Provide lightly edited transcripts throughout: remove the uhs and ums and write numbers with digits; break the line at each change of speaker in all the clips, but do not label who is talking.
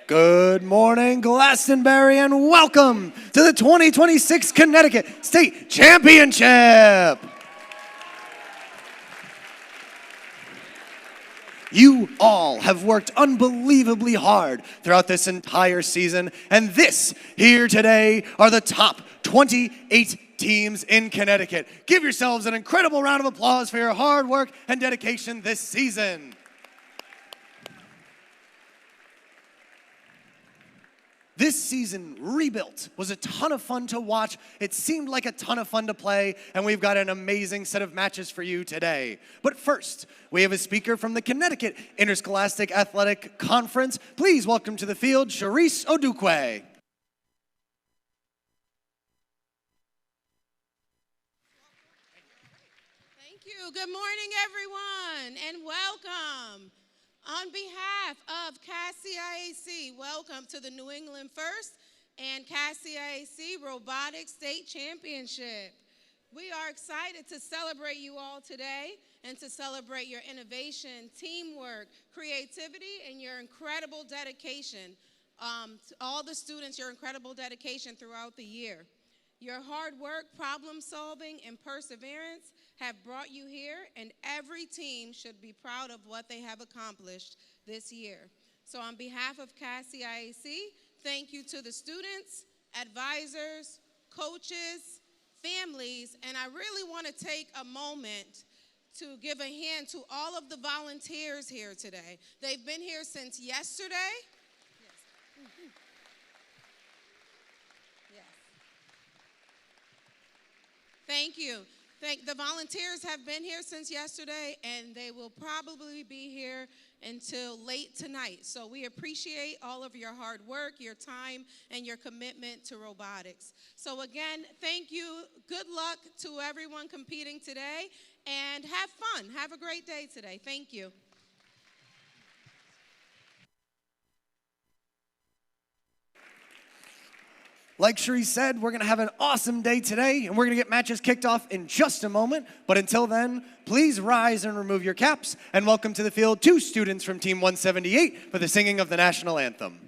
Good morning, Glastonbury, and welcome to the 2026 Connecticut State Championship. You all have worked unbelievably hard throughout this entire season, and this here today are the top 28 teams in Connecticut. Give yourselves an incredible round of applause for your hard work and dedication this season. This season, Rebuilt was a ton of fun to watch. It seemed like a ton of fun to play, and we've got an amazing set of matches for you today. But first, we have a speaker from the Connecticut Interscholastic Athletic Conference. Please welcome to the field, Charisse Odukwe.
Thank you. Good morning, everyone, and welcome. On behalf of CASC-IAC, welcome to the New England First and CASC-IAC Robotics State Championship. We are excited to celebrate you all today and to celebrate your innovation, teamwork, creativity, and your incredible dedication. To all the students, your incredible dedication throughout the year. Your hard work, problem solving, and perseverance have brought you here, and every team should be proud of what they have accomplished this year. So on behalf of CASC-IAC, thank you to the students, advisors, coaches, families, and I really want to take a moment to give a hand to all of the volunteers here today. They've been here since yesterday. Yes. Mm-hmm. Thank you. The volunteers have been here since yesterday, and they will probably be here until late tonight. So we appreciate all of your hard work, your time, and your commitment to robotics. So again, thank you. Good luck to everyone competing today, and have fun. Have a great day today. Thank you.
Like Cherie said, we're going to have an awesome day today, and we're going to get matches kicked off in just a moment. But until then, please rise and remove your caps, and welcome to the field two students from Team 178 for the singing of the national anthem.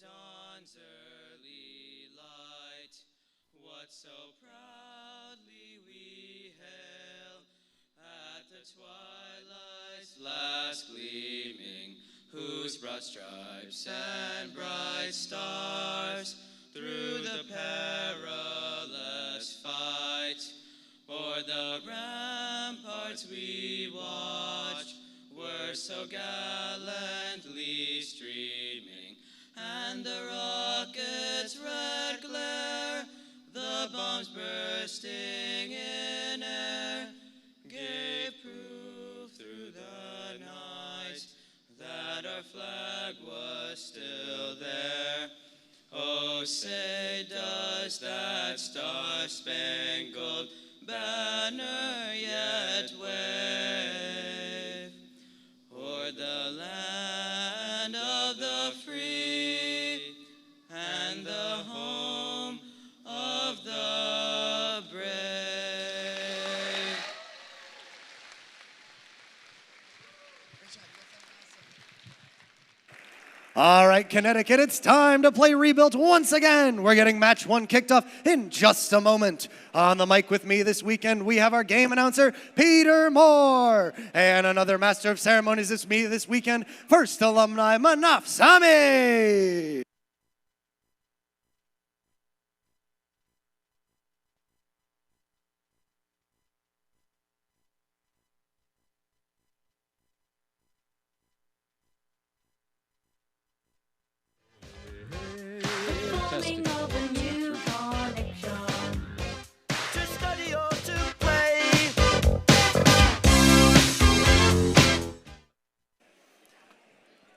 Dawn's early light, what so proudly we hail at the twilight's last gleaming, whose broad stripes and bright stars through the perilous fight o'er the ramparts we watched were so gallantly streaming. And the rocket's red glare, the bombs bursting in air, gave proof through the night that our flag was still there. Oh, say does that star-spangled banner yet wave o'er the land of the free and the home of the brave.
All right, Connecticut, it's time to play Rebuilt once again. We're getting match one kicked off in just a moment. On the mic with me this weekend, we have our game announcer, Peter Moore, and another master of ceremonies this weekend, first alumni, Manaf Sami.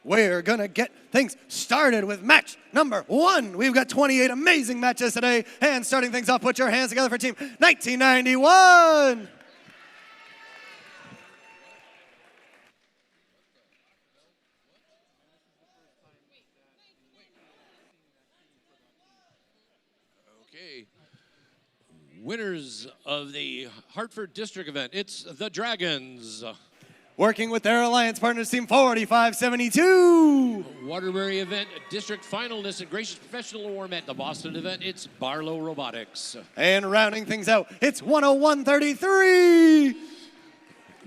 We're going to get things started with match number one. We've got 28 amazing matches today. And starting things off, put your hands together for Team 1991.
Okay. Winners of the Hartford District event, it's the Dragons.
Working with their alliance partners, team 4572.
Waterbury event, district finalist and gracious professional award at the Boston event, it's Barlow Robotics.
And rounding things out, it's 10133.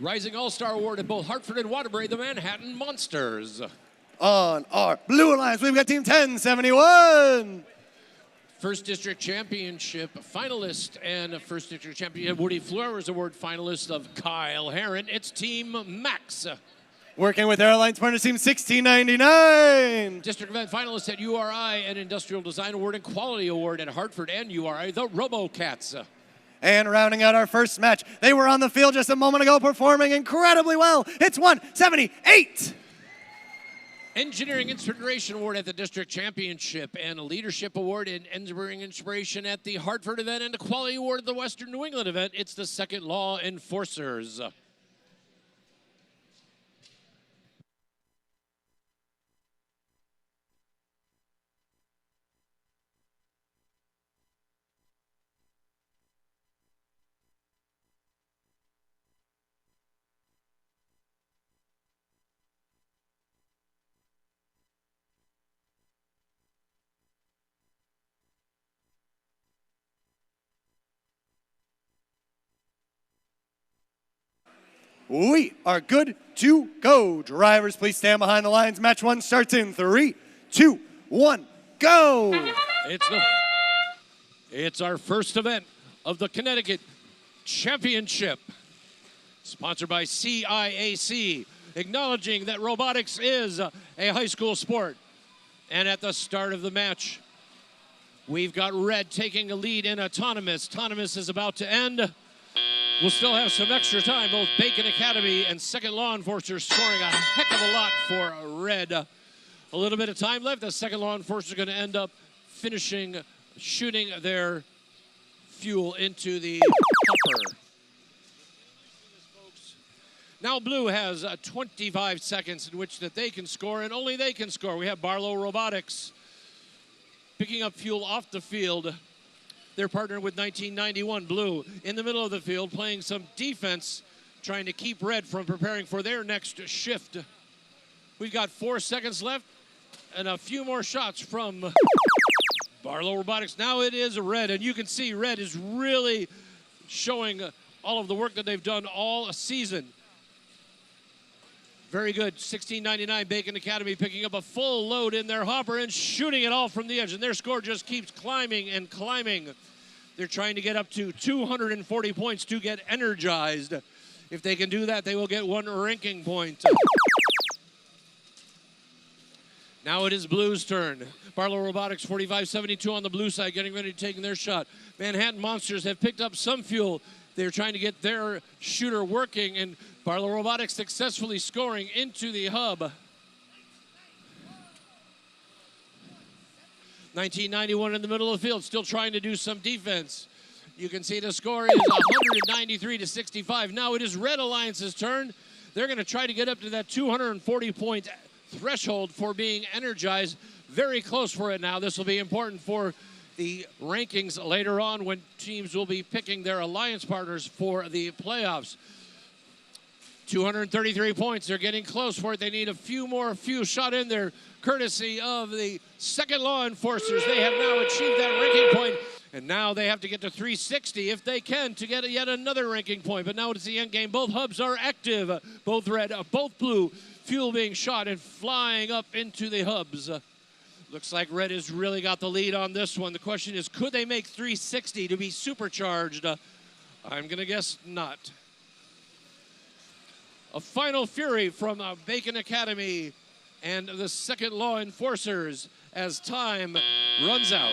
Rising All-Star Award at both Hartford and Waterbury, the Manhattan Monsters.
On our blue alliance, we've got team 1071.
First District Championship finalist and First District Champion Woody Flowers Award finalist of Kyle Herron. It's Team Max.
Working with their alliance partners, team 1699.
District event finalist at URI and Industrial Design Award and Quality Award at Hartford and URI, the RoboCats.
And rounding out our first match, they were on the field just a moment ago performing incredibly well. It's 178.
Engineering Inspiration Award at the District Championship and a Leadership Award in Engineering Inspiration at the Hartford event and a Quality Award at the Western New England event. It's the Second Law Enforcers.
We are good to go. Drivers, please stand behind the lines. Match one starts in 3, 2, 1, go.
It's our first event of the Connecticut Championship, sponsored by CIAC, acknowledging that robotics is a high school sport. And at the start of the match, we've got red taking a lead in autonomous. Autonomous is about to end. We'll still have some extra time. Both Bacon Academy and Second Law Enforcers scoring a heck of a lot for red. A little bit of time left. The Second Law Enforcers are going to end up shooting their fuel into the hopper. Now blue has 25 seconds in which that they can score, and only they can score. We have Barlow Robotics picking up fuel off the field. They're partnered with 1991 Blue in the middle of the field, playing some defense, trying to keep red from preparing for their next shift. We've got 4 seconds left and a few more shots from Barlow Robotics. Now it is red, and you can see red is really showing all of the work that they've done all season. Very good. 1699 Bacon Academy picking up a full load in their hopper and shooting it all from the edge. And their score just keeps climbing and climbing. They're trying to get up to 240 points to get energized. If they can do that, they will get 1 ranking point. Now it is Blue's turn. Barlow Robotics 4572 on the blue side, getting ready to take their shot. Manhattan Monsters have picked up some fuel. They're trying to get their shooter working, and Barlow Robotics successfully scoring into the hub. 1991 in the middle of the field, still trying to do some defense. You can see the score is 193 to 65. Now it is Red Alliance's turn. They're going to try to get up to that 240-point threshold for being energized. Very close for it now. This will be important for the rankings later on when teams will be picking their alliance partners for the playoffs. 233 points. They're getting close for it. They need a few shot in there, courtesy of the Second Law Enforcers. They have now achieved that ranking point, and now they have to get to 360 if they can to get yet another ranking point. But now it's the end game. Both hubs are active, both red, both blue. Fuel being shot and flying up into the hubs. Looks like red has really got the lead on this one. The question is, could they make 360 to be supercharged? I'm going to guess not. A final fury from Bacon Academy and the Second Law Enforcers as time runs out.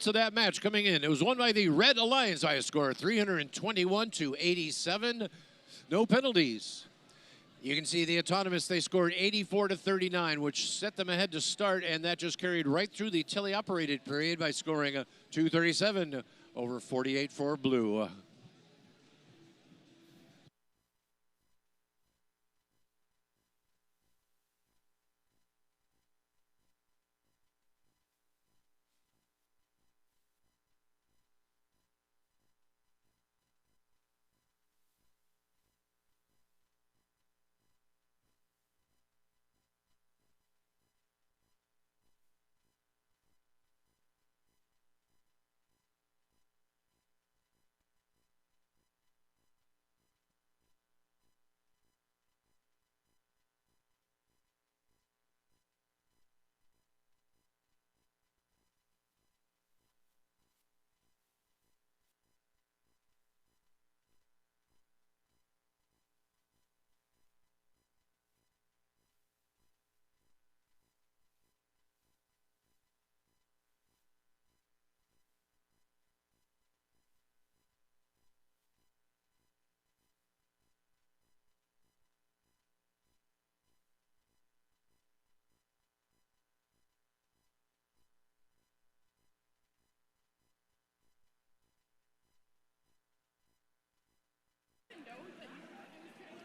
of that match coming in. It was won by the Red Alliance by a score of 321-87. No penalties. You can see the Autonomous, they scored 84-39, which set them ahead to start, and that just carried right through the teleoperated period by scoring a 237 over 48 for Blue.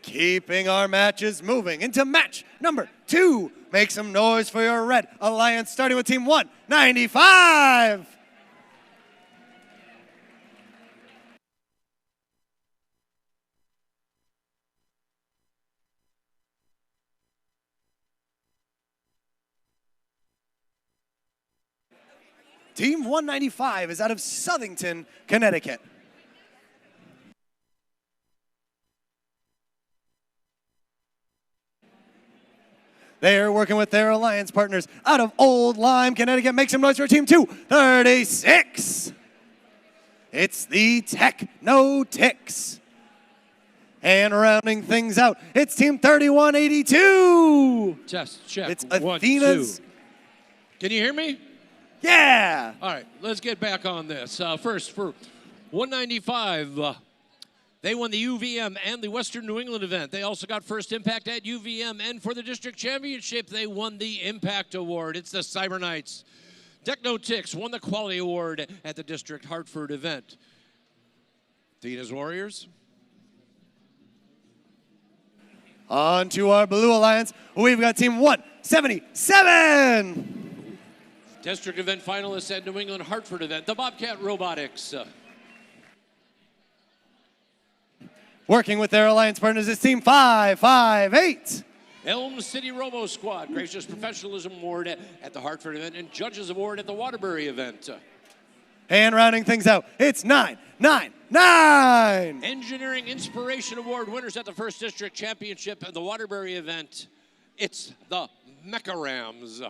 Keeping our matches moving into match number 2. Make some noise for your Red Alliance, starting with Team 195. Team 195 is out of Southington, Connecticut. They are working with their alliance partners out of Old Lyme, Connecticut. Make some noise for Team 236. It's the Techno-Ticks. And rounding things out, it's Team 3182.
Test, check,
It's
1,
Athena's.
2. Can you hear me?
Yeah.
All right, let's get back on this. First, for 195, they won the UVM and the Western New England event. They also got first impact at UVM, and for the district championship, they won the Impact Award. It's the Cyber Knights. Techno-Ticks won the Quality Award at the district Hartford event. Athena's Warriors.
On to our Blue Alliance, we've got Team 177.
District event finalists at New England Hartford event, the Bobcat Robotics.
Working with their alliance partners is Team 558.
Elm City Robo Squad, Gracious Professionalism Award at the Hartford event and Judges Award at the Waterbury event.
And rounding things out, it's 999.
Engineering Inspiration Award winners at the First District Championship and the Waterbury event. It's the Mecha Rams.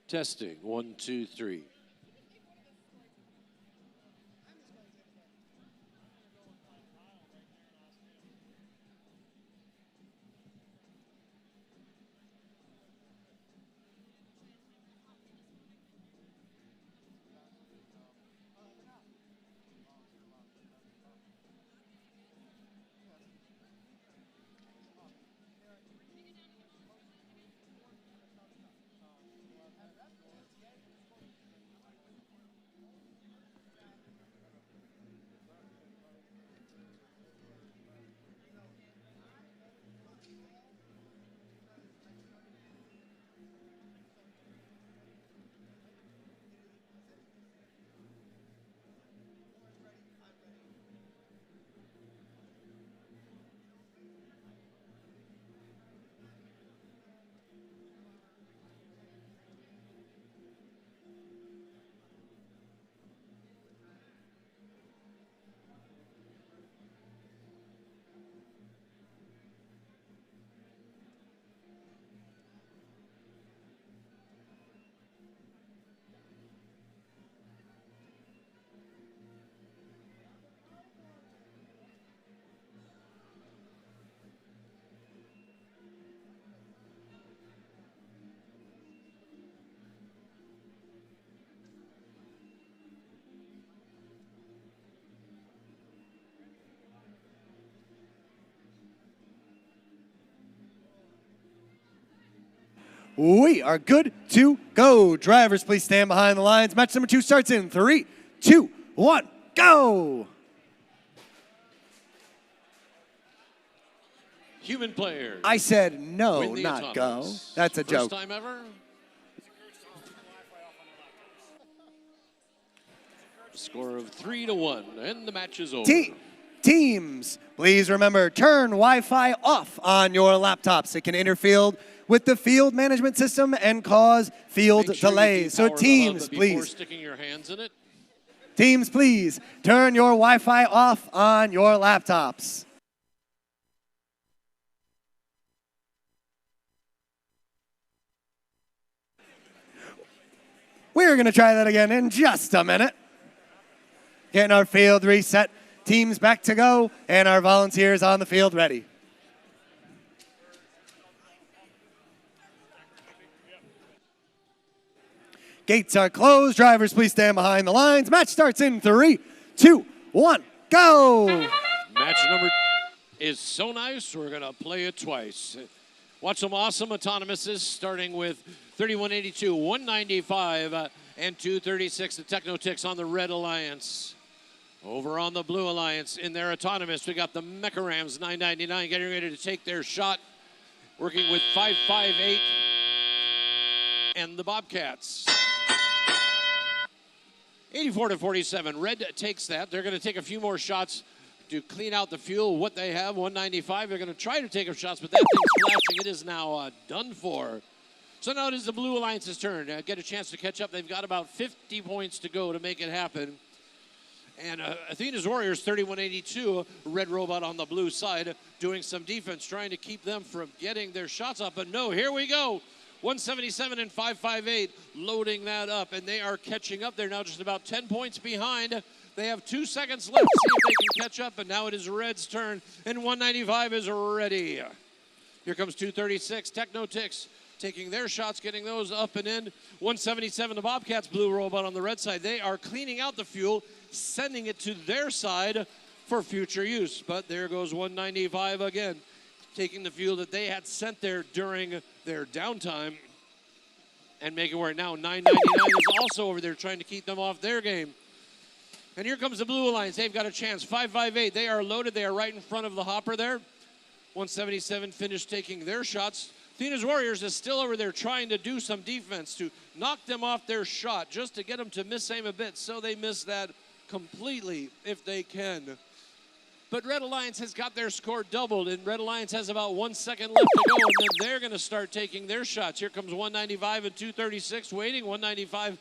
Testing, 1, 2, 3.
We are good to go. Drivers, please stand behind the lines. Match number 2 starts in 3, 2, 1, go!
Human players.
I said no,
win the
not go.
autonomous.
That's a joke.
First time ever. Score of 3-1, and the match is over.
Teams, please remember, turn Wi-Fi off on your laptops. It can interfere with the field management system and cause field
Make sure
delays. So teams,
before
please.
sticking your hands in it.
Teams, please turn your Wi-Fi off on your laptops. We're going to try that again in just a minute. Getting our field reset, teams back to go, and our volunteers on the field ready. Gates are closed. Drivers, please stand behind the lines. Match starts in 3, 2, 1, go!
Match number is so nice, we're going to play it twice. Watch some awesome autonomouses, starting with 3182, 195, and 236, the Technotics on the Red Alliance. Over on the Blue Alliance, in their autonomous, we got the Mecharams 999 getting ready to take their shot, working with 558 and the Bobcats. 84-47, Red takes that. They're going to take a few more shots to clean out the fuel. What they have, 195. They're going to try to take shots, but that thing's flashing. It is now done for. So now it is the Blue Alliance's turn. Get a chance to catch up. They've got about 50 points to go to make it happen. And Athena's Warriors, 3182, Red Robot on the blue side, doing some defense, trying to keep them from getting their shots up. But no, here we go. 177 and 558, loading that up, and they are catching up. They're now just about 10 points behind. They have 2 seconds left. See if they can catch up, and now it is Red's turn, and 195 is ready. Here comes 236, Technotics taking their shots, getting those up and in. 177, the Bobcats, Blue Robot on the red side. They are cleaning out the fuel, sending it to their side for future use. But there goes 195 again, taking the fuel that they had sent there during their downtime and making where now 999 is also over there trying to keep them off their game. And here comes the Blue Alliance. They've got a chance. 558, they are loaded. They are right in front of the hopper there. 177 finished taking their shots. Athena's Warriors is still over there trying to do some defense to knock them off their shot, just to get them to miss aim a bit, so they miss that completely if they can. But Red Alliance has got their score doubled, and Red Alliance has about 1 second left to go, and then they're going to start taking their shots. Here comes 195 and 236 waiting. 195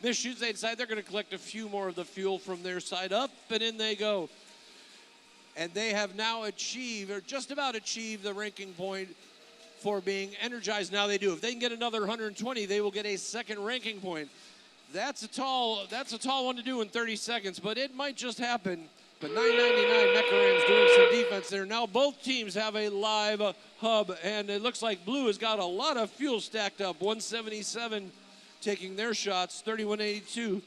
misshoots. They decide they're going to collect a few more of the fuel from their side. Up and in they go. And they have now achieved, or just about achieved, the ranking point for being energized. Now they do. If they can get another 120, they will get a second ranking point. That's a tall one to do in 30 seconds, but it might just happen. But 999 Mecharams doing some defense there. Now both teams have a live hub, and it looks like Blue has got a lot of fuel stacked up. 177 taking their shots, 3182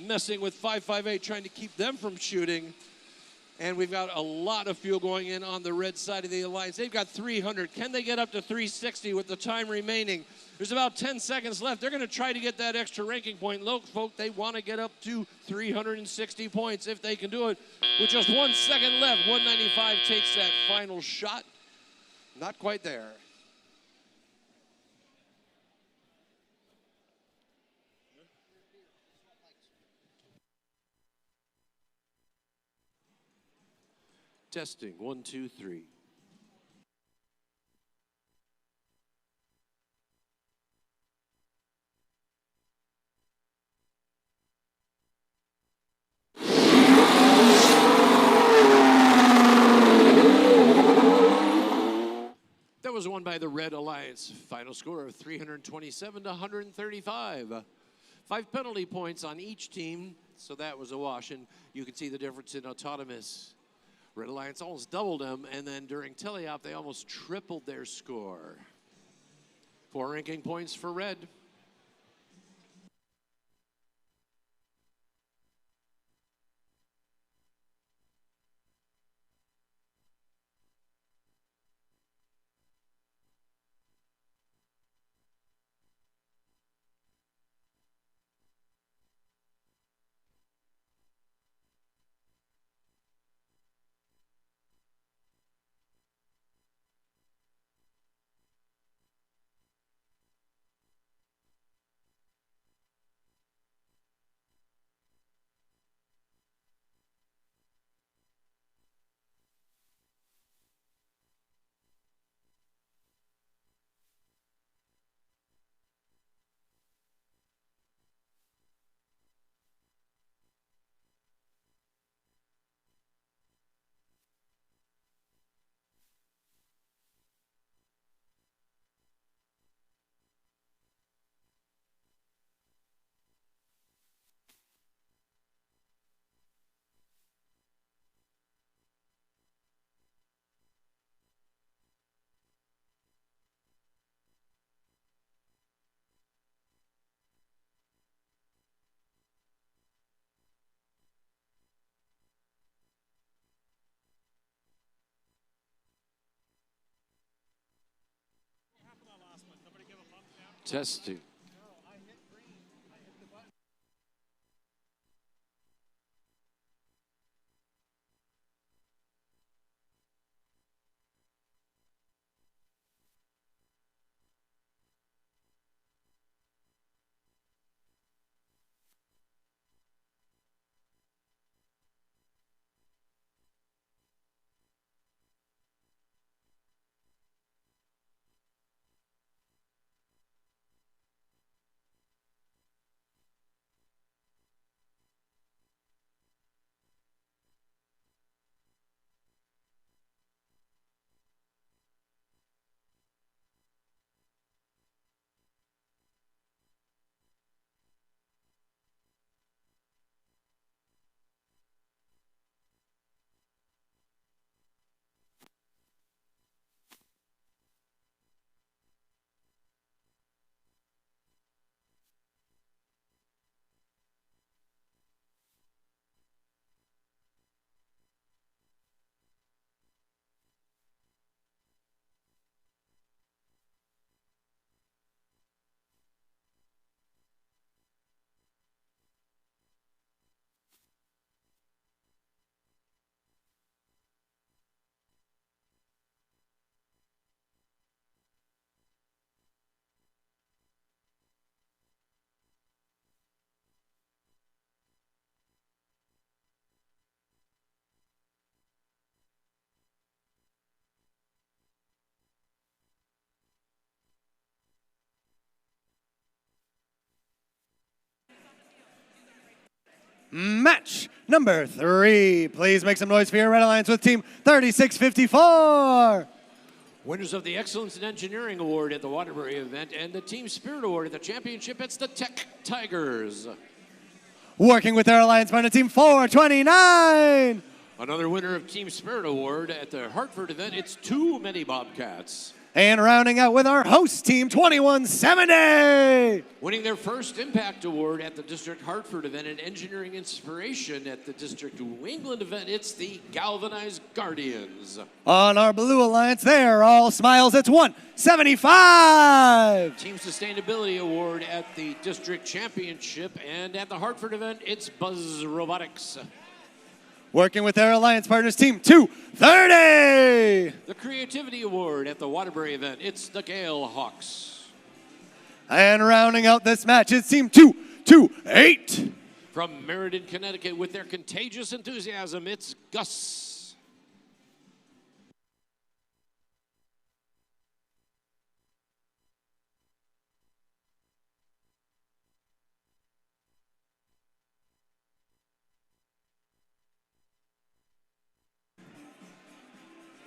messing with 558, trying to keep them from shooting. And we've got a lot of fuel going in on the red side of the alliance. They've got 300. Can they get up to 360 with the time remaining? There's about 10 seconds left. They're going to try to get that extra ranking point. Look, folks, they want to get up to 360 points if they can do it. With just 1 second left, 195 takes that final shot. Not quite there. Testing, 1, 2, 3. That was won by the Red Alliance. Final score of 327 to 135. 5 penalty points on each team, so that was a wash, and you can see the difference in autonomous. Red Alliance almost doubled them, and then during teleop, they almost tripled their score. 4 ranking points for Red. Testing.
Match number 3. Please make some noise for your Red Alliance with Team 3654.
Winners of the Excellence in Engineering Award at the Waterbury event and the Team Spirit Award at the championship, it's the Tech Tigers.
Working with their alliance partner, Team 429.
Another winner of Team Spirit Award at the Hartford event, it's Too Many Bobcats.
And rounding out with our host team, 2170.
Winning their first Impact Award at the District Hartford event and Engineering Inspiration at the District New England event, it's the Galvanized Guardians.
On our Blue Alliance, they're all smiles, it's 175.
Team Sustainability Award at the District Championship and at the Hartford event, it's Buzz Robotics.
Working with their alliance partners, Team 230.
The Creativity Award at the Waterbury event, it's the Gale Hawks.
And rounding out this match is Team 228.
From Meriden, Connecticut, with their contagious enthusiasm, it's Gus.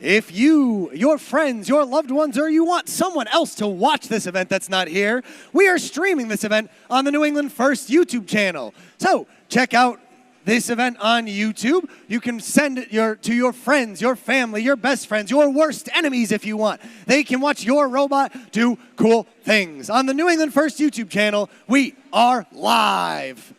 If you, your friends, your loved ones, or you want someone else to watch this event that's not here, we are streaming this event on the New England First YouTube channel. So check out this event on YouTube. You can send it to your friends, your family, your best friends, your worst enemies if you want. They can watch your robot do cool things. On the New England First YouTube channel, we are live.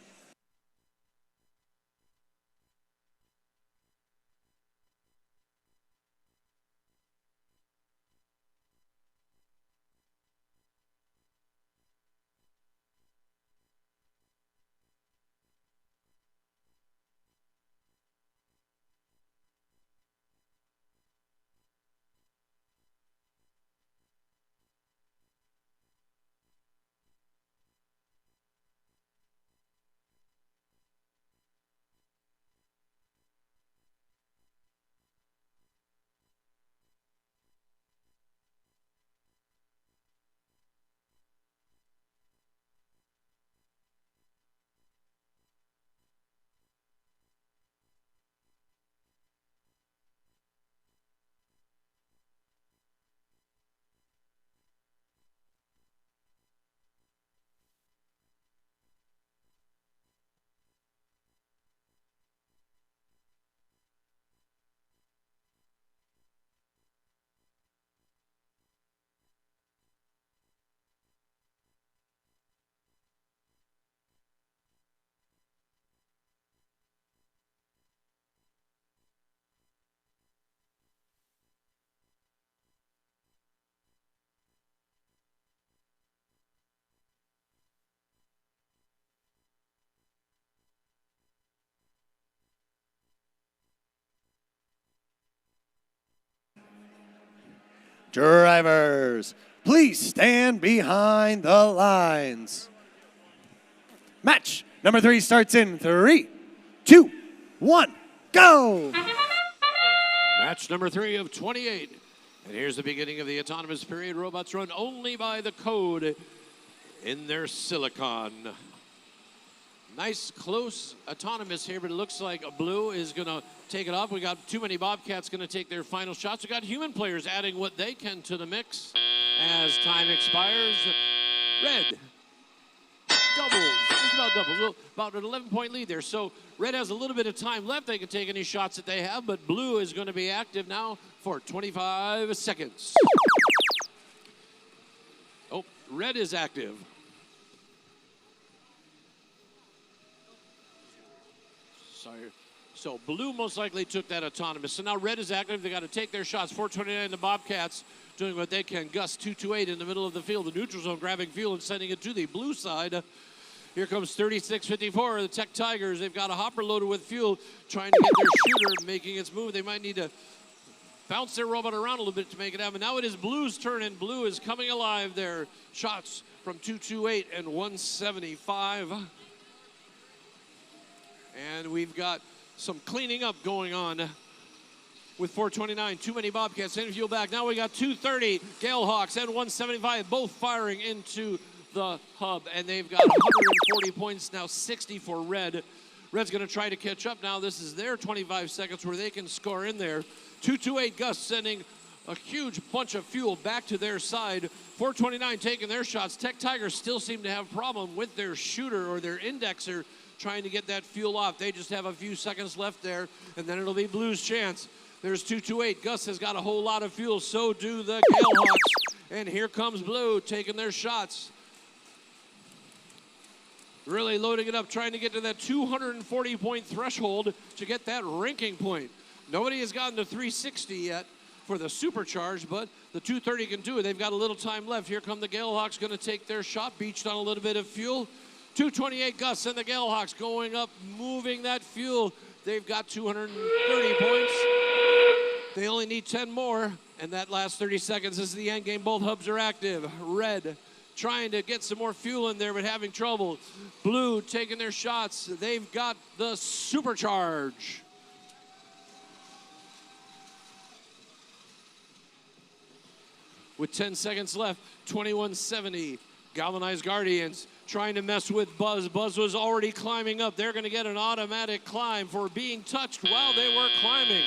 Drivers, please stand behind the lines. Match number 3 starts in 3, 2, 1, go!
Match number 3 of 28. And here's the beginning of the autonomous period. Robots run only by the code in their silicon. Nice, close autonomous here, but it looks like Blue is going to take it off. We got too many Bobcats going to take their final shots. We got human players adding what they can to the mix as time expires. Red doubles, just about doubles, well, about an 11-point lead there. So Red has a little bit of time left. They can take any shots that they have, but Blue is going to be active now for 25 seconds. Oh, Red is active. Sorry. So Blue most likely took that autonomous. So now Red is active. They got to take their shots. 429 the Bobcats doing what they can. Gus 228 in the middle of the field. The neutral zone grabbing fuel and sending it to the blue side. Here comes 3654, the Tech Tigers. They've got a hopper loaded with fuel, trying to get their shooter making its move. They might need to bounce their robot around a little bit to make it happen. Now it is Blue's turn, and Blue is coming alive there. Shots from 228 and 175. And we've got some cleaning up going on with 429. Too many Bobcats in fuel back. Now we got 230 Galehawks and 175 both firing into the hub, and they've got 140 points now, 60 for Red. Red's going to try to catch up now. This is their 25 seconds where they can score in there. 228 Gus sending a huge bunch of fuel back to their side. 429 taking their shots. Tech Tigers still seem to have a problem with their shooter or their indexer trying to get that fuel off. They just have a few seconds left there, and then it'll be Blue's chance. There's 228. Gus has got a whole lot of fuel. So do the Galehawks. And here comes Blue taking their shots. Really loading it up, trying to get to that 240-point threshold to get that ranking point. Nobody has gotten to 360 yet for the supercharged, but the 230 can do it. They've got a little time left. Here come the Galehawks going to take their shot, beached on a little bit of fuel. 228 Gus and the Galehawks going up, moving that fuel. They've got 230 points. They only need 10 more, and that last 30 seconds is the end game. Both hubs are active. Red trying to get some more fuel in there, but having trouble. Blue taking their shots. They've got the supercharge. With 10 seconds left, 2170. Galvanized Guardians trying to mess with Buzz. Buzz was already climbing up. They're going to get an automatic climb for being touched while they were climbing.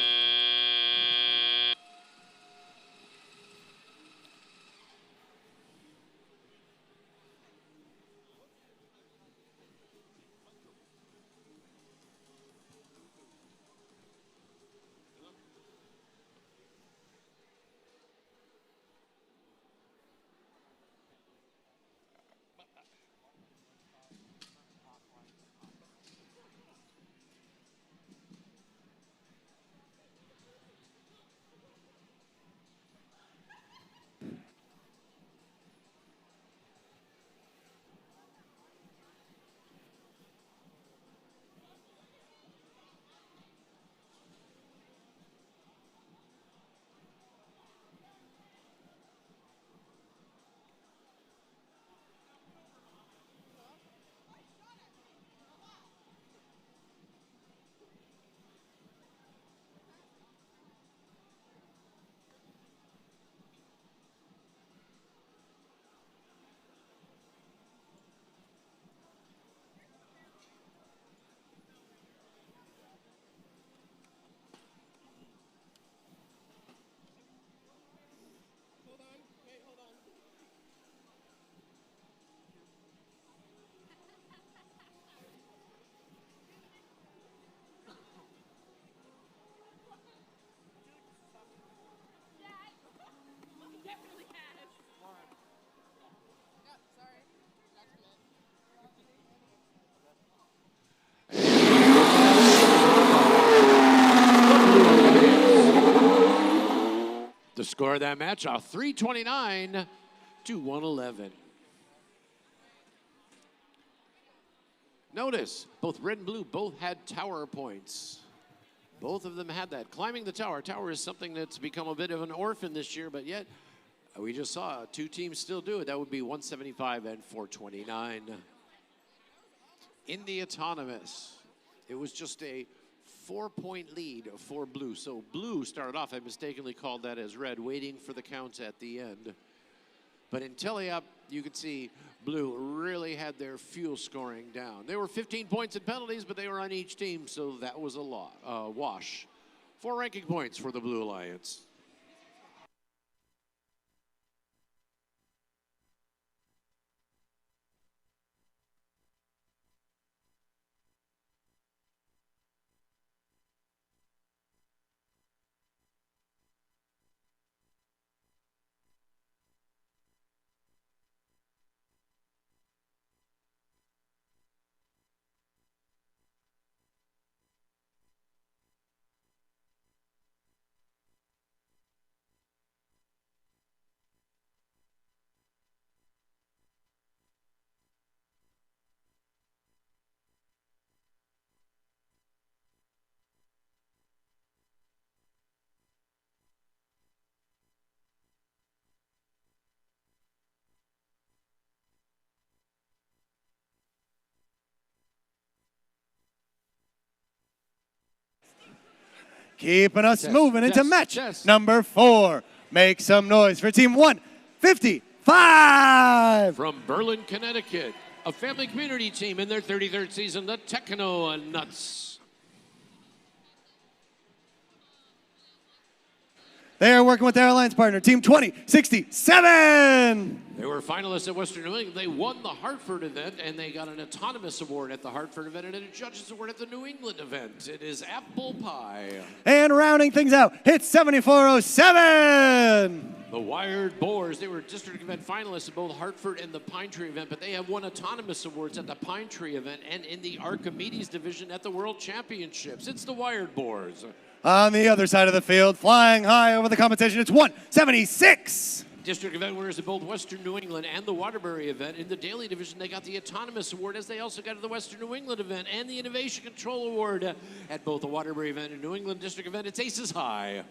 The score of that match, 329 to 111. Notice, both red and blue both had tower points. Both of them had that. Climbing the tower. Tower is something that's become a bit of an orphan this year, but yet We just saw 2 teams still do it. That would be 175 and 429. In the autonomous, it was just a 4-point lead for blue. So blue started off, I mistakenly called that as red, waiting for the count at the end. But in telly-up, you could see blue really had their fuel scoring down. There were 15 points in penalties, but they were on each team, so that was a wash. 4 ranking points for the Blue Alliance.
Keeping us moving into match number 4. Make some noise for team 155.
From Berlin, Connecticut, a family community team in their 33rd season, the Techno Nuts.
They are working with their alliance partner, team 2067.
They were finalists at Western New England. They won the Hartford event, and they got an autonomous award at the Hartford event and a judges award at the New England event. It is apple pie.
And rounding things out, it's 7407.
The Wired Boars, they were district event finalists at both Hartford and the Pine Tree event, but they have won autonomous awards at the Pine Tree event and in the Archimedes division at the World Championships. It's the Wired Boars.
On the other side of the field, flying high over the competition, it's 176.
District event winners at both Western New England and the Waterbury event. In the Daily division, they got the Autonomous Award, as they also got the Western New England event and the Innovation Control Award at both the Waterbury event and New England District event. It's Aces High.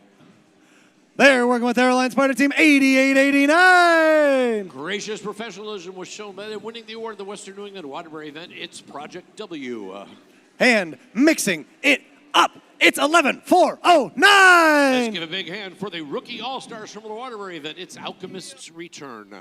They're working with their alliance partner, team 8889.
Gracious professionalism was shown by them winning the award at the Western New England Waterbury event. It's Project W.
And mixing it up, it's 11409.
Let's give a big hand for the rookie all-stars from the Waterbury event. It's Alchemist's Return.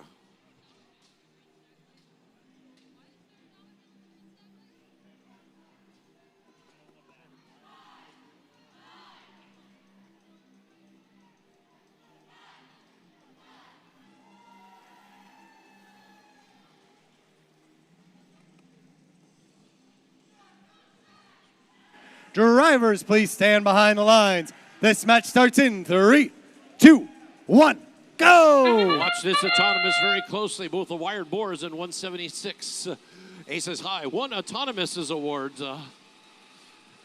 Drivers, please stand behind the lines. This match starts in 3, 2, 1, go!
Watch this autonomous very closely. Both the Wired Boars and 176. Aces High won autonomous awards.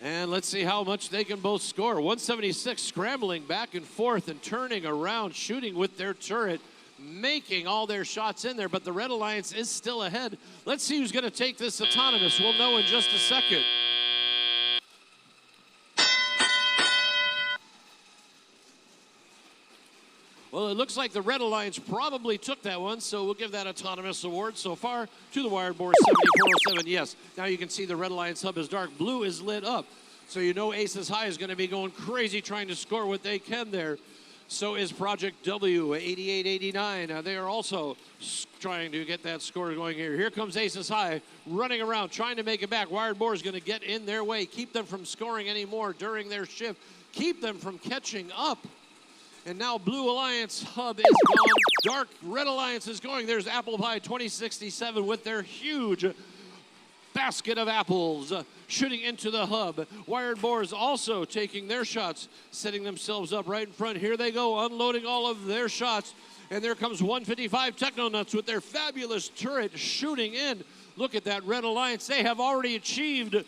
And let's see how much they can both score. 176 scrambling back and forth and turning around, shooting with their turret, making all their shots in there, but the Red Alliance is still ahead. Let's see who's going to take this autonomous. We'll know in just a second. Well, it looks like the Red Alliance probably took that one, so we'll give that autonomous award so far to the Wired Boars 7407. Yes, now you can see the Red Alliance hub is dark. Blue is lit up, so you know Aces High is going to be going crazy trying to score what they can there. So is Project W, 8889. They are also trying to get that score going here. Here comes Aces High running around, trying to make it back. Wired Boars going to get in their way, keep them from scoring anymore during their shift, keep them from catching up. And now Blue Alliance hub is gone. Dark Red Alliance is going. There's Apple Pie 2067 with their huge basket of apples shooting into the hub. Wired Boars also taking their shots, setting themselves up right in front. Here they go, unloading all of their shots. And there comes 155 Techno Nuts with their fabulous turret shooting in. Look at that Red Alliance. They have already achieved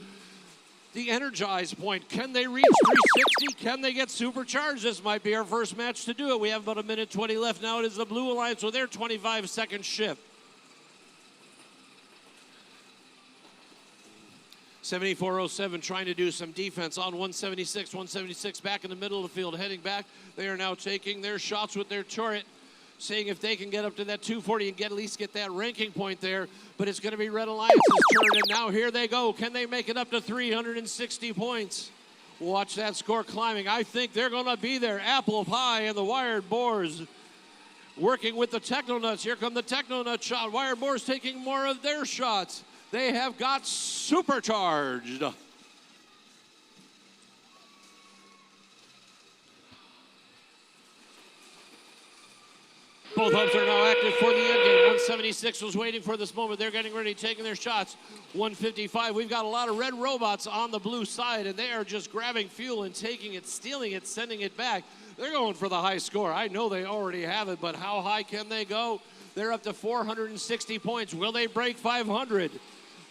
the energize point. Can they reach 360? Can they get supercharged? This might be our first match to do it. We have about 1:20 left. Now it is the Blue Alliance with their 25-second shift. 7407 trying to do some defense on 176. 176 back in the middle of the field, heading back. They are now taking their shots with their turret. seeing if they can get up to that 240 and at least get that ranking point there. But it's going to be Red Alliance's turn, and now here they go. Can they make it up to 360 points? Watch that score climbing. I think they're going to be there. Apple Pie and the Wired Boars working with the Technonauts. Here come the Technonaut shot. Wired Boars taking more of their shots. They have got supercharged. Both hubs are now active for the end game. 176 was waiting for this moment. They're getting ready, taking their shots. 155. We've got a lot of red robots on the blue side, and they are just grabbing fuel and taking it, stealing it, sending it back. They're going for the high score. I know they already have it, but how high can they go? They're up to 460 points. Will they break 500?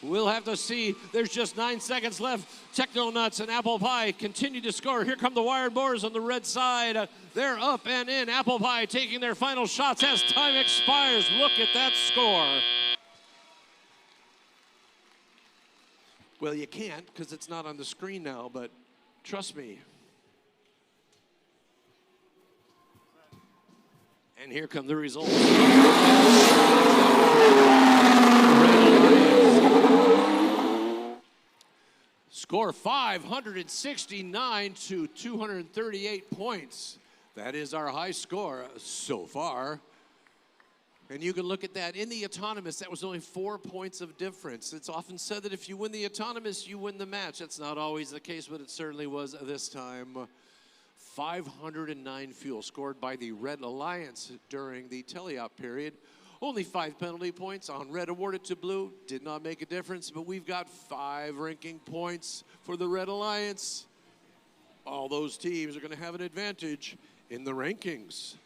We'll have to see. There's just 9 seconds left. Technonuts and Apple Pie continue to score. Here come the Wired Boars on the red side. They're up and in. Apple Pie taking their final shots as time expires. Look at that score. Well, you can't because it's not on the screen now, but trust me. And here come the results. Score 569 to 238 points. That is our high score so far. And you can look at that. In the autonomous, that was only 4 points of difference. It's often said that if you win the autonomous, you win the match. That's not always the case, but it certainly was this time. 509 fuel scored by the Red Alliance during the teleop period. Only 5 penalty points on red awarded to blue. Did not make a difference, but we've got 5 ranking points for the Red Alliance. All those teams are going to have an advantage in the rankings.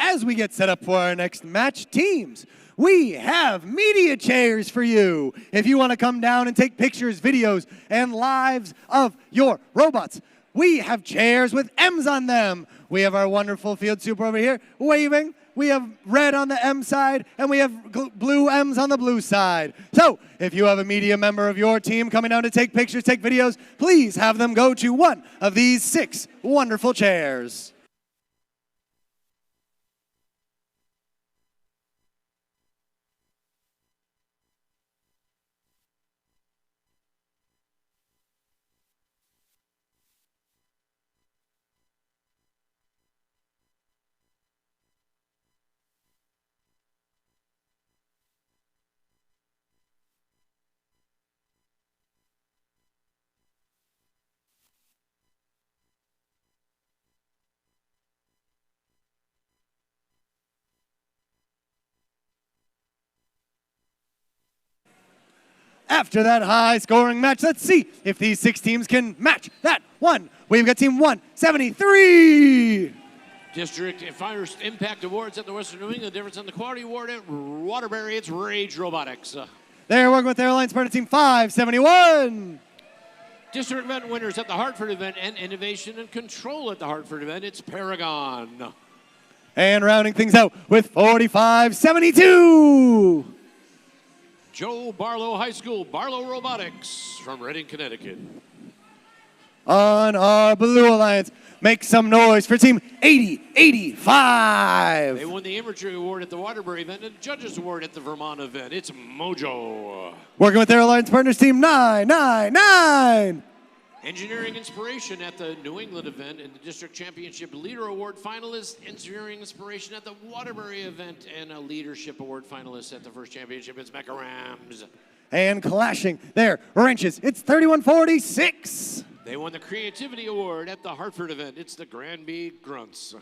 As we get set up for our next match, teams, we have media chairs for you. If you want to come down and take pictures, videos, and lives of your robots, we have chairs with M's on them. We have our wonderful field super over here waving. We have red on the M side, and we have blue M's on the blue side. So if you have a media member of your team coming down to take pictures, take videos, please have them go to one of these 6 wonderful chairs. After that high-scoring match, let's see if these 6 teams can match that one. We've got Team 173.
District Fire Impact Awards at the Western New England. The difference on the Quality Award at Waterbury, it's Rage Robotics.
They're working with their alliance partner, Team 571.
District event winners at the Hartford event and Innovation and Control at the Hartford event, it's Paragon.
And rounding things out with 4572.
Joe Barlow High School, Barlow Robotics from Reading, Connecticut.
On our Blue Alliance, make some noise for Team 8085.
They won the Imagery Award at the Waterbury event and Judges Award at the Vermont event. It's Mojo.
Working with their alliance partners, Team 999.
Engineering Inspiration at the New England event and the District Championship Leader Award finalist. Engineering Inspiration at the Waterbury event and a Leadership Award finalist at the first championship. It's Mecha Rams.
And clashing their wrenches, it's 3146.
They won the Creativity Award at the Hartford event. It's the Granby Grunts.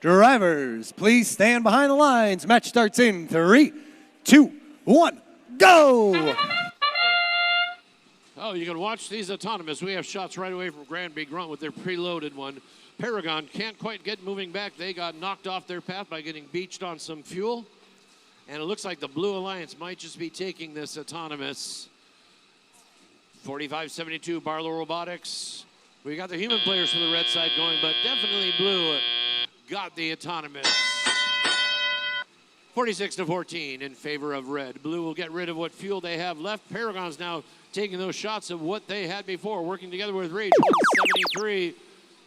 Drivers, please stand behind the lines. Match starts in 3, 2, 1, go!
Oh, you can watch these autonomous. We have shots right away from Granby Grunt with their preloaded one. Paragon can't quite get moving back. They got knocked off their path by getting beached on some fuel. And it looks like the Blue Alliance might just be taking this autonomous. 45-72 Barlow Robotics. We got the human players from the red side going, but definitely Blue got the autonomous. 46-14 in favor of red. Blue will get rid of what fuel they have left. Paragon's now taking those shots of what they had before, working together with Rage. 173.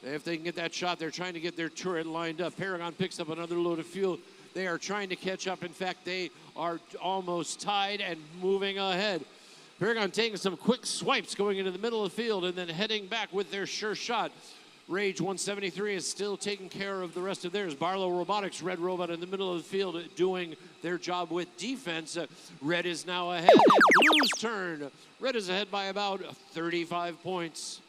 If they can get that shot, they're trying to get their turret lined up. Paragon picks up another load of fuel. They are trying to catch up. In fact, they are almost tied and moving ahead. Paragon taking some quick swipes going into the middle of the field and then heading back with their sure shot. Rage 173 is still taking care of the rest of theirs. Barlow Robotics, Red Robot in the middle of the field doing their job with defense. Red is now ahead and Blue's turn. Red is ahead by about 35 points.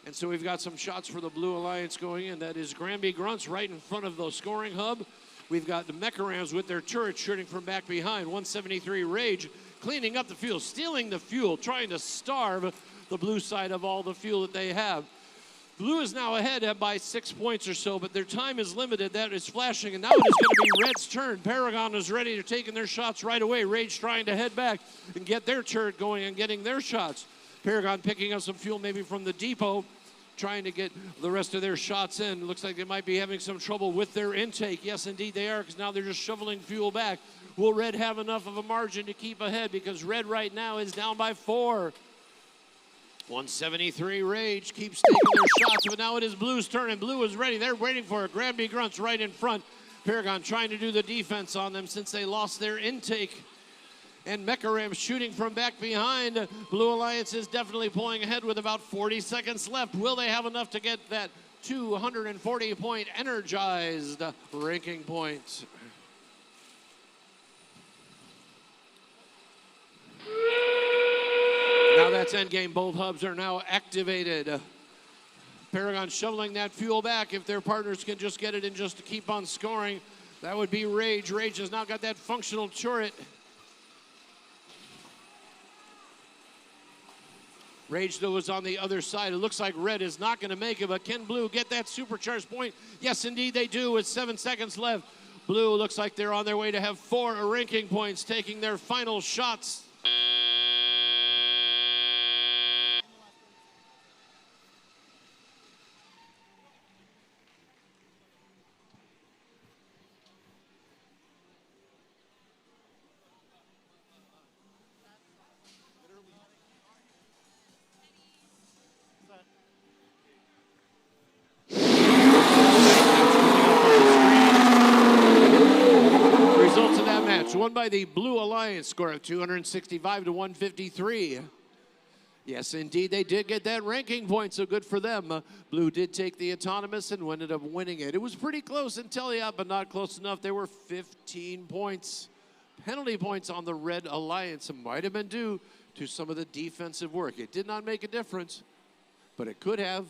And so we've got some shots for the Blue Alliance going in. That is Granby Grunts right in front of the scoring hub. We've got the Mecharams with their turrets shooting from back behind. 173 Rage cleaning up the fuel, stealing the fuel, trying to starve the blue side of all the fuel that they have. Blue is now ahead by 6 points or so, but their time is limited. That is flashing, and now it is going to be Red's turn. Paragon is ready to take their shots right away. Rage trying to head back and get their turret going and getting their shots. Paragon picking up some fuel maybe from the depot, trying to get the rest of their shots in. Looks like they might be having some trouble with their intake. Yes, indeed they are, because now they're just shoveling fuel back. Will Red have enough of a margin to keep ahead? Because Red right now is down by 4. 173 Rage keeps taking their shots, but now it is Blue's turn, and Blue is ready. They're waiting for it. Granby Grunts right in front. Paragon trying to do the defense on them since they lost their intake. And Mecharam shooting from back behind. Blue Alliance is definitely pulling ahead with about 40 seconds left. Will they have enough to get that 240-point energized ranking point? Now that's endgame. Both hubs are now activated. Paragon shoveling that fuel back. If their partners can just get it and just to keep on scoring, that would be Rage. Rage has now got that functional turret. Rage, though, is on the other side. It looks like Red is not going to make it, but can Blue get that supercharged point? Yes, indeed they do, with 7 seconds left. Blue looks like they're on their way to have 4 ranking points, taking their final shots. Won by the Blue Alliance, score of 265 to 153. Yes, indeed, they did get that ranking point, so good for them. Blue did take the autonomous and ended up winning it. It was pretty close until, yeah, but not close enough. There were 15 points, penalty points on the Red Alliance. It might have been due to some of the defensive work. It did not make a difference, but it could have.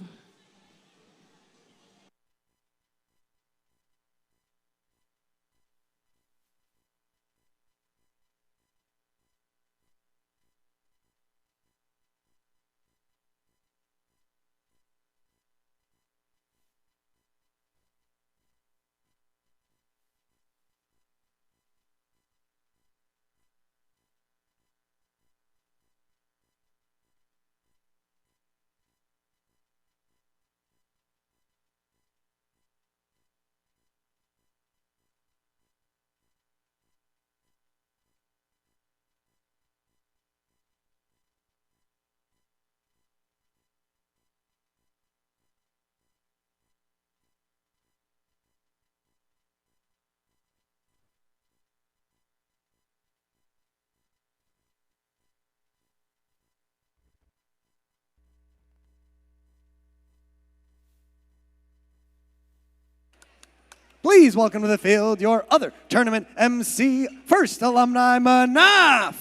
Please welcome to the field your other tournament MC, First Alumni Manaf.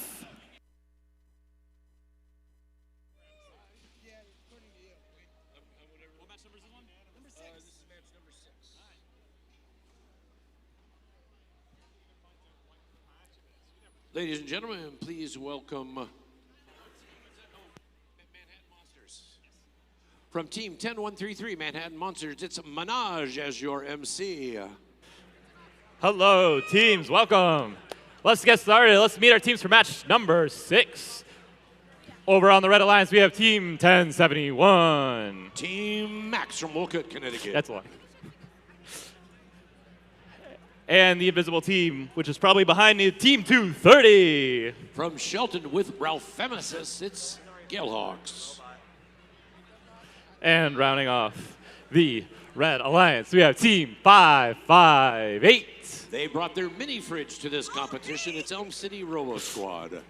Ladies and gentlemen, please welcome Manhattan Monsters. From Team 10133 Manhattan Monsters, it's Minaj as your MC.
Hello, teams. Welcome. Let's get started. Let's meet our teams for match number 6. Over on the Red Alliance, we have Team 1071.
Team Max from Wolcott, Connecticut.
That's a lie. And the invisible team, which is probably behind me, Team 230.
From Shelton with Ralph Emesis, it's Galehawks.
And rounding off the Red Alliance, we have Team 558.
They brought their mini fridge to this competition. It's Elm City Robo Squad.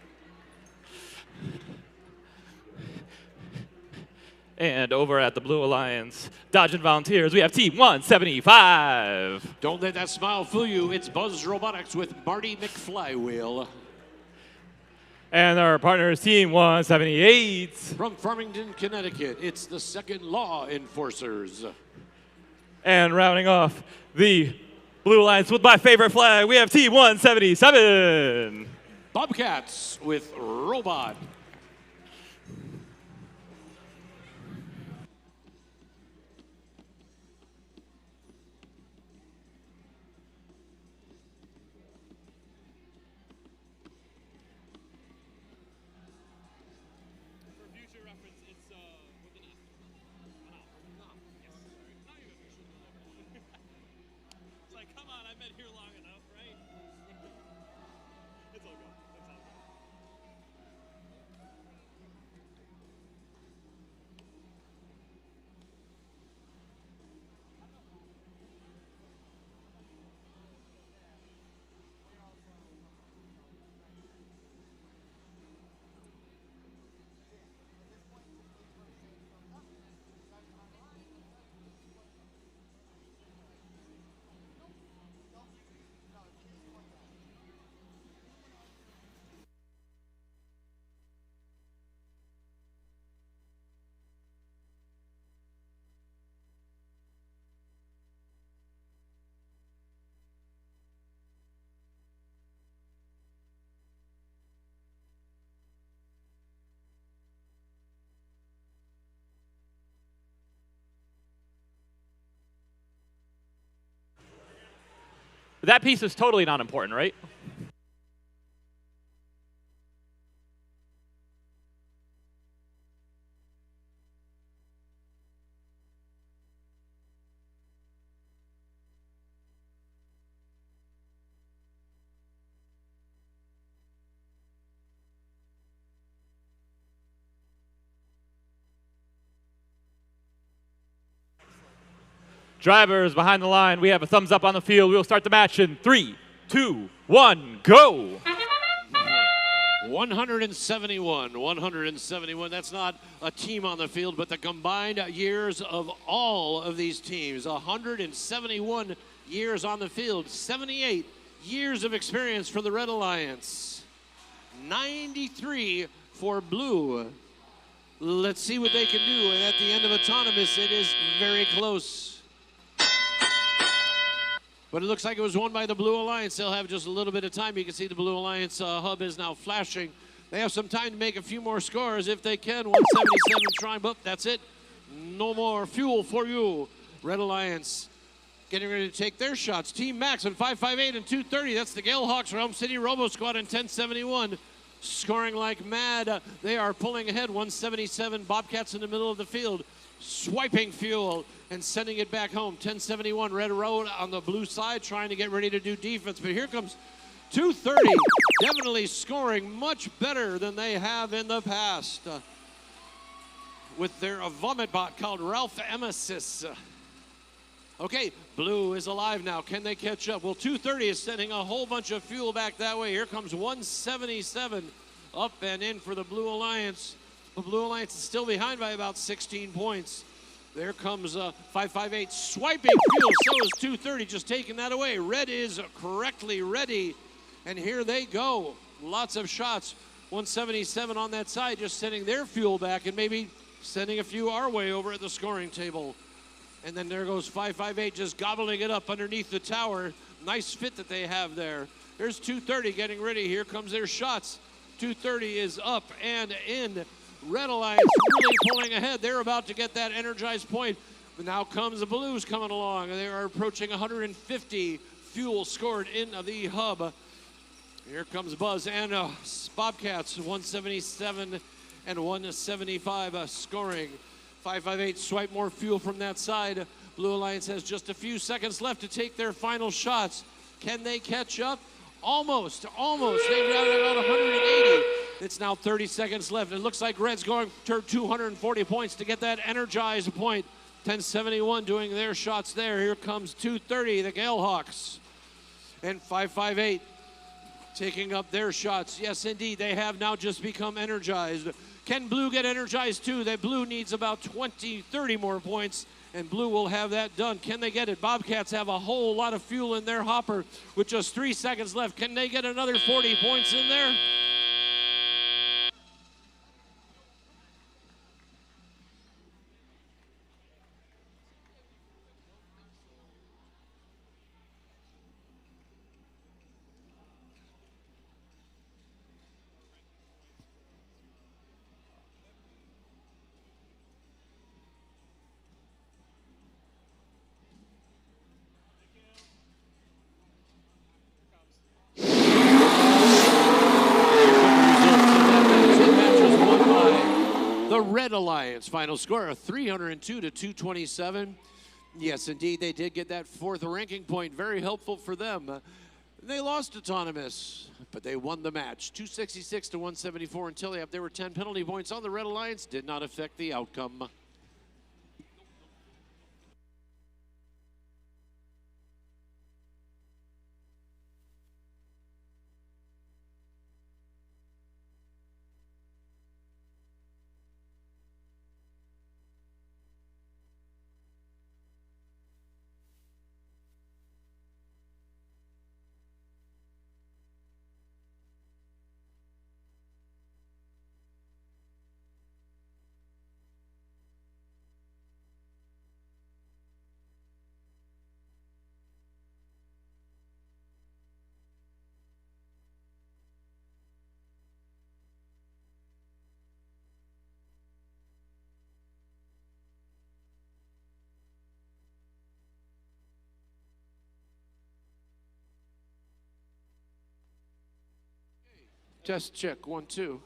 And over at the Blue Alliance, Dodging Volunteers, we have Team 175.
Don't let that smile fool you. It's Buzz Robotics with Marty McFlywheel.
And our partner is Team 178.
From Farmington, Connecticut, it's the Second Law Enforcers.
And rounding off the Blue Alliance with my favorite flag, we have Team 177.
Bobcats with Robot.
That piece is totally not important, right? Drivers behind the line, we have a thumbs up on the field. We'll start the match in 3, 2, 1, go!
171. That's not a team on the field, but the combined years of all of these teams. 171 years on the field, 78 years of experience for the Red Alliance, 93 for Blue. Let's see what they can do. And at the end of autonomous, it is very close. But it looks like it was won by the Blue Alliance. They'll have just a little bit of time. You can see the Blue Alliance hub is now flashing. They have some time to make a few more scores if they can. 177 trying, but that's it. No more fuel for you. Red Alliance getting ready to take their shots. Team Max on 558 and 230. That's the Galehawks, Elm City Robo Squad in 1071. Scoring like mad. They are pulling ahead. 177. Bobcats in the middle of the field. Swiping fuel and sending it back home. 1071 Red Road on the blue side trying to get ready to do defense. But here comes 230. Definitely scoring much better than they have in the past. With their vomit bot called Ralph Emesis. Okay, Blue is alive now. Can they catch up? Well, 230 is sending a whole bunch of fuel back that way. Here comes 177 up and in for the Blue Alliance. The Blue Alliance is still behind by about 16 points. There comes 558 swiping fuel. So is 230 just taking that away. Red is correctly ready. And here they go. Lots of shots. 177 on that side just sending their fuel back and maybe sending a few our way over at the scoring table. And then there goes 558 just gobbling it up underneath the tower. Nice fit that they have there. Here's 230 getting ready. Here comes their shots. 230 is up and in. Red Alliance really pulling ahead. They're about to get that energized point. But now comes the Blues coming along. They are approaching 150 fuel scored in the hub. Here comes Buzz and Bobcats, 177 and 175 scoring. 558 swipe more fuel from that side. Blue Alliance has just a few seconds left to take their final shots. Can they catch up? Almost. They've got about 180. It's now 30 seconds left. It looks like Red's going to 240 points to get that energized point. 1071 doing their shots there. Here comes 230, the Galehawks. And 558 taking up their shots. Yes, indeed, they have now just become energized. Can Blue get energized too? That Blue needs about 30 more points, and Blue will have that done. Can they get it? Bobcats have a whole lot of fuel in their hopper with just 3 seconds left. Can they get another 40 points in there? Red Alliance final score of 302 to 227. Yes, indeed, they did get that 4th ranking point. Very helpful for them. They lost autonomous, but they won the match. 266 to 174 until there were 10 penalty points on the Red Alliance. Did not affect the outcome. Test check, 1, 2.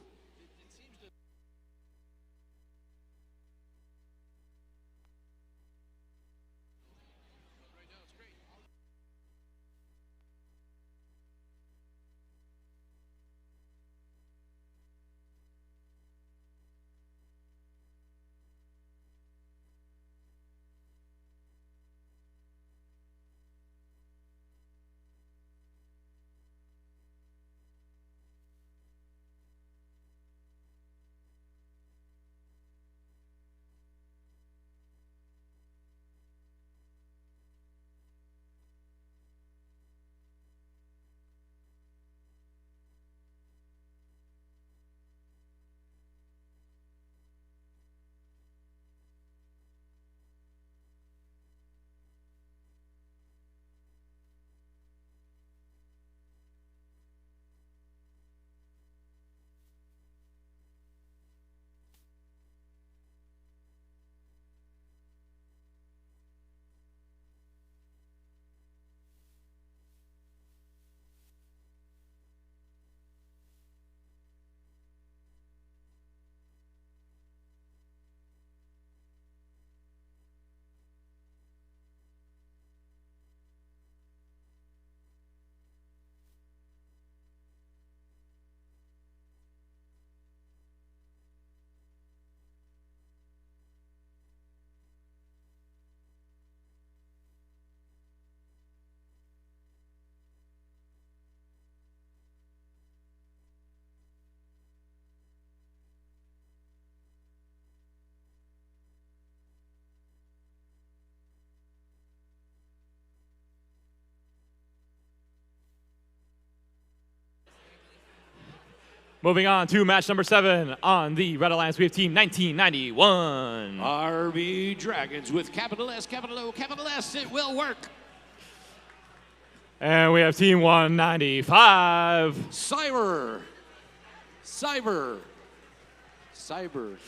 Moving on to match number 7 on the Red Alliance, we have Team 1991.
RB Dragons with capital S, capital O, capital S. It will work.
And we have Team 195.
Cyber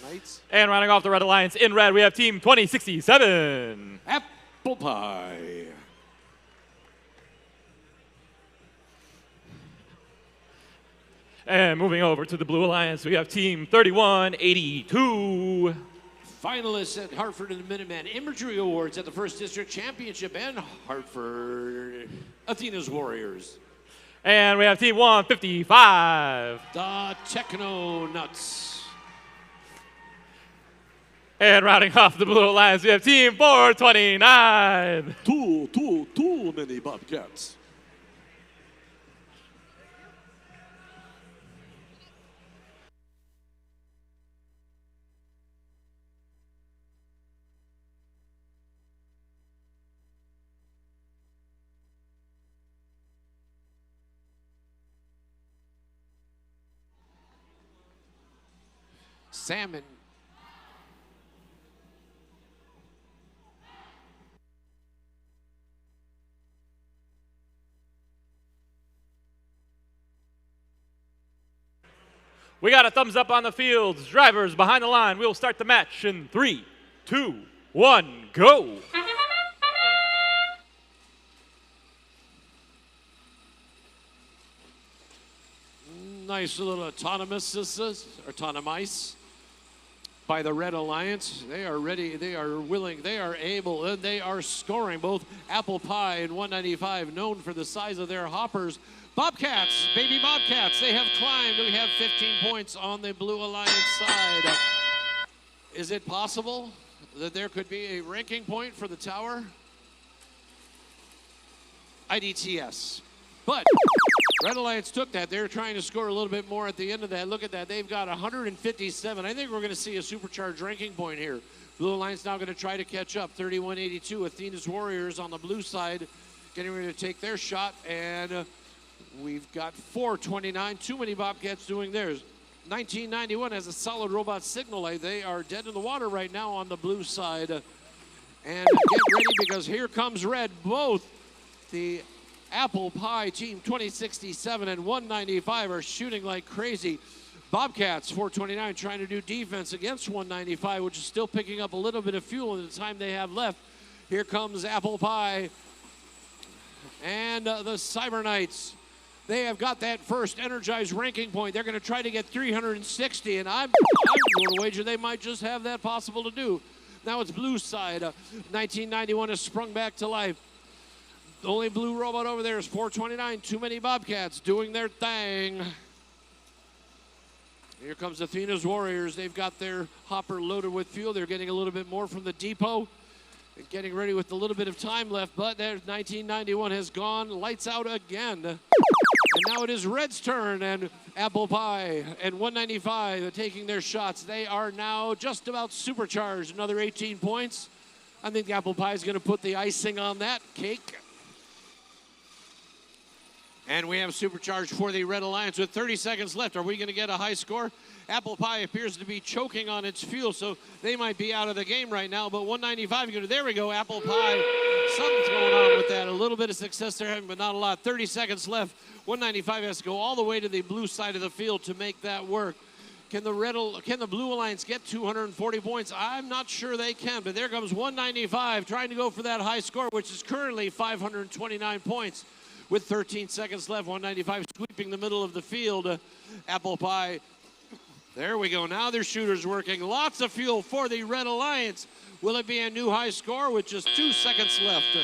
Knights.
And rounding off the Red Alliance in red, we have Team 2067.
Apple Pie.
And moving over to the Blue Alliance, we have Team 3182.
Finalists at Hartford and the Minuteman Imagery Awards at the First District Championship and Hartford Athena's Warriors.
And we have Team 155.
The Techno Nuts.
And rounding off the Blue Alliance, we have Team 429.
Too many Bobcats. Salmon.
We got a thumbs up on the fields. Drivers behind the line. We'll start the match in 3, 2, 1, go.
Nice little autonomous by the Red Alliance. They are ready, they are willing, they are able, and they are scoring. Both Apple Pie and 195, known for the size of their hoppers. Bobcats, baby Bobcats, they have climbed. We have 15 points on the Blue Alliance side. Is it possible that there could be a ranking point for the tower? IDTS. But Red Alliance took that. They're trying to score a little bit more at the end of that. Look at that. They've got 157. I think we're going to see a supercharged ranking point here. Blue Alliance now going to try to catch up. 31-82. Athena's Warriors on the blue side getting ready to take their shot. And we've got 429. Too many Bobcats doing theirs. 1991 has a solid robot signal light. They are dead in the water right now on the blue side. And get ready because here comes red. Both the Apple Pie Team 2067 and 195 are shooting like crazy. Bobcats 429 trying to do defense against 195, which is still picking up a little bit of fuel in the time they have left. Here comes Apple Pie and the Cyber Knights. They have got that first energized ranking point. They're going to try to get 360, and I'm going to wager they might just have that possible to do. Now it's blue side. 1991 has sprung back to life. The only blue robot over there is 429. Too many Bobcats doing their thing. Here comes Athena's Warriors. They've got their hopper loaded with fuel. They're getting a little bit more from the depot. And getting ready with a little bit of time left, but there's 1991 has gone lights out again. And now it is Red's turn, and Apple Pie and 195 are taking their shots. They are now just about supercharged. Another 18 points. I think Apple Pie is going to put the icing on that cake. And we have supercharged for the Red Alliance with 30 seconds left. Are we going to get a high score? Apple Pie appears to be choking on its fuel, so they might be out of the game right now. But 195, there we go, Apple Pie. Something's going on with that. A little bit of success they're having, but not a lot. 30 seconds left. 195 has to go all the way to the blue side of the field to make that work. Can the Blue Alliance get 240 points? I'm not sure they can, but there comes 195 trying to go for that high score, which is currently 529 points. With 13 seconds left, 195 sweeping the middle of the field. Apple Pie. There we go. Now their shooter's working. Lots of fuel for the Red Alliance. Will it be a new high score with just 2 seconds left?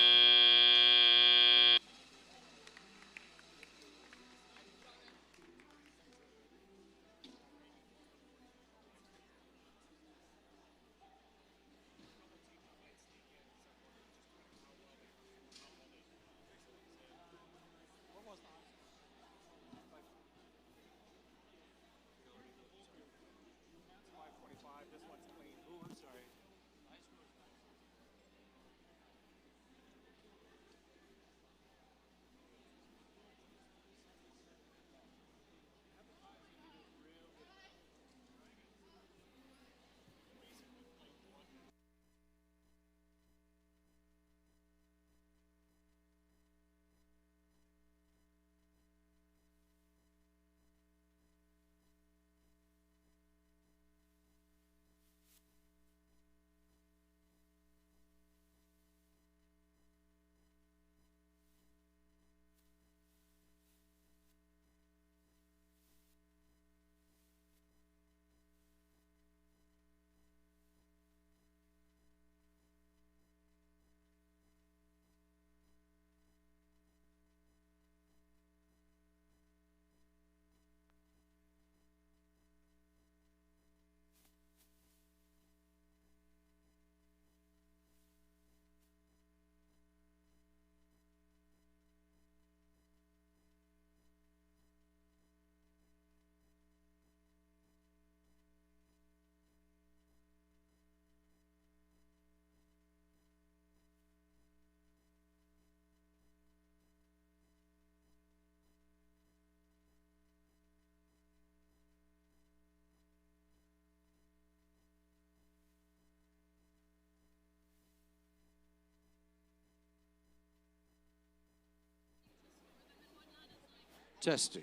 Testing.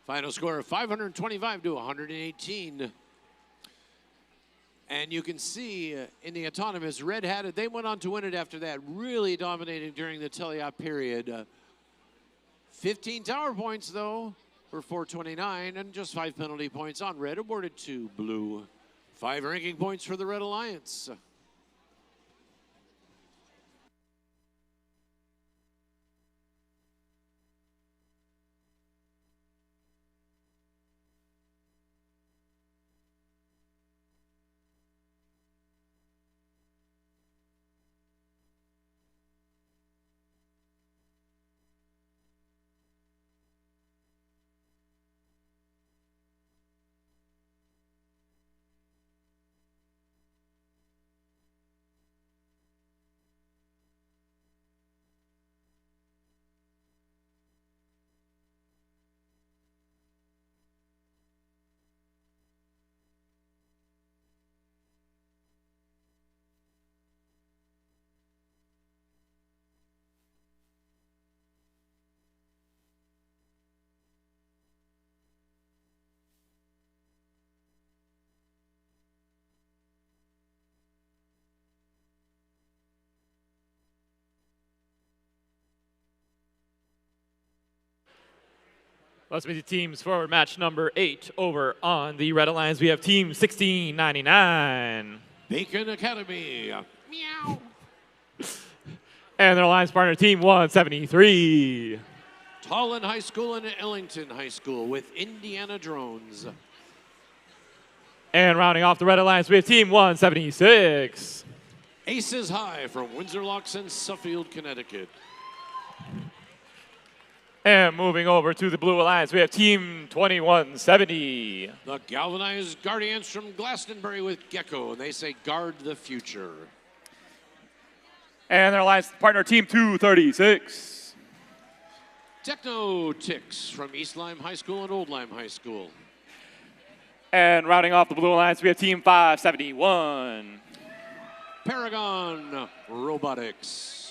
Final score of 525 to 118. And you can see in the autonomous, Red Hatted, they went on to win it after that, really dominating during the teleop period. 15 tower points, though, for 429, and just 5 penalty points on Red, awarded to Blue. 5 ranking points for the Red Alliance.
Let's meet the teams for match number 8 over on the Red Alliance. We have team 1699.
Beacon Academy. Meow.
And their alliance partner, team 173.
Tallinn High School and Ellington High School with Indiana Drones.
And rounding off the Red Alliance, we have team 176.
Aces High from Windsor Locks and Suffield, Connecticut.
And moving over to the Blue Alliance, we have team 2170.
The Galvanized Guardians from Glastonbury with Gecko, and they say guard the future.
And their alliance partner, team 236.
Techno Ticks from East Lyme High School and Old Lyme High School.
And rounding off the Blue Alliance, we have team 571.
Paragon Robotics.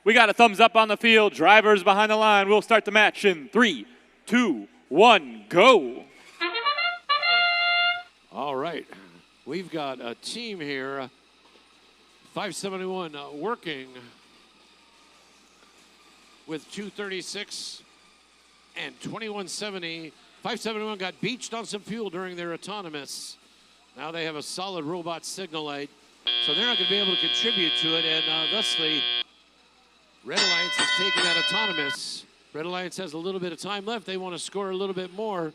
We got a thumbs up on the field. Drivers behind the line. We'll start the match in 3, 2, 1, go.
All right. We've got a team here. 571 working with 236 and 2170. 571 got beached on some fuel during their autonomous. Now they have a solid robot signal light, so they're not going to be able to contribute to it, and thusly Red Alliance is taking that autonomous. Red Alliance has a little bit of time left. They want to score a little bit more.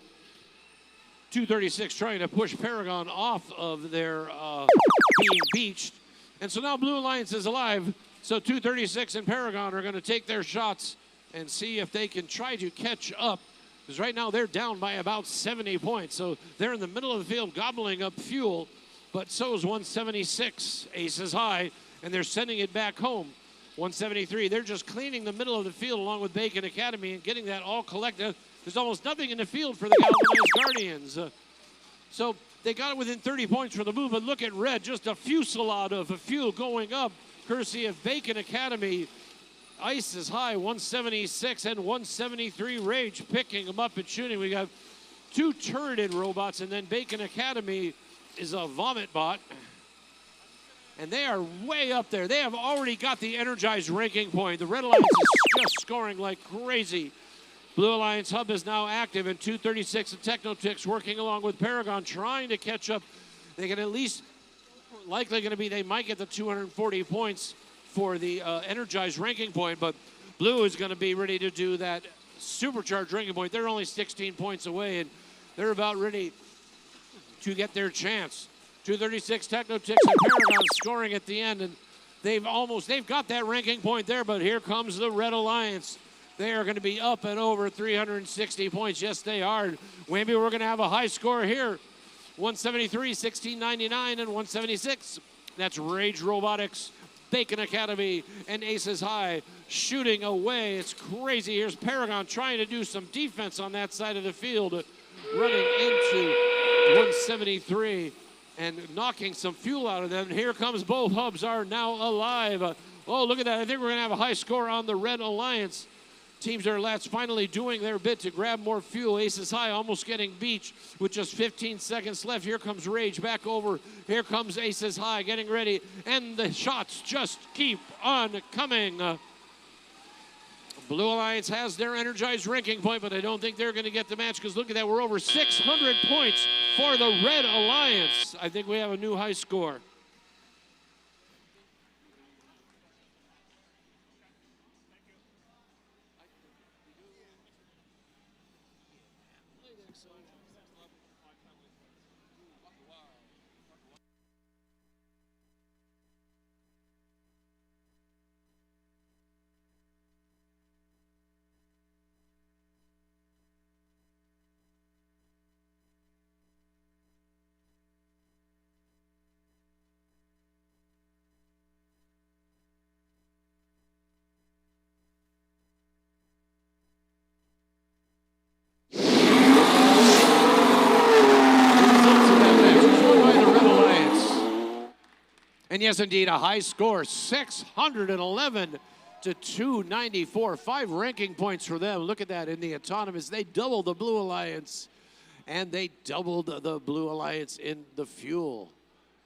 236 trying to push Paragon off of their being beached. And so now Blue Alliance is alive. So 236 and Paragon are going to take their shots and see if they can try to catch up. Because right now they're down by about 70 points. So they're in the middle of the field gobbling up fuel. But so is 176, Aces High, and they're sending it back home. 173, they're just cleaning the middle of the field along with Bacon Academy and getting that all collected. There's almost nothing in the field for the Galvanized Guardians. So they got it within 30 points for the move, but look at Red, just a fusillade of a fuel going up, courtesy of Bacon Academy. Ice is high, 176 and 173 Rage picking them up and shooting. We got 2 turreted robots, and then Bacon Academy is a vomit bot. And they are way up there. They have already got the energized ranking point. The Red Alliance is just scoring like crazy. Blue Alliance Hub is now active, and 236 and Technotix working along with Paragon, trying to catch up. They can at least, likely going to be, they might get the 240 points for the energized ranking point, but Blue is going to be ready to do that supercharged ranking point. They're only 16 points away, and they're about ready to get their chance. 236 Technotix and Paragon scoring at the end, and they've got that ranking point there, but here comes the Red Alliance. They are going to be up and over 360 points. Yes, they are. Maybe we're going to have a high score here. 173, 1699, and 176. That's Rage Robotics, Bacon Academy, and Aces High shooting away. It's crazy. Here's Paragon trying to do some defense on that side of the field, running into 173 and knocking some fuel out of them. Here comes, both hubs are now alive. Oh, look at that. I think we're going to have a high score on the Red Alliance. Teams are finally doing their bit to grab more fuel. Aces High almost getting beached with just 15 seconds left. Here comes Rage back over. Here comes Aces High getting ready. And the shots just keep on coming. Blue Alliance has their energized ranking point, but I don't think they're going to get the match because look at that. We're over 600 points for the Red Alliance. I think we have a new high score. And yes, indeed, a high score, 611 to 294. 5 ranking points for them. Look at that in the autonomous. They doubled the Blue Alliance, and they doubled the Blue Alliance in the fuel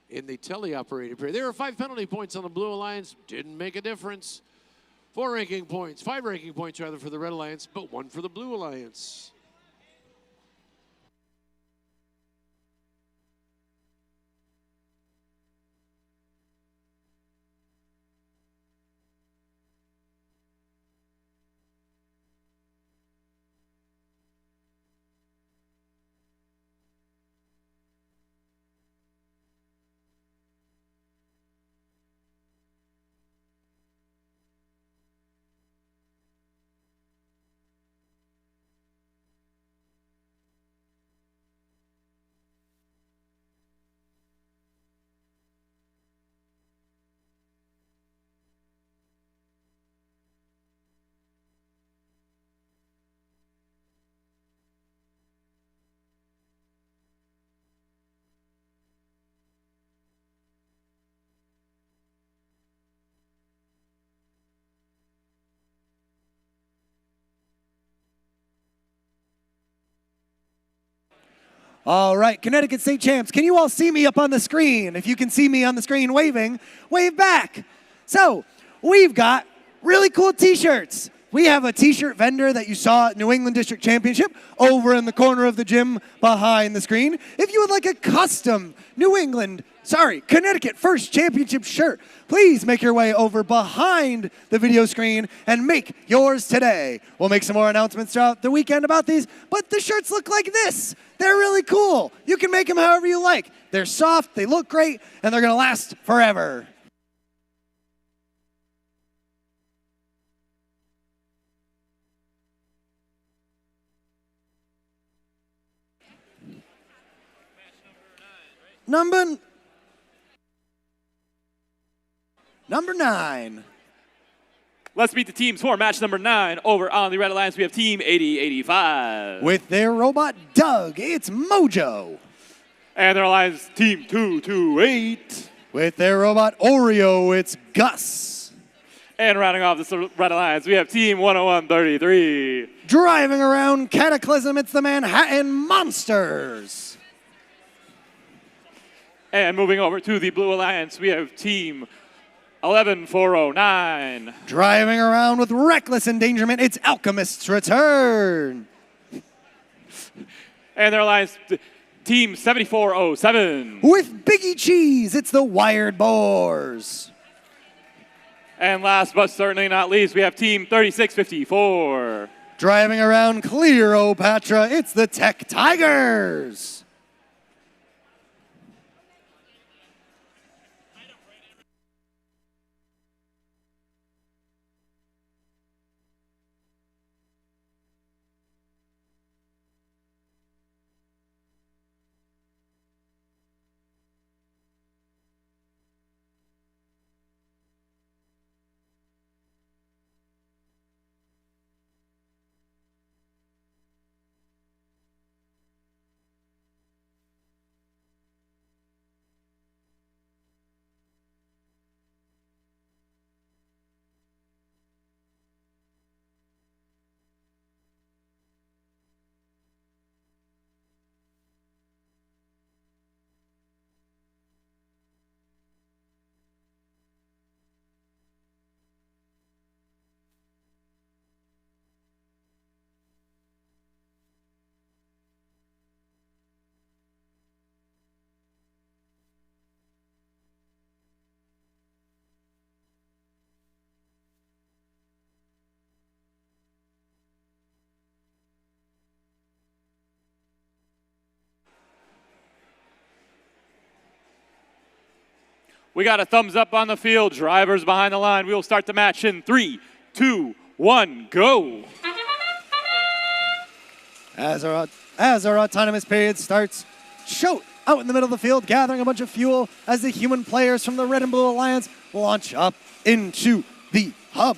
in the teleoperated period. There were 5 penalty points on the Blue Alliance. Didn't make a difference. 5 ranking points rather for the Red Alliance, but 1 for the Blue Alliance.
All right, Connecticut State Champs, can you all see me up on the screen? If you can see me on the screen waving, wave back. So, we've got really cool t-shirts. We have a t-shirt vendor that you saw at New England District Championship over in the corner of the gym behind the screen. If you would like a custom Connecticut First Championship shirt, please make your way over behind the video screen and make yours today. We'll make some more announcements throughout the weekend about these, but the shirts look like this. They're really cool. You can make them however you like. They're soft, they look great, and they're gonna last forever. Number 9.
Let's meet the teams for match number 9. Over on the Red Alliance, we have Team 8085.
With their robot Doug, it's Mojo.
And their alliance, Team 228.
With their robot Oreo, it's Gus.
And rounding off this Red Alliance, we have Team 10133.
Driving around Cataclysm, it's the Manhattan Monsters.
And moving over to the Blue Alliance, we have Team 11409.
Driving around with reckless endangerment, it's Alchemist's Return.
And their alliance, Team 7407.
With Biggie Cheese, it's the Wired Boars.
And last but certainly not least, we have Team 3654.
Driving around Cleopatra, it's the Tech Tigers.
We got a thumbs up on the field. Drivers behind the line. We will start the match in 3, 2, 1, go.
As our autonomous period starts, Shoat out in the middle of the field, gathering a bunch of fuel as the human players from the Red and Blue Alliance launch up into the hub.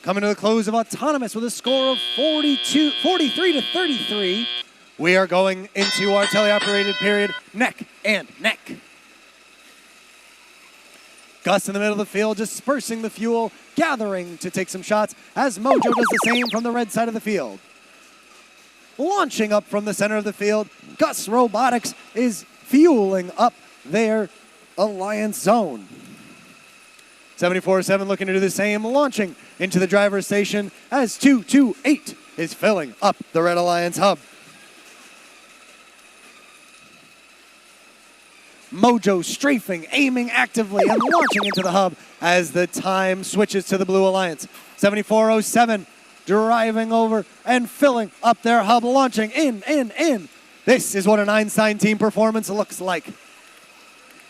Coming to the close of autonomous with a score of 43 to 33. We are going into our teleoperated period, neck and neck. Gus in the middle of the field, dispersing the fuel, gathering to take some shots, as Mojo does the same from the red side of the field. Launching up from the center of the field, Gus Robotics is fueling up their alliance zone. 74-7 looking to do the same, launching into the driver's station as 228 is filling up the Red Alliance hub. Mojo strafing, aiming actively, and launching into the hub as the time switches to the Blue Alliance. 74-07 driving over and filling up their hub, launching in. This is what an Einstein team performance looks like.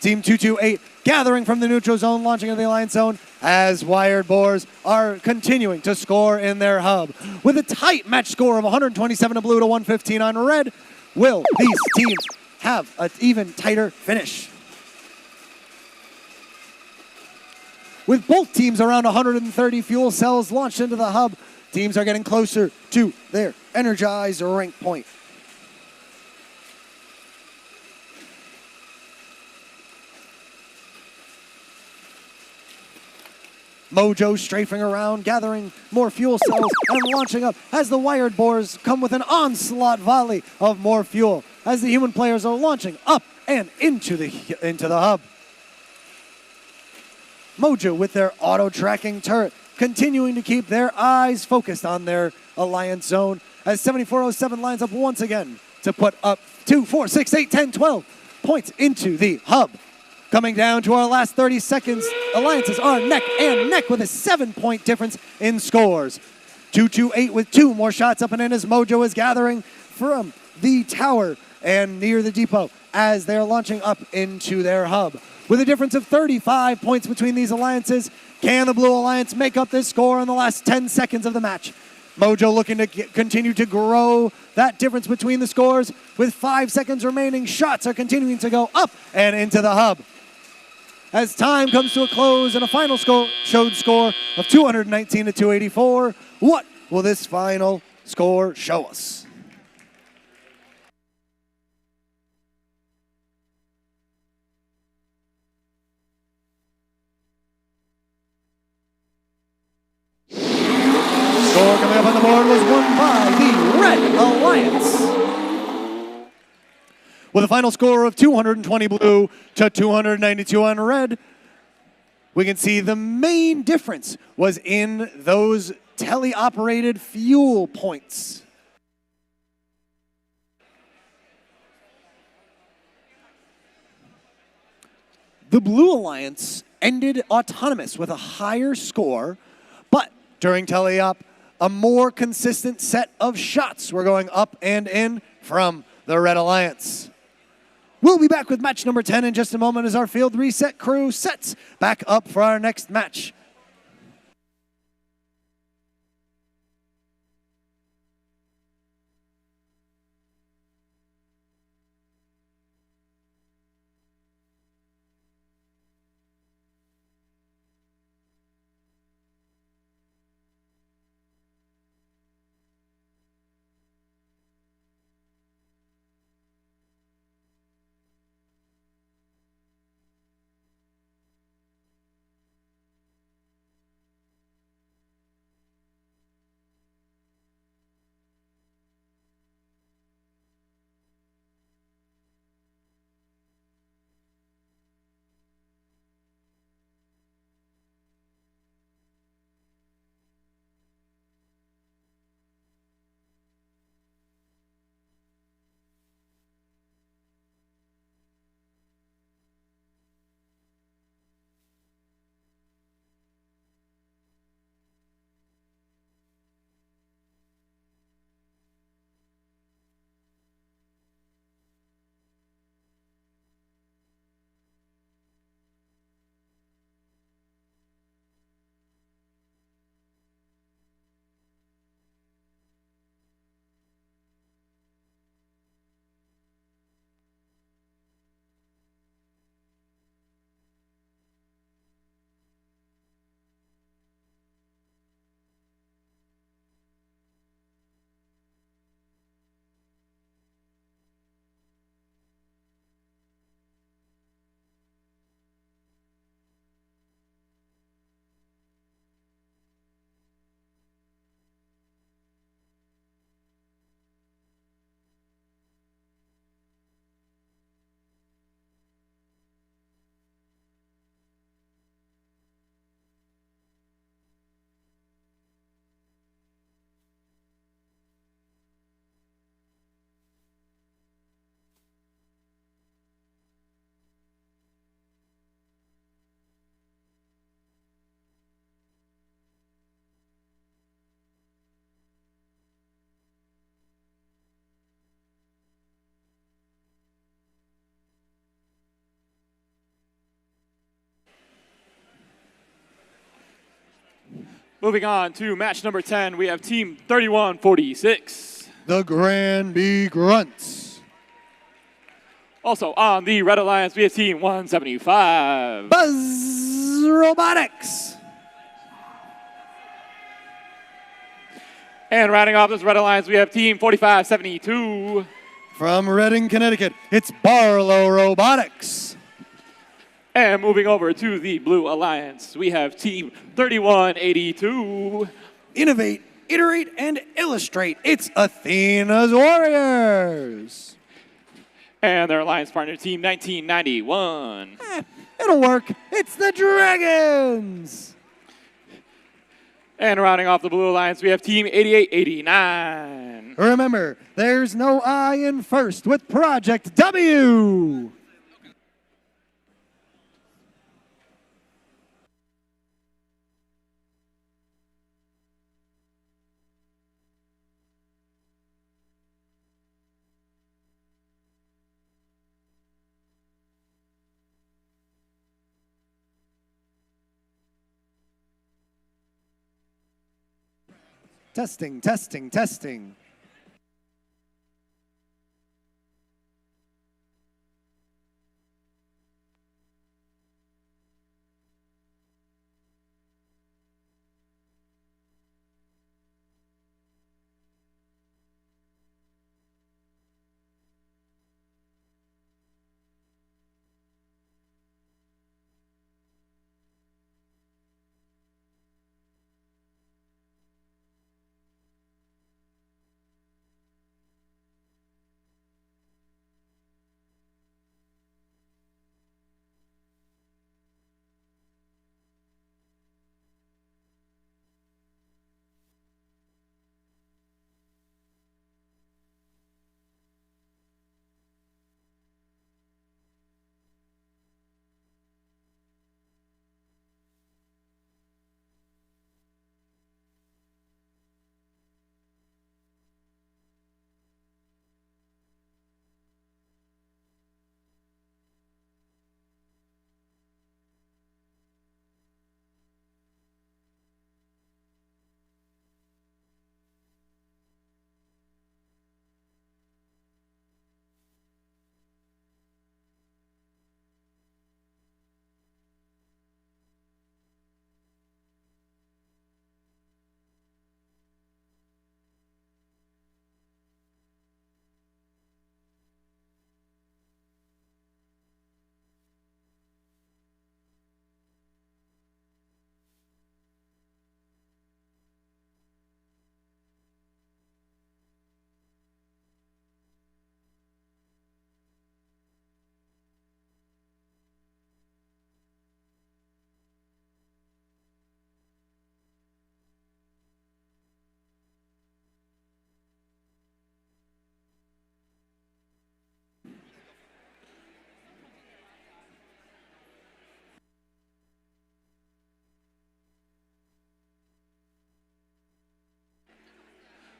Team 228 gathering from the neutral zone, launching into the Alliance zone as Wired Boars are continuing to score in their hub. With a tight match score of 127 to blue to 115 on red, will these teams have an even tighter finish? With both teams around 130 fuel cells launched into the hub, teams are getting closer to their energized rank point. Mojo strafing around, gathering more fuel cells and launching up as the Wired Boars come with an onslaught volley of more fuel as the human players are launching up and into the hub. Mojo with their auto-tracking turret, continuing to keep their eyes focused on their alliance zone as 7407 lines up once again to put up 2, 4, 6, 8, 10, 12 points into the hub. Coming down to our last 30 seconds, alliances are neck and neck with a 7-point difference in scores. 228 with 2 more shots up and in as Mojo is gathering from the tower and near the depot as they're launching up into their hub. With a difference of 35 points between these alliances, can the Blue Alliance make up this score in the last 10 seconds of the match? Mojo looking to continue to grow that difference between the scores. With 5 seconds remaining, shots are continuing to go up and into the hub. As time comes to a close and a final score of 219 to 284, what will this final score show us? Score coming up on the board was won by the Red Alliance, with a final score of 220 blue to 292 on red. We can see the main difference was in those tele-operated fuel points. The Blue Alliance ended autonomous with a higher score, but during tele-op, a more consistent set of shots were going up and in from the Red Alliance. We'll be back with match number 10 in just a moment as our field reset crew sets back up for our next match.
Moving on to match number 10, we have Team 3146.
The Granby Grunts.
Also on the Red Alliance, we have Team 175.
Buzz Robotics.
And rounding off this Red Alliance, we have Team 4572.
From Reading, Connecticut, it's Barlow Robotics.
And moving over to the Blue Alliance, we have Team 3182.
Innovate, iterate, and illustrate. It's Athena's Warriors.
And their alliance partner, Team 1991.
It'll work. It's the Dragons.
And rounding off the Blue Alliance, we have Team 8889.
Remember, there's no I in first with Project W. Testing, testing, testing.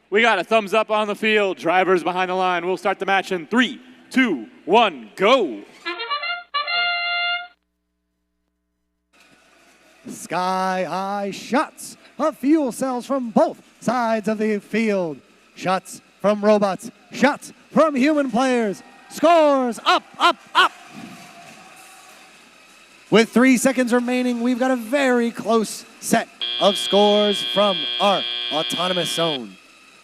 We got a thumbs up on the field. Drivers behind the line. We'll start the match in 3, 2, 1, go.
Sky high shots of fuel cells from both sides of the field. Shots from robots, shots from human players. Scores up, up, up. With 3 seconds remaining, we've got a very close set of scores from our autonomous zone.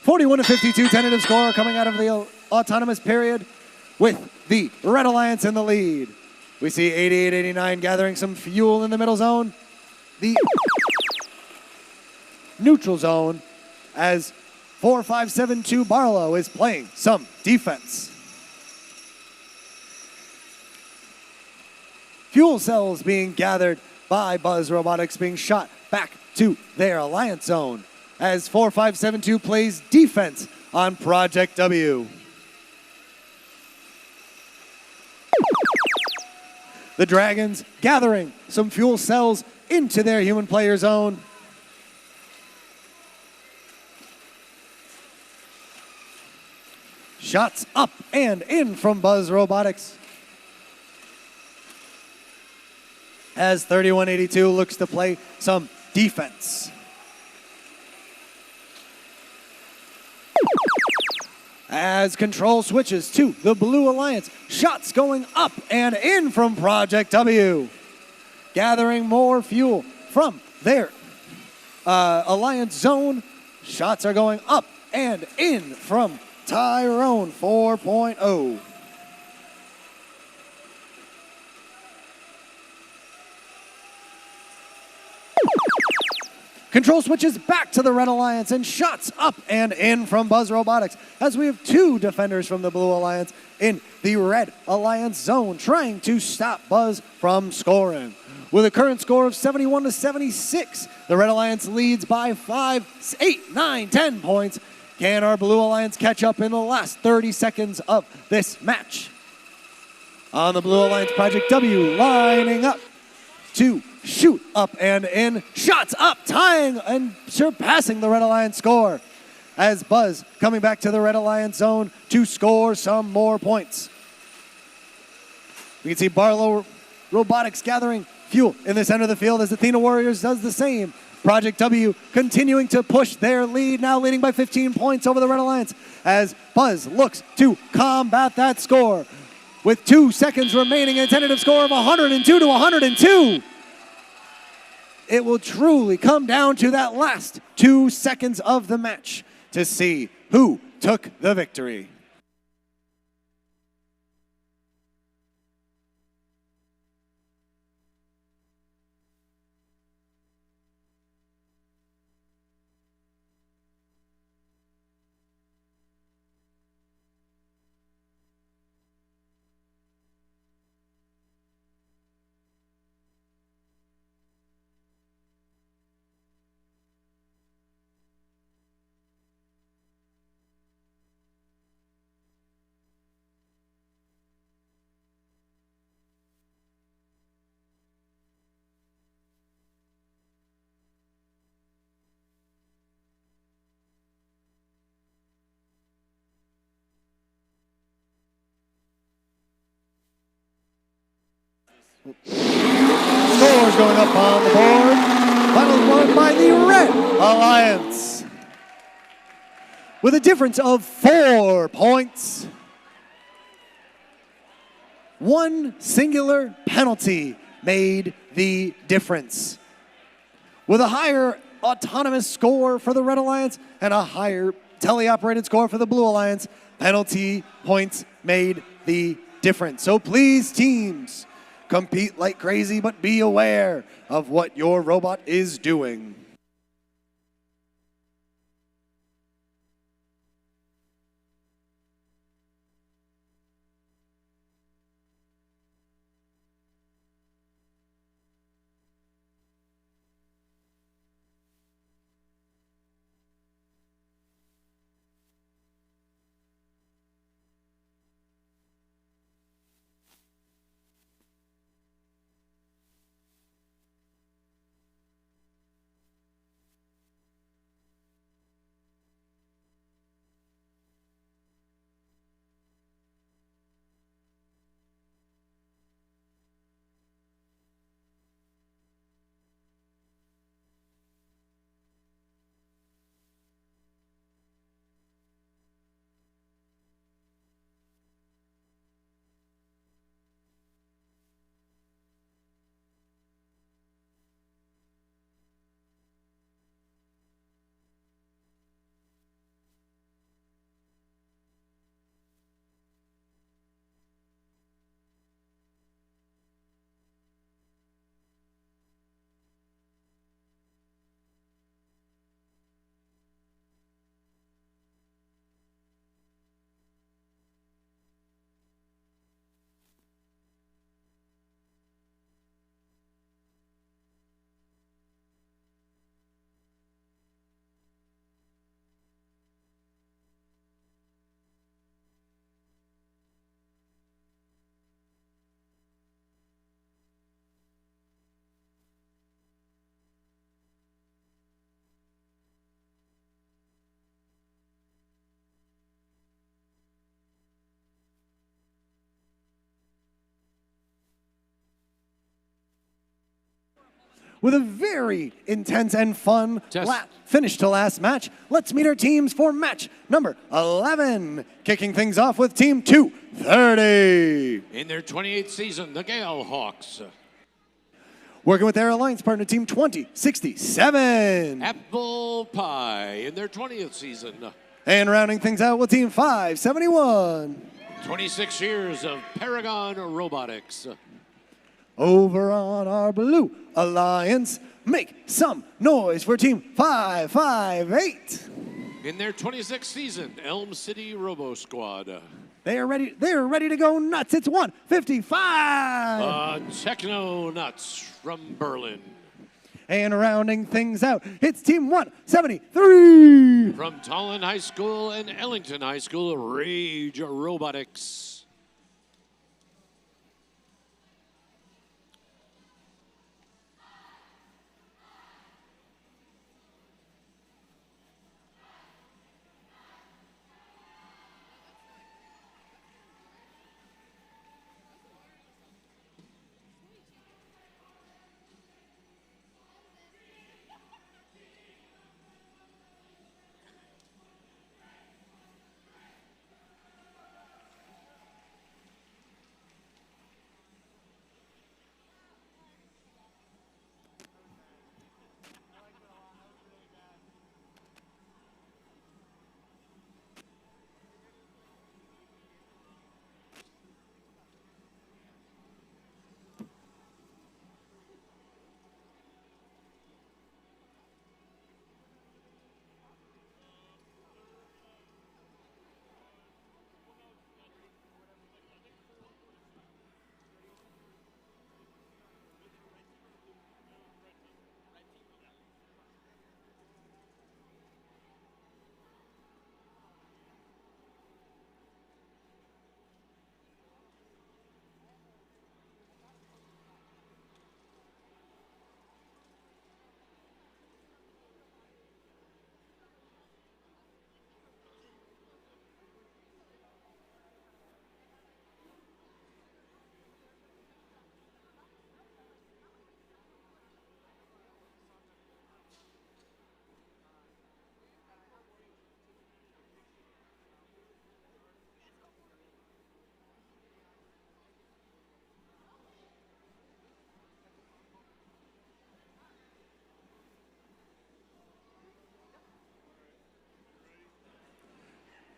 41-52 tentative score coming out of the autonomous period with the Red Alliance in the lead. We see 88-89 gathering some fuel in the middle zone. The neutral zone as 4572 Barlow is playing some defense. Fuel cells being gathered by Buzz Robotics being shot back to their Alliance zone as 4572 plays defense on Project W. The Dragons gathering some fuel cells into their human player zone. Shots up and in from Buzz Robotics. As 3182 looks to play some defense. As control switches to the Blue Alliance, shots going up and in from Project W. Gathering more fuel from their Alliance zone. Shots are going up and in from Tyrone 4.0. Control switches back to the Red Alliance and shots up and in from Buzz Robotics as we have two defenders from the Blue Alliance in the Red Alliance zone trying to stop Buzz from scoring. With a current score of 71-76, the Red Alliance leads by 5, 8, 9, 10 points. Can our Blue Alliance catch up in the last 30 seconds of this match? On the Blue Alliance, Project W lining up to shoot up and in. Shots up, tying and surpassing the Red Alliance score. As Buzz coming back to the Red Alliance zone to score some more points. We can see Barlow Robotics gathering fuel in this end of the field as Athena Warriors does the same. Project W continuing to push their lead, now leading by 15 points over the Red Alliance as Buzz looks to combat that score. With 2 seconds remaining, a tentative score of 102-102. It will truly come down to that last 2 seconds of the match to see who took the victory. Scores going up on the board. Final won by the Red Alliance. With a difference of 4 points. One singular penalty made the difference. With a higher autonomous score for the Red Alliance and a higher teleoperated score for the Blue Alliance, penalty points made the difference. So please, teams, compete like crazy, but be aware of what your robot is doing. With a very intense and fun finish to last match, let's meet our teams for match number 11. Kicking things off with Team 230.
In their 28th season, the Gale Hawks.
Working with their alliance partner, Team 2067.
Apple Pie in their 20th season.
And rounding things out with Team 571.
26 years of Paragon Robotics.
Over on our Blue Alliance, Make some noise for Team 558.
In their 26th season, Elm City Robo Squad.
They are ready to go nuts. It's 155.
Techno Nuts from Berlin.
And rounding things out, it's Team 173.
From Tallinn High School and Ellington High School, Rage Robotics.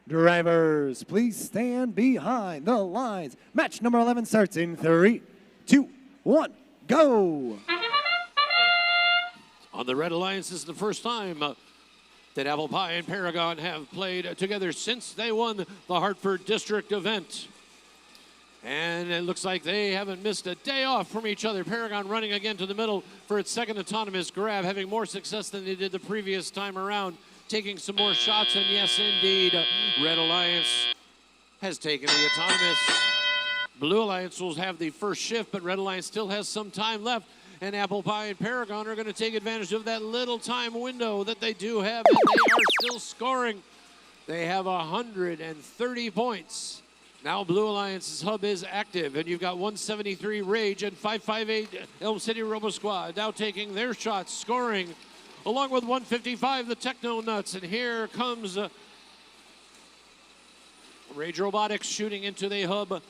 Drivers, please stand behind the lines. Match number 11 starts in 3, 2, 1, go.
On the Red Alliance, this is the first time that Apple Pie and Paragon have played together since they won the Hartford District event. And it looks like they haven't missed a day off from each other. Paragon running again to the middle for its second autonomous grab, having more success than they did the previous time around, taking some more shots. And yes, indeed, Red Alliance has taken the autonomous. Blue Alliance will have the first shift, but Red Alliance still has some time left. And Apple Pie and Paragon are going to take advantage of that little time window that they do have, and they are still scoring. They have 130 points. Now Blue Alliance's hub is active, and you've got 173 Rage and 558 Elm City Robo Squad now taking their shots, scoring, along with 155 the Techno Nuts. And here comes Rage Robotics shooting into the hub,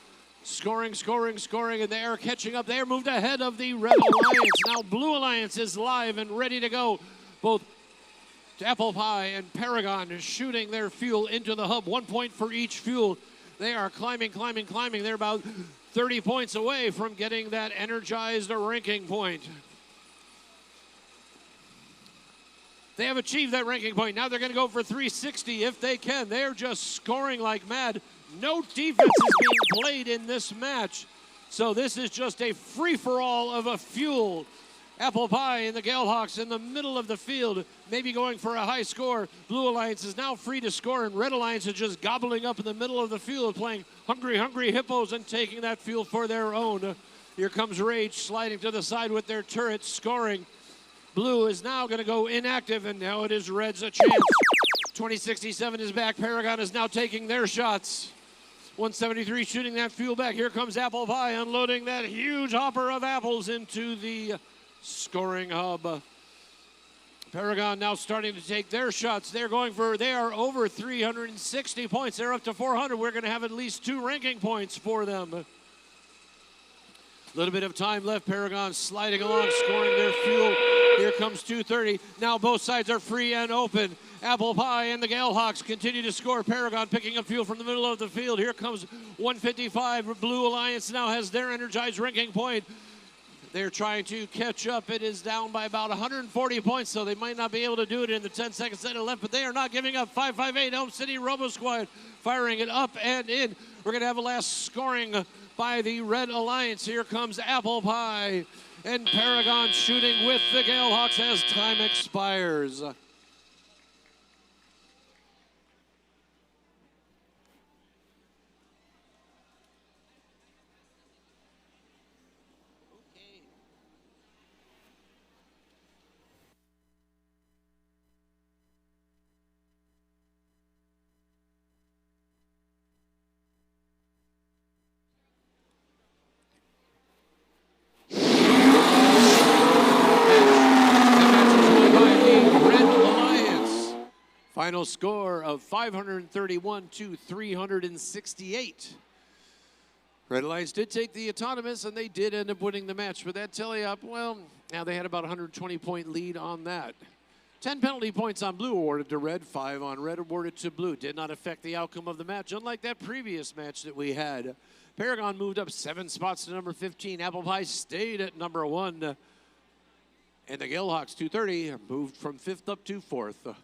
scoring, and they are catching up. They are moved ahead of the Red Alliance. Now Blue Alliance is live and ready to go. Both Apple Pie and Paragon are shooting their fuel into the hub, 1 point for each fuel. They are climbing. They're about 30 points away from getting that energized ranking point. They have achieved that ranking point. Now they're going to go for 360 if they can. They're just scoring like mad. No defense is being played in this match. So this is just a free-for-all of a fuel. Apple Pie and the Galehawks in the middle of the field, maybe going for a high score. Blue Alliance is now free to score, and Red Alliance is just gobbling up in the middle of the field, playing hungry hippos and taking that field for their own. Here comes Rage sliding to the side with their turrets, scoring. Blue is now going to go inactive, and now it is Red's a chance. 2067 is back. Paragon is now taking their shots. 173 shooting that fuel back. Here comes Apple Pie unloading that huge hopper of apples into the scoring hub. Paragon now starting to take their shots. They are over 360 points. They're up to 400. We're going to have at least 2 ranking points for them. A little bit of time left. Paragon sliding along, scoring their fuel. Here comes 230. Now both sides are free and open. Apple Pie and the Galehawks continue to score. Paragon picking up fuel from the middle of the field. Here comes 155. Blue Alliance now has their energized ranking point. They're trying to catch up. It is down by about 140 points, so they might not be able to do it in the 10 seconds that are left, but they are not giving up. 558 Elm City Robo Squad firing it up and in. We're going to have a last scoring by the Red Alliance. Here comes Apple Pie and Paragon shooting with the Galehawks as time expires. Final score of 531 to 368. Red Alliance did take the autonomous, and they did end up winning the match. But that tally up, well, now they had about a 120-point lead on that. 10 penalty points on blue awarded to red, 5 on red awarded to blue. Did not affect the outcome of the match, unlike that previous match that we had. Paragon moved up 7 spots to number 15. Apple Pie stayed at number 1. And the Galehawks, 230, moved from 5th up to 4th.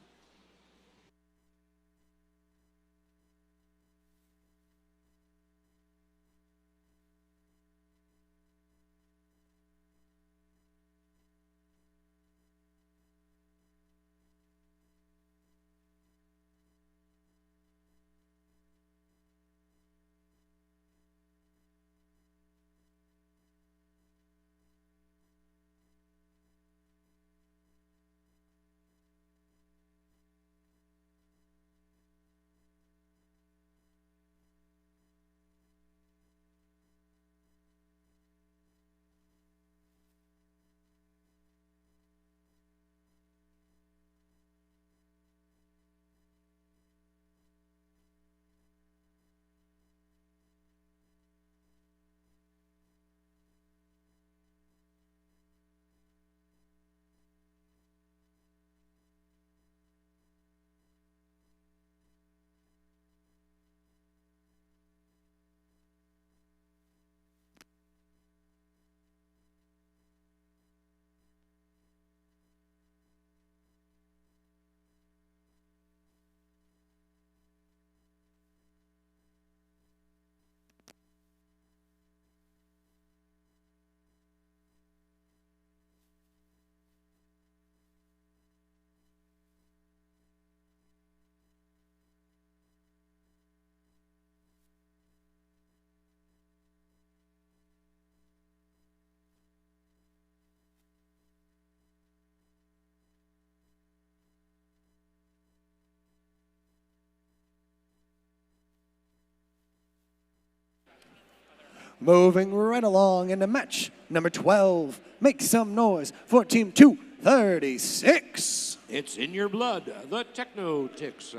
Moving right along into match number 12. Make some noise for Team 236.
It's in your blood, the Techno Ticks.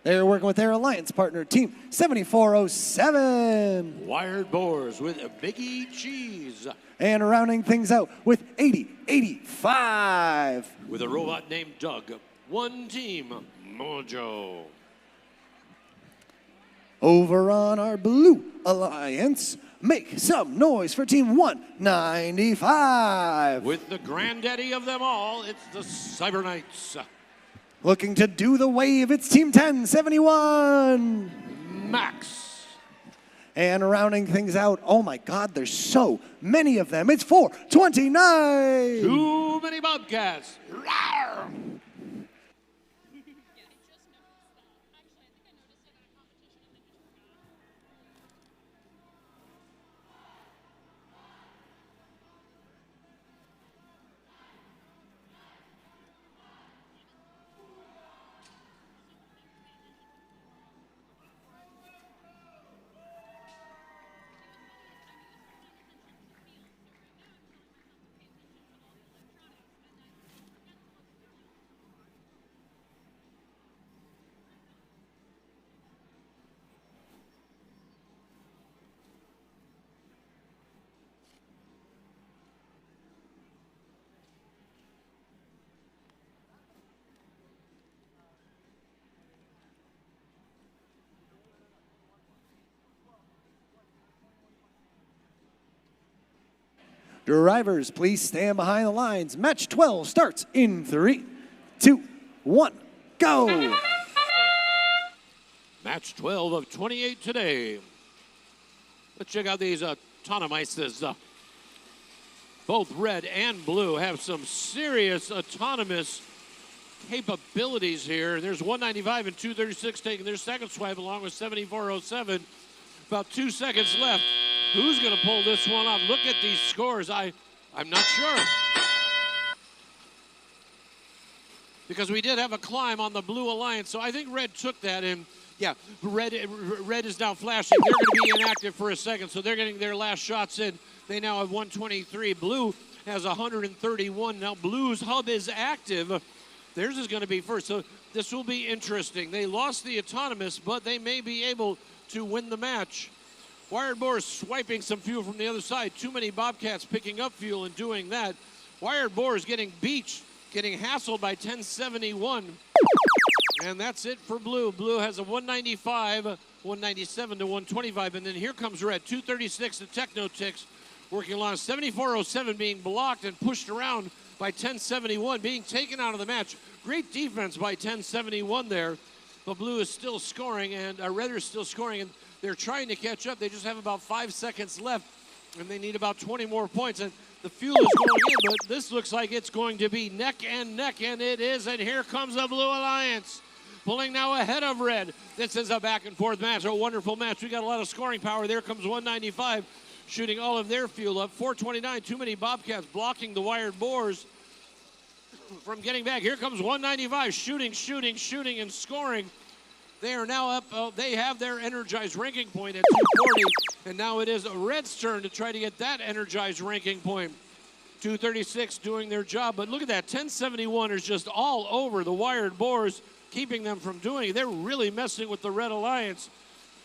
They're working with their alliance partner, Team 7407.
Wired Boars with Biggie Cheese.
And rounding things out with 8085.
With a robot named Doug. One Team Mojo.
Over on our blue alliance, make some noise for Team 195.
With the granddaddy of them all, it's the Cyber Knights.
Looking to do the wave, it's Team 1071.
Max.
And rounding things out, oh my God, there's so many of them. It's 429.
Too many Bobcats. Rawr.
Drivers, please stand behind the lines. Match 12 starts in 3, 2, 1, go!
Match 12 of 28 today. Let's check out these autonomizers. Both red and blue have some serious autonomous capabilities here. There's 195 and 236 taking their second swipe along with 7407. About 2 seconds left. Who's going to pull this one off? Look at these scores. I'm not sure. Because we did have a climb on the Blue Alliance, so I think red took that in. Yeah, red is now flashing. They're going to be inactive for a second, so they're getting their last shots in. They now have 123. Blue has 131. Now Blue's hub is active. Theirs is going to be first, so this will be interesting. They lost the autonomous, but they may be able to win the match. Wired Boar swiping some fuel from the other side. Too many Bobcats picking up fuel and doing that. Wired Boar is getting beached, getting hassled by 1071. And that's it for Blue. Blue has a 195, 197 to 125. And then here comes Red, 236 to Technotics, working along 7407 being blocked and pushed around by 1071, being taken out of the match. Great defense by 1071 there. But Blue is still scoring, and Red is still scoring, and they're trying to catch up. They just have about 5 seconds left, and they need about 20 more points. And the fuel is going in, but this looks like it's going to be neck and neck, and it is. And here comes the Blue Alliance, pulling now ahead of Red. This is a back-and-forth match, a wonderful match. We got a lot of scoring power. There comes 195, shooting all of their fuel up. 429, too many Bobcats blocking the Wired Boars from getting back. Here comes 195, shooting, and scoring. They are now up, they have their energized ranking point at 240, and now it is Red's turn to try to get that energized ranking point. 236 doing their job, but look at that, 1071 is just all over the Wired Boars, keeping them from doing it. They're really messing with the Red Alliance.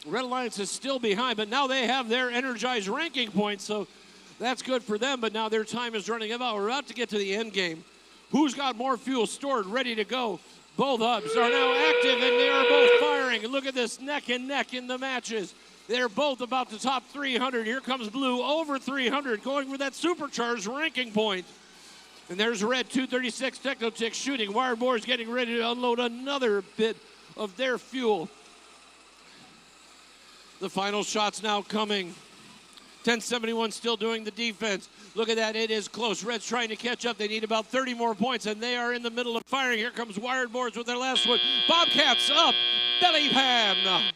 Red Alliance is still behind, but now they have their energized ranking point, so that's good for them, but now their time is running out. We're about to get to the end game. Who's got more fuel stored, ready to go? Both hubs are now active, and they are both firing. And look at this, neck and neck in the matches. They're both about to top 300. Here comes Blue, over 300, going for that supercharged ranking point. And there's Red, 236, Technotics shooting. Wired Boars getting ready to unload another bit of their fuel. The final shot's now coming. 1071 still doing the defense. Look at that, it is close. Red's trying to catch up. They need about 30 more points, and they are in the middle of firing. Here comes Wired Boars with their last one. Bobcats up, belly pan.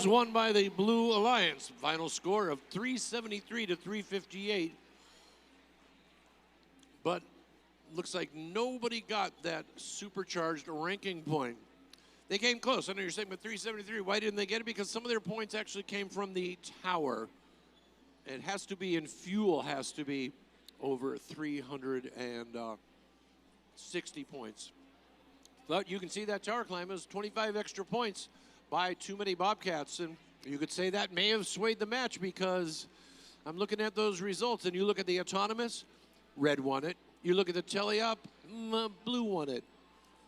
Won by the Blue Alliance. Final score of 373 to 358. But looks like nobody got that supercharged ranking point. They came close. I know you're saying, but 373, why didn't they get it? Because some of their points actually came from the tower. It has to be, and fuel has to be
over 360 points. But you can see that tower climb is 25 extra points by Too Many Bobcats. And you could say that may have swayed the match because I'm looking at those results, and you look at the autonomous, red won it. You look at the teleop, blue won it.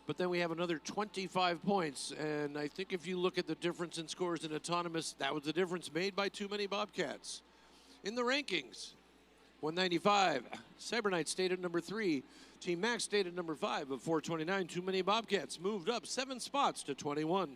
But then we have another 25 points, and I think if you look at the difference in scores in autonomous, that was the difference made by Too Many Bobcats. In the rankings, 195, Cyberknight stayed at number 3. Team Max stayed at number 5 of 429. Too Many Bobcats moved up 7 spots to 21.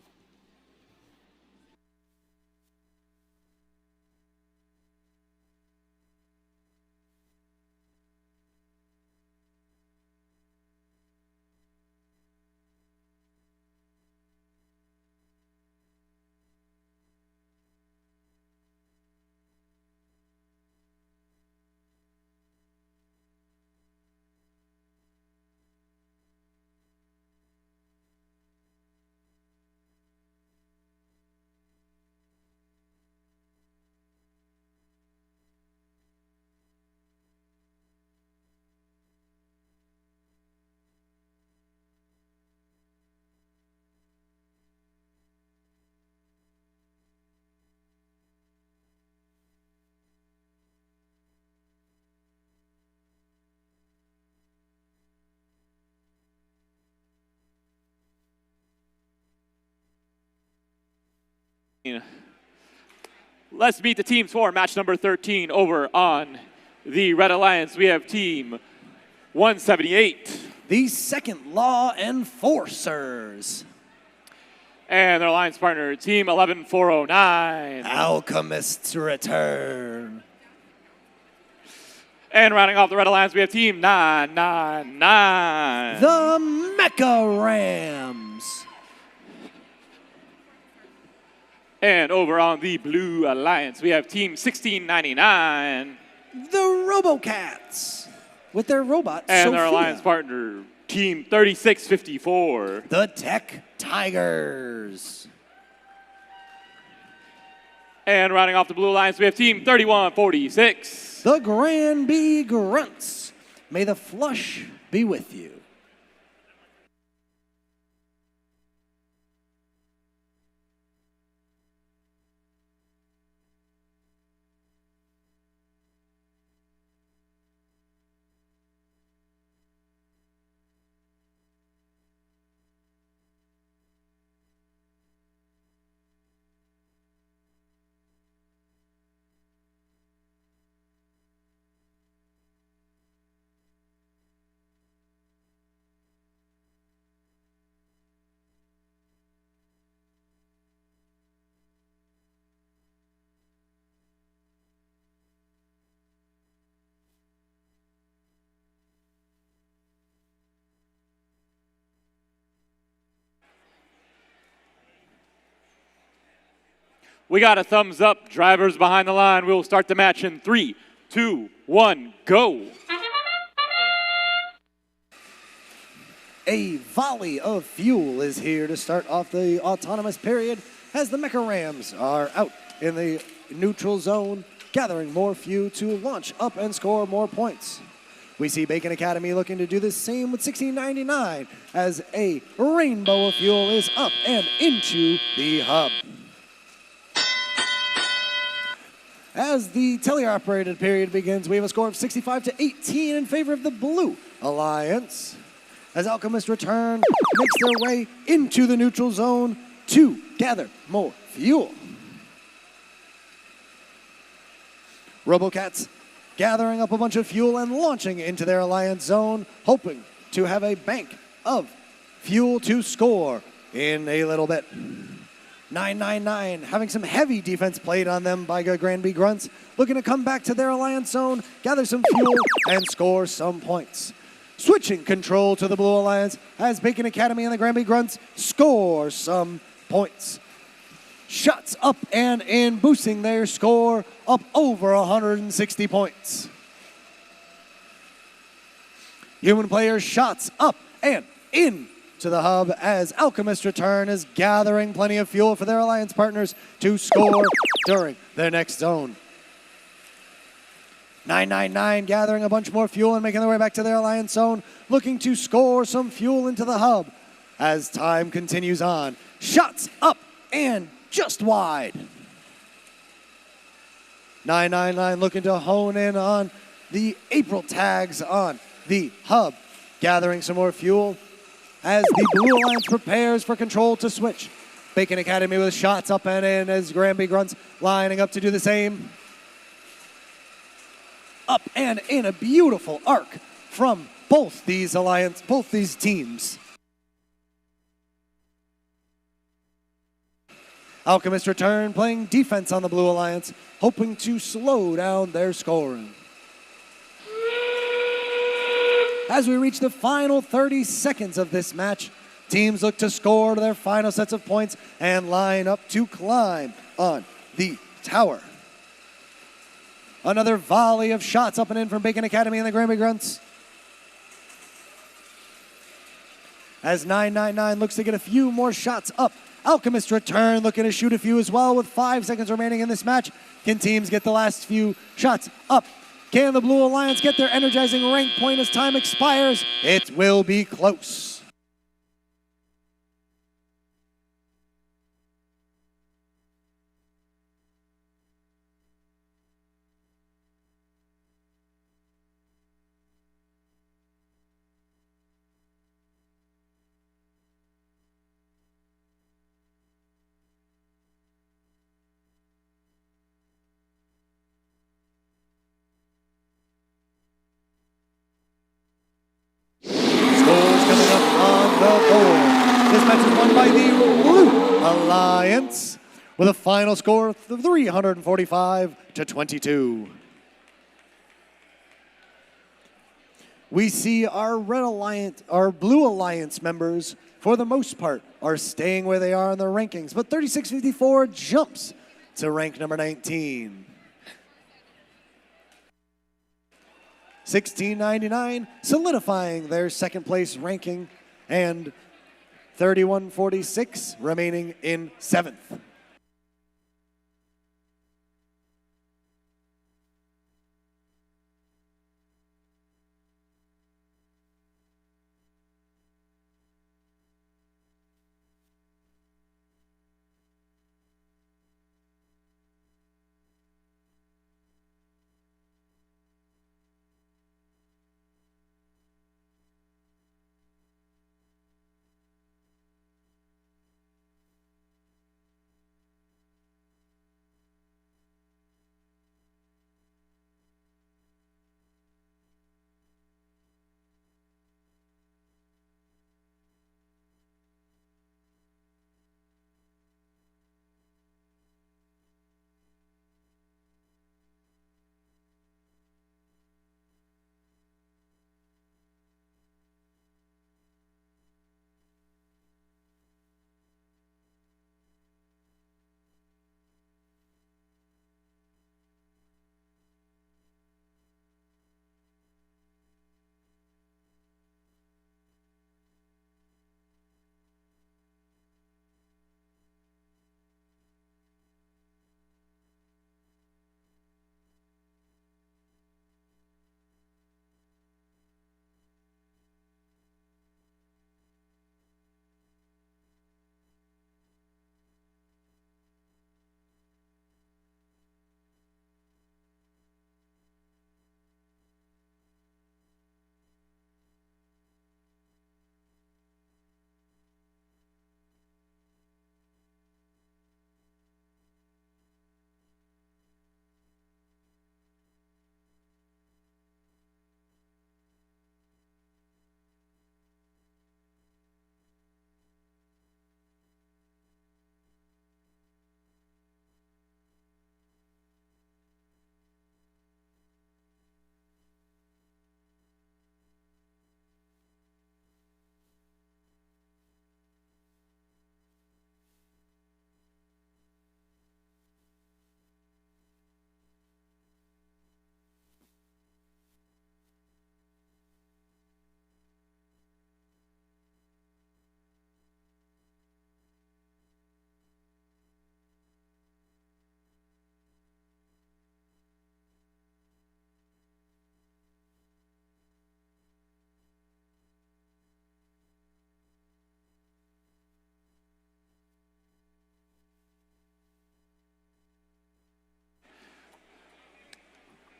Let's meet the teams for match number 13 over on the Red Alliance. We have team 178.
The Second Law Enforcers.
And their alliance partner, team 11409.
Alchemists return.
And rounding off the Red Alliance, we have team 999.
The Mecha Rams.
And over on the Blue Alliance, we have team 1699.
The Robocats. With their robot,
And
Sophia.
their alliance partner, team 3654.
The Tech Tigers.
And rounding off the Blue Alliance, we have team 3146.
The Granby Grunts. May the flush be with you.
We got a thumbs up. Drivers behind the line. We'll start the match in 3, 2, 1, go.
A volley of fuel is here to start off the autonomous period as the Mecha Rams are out in the neutral zone, gathering more fuel to launch up and score more points. We see Bacon Academy looking to do the same with 1699 as a rainbow of fuel is up and into the hub. As the teleoperated period begins, we have a score of 65-18 in favor of the Blue Alliance. As Alchemists return, makes their way into the neutral zone to gather more fuel. Robocats gathering up a bunch of fuel and launching into their alliance zone, hoping to have a bank of fuel to score in a little bit. 999 having some heavy defense played on them by Granby Grunts, looking to come back to their alliance zone, gather some fuel, and score some points. Switching control to the Blue Alliance as Bacon Academy and the Granby Grunts score some points. Shots up and in, boosting their score up over 160 points. Human players shots up and in to the hub as Alchemist return is gathering plenty of fuel for their alliance partners to score during their next zone. 999 gathering a bunch more fuel and making their way back to their alliance zone, looking to score some fuel into the hub. As time continues on, shots up and just wide. 999 looking to hone in on the April tags on the hub, gathering some more fuel as the Blue Alliance prepares for control to switch. Bacon Academy with shots up and in as Granby Grunts lining up to do the same. Up and in, a beautiful arc from both these teams. Alchemist return, playing defense on the Blue Alliance, hoping to slow down their scoring. As we reach the final 30 seconds of this match, teams look to score their final sets of points and line up to climb on the tower. Another volley of shots up and in from Bacon Academy and the Granby Grunts. As 999 looks to get a few more shots up. Alchemist return, looking to shoot a few as well with 5 seconds remaining in this match. Can teams get the last few shots up? Can the Blue Alliance get their energizing rank point as time expires? It will be close. This match is won by the Blue Alliance with a final score of 345-22. We see our Blue Alliance members, for the most part, are staying where they are in their rankings, but 3654 jumps to rank number 19. 1699 solidifying their second place ranking, and 3146 remaining in 7th.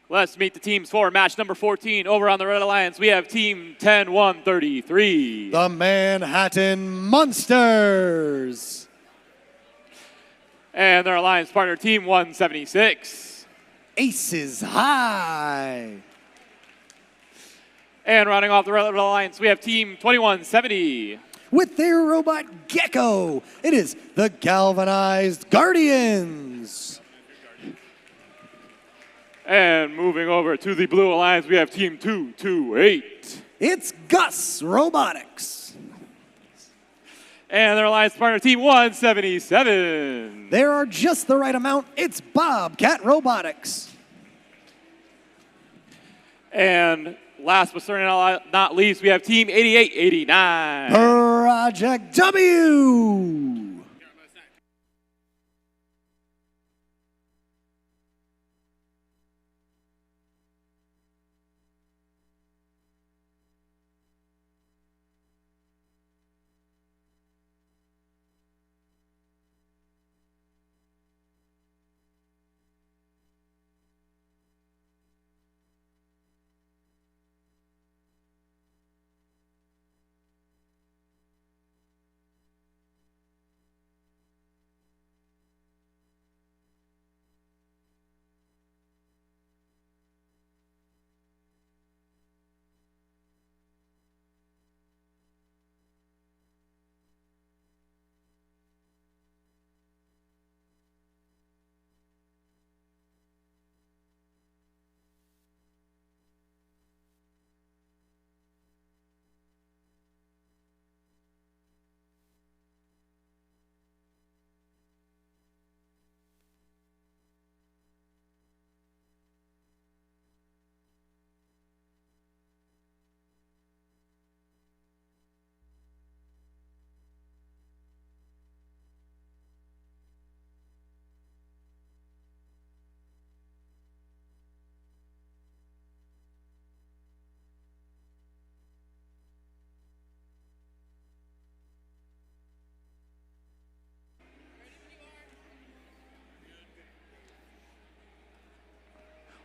Let's meet the teams for match number 14. Over on the Red Alliance, we have Team 10-133.
The Manhattan Monsters.
And their alliance partner, Team 176.
Aces High.
And rounding off the Red Alliance, we have Team 2170.
With their robot Gecko, it is the Galvanized Guardians.
And moving over to the Blue Alliance, we have Team 228.
It's Gus Robotics.
And their alliance partner, Team 177.
There are just the right amount. It's Bobcat Robotics.
And last but certainly not least, we have Team 8889.
Project W.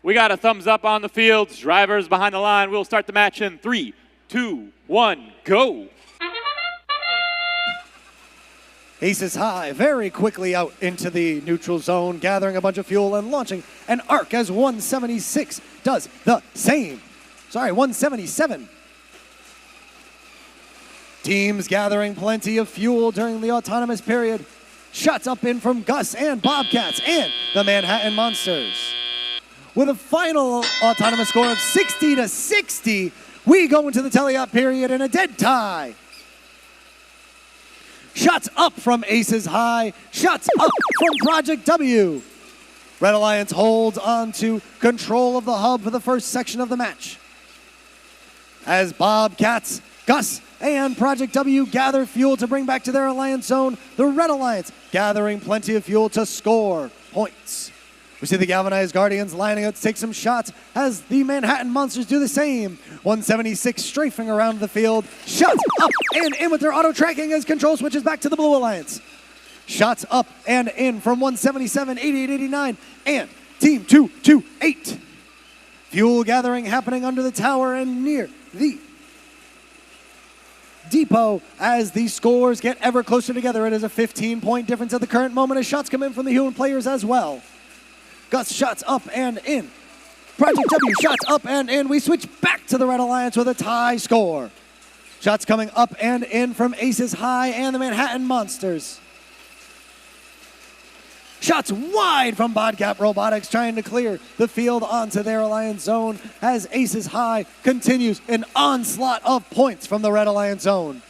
We got a thumbs up on the field. Drivers behind the line. We'll start the match in 3, 2, 1, go.
Aces High very quickly out into the neutral zone, gathering a bunch of fuel and launching an arc as 176 does the same. 177. Teams gathering plenty of fuel during the autonomous period. Shots up in from Gus and Bobcats and the Manhattan Monsters. With a final autonomous score of 60-60, we go into the teleop period in a dead tie. Shots up from Aces High, shots up from Project W. Red Alliance holds on to control of the hub for the first section of the match. As Bobcats, Gus, and Project W gather fuel to bring back to their alliance zone, the Red Alliance gathering plenty of fuel to score points. We see the Galvanized Guardians lining up to take some shots as the Manhattan Monsters do the same. 176 strafing around the field. Shots up and in with their auto tracking as control switches back to the Blue Alliance. Shots up and in from 177, 88, 89, and Team 228. Fuel gathering happening under the tower and near the depot as the scores get ever closer together. It is a 15-point difference at the current moment as shots come in from the human players as well. Gus shots up and in. Project W shots up and in. We switch back to the Red Alliance with a tie score. Shots coming up and in from Aces High and the Manhattan Monsters. Shots wide from Bobcat Robotics trying to clear the field onto their alliance zone as Aces High continues an onslaught of points from the Red Alliance zone.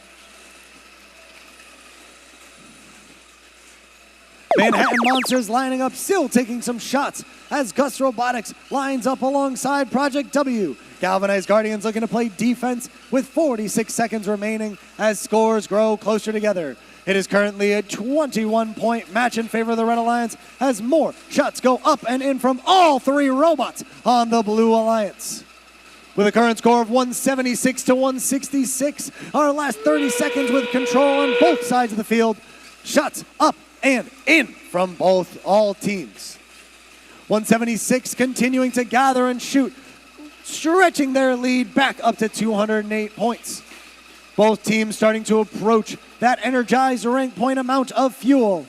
Manhattan Monsters lining up, still taking some shots as Gus Robotics lines up alongside Project W. Galvanized Guardians looking to play defense with 46 seconds remaining as scores grow closer together. It is currently a 21-point match in favor of the Red Alliance as more shots go up and in from all three robots on the Blue Alliance. With a current score of 176-166, our last 30 seconds with control on both sides of the field. Shots up and in from all teams. 176 continuing to gather and shoot, stretching their lead back up to 208 points. Both teams starting to approach that energized rank point amount of fuel.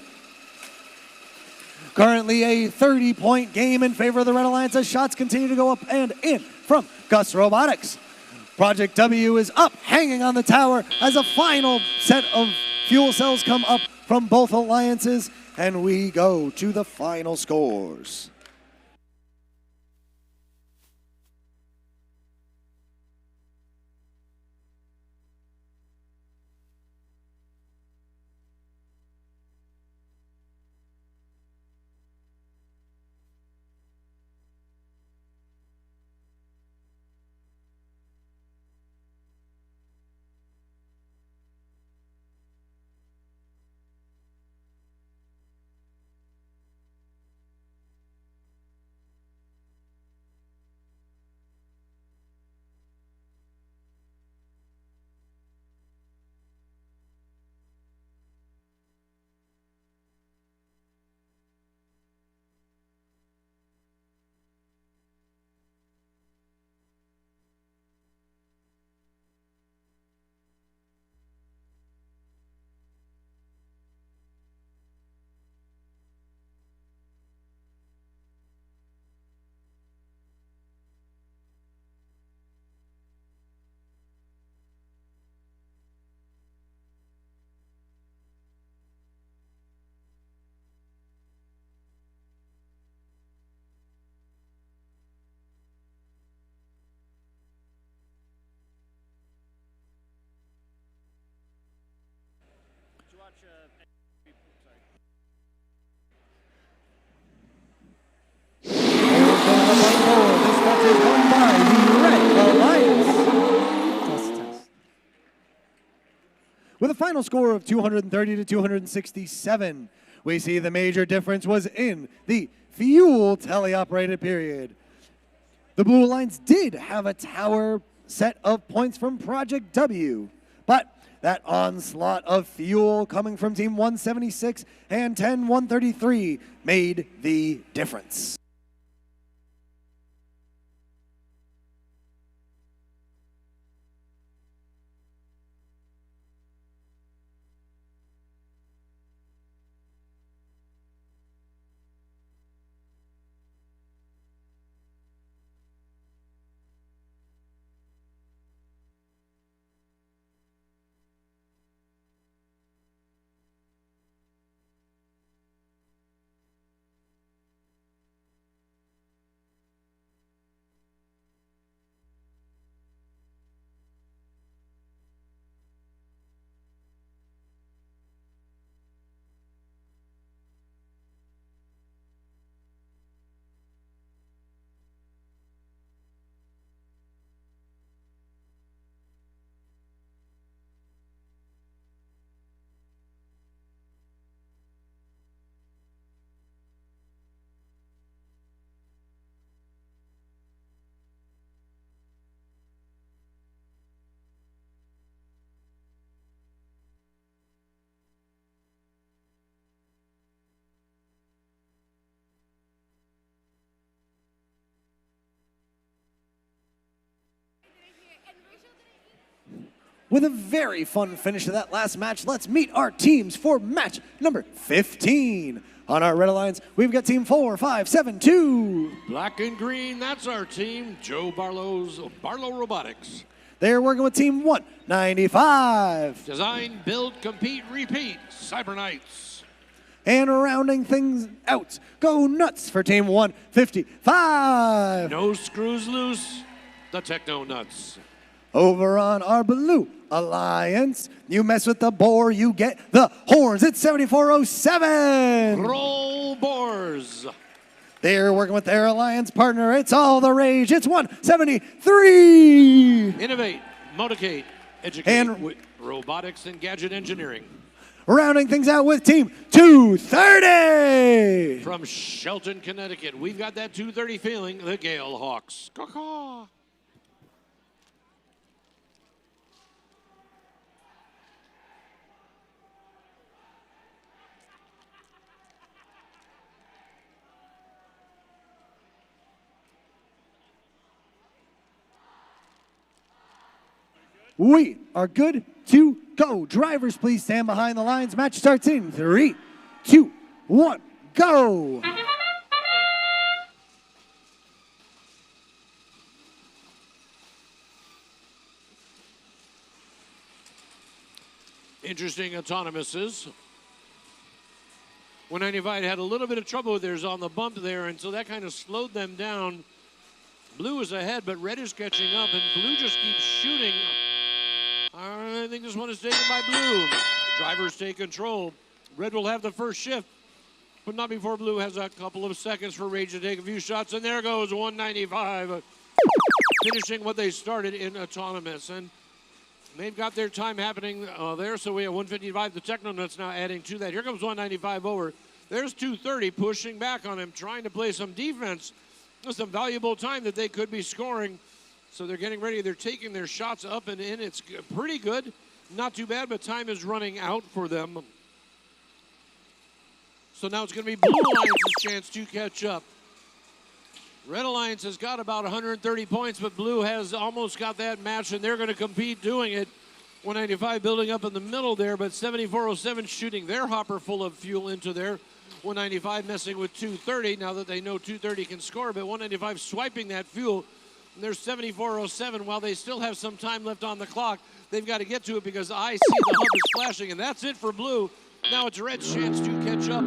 Currently a 30-point game in favor of the Red Alliance as shots continue to go up and in from Gus Robotics. Project W is up, hanging on the tower as a final set of fuel cells come up from both alliances, and we go to the final scores. With a final score of 230 to 267, we see the major difference was in the fuel teleoperated period. The Blue Alliance did have a tower set of points from Project W, but that onslaught of fuel coming from Team 176 and 10-133 made the difference. With a very fun finish to that last match, let's meet our teams for match number 15. On our Red Alliance, we've got Team 4572.
Black and green, that's our team. Joe Barlow Robotics.
They're working with Team 195.
Design, build, compete, repeat. Cyber Knights.
And rounding things out, go nuts for Team 155.
No screws loose. The Techno Nuts.
Over on our Blue Alliance, you mess with the boar, you get the horns. It's 7407.
Roll Boars.
They're working with their alliance partner. It's all the rage. It's 173.
Innovate, motivate, educate
And
with robotics and gadget engineering.
Rounding things out with Team 230.
From Shelton, Connecticut, we've got that 230 feeling, the Gale Hawks. Caw-caw.
We are good to go. Drivers, please stand behind the lines. Match starts in 3, 2, 1, go.
Interesting autonomouses. 195 had a little bit of trouble with theirs on the bump there, and so that kind of slowed them down. Blue is ahead, but red is catching up, and blue just keeps shooting. I think this one is taken by blue. Drivers take control. Red will have the first shift, but not before blue has a couple of seconds for Rage to take a few shots, and there goes 195, finishing what they started in autonomous. And they've got their time happening there, so we have 155. The Technonauts now adding to that. Here comes 195 over. There's 230 pushing back on him, trying to play some defense. Some valuable time that they could be scoring. So they're getting ready. They're taking their shots up and in. It's pretty good. Not too bad, but time is running out for them. So now it's going to be Blue Alliance's chance to catch up. Red Alliance has got about 130 points, but Blue has almost got that match, and they're going to compete doing it. 195 building up in the middle there, but 7407 shooting their hopper full of fuel into there. 195 messing with 230 now that they know 230 can score, but 195 swiping that fuel. And there's 7407 while they still have some time left on the clock. They've got to get to it because I see the hub is flashing, and that's it for Blue. Now it's Red's chance to catch up.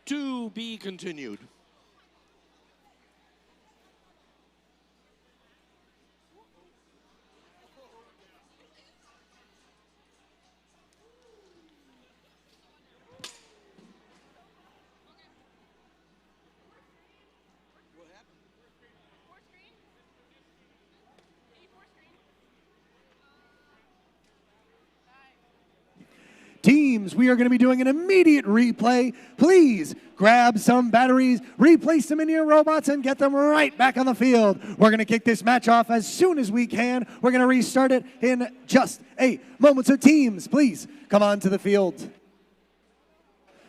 To be continued.
Teams, we are going to be doing an immediate replay. Please grab some batteries, replace them in your robots, and get them right back on the field. We're going to kick this match off as soon as we can. We're going to restart it in just a moment. So teams, please come on to the field.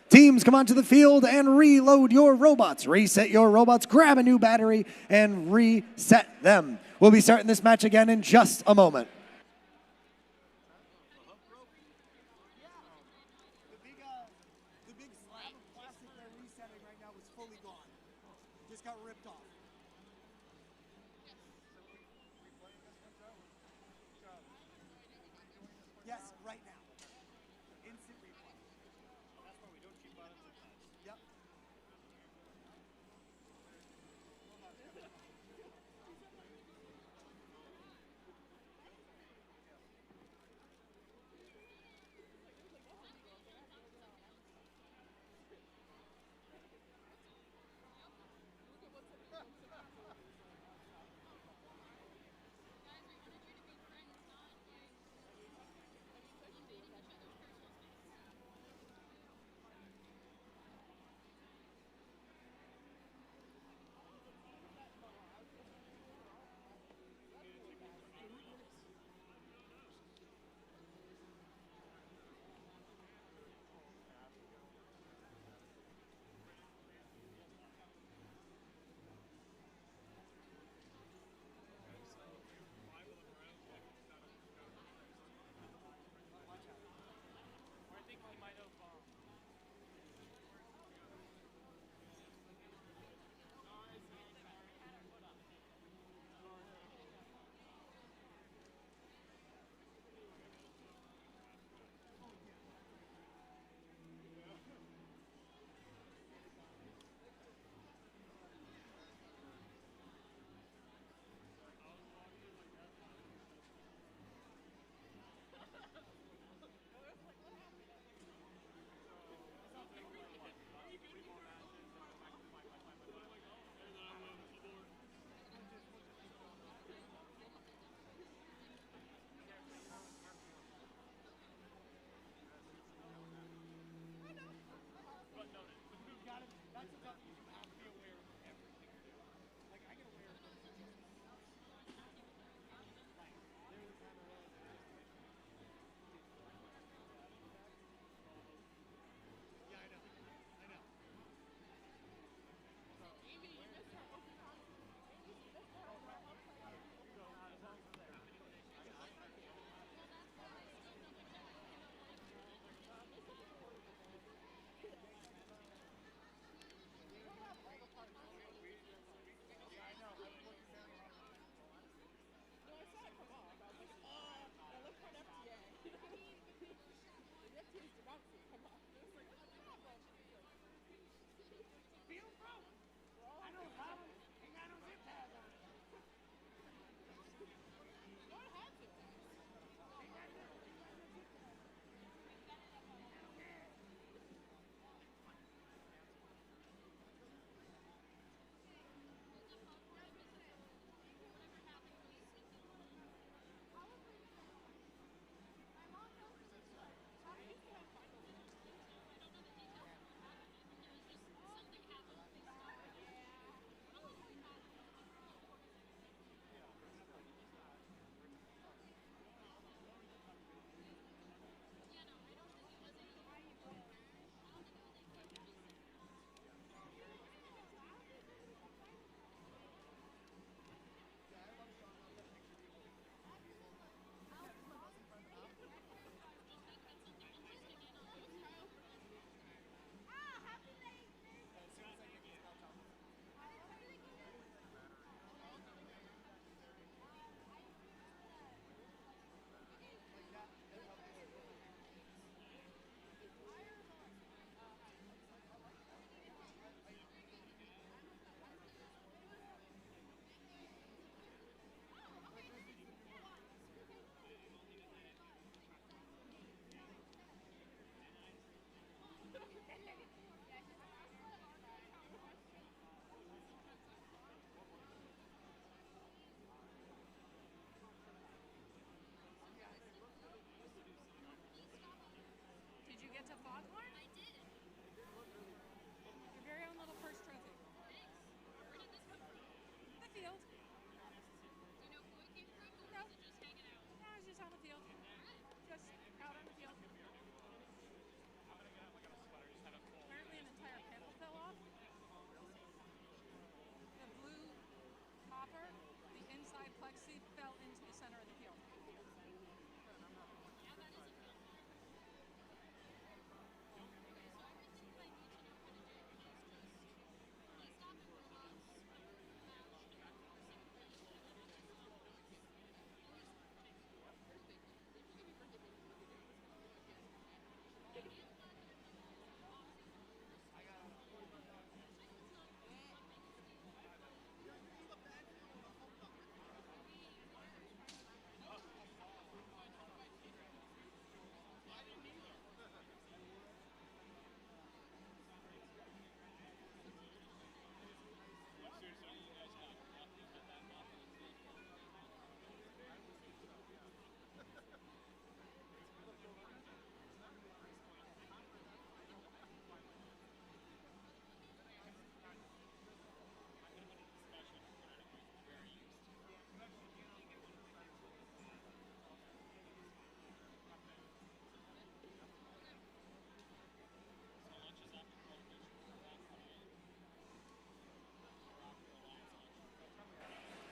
Teams, come onto the field and reload your robots. Reset your robots, grab a new battery, and reset them. We'll be starting this match again in just a moment.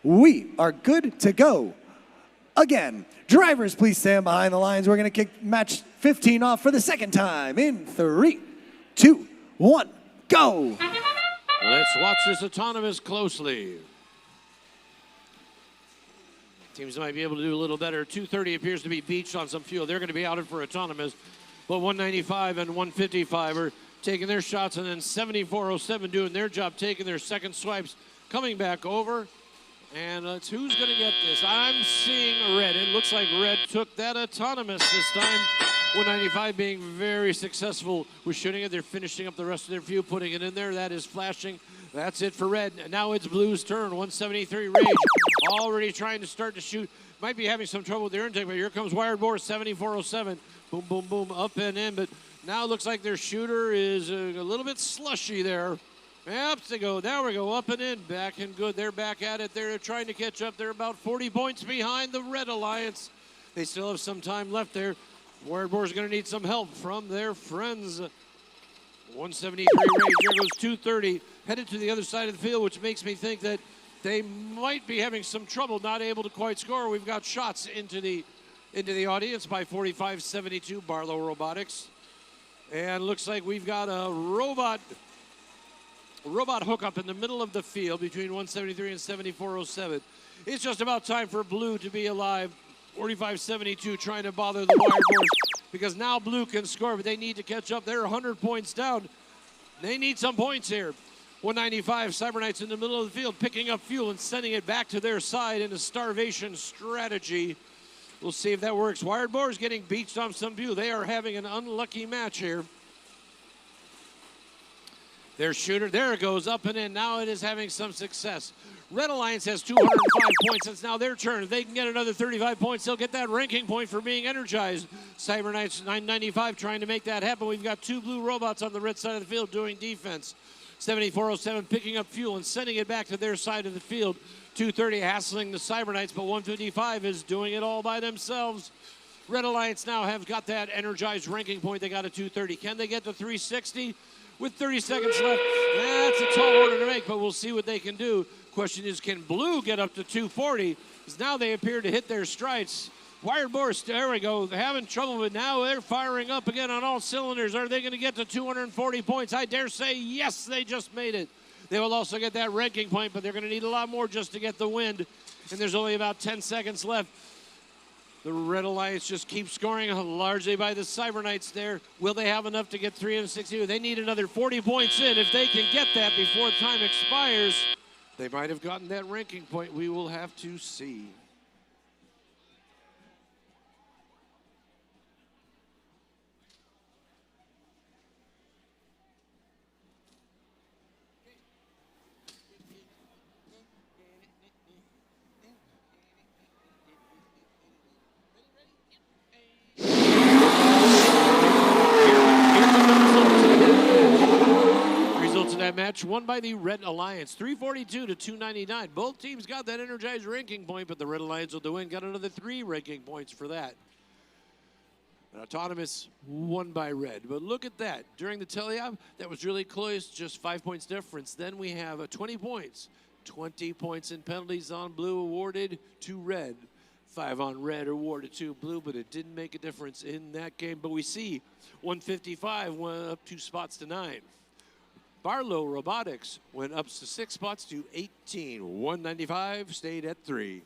we are good to go. Again, drivers, please stand behind the lines. We're going to kick match 15 off for the second time in 3, 2, 1, go.
Let's watch this autonomous closely. Teams might be able to do a little better. 230 appears to be beached on some fuel. They're going to be out for autonomous, but 195 and 155 are taking their shots, and then 7407 doing their job, taking their second swipes, coming back over. And it's who's going to get this? I'm seeing red. It looks like red took that autonomous this time. 195 being very successful with shooting it. They're finishing up the rest of their fuel, putting it in there. That is flashing. That's it for red. Now it's blue's turn. 173 Rage already trying to start to shoot. Might be having some trouble with their intake, but here comes Wired Boar, 7407. Boom, boom, boom, up and in. But now it looks like their shooter is a little bit slushy there. Up they go. There we go. Up and in. Back and good. They're back at it. They're trying to catch up. They're about 40 points behind the Red Alliance. They still have some time left there. Wired Boar's going to need some help from their friends. 173 Rage. There goes 230. Headed to the other side of the field, which makes me think that they might be having some trouble, not able to quite score. We've got shots into the audience by 45-72 Barlow Robotics. And looks like we've got a robot hookup in the middle of the field between 173 and 7407. It's just about time for blue to be alive. 45-72 trying to bother the Wired Boars because now blue can score, but they need to catch up. They're 100 points down. They need some points here. 195 Cyberknights in the middle of the field picking up fuel and sending it back to their side in a starvation strategy. We'll see if that works. Wired Boars getting beached on some fuel. They are having an unlucky match here. Their shooter, there it goes, up and in. Now it is having some success. Red Alliance has 205 points. It's now their turn. If they can get another 35 points, they'll get that ranking point for being energized. Cyberknights 995 trying to make that happen. We've got two blue robots on the red side of the field doing defense. 7407 picking up fuel and sending it back to their side of the field. 230 hassling the Cyberknights, but 155 is doing it all by themselves. Red Alliance now have got that energized ranking point. They got a 230. Can they get to 360? With 30 seconds left, that's a tall order to make, but we'll see what they can do. Question is, can blue get up to 240? Because now they appear to hit their strides. Wired Boars, there we go. They're having trouble, but now they're firing up again on all cylinders. Are they going to get to 240 points? I dare say yes, they just made it. They will also get that ranking point, but they're going to need a lot more just to get the win. And there's only about 10 seconds left. The Red Alliance just keeps scoring largely by the Cyberknights there. Will they have enough to get 360? They need another 40 points in. If they can get that before time expires, they might have gotten that ranking point. We will have to see. Match won by the Red Alliance, 342 to 299. Both teams got that energized ranking point, but the Red Alliance with the win got another 3 ranking points for that. An autonomous won by red. But look at that. During the teleop, that was really close, just 5 points difference. Then we have 20 points. 20 points in penalties on blue awarded to red. 5 on red awarded to blue, but it didn't make a difference in that game. But we see 155 went up 2 spots to 9. Barlow Robotics went up to 6 spots to 18. 195 stayed at 3.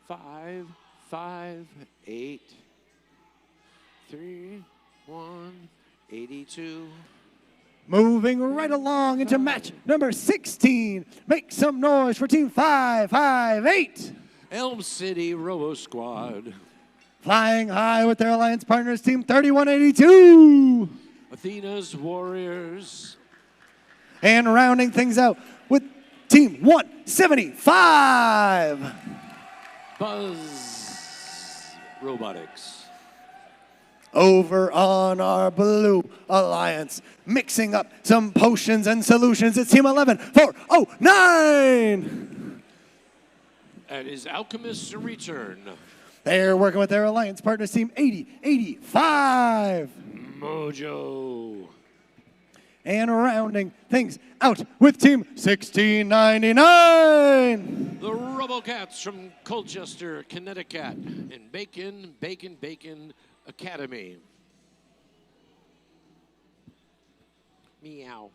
5, 5, 8, 3, 1, 82.
Moving right along into match number 16. Make some noise for Team 558.
Elm City Robo Squad.
Flying high with their alliance partners, Team 3182.
Athena's Warriors.
And rounding things out with Team 175.
Buzz Robotics.
Over on our blue alliance, mixing up some potions and solutions, it's Team 11409.
That is Alchemist's Return.
They're working with their alliance partners, Team 8085.
Mojo.
And rounding things out with Team 1699.
The Robocats from Colchester, Connecticut, and Bacon Academy. Meow.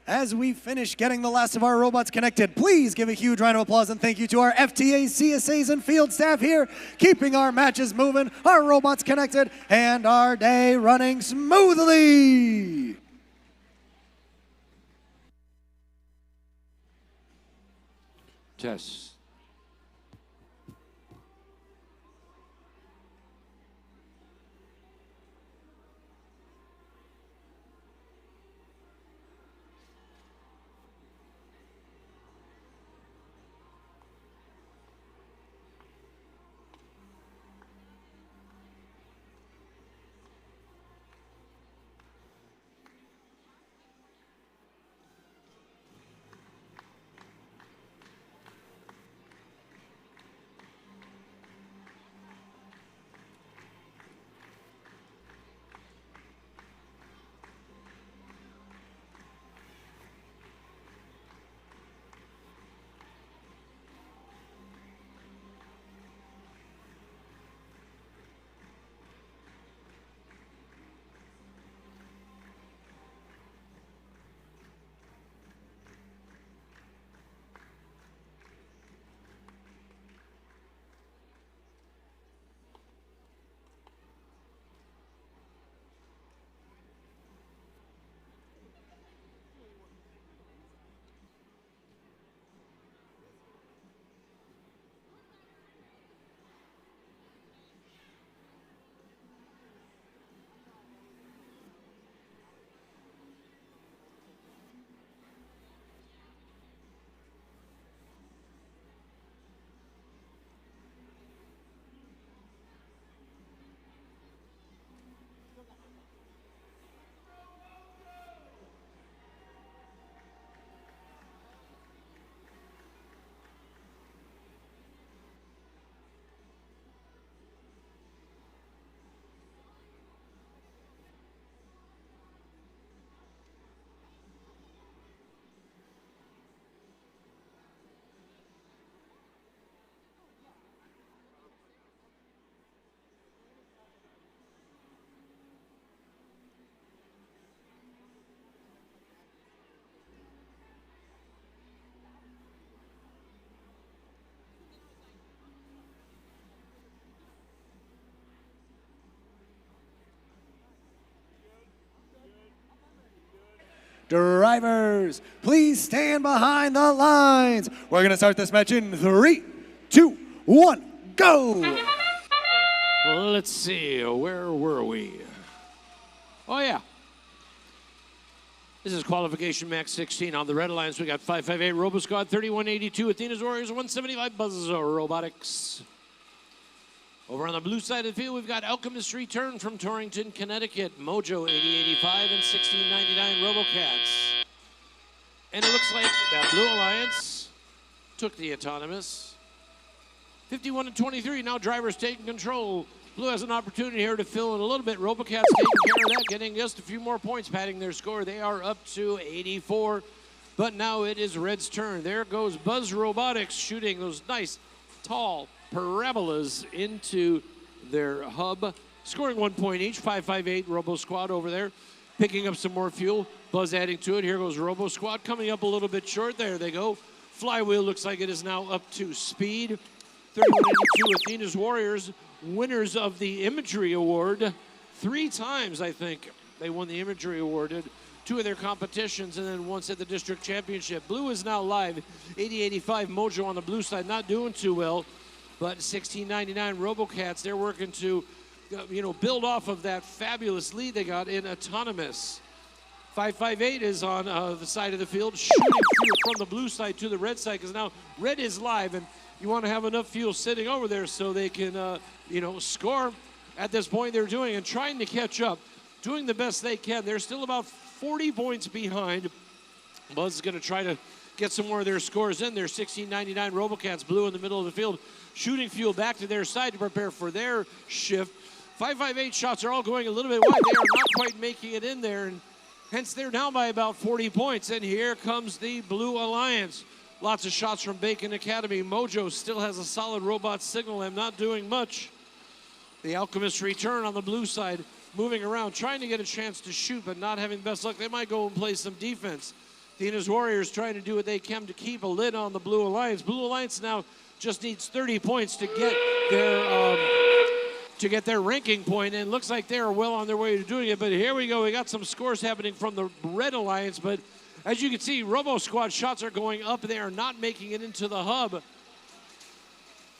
As we finish getting the last of our robots connected, please give a huge round of applause and thank you to our FTA, CSAs, and field staff here, keeping our matches moving, our robots connected, and our day running smoothly.
Test.
Drivers, please stand behind the lines. We're gonna start this match in 3, 2, 1, go!
Well, let's see, where were we? Oh, yeah. This is qualification max 16. On the red lines, we got 558 Robo Squad, 3182 Athena's Warriors, 175 Buzz Robotics. Over on the blue side of the field, we've got Alchemist Return from Torrington, Connecticut, Mojo 8085 and 1699 RoboCats. And it looks like that Blue Alliance took the autonomous. 51 and 23, now drivers taking control. Blue has an opportunity here to fill in a little bit. RoboCats taking care of that, getting just a few more points, padding their score. They are up to 84, but now it is Red's turn. There goes Buzz Robotics shooting those nice, tall parabolas into their hub, scoring 1 point each. 558 Robo Squad over there, picking up some more fuel. Buzz adding to it. Here goes Robo Squad, coming up a little bit short. There they go. Flywheel looks like it is now up to speed. 3182 Athena's Warriors, winners of the Imagery Award. 3 times, I think, they won the Imagery Award. 2 of their competitions, and then once at the district championship. Blue is now live. 8085 Mojo on the blue side, not doing too well. But 1699 RoboCats, they're working to, build off of that fabulous lead they got in autonomous. 558 is on the side of the field, shooting fuel from the blue side to the red side, because now red is live, and you want to have enough fuel sitting over there so they can, score. At this point, they're doing and trying to catch up, doing the best they can. They're still about 40 points behind. Buzz is going to try to get some more of their scores in there. 1699 RoboCats, blue in the middle of the field, shooting fuel back to their side to prepare for their shift. 558 shots are all going a little bit wide. They are not quite making it in there, and hence they're down by about 40 points. And here comes the Blue Alliance. Lots of shots from Bacon Academy. Mojo still has a solid robot signal. I'm not doing much. The Alchemist Return on the blue side, moving around, trying to get a chance to shoot, but not having best luck. They might go and play some defense. The Innis Warriors trying to do what they can to keep a lid on the Blue Alliance. Blue Alliance now just needs 30 points to get their ranking point, and it looks like they are well on their way to doing it. But here we go. We got some scores happening from the Red Alliance, but as you can see, Robo Squad shots are going up. They are not making it into the hub.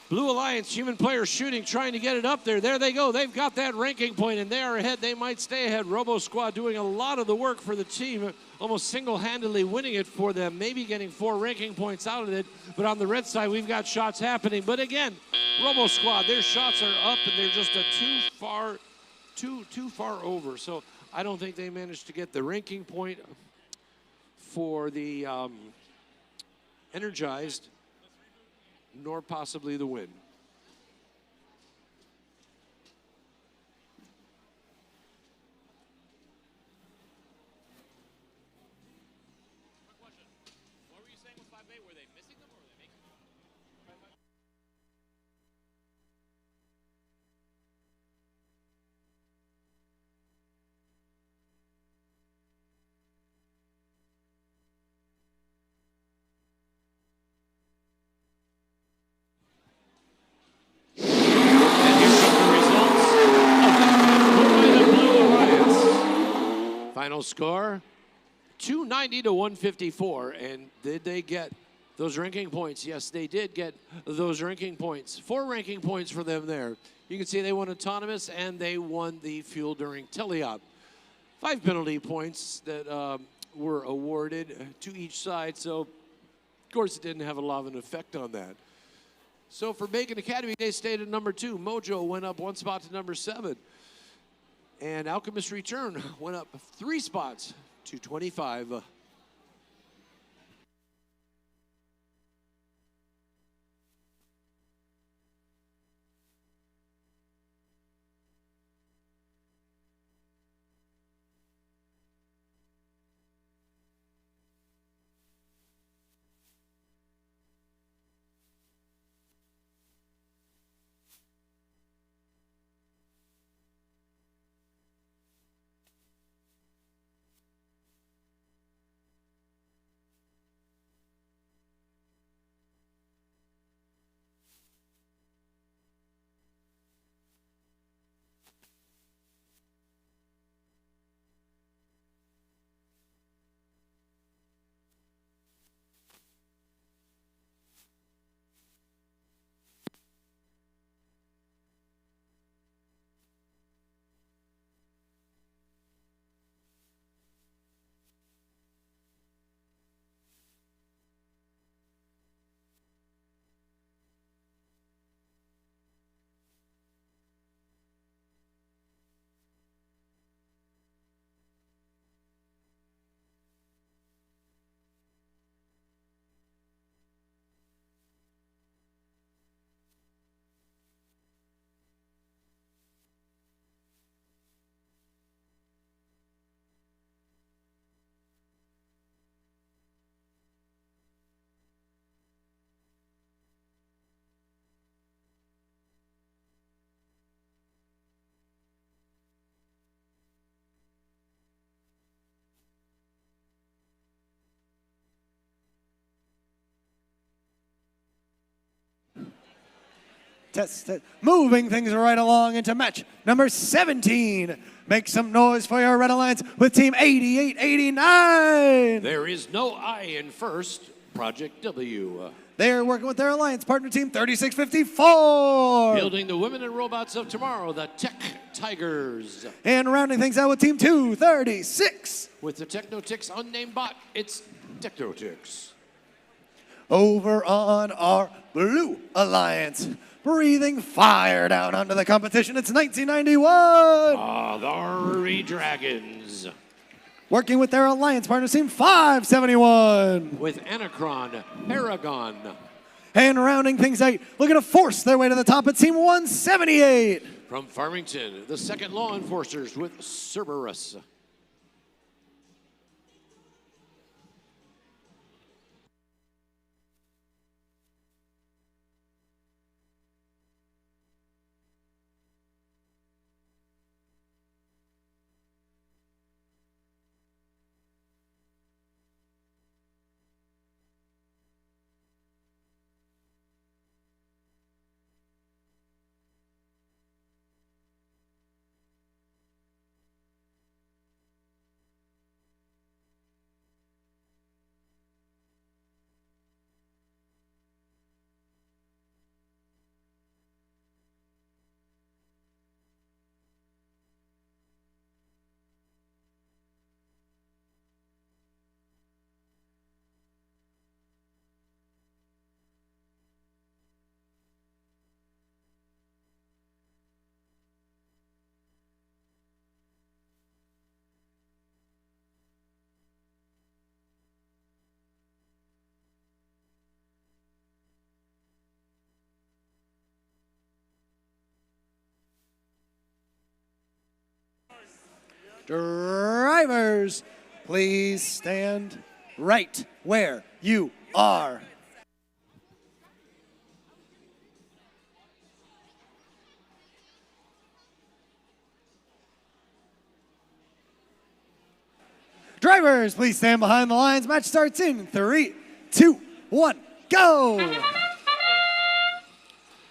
Blue Alliance, human players shooting, trying to get it up there. There they go. They've got that ranking point, and they are ahead. They might stay ahead. Robo Squad doing a lot of the work for the team, almost single-handedly winning it for them, maybe getting 4 ranking points out of it. But on the red side, we've got shots happening. But again, Robo Squad, their shots are up, and they're just too far over. So I don't think they managed to get the ranking point for the Energized, nor possibly the win.
What were you saying with 5A? Were they missing them or were they making them?
Final score, 290 to 154. And did they get those ranking points? Yes, they did get those ranking points. 4 ranking points for them there. You can see they won autonomous and they won the fuel during teleop. 5 penalty points that were awarded to each side. So, of course, it didn't have a lot of an effect on that. So for Bacon Academy, they stayed at number 2. Mojo went up 1 spot to number 7. And Alchemist Return went up 3 spots to 25.
Test. Moving things right along into match number 17. Make some noise for your Red Alliance with Team 8889.
There is no I in first, Project W.
They're working with their alliance partner team 3654.
Building the women and robots of tomorrow, the Tech Tigers.
And rounding things out with team 236.
With the Technotix unnamed bot, it's Technotix.
Over on our Blue Alliance, breathing fire down onto the competition, it's 1991.
The Re-Dragons.
Working with their alliance partner team 571.
With Anacron, Paragon.
And rounding things out, looking to force their way to the top at team 178.
From Farmington, the Second Law Enforcers with Cerberus.
Drivers, please stand right where you are. Drivers, please stand behind the lines. Match starts in 3, 2, 1, go!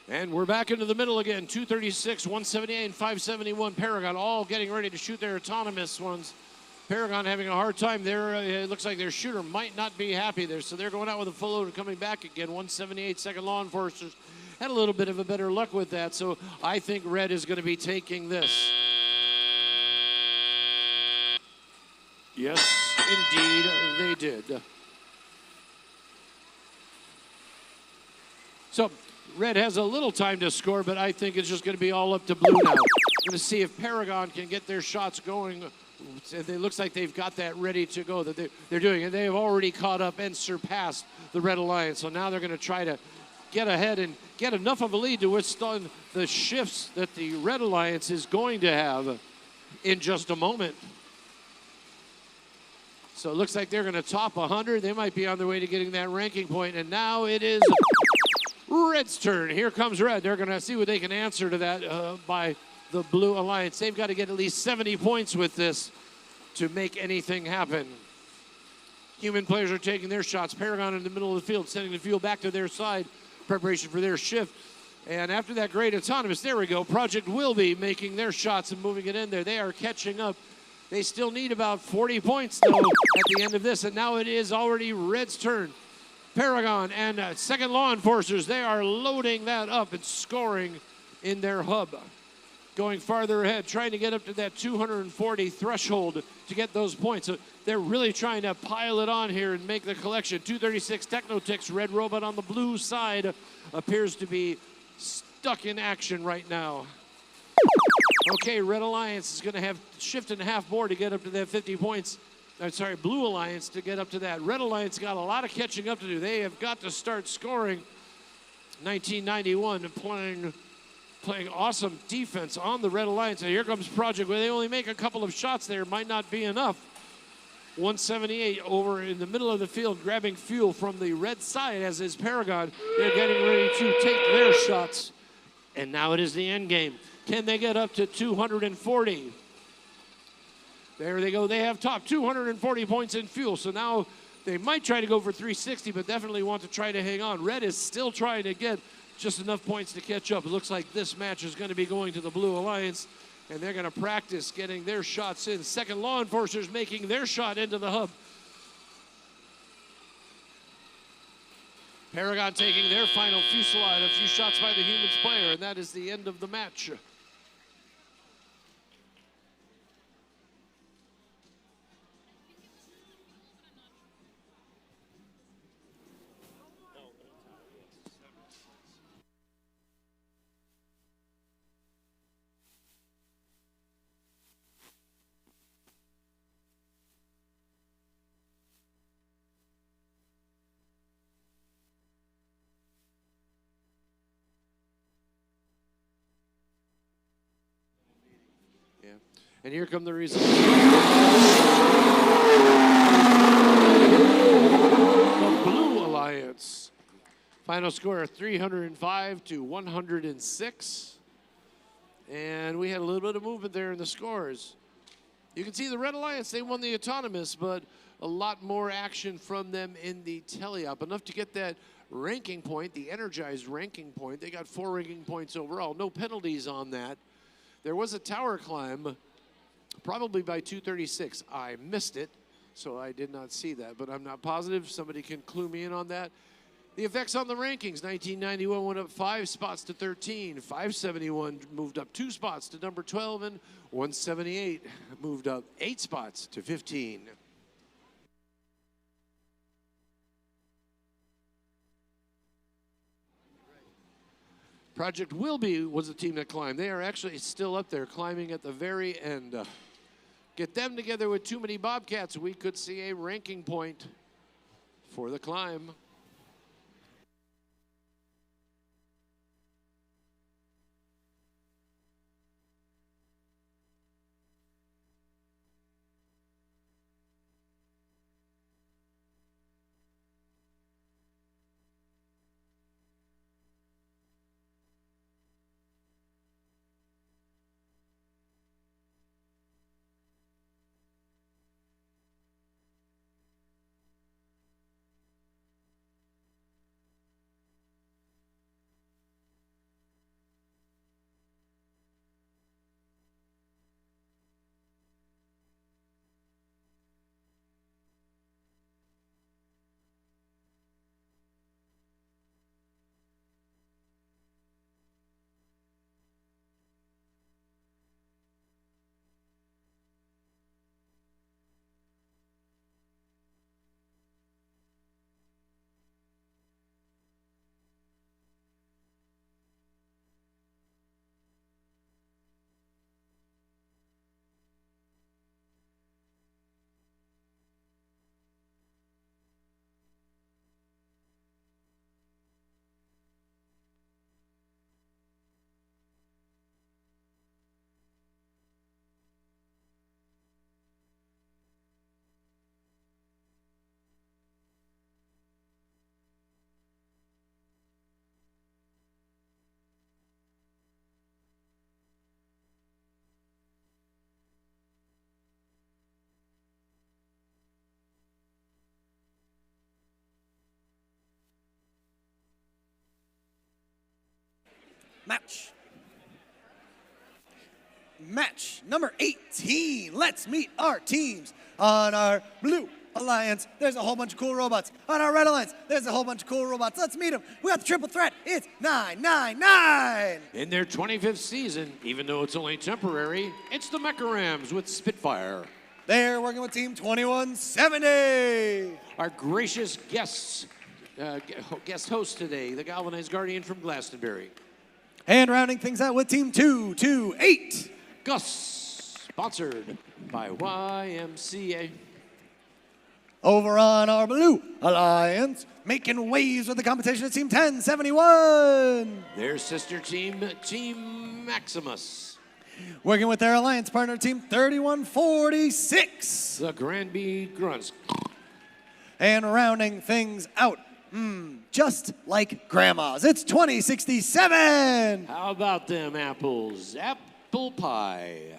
And we're back into the middle again. 236, 178, and 571. Paragon all getting ready to shoot their autonomous ones. Paragon having a hard time there. It looks like their shooter might not be happy there. So they're going out with a full load and coming back again. 178, second law enforcers had a little bit of a better luck with that. So I think Red is going to be taking this. Yes, indeed, they did. So Red has a little time to score, but I think it's just going to be all up to Blue now. We're going to see if Paragon can get their shots going. It looks like they've got that ready to go, that they're doing it. They have already caught up and surpassed the Red Alliance. So now they're going to try to get ahead and get enough of a lead to withstand the shifts that the Red Alliance is going to have in just a moment. So it looks like they're going to top 100. They might be on their way to getting that ranking point. And now it is Red's turn. Here comes Red. They're going to see what they can answer to that by the Blue Alliance. They've got to get at least 70 points with this to make anything happen. Human players are taking their shots. Paragon in the middle of the field, sending the field back to their side. Preparation for their shift. And after that great autonomous, there we go. Project will be making their shots and moving it in there. They are catching up. They still need about 40 points, though, at the end of this. And now it is already Red's turn. Paragon and second law enforcers, they are loading that up and scoring in their hub. Going farther ahead, trying to get up to that 240 threshold to get those points. So they're really trying to pile it on here and make the collection. 236 Technotix, Red Robot on the blue side, appears to be stuck in action right now. Okay, Red Alliance is going to have shift and a half more to get up to that 50 points. Sorry, Blue Alliance to get up to that. Red Alliance got a lot of catching up to do. They have got to start scoring. 1991 playing awesome defense on the Red Alliance. And here comes Project, where they only make a couple of shots there. Might not be enough. 178 over in the middle of the field, grabbing fuel from the red side, as is Paragon. They're getting ready to take their shots. And now it is the end game. Can they get up to 240? There they go. They have top 240 points in fuel. So now they might try to go for 360, but definitely want to try to hang on. Red is still trying to get just enough points to catch up. It looks like this match is going to be going to the Blue Alliance, and they're going to practice getting their shots in. Second law enforcers making their shot into the hub. Paragon taking their final fusillade, a few shots by the Humans player, and that is the end of the match. And here come the results. The Blue Alliance. Final score 305 to 106. And we had a little bit of movement there in the scores. You can see the Red Alliance, they won the autonomous, but a lot more action from them in the teleop. Enough to get that ranking point, the energized ranking point. They got 4 ranking points overall. No penalties on that. There was a tower climb, probably by 236. I missed it, so I did not see that, but I'm not positive. Somebody can clue me in on that. The effects on the rankings: 1991 went up 5 spots to 13. 571 moved up 2 spots to number 12, and 178 moved up 8 spots to 15. Project Wilby was the team that climbed. They are actually still up there, climbing at the very end. Get them together with Too Many Bobcats, we could see a ranking point for the climb.
match. Match number 18. Let's meet our teams. On our blue alliance, there's a whole bunch of cool robots. On our red alliance, there's a whole bunch of cool robots. Let's meet them. We got the triple threat. It's 999.
In their 25th season, even though it's only temporary, it's the Mecha Rams with Spitfire.
They're working with Team 2170.
Our gracious guest host today, the Galvanized Guardian from Glastonbury.
And rounding things out with Team 228.
Gus, sponsored by YMCA.
Over on our blue alliance, making waves with the competition is Team 1071.
Their sister team, Team Maximus.
Working with their alliance partner, Team 3146.
The Granby Grunts.
And rounding things out, just like grandma's, it's 2067.
How about them apples? Apple pie.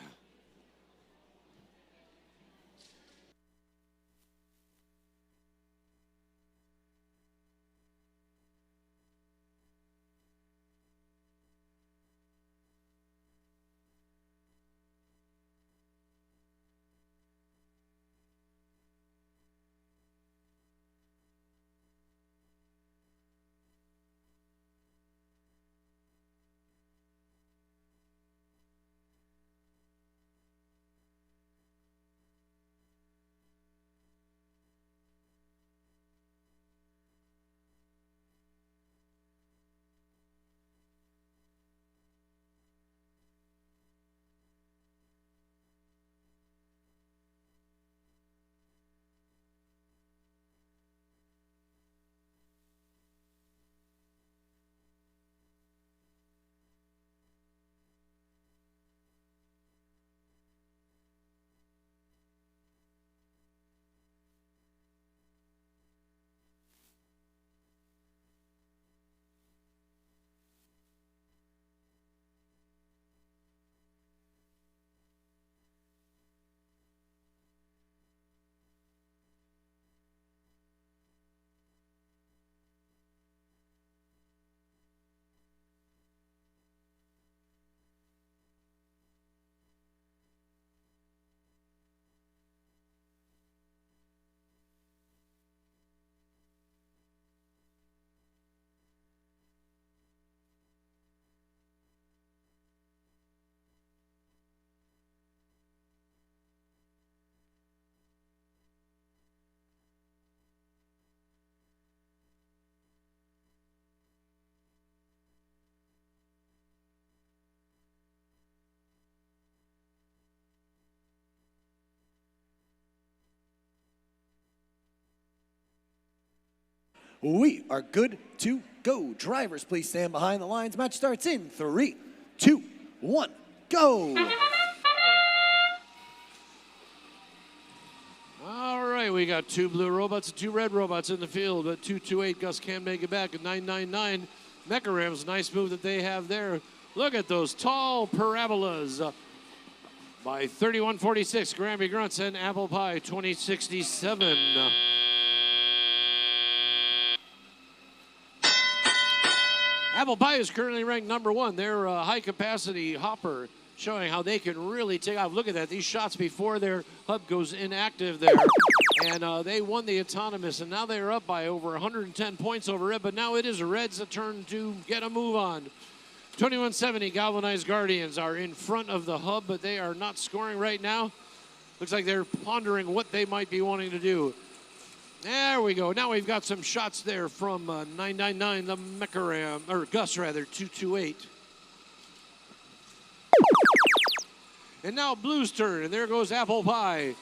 We are good to go. Drivers, please stand behind the lines. Match starts in 3, 2, 1, go.
All right, we got 2 blue robots and 2 red robots in the field, but 228 Gus can't make it back at 999. Mecha Rams, nice move that they have there. Look at those tall parabolas by 3146, Granby Grunts and Apple Pie 2067. Apple Pie is currently ranked #1. Their high-capacity hopper showing how they can really take off. Look at that. These shots before their hub goes inactive there. And they won the autonomous, and now they're up by over 110 points over it. But now it is Red's turn to get a move on. 2170 Galvanized Guardians are in front of the hub, but they are not scoring right now. Looks like they're pondering what they might be wanting to do. There we go. Now we've got some shots there from 999, the Mecha Ram, or Gus rather, 228. And now Blue's turn, and there goes Apple Pie.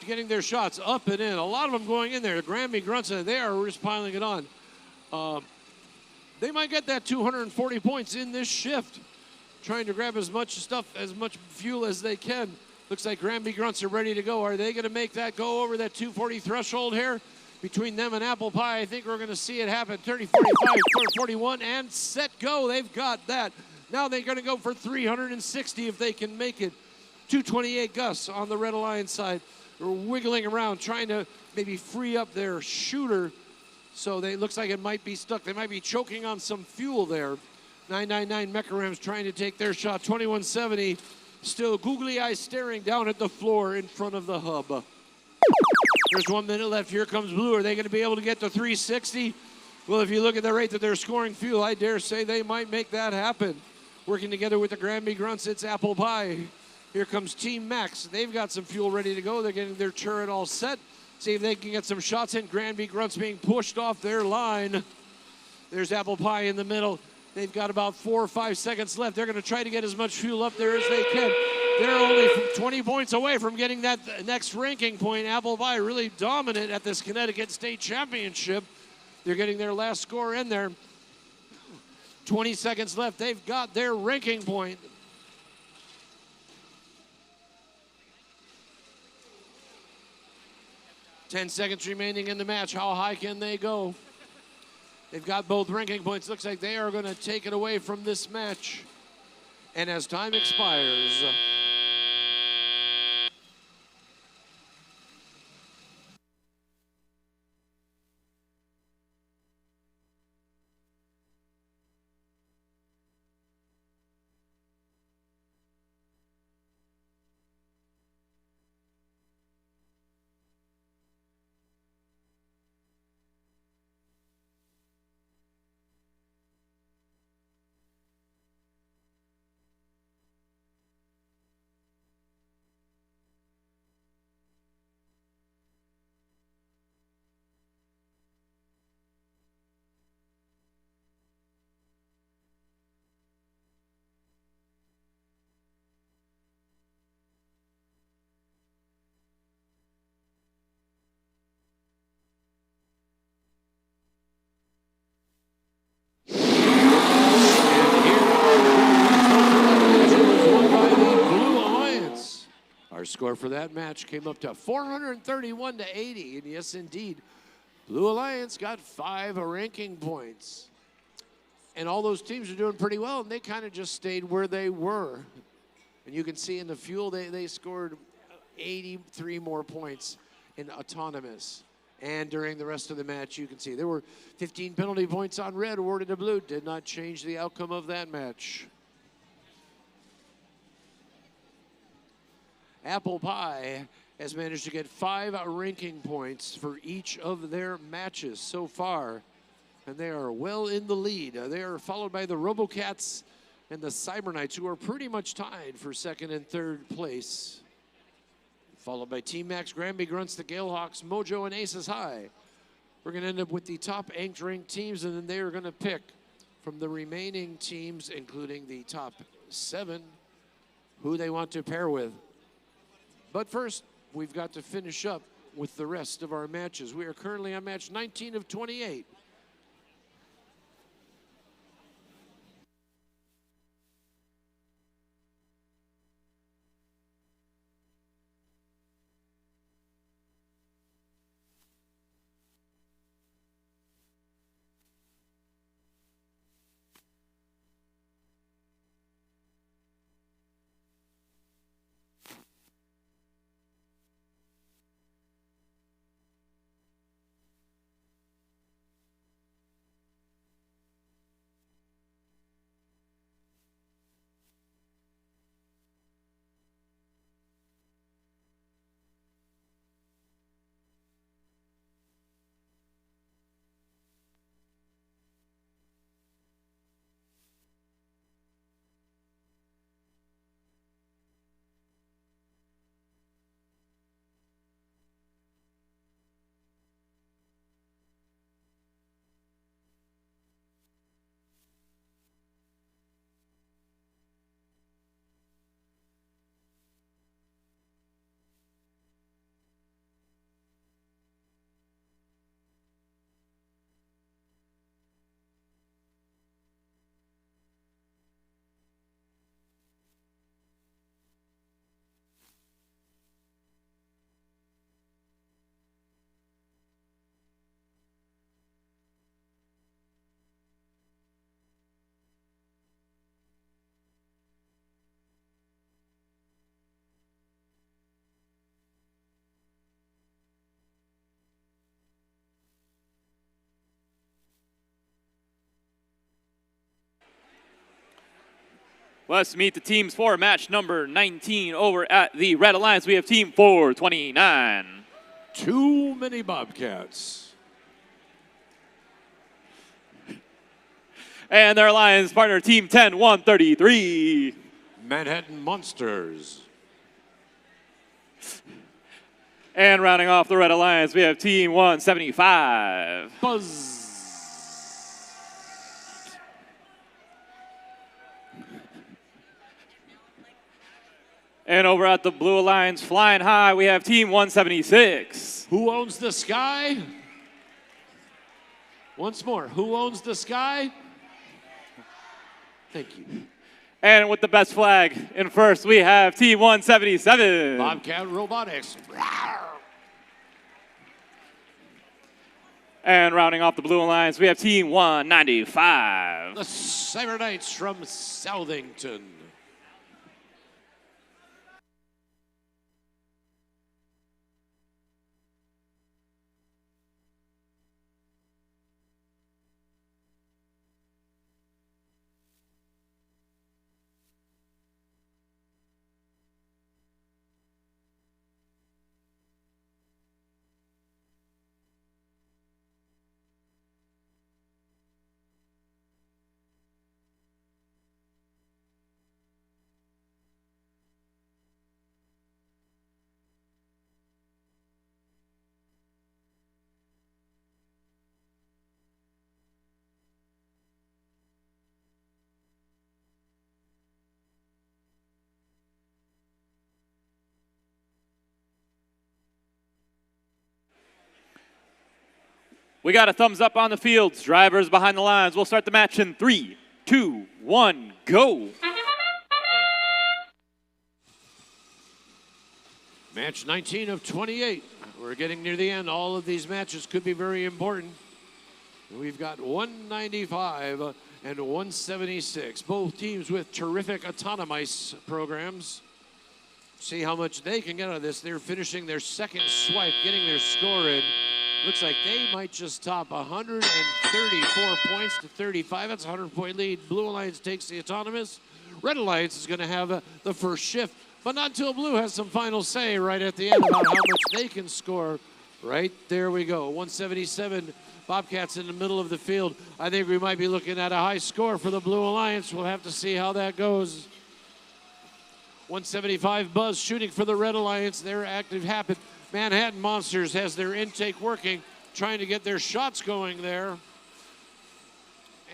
Getting their shots up and in. A lot of them going in there. The Granby Grunts, they are just piling it on. They might get that 240 points in this shift. Trying to grab as much stuff, as much fuel as they can. Looks like Granby Grunts are ready to go. Are they going to make that go over that 240 threshold here? Between them and Apple Pie, I think we're going to see it happen. 30, 45, 41, and set, go. They've got that. Now they're going to go for 360 if they can make it. 228 Gus on the Red Alliance side. They're wiggling around, trying to maybe free up their shooter. So it looks like it might be stuck. They might be choking on some fuel there. 999 Mecha trying to take their shot. 2170, still googly eyes staring down at the floor in front of the hub. There's 1 minute left. Here comes Blue. Are they going to be able to get to 360? Well, if you look at the rate that they're scoring fuel, I dare say they might make that happen. Working together with the Granby Grunts, it's Apple Pie. Here comes Team Max. They've got some fuel ready to go. They're getting their turret all set. See if they can get some shots in. Granby Grunts being pushed off their line. There's Apple Pie in the middle. They've got about 4 or 5 seconds left. They're going to try to get as much fuel up there as they can. They're only 20 points away from getting that next ranking point. Apple Pie really dominant at this Connecticut State Championship. They're getting their last score in there. 20 seconds left. They've got their ranking point. Ten seconds remaining in the match. How high can they go? They've got both ranking points. Looks like they are going to take it away from this match. And as time expires, our score for that match came up to 431 to 80. And yes, indeed, Blue Alliance got 5 ranking points. And all those teams are doing pretty well, and they kind of just stayed where they were. And you can see in the fuel, they scored 83 more points in autonomous. And during the rest of the match, you can see there were 15 penalty points on red awarded to Blue. Did not change the outcome of that match. Apple Pie has managed to get 5 ranking points for each of their matches so far, and they are well in the lead. They are followed by the RoboCats and the Cyber Knights, who are pretty much tied for 2nd and 3rd place, followed by Team Max, Granby Grunts, the Galehawks, Mojo, and Aces High. We're going to end up with the top 8 ranked teams, and then they are going to pick from the remaining teams, including the top 7, who they want to pair with. But first, we've got to finish up with the rest of our matches. We are currently on match 19 of 28.
Let's meet the teams for match number 19 over at the Red Alliance. We have team 429.
Too many Bobcats.
And their alliance partner, team 10-133.
Manhattan Monsters.
And rounding off the Red Alliance, we have team 175.
Buzz.
And over at the Blue Alliance, flying high, we have team 176.
Who owns the sky? Once more, who owns the sky? Thank you.
And with the best flag in first, we have team 177.
Bobcat Robotics.
And rounding off the Blue Alliance, we have team 195.
The Cyber Knights from Southington.
We got a thumbs up on the fields. Drivers behind the lines. We'll start the match in 3, 2, 1, go.
Match 19 of 28. We're getting near the end. All of these matches could be very important. We've got 195 and 176. Both teams with terrific autonomous programs. See how much they can get out of this. They're finishing their second swipe, getting their score in. Looks like they might just top 134 points to 35. That's a 100-point lead. Blue Alliance takes the autonomous. Red Alliance is going to have the first shift, but not until Blue has some final say right at the end about how much they can score. Right there we go. 177 Bobcats in the middle of the field. I think we might be looking at a high score for the Blue Alliance. We'll have to see how that goes. 175 Buzz shooting for the Red Alliance. They're active happen. Manhattan Monsters has their intake working, trying to get their shots going there.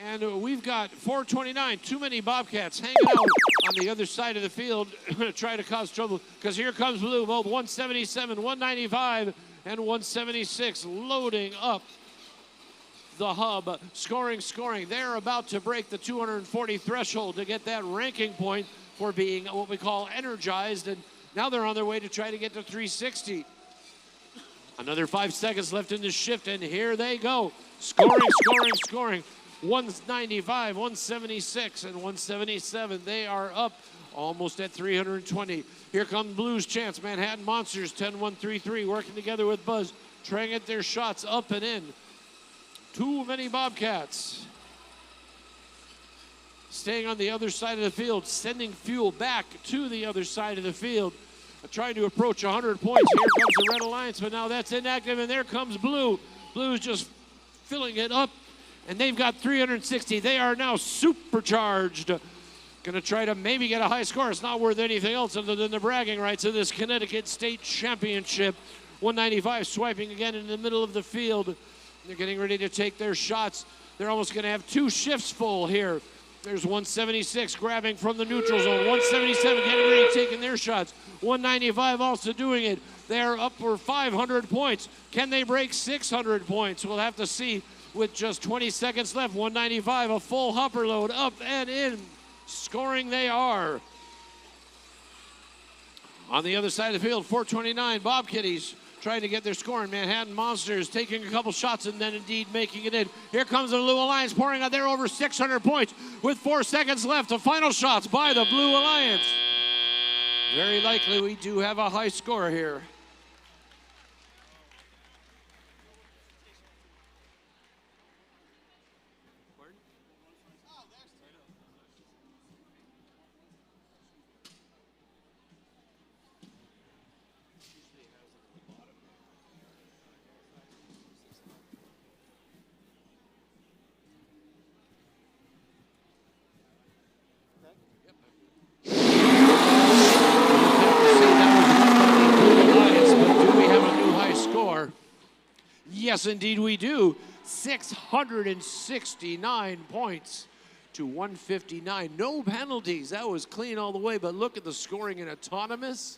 And we've got 429, too many Bobcats hanging out on the other side of the field, trying to cause trouble, because here comes Blue, both 177, 195, and 176, loading up the hub, scoring. They're about to break the 240 threshold to get that ranking point for being what we call energized, and now they're on their way to try to get to 360. Another 5 seconds left in the shift, and here they go. Scoring. 195, 176, and 177. They are up almost at 320. Here comes Blue's chance. Manhattan Monsters, 10-1-3-3, working together with Buzz, trying to get their shots up and in. Too many Bobcats. Staying on the other side of the field, sending fuel back to the other side of the field. Trying to approach 100 points. Here comes the Red Alliance, but now that's inactive, and there comes Blue. Blue's just filling it up, and they've got 360. They are now supercharged. Gonna try to maybe get a high score. It's not worth anything else other than the bragging rights of this Connecticut State Championship. 195 swiping again in the middle of the field. They're getting ready to take their shots. They're almost gonna have 2 shifts full here. There's 176 grabbing from the neutral zone. 177 getting ready, taking their shots. 195 also doing it. They're up for 500 points. Can they break 600 points? We'll have to see with just 20 seconds left. 195, a full hopper load, up and in. Scoring they are. On the other side of the field, 429 Bob Kitties trying to get their score, and Manhattan Monsters taking a couple shots and then indeed making it in. Here comes the Blue Alliance pouring out there over 600 points with 4 seconds left. The final shots by the Blue Alliance. Very likely we do have a high score here. Yes, indeed we do. 669 points to 159. No penalties. That was clean all the way. But look at the scoring in Autonomous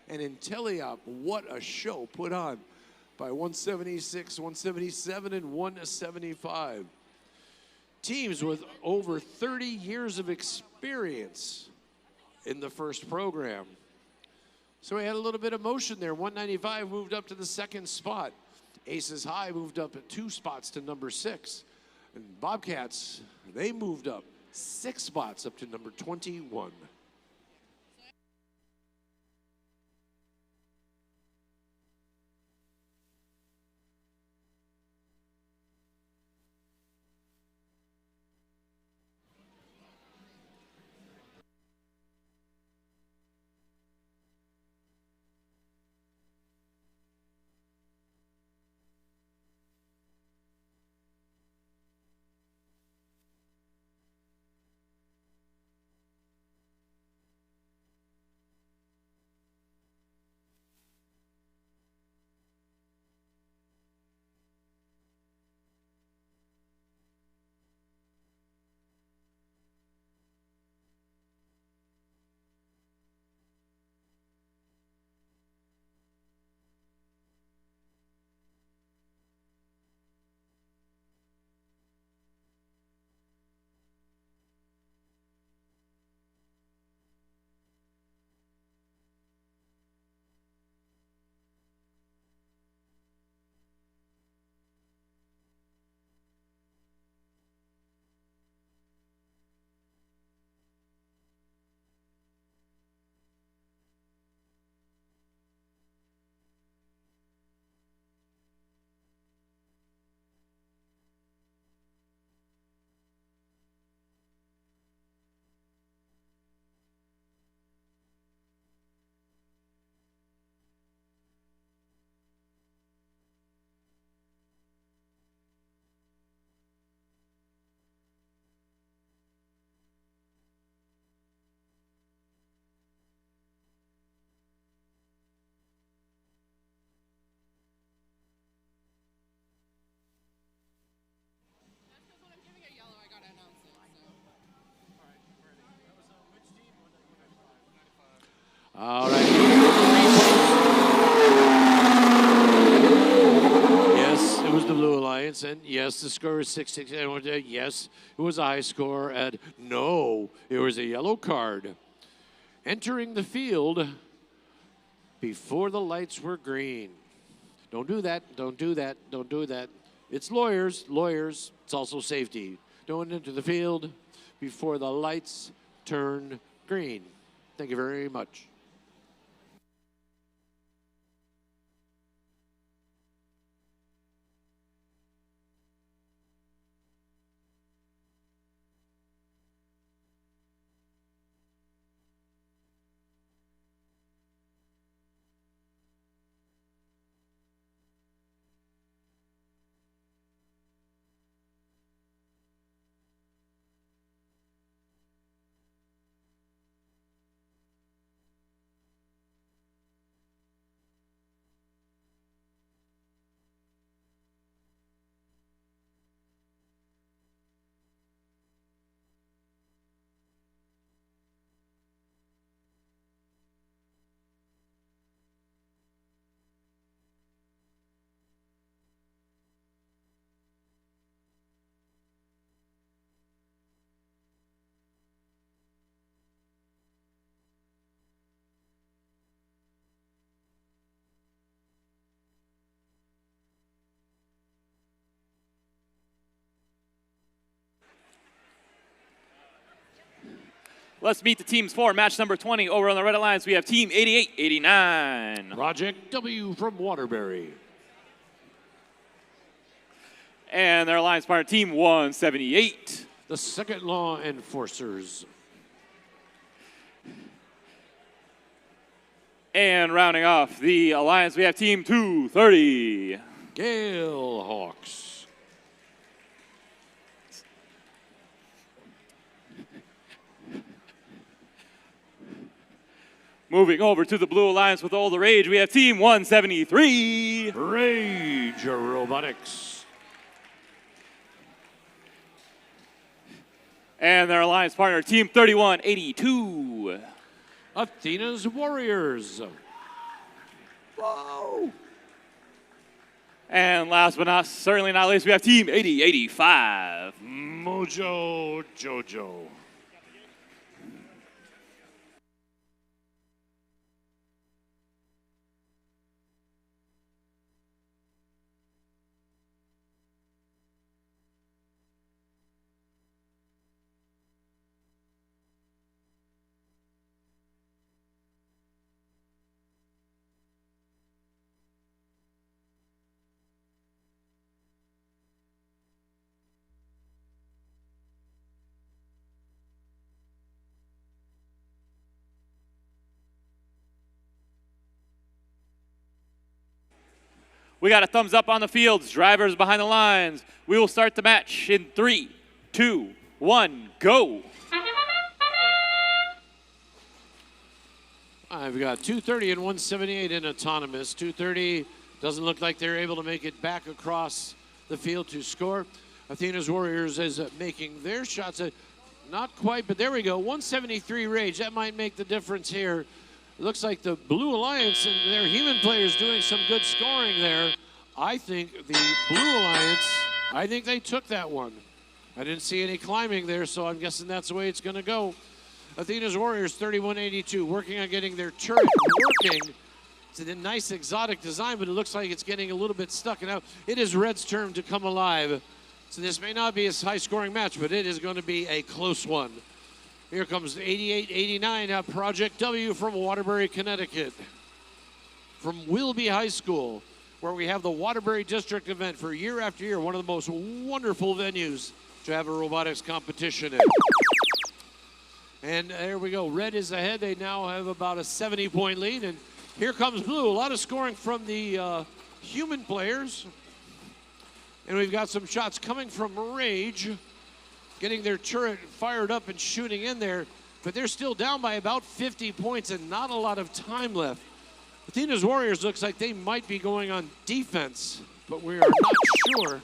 and IntelliOp. What a show put on by 176, 177, and 175. Teams with over 30 years of experience in the first program. So we had a little bit of motion there. 195 moved up to the second spot. Aces High moved up at 2 spots to number 6. And Bobcats, they moved up 6 spots up to number 21. All right. Yes, it was the Blue Alliance, and yes, the score is 6-6. And yes, it was a high score, and no, it was a yellow card. Entering the field before the lights were green. Don't do that, don't do that, don't do that. It's lawyers, it's also safety. Don't enter the field before the lights turn green. Thank you very much.
Let's meet the teams for match number 20. Over on the Red Alliance, we have Team 88-89.
Project W from Waterbury.
And their alliance partner, Team 178.
The Second Law Enforcers.
And rounding off the alliance, we have Team 230.
Gale Hawks.
Moving over to the Blue Alliance with all the rage, we have Team 173.
Rage Robotics.
And their alliance partner, Team 3182.
Athena's Warriors. Whoa!
And last but certainly not least, we have Team 8085.
Mojo Jojo.
We got a thumbs up on the fields, drivers behind the lines. We will start the match in 3, 2, 1, go.
I've got 230 and 178 in autonomous. 230 doesn't look like they're able to make it back across the field to score. Athena's Warriors is making their shots. Not quite, but there we go. 173 Rage. That might make the difference here. It looks like the Blue Alliance and their human players doing some good scoring there. I think the Blue Alliance, I think they took that one. I didn't see any climbing there, so I'm guessing that's the way it's going to go. Athena's Warriors, 3182, working on getting their turret working. It's a nice exotic design, but it looks like it's getting a little bit stuck. And now it is Red's turn to come alive. So this may not be a high-scoring match, but it is going to be a close one. Here comes 88-89, Project W from Waterbury, Connecticut. From Wilby High School, where we have the Waterbury District event for year after year, one of the most wonderful venues to have a robotics competition in. And there we go. Red is ahead. They now have about a 70-point lead. And here comes Blue. A lot of scoring from the human players. And we've got some shots coming from Rage, getting their turret fired up and shooting in there. But they're still down by about 50 points and not a lot of time left. Athena's Warriors looks like they might be going on defense, but we are not sure.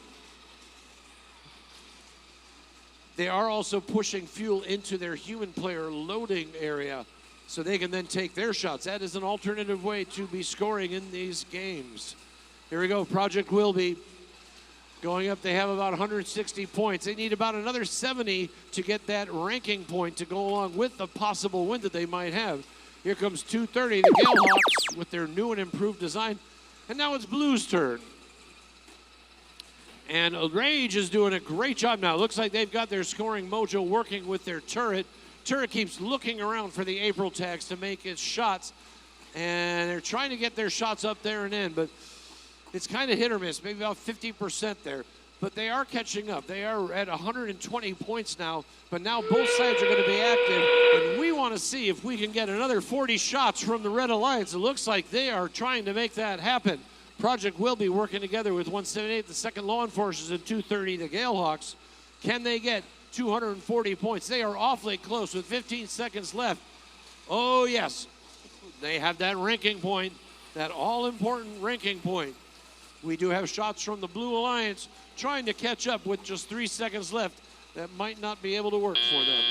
They are also pushing fuel into their human player loading area so they can then take their shots. That is an alternative way to be scoring in these games. Here we go, Project Wilby going up. They have about 160 points. They need about another 70 to get that ranking point to go along with the possible win that they might have. Here comes 230, the Galehawks with their new and improved design. And now it's Blue's turn. And Rage is doing a great job now. Looks like they've got their scoring mojo working with their turret. Turret keeps looking around for the April tags to make its shots. And they're trying to get their shots up there and in, but it's kind of hit or miss, maybe about 50% there. But they are catching up. They are at 120 points now, but now both sides are going to be active, and we want to see if we can get another 40 shots from the Red Alliance. It looks like they are trying to make that happen. Project will be working together with 178, the second law enforcers, and 230, the Galehawks. Can they get 240 points? They are awfully close with 15 seconds left. Oh, yes. They have that ranking point, that all-important ranking point. We do have shots from the Blue Alliance trying to catch up with just 3 seconds left. That might not be able to work for them.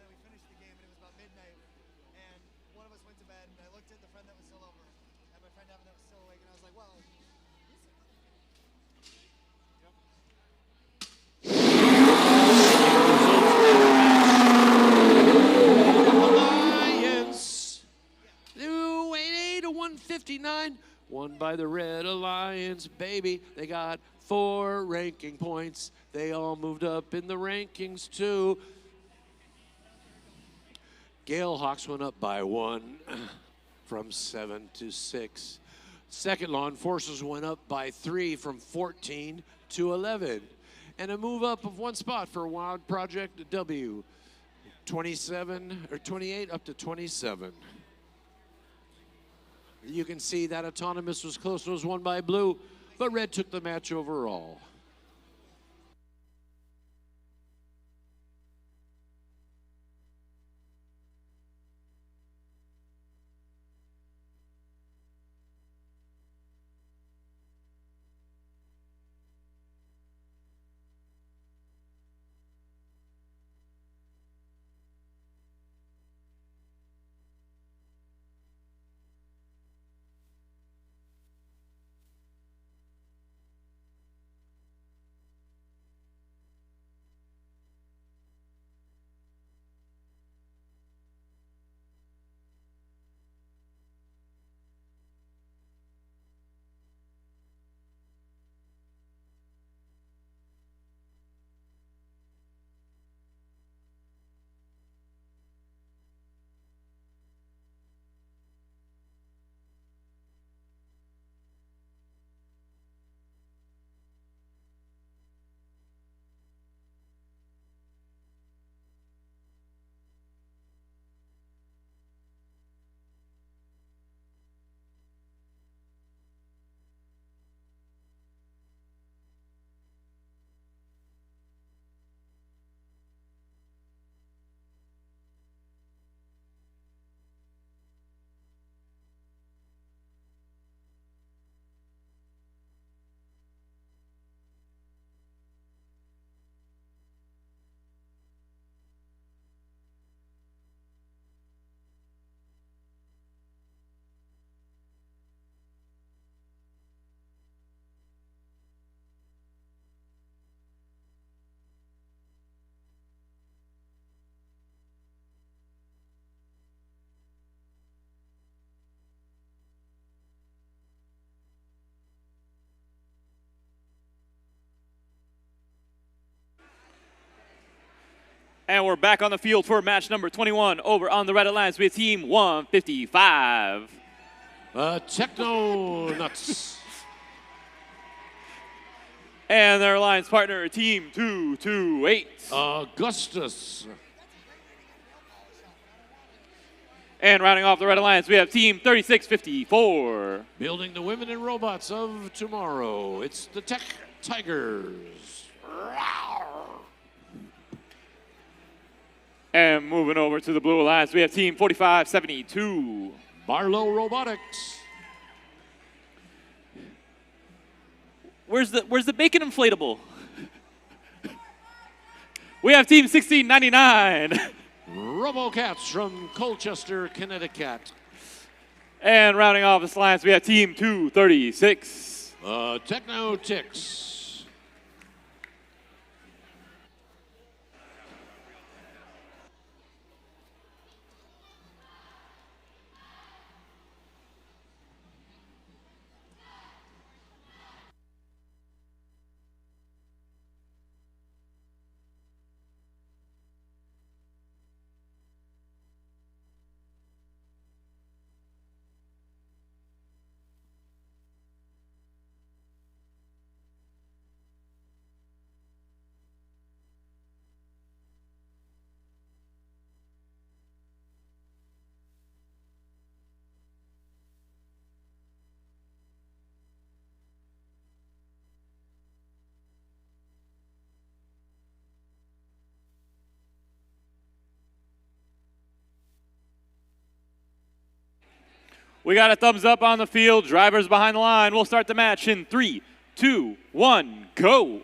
We finished the game and it was about midnight, and one of us went to bed, and I looked at the friend that was still over, and my friend Evan that was still awake, and I was like, well,
Alliance. 280 to 159. Won by the Red Alliance, baby. They got 4 ranking points. They all moved up in the rankings too. Galehawks went up by 1 from 7 to 6. Second law enforcers went up by 3 from 14 to 11. And a move up of 1 spot for Wild Project W. 27 or 28 up to 27. You can see that autonomous was close. It was won by Blue, but Red took the match overall.
And we're back on the field for match number 21. Over on the Red Alliance with Team 155.
Techno Nuts.
And their alliance partner, Team 228.
Augustus.
And rounding off the Red Alliance, we have Team 3654.
Building the women and robots of tomorrow. It's the Tech Tigers.
And moving over to the Blue Alliance, we have Team 4572.
Barlow Robotics.
Where's the bacon inflatable? We have Team 1699.
Robocats from Colchester, Connecticut.
And rounding off this alliance, we have Team 236.
Techno Ticks.
We got a thumbs up on the field. Drivers behind the line. We'll start the match in 3, 2, 1, go.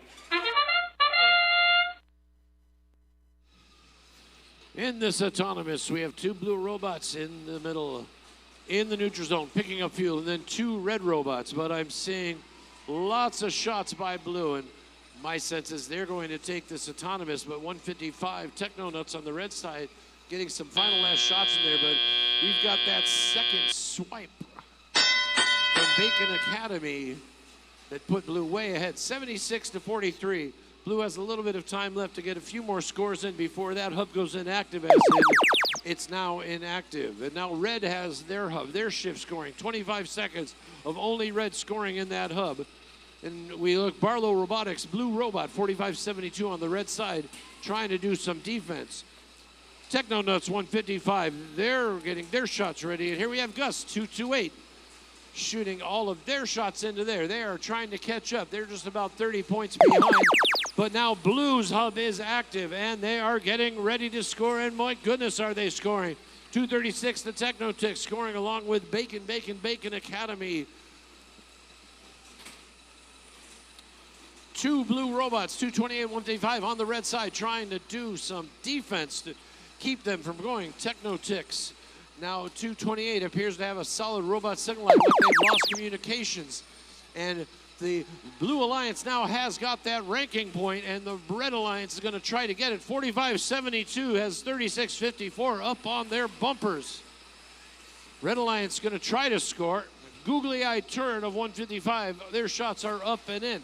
In this autonomous, we have 2 blue robots in the middle, in the neutral zone, picking up fuel, and then 2 red robots. But I'm seeing lots of shots by blue, and my sense is they're going to take this autonomous, but 155 Techno Nuts on the red side, getting some final last shots in there, but we've got that second swipe from Bacon Academy that put blue way ahead, 76-43. Blue has a little bit of time left to get a few more scores in before that hub goes inactive, as in it's now inactive. And now red has their hub, their shift scoring, 25 seconds of only red scoring in that hub. And we look, Barlow Robotics, blue robot, 45-72 on the red side, trying to do some defense. Techno Nuts 155, they're getting their shots ready. And here we have Gus 228 shooting all of their shots into there. They are trying to catch up. They're just about 30 points behind. But now Blue's hub is active and they are getting ready to score. And my goodness, are they scoring. 236, the Techno Tick scoring along with Bacon Academy. 2 blue robots, 228, 155 on the red side, trying to do some defense to keep them from going. Techno Ticks. Now 228 appears to have a solid robot signal line, but they've lost communications. And the Blue Alliance now has got that ranking point, and the Red Alliance is going to try to get it. 45-72 has 36-54 up on their bumpers. Red Alliance going to try to score. Googly-eyed turn of 155. Their shots are up and in.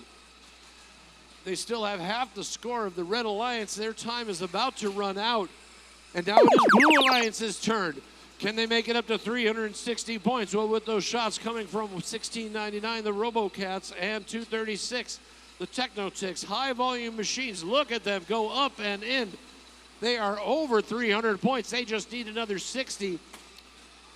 They still have half the score of the Red Alliance. Their time is about to run out. And now it is Blue Alliance's turn. Can they make it up to 360 points? Well, with those shots coming from 1699, the Robocats, and 236, the Techno Ticks, high volume machines. Look at them go up and in. They are over 300 points. They just need another 60.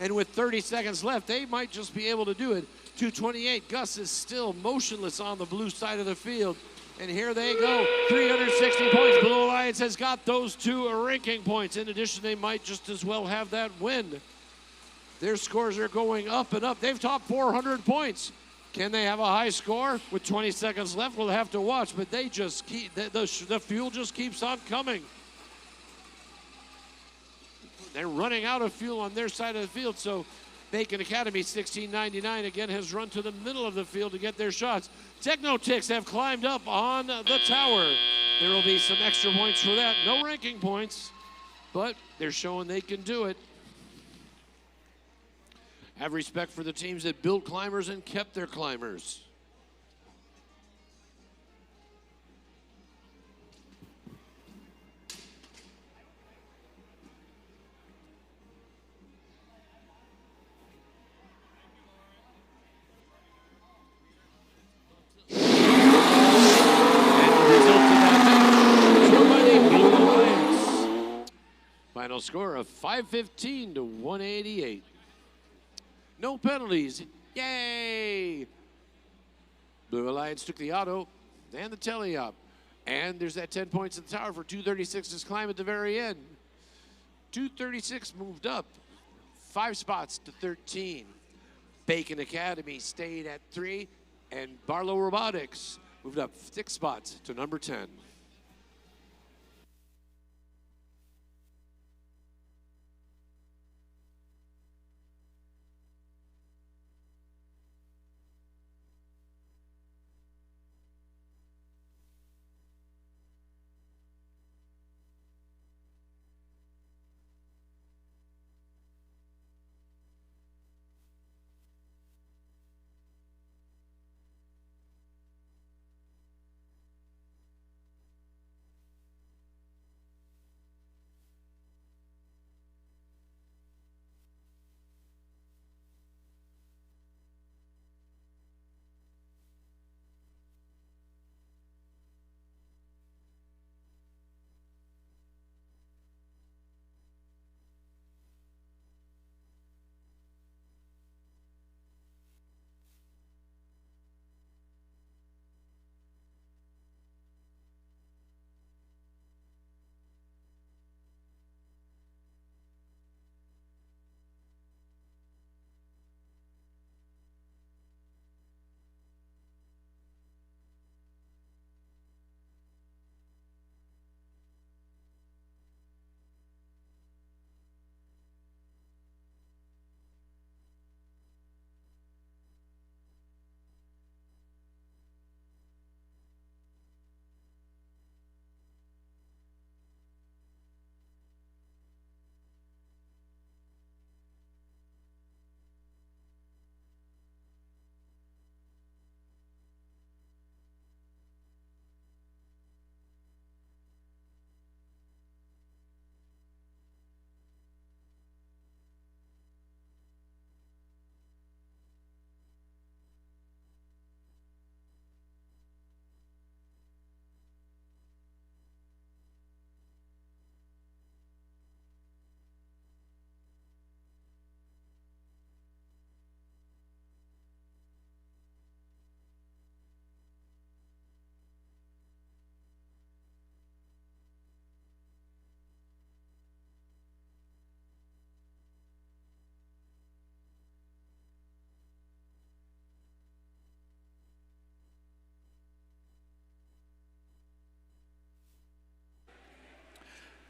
And with 30 seconds left, they might just be able to do it. 228, Gus is still motionless on the blue side of the field. And here they go, 360 points. Blue Alliance has got those 2 ranking points. In addition, they might just as well have that win. Their scores are going up and up. They've topped 400 points. Can they have a high score? With 20 seconds left, we'll have to watch, but they just keep, the fuel just keeps on coming. They're running out of fuel on their side of the field, so Bacon Academy 1699 again has run to the middle of the field to get their shots. Techno Ticks have climbed up on the tower. There will be some extra points for that. No ranking points, but they're showing they can do it. Have respect for the teams that built climbers and kept their climbers. Final score of 515 to 188. No penalties. Yay! Blue Alliance took the auto and the tele-up. And there's that 10 points in the tower for 236's climb at the very end. 236 moved up 5 spots to 13. Bacon Academy stayed at 3, and Barlow Robotics moved up 6 spots to number 10.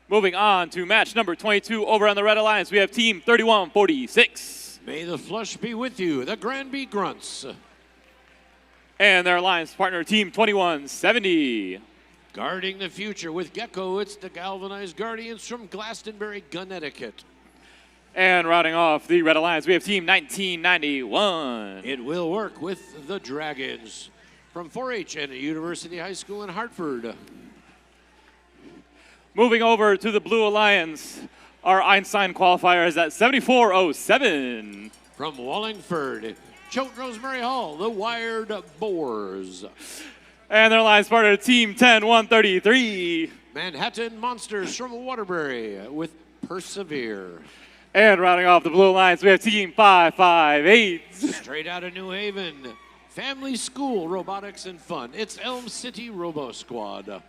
Moving on to match number 22 over on the Red Alliance, we have Team 3146.
May the flush be with you, the Granby Grunts.
And their alliance partner, Team 2170.
Guarding the future with Gecko, it's the Galvanized Guardians from Glastonbury, Connecticut.
And rounding off the Red Alliance, we have Team 1991.
It will work with the Dragons from 4-H and University High School in Hartford.
Moving over to the Blue Alliance, our Einstein qualifier is at 7407.
From Wallingford, Choate Rosemary Hall, the Wired Boars.
And their alliance partner, Team 10133.
Manhattan Monsters from Waterbury with Persevere.
And rounding off the Blue Alliance, we have Team 558.
Straight out of New Haven, Family School Robotics and Fun. It's Elm City Robo Squad.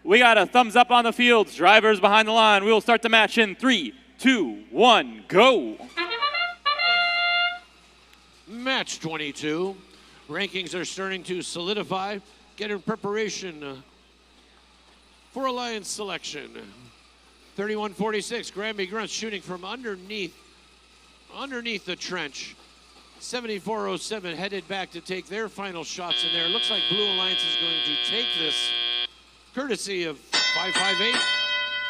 We got a thumbs up on the fields. Drivers behind the line. We will start the match in 3, 2, 1, go.
Match 22. Rankings are starting to solidify. Get in preparation for Alliance selection. 31-46, Granby Grunts shooting from underneath the trench. 74-07 headed back to take their final shots in there. Looks like Blue Alliance is going to take this courtesy of 558,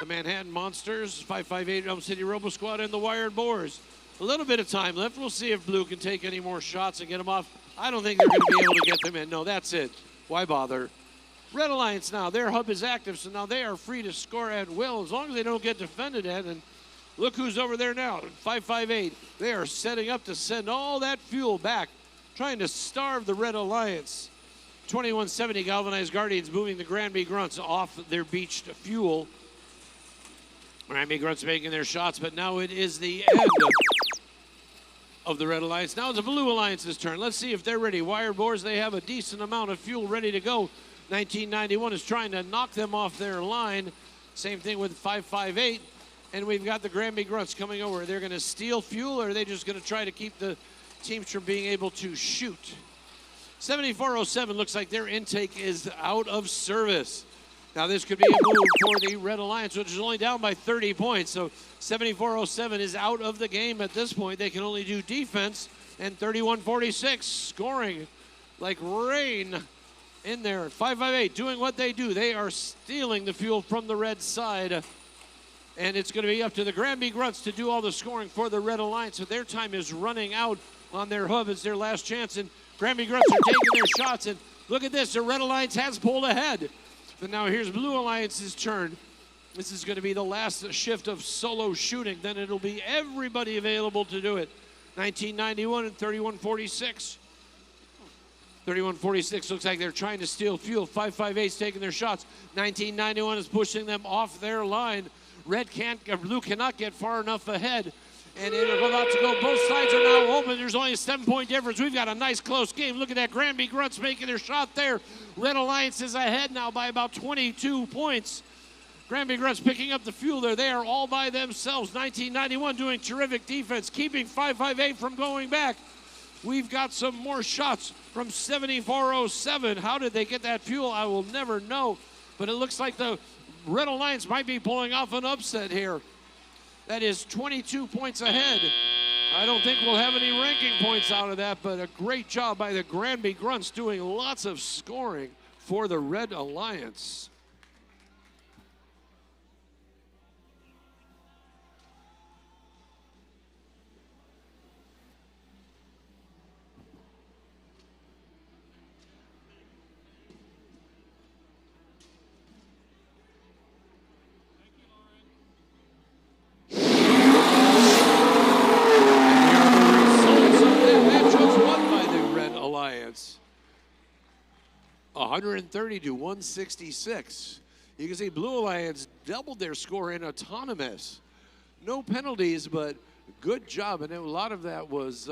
the Manhattan Monsters, 558 Elm City Robo Squad, and the Wired Boars. A little bit of time left. We'll see if Blue can take any more shots and get them off. I don't think they're going to be able to get them in. No, that's it. Why bother? Red Alliance now, their hub is active, so now they are free to score at will as long as they don't get defended at. And look who's over there now, 558. They are setting up to send all that fuel back, trying to starve the Red Alliance. 2170 Galvanized Guardians moving the Granby Grunts off their beached fuel. Granby Grunts making their shots, but now it is the end of the Red Alliance. Now it's the Blue Alliance's turn. Let's see if they're ready. Wired Boars, they have a decent amount of fuel ready to go. 1991 is trying to knock them off their line. Same thing with 558. And we've got the Granby Grunts coming over. They're going to steal fuel, or are they just going to try to keep the teams from being able to shoot? 7407 looks like their intake is out of service. Now this could be a move for the Red Alliance, which is only down by 30 points. So 7407 is out of the game at this point. They can only do defense, and 3146 scoring like rain in there. 558 doing what they do. They are stealing the fuel from the red side. And it's going to be up to the Granby Grunts to do all the scoring for the Red Alliance. So their time is running out on their hub. It's their last chance. And Granby Grunts are taking their shots. And look at this. The Red Alliance has pulled ahead. But now here's Blue Alliance's turn. This is going to be the last shift of solo shooting. Then it'll be everybody available to do it. 1991 and 3146. 3146 looks like they're trying to steal fuel. 558's taking their shots. 1991 is pushing them off their line. Blue cannot get far enough ahead. And it'll about to go. Both sides are now open. There's only a 7-point difference. We've got a nice close game. Look at that. Granby Grunts making their shot there. Red Alliance is ahead now by about 22 points. Granby Grunts picking up the fuel there. They are all by themselves. 1991 doing terrific defense, keeping 558 from going back. We've got some more shots from 7407. How did they get that fuel? I will never know. But it looks like the Red Alliance might be pulling off an upset here. That is 22 points ahead. I don't think we'll have any ranking points out of that, but a great job by the Granby Grunts doing lots of scoring for the Red Alliance. Alliance, 130 to 166. You can see Blue Alliance doubled their score in autonomous. No penalties, but good job. And a lot of that was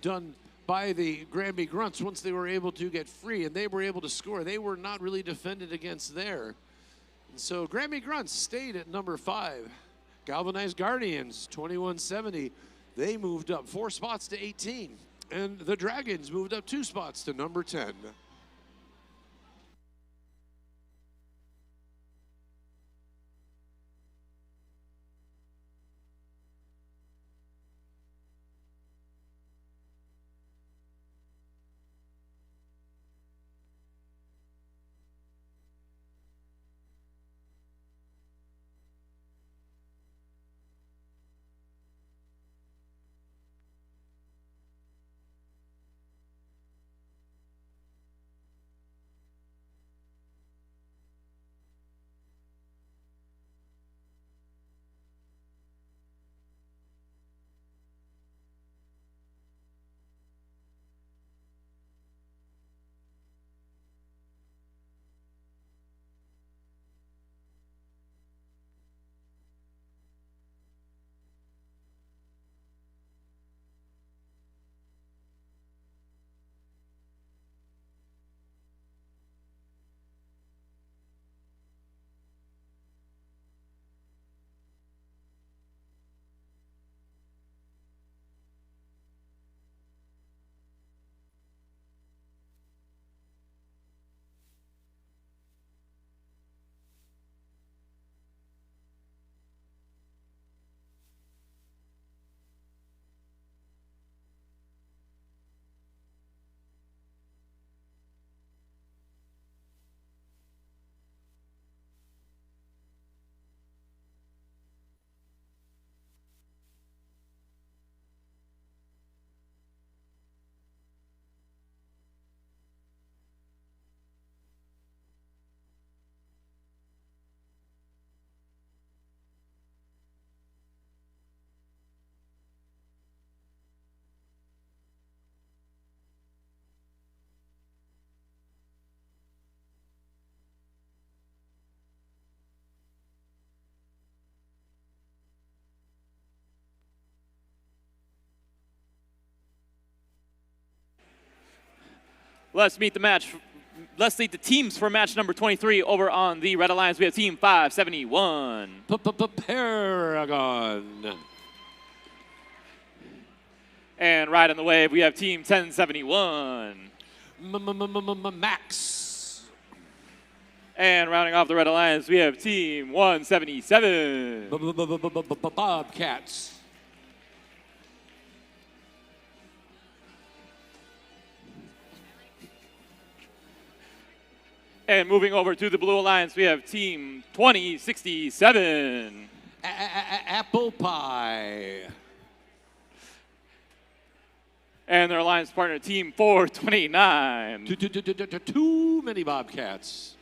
done by the Granby Grunts once they were able to get free and they were able to score. They were not really defended against there. And so Granby Grunts stayed at number 5. Galvanized Guardians, 2170. They moved up 4 spots to 18. And the Dragons moved up 2 spots to number 10.
Let's meet the teams for match number 23 over on the Red Alliance. We have Team 571.
Paragon.
And right on the wave, we have Team 1071.
Max.
And rounding off the Red Alliance, we have Team 177.
Bobcats.
And moving over to the Blue Alliance, we have Team 2067.
Apple Pie.
And their alliance partner, Team 429.
Too many Bobcats.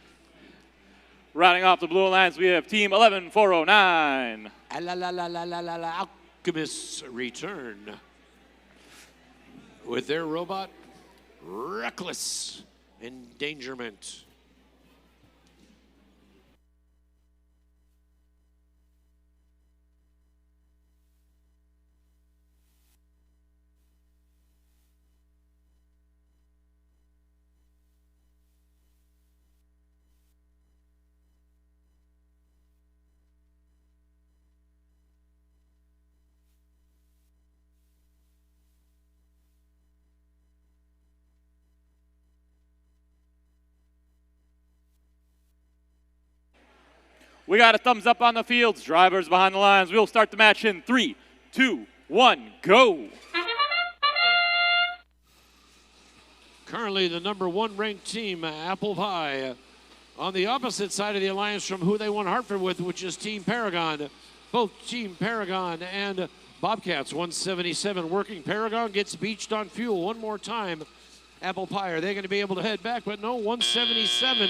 Rounding off the Blue Alliance, we have Team 11409.
Alchemists return with their robot, Reckless Endangerment.
We got a thumbs up on the fields. Drivers behind the lines. We'll start the match in 3, 2, 1, go.
Currently the number 1 ranked team, Apple Pie, on the opposite side of the alliance from who they won Hartford with, which is Team Paragon. Both Team Paragon and Bobcats, 177 working. Paragon gets beached on fuel one more time. Apple Pie, are they going to be able to head back? But no, 177.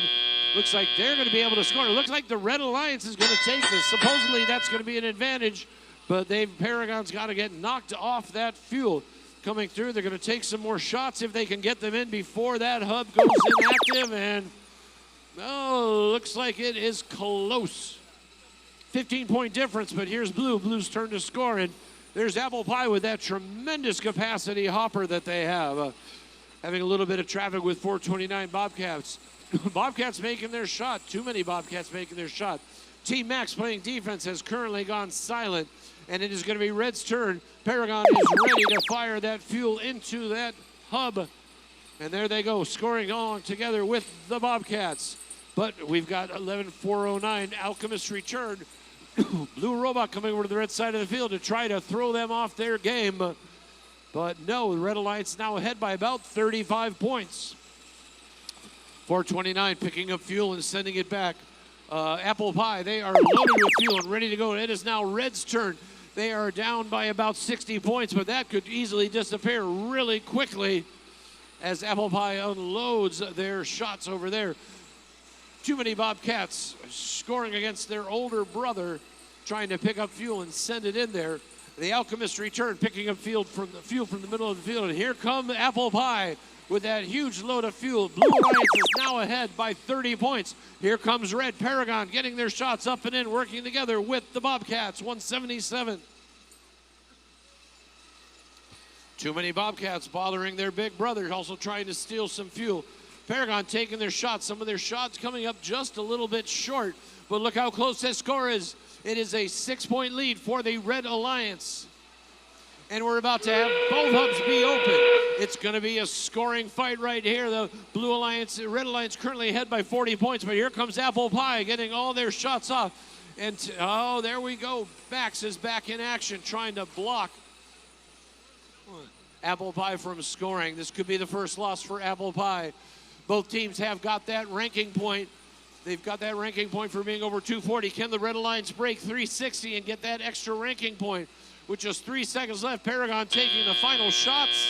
Looks like they're going to be able to score. It looks like the Red Alliance is going to take this. Supposedly that's going to be an advantage, but Paragon's got to get knocked off that fuel. Coming through, they're going to take some more shots if they can get them in before that hub goes inactive. And, oh, looks like it is close. 15-point difference, but here's Blue. Blue's turn to score, and there's Apple Pie with that tremendous capacity hopper that they have. Having a little bit of traffic with 429 Bobcats. Bobcats making their shot. Too many Bobcats making their shot. Team Max playing defense has currently gone silent, and it is going to be Red's turn. Paragon is ready to fire that fuel into that hub. And there they go, scoring along together with the Bobcats. But we've got 11409 Alchemist return. Blue Robot coming over to the red side of the field to try to throw them off their game. But no, the Red Alliance now ahead by about 35 points. 429 picking up fuel and sending it back. Apple Pie, they are loaded with fuel and ready to go. It is now Red's turn. They are down by about 60 points, but that could easily disappear really quickly as Apple Pie unloads their shots over there. Too many Bobcats scoring against their older brother, trying to pick up fuel and send it in there. The Alchemist return, picking up fuel from the middle of the field. And here come Apple Pie with that huge load of fuel. Blue Alliance is now ahead by 30 points. Here comes Red. Paragon getting their shots up and in, working together with the Bobcats, 177. Too many Bobcats bothering their big brother, also trying to steal some fuel. Paragon taking their shots. Some of their shots coming up just a little bit short. But look how close this score is. It is a 6-point lead for the Red Alliance. And we're about to have both hubs be open. It's going to be a scoring fight right here. The Blue Alliance, Red Alliance currently ahead by 40 points, but here comes Apple Pie getting all their shots off. And, oh, there we go. Max is back in action trying to block Apple Pie from scoring. This could be the first loss for Apple Pie. Both teams have got that ranking point. They've got that ranking point for being over 240. Can the Red Alliance break 360 and get that extra ranking point? With just 3 seconds left, Paragon taking the final shots.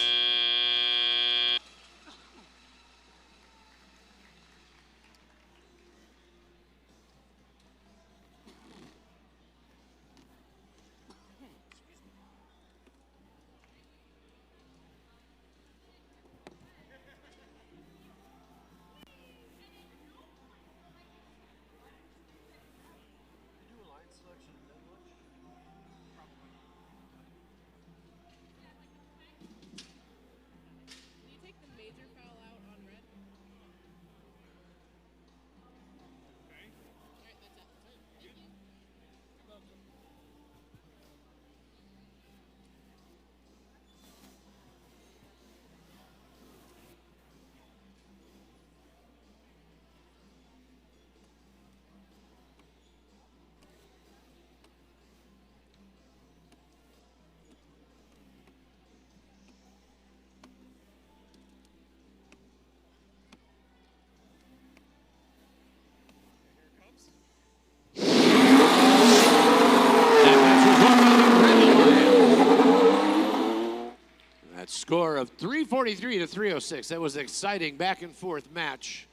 of 343 to 306. That was an exciting back and forth match.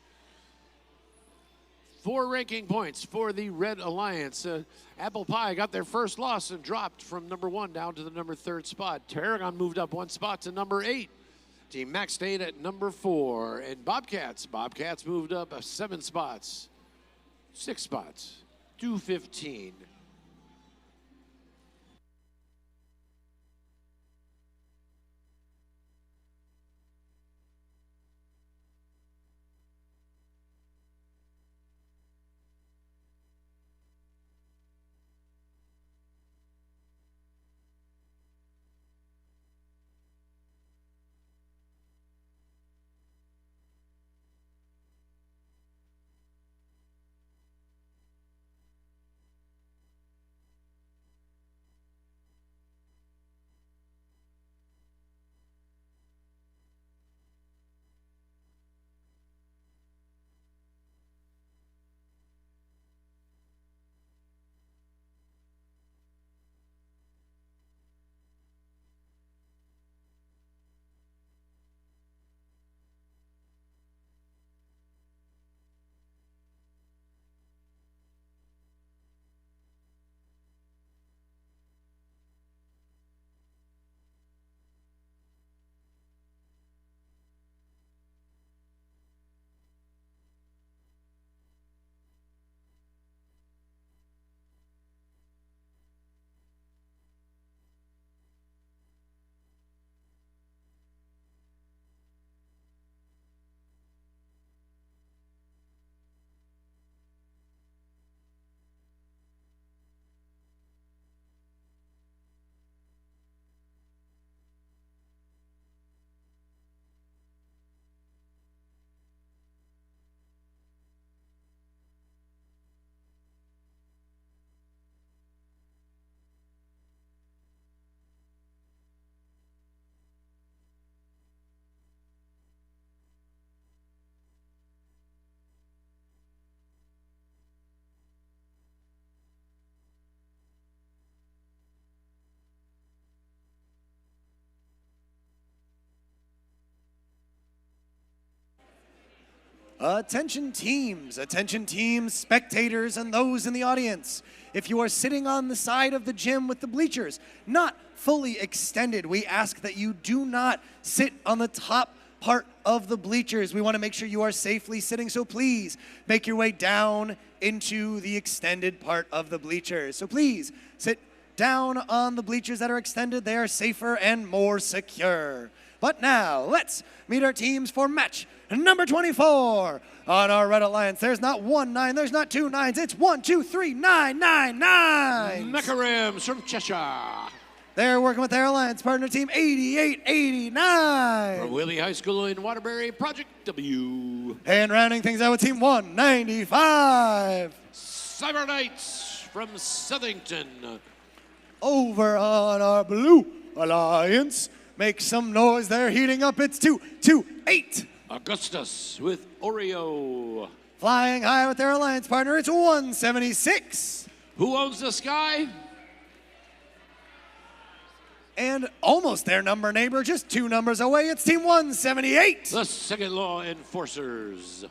4 ranking points for the Red Alliance. Apple Pie got their first loss and dropped from number 1 down to the number 3rd spot. Tarragon moved up 1 spot to number 8. Team Max stayed at number 4. And Bobcats moved up 7 spots. 6 spots. 215.
Attention teams, spectators, and those in the audience. If you are sitting on the side of the gym with the bleachers, not fully extended, we ask that you do not sit on the top part of the bleachers. We want to make sure you are safely sitting, so please make your way down into the extended part of the bleachers. So please sit down on the bleachers that are extended. They are safer and more secure. But now, let's meet our teams for match number 24 on our Red Alliance. There's not 1 9, there's not 2 9s, it's 1, 2, 3, 9, 9, 9.
Mecha from Cheshire.
They're working with their alliance partner team 8889.
From Willie High School in Waterbury, Project W.
And rounding things out with team 195.
Cyber Knights from Southington.
Over on our Blue Alliance. Make some noise, they're heating up. It's 228.
Augustus with Oreo.
Flying high with their alliance partner, it's 176.
Who owns the sky?
And almost their number neighbor, just 2 numbers away, it's team 178.
The Second Law Enforcers.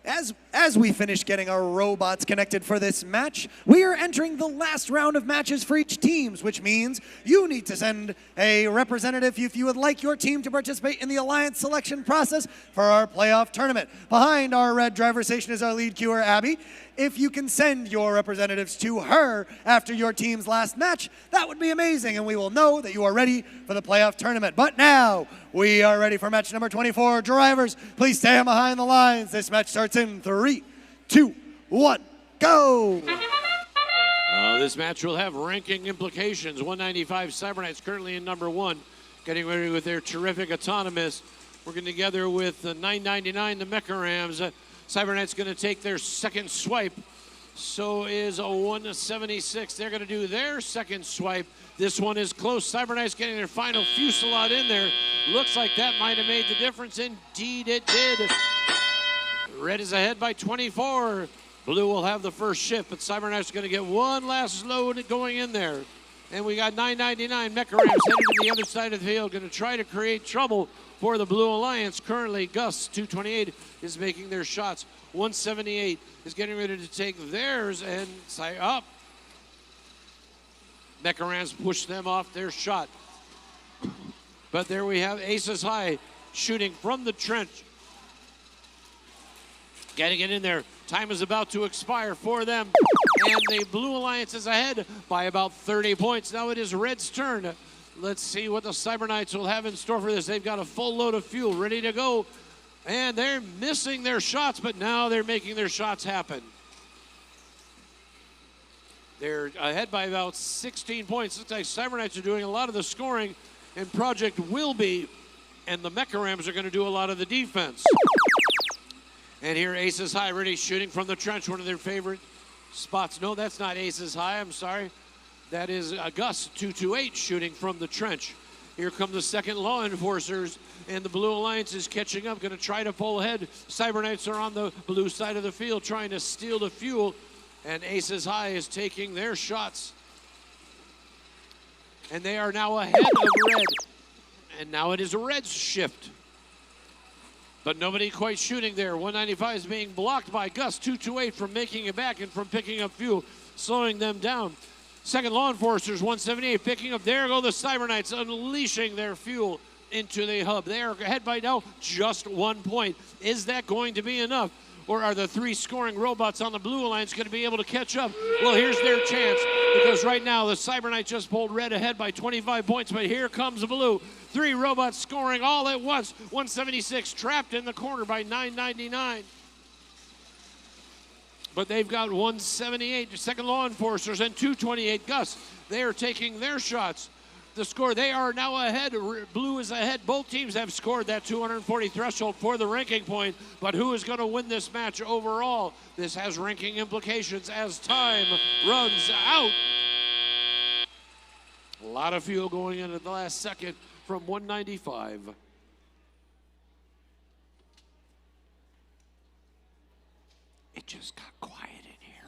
As we finish getting our robots connected for this match, we are entering the last round of matches for each teams, which means you need to send a representative if you would like your team to participate in the alliance selection process for our playoff tournament. Behind our red driver station is our lead queuer, Abby. If you can send your representatives to her after your team's last match, that would be amazing, and we will know that you are ready for the playoff tournament. But now, we are ready for match number 24. Drivers, please stand behind the lines. This match starts in 3, 2, 1, go!
This match will have ranking implications. 195 Cyberknights currently in number 1, getting ready with their terrific autonomous. Working together with 999, the Mecha Rams. Cyberknights going to take their second swipe. So is a 176. They're going to do their second swipe. This one is close. Cyberknights getting their final fusillade in there. Looks like that might have made the difference. Indeed it did. Red is ahead by 24. Blue will have the first shift, but Cyberknights are going to get one last load going in there. And we got 999 Mecha Rams headed to the other side of the field, going to try to create trouble for the Blue Alliance. Currently, Gus, 228, is making their shots. 178 is getting ready to take theirs and say up. Mecha Rams push them off their shot. But there we have Aces High shooting from the trench. Getting it in there. Time is about to expire for them. And the Blue Alliance is ahead by about 30 points. Now it is Red's turn. Let's see what the Cyberknights will have in store for this. They've got a full load of fuel ready to go. And they're missing their shots, but now they're making their shots happen. They're ahead by about 16 points. Looks like Cyberknights are doing a lot of the scoring, and Project will be, and the Mecha Rams are going to do a lot of the defense. And here Aces High ready shooting from the trench, one of their favorite spots. No, that's not Aces High, I'm sorry. That is Gus, 228, shooting from the trench. Here come the second law enforcers, and the Blue Alliance is catching up, going to try to pull ahead. Cyberknights are on the blue side of the field trying to steal the fuel, and Aces High is taking their shots. And they are now ahead of Red. And now it is Red's shift. But nobody quite shooting there. 195 is being blocked by Gus, 228 from making it back and from picking up fuel, slowing them down. Second law enforcers, 178 picking up. There go the Cyberknights unleashing their fuel into the hub. They are ahead by now just 1 point. Is that going to be enough? Or are the three scoring robots on the Blue Alliance going to be able to catch up? Well, here's their chance, because right now the Cyberknights just pulled Red ahead by 25 points, but here comes Blue. Three robots scoring all at once. 176 trapped in the corner by 999. But they've got 178 second law enforcers and 228 Gus. They are taking their shots. The score, they are now ahead. Blue is ahead. Both teams have scored that 240 threshold for the ranking point, but who is going to win this match overall? This has ranking implications as time runs out. A lot of fuel going in at the last second from 195. It just got quiet in here.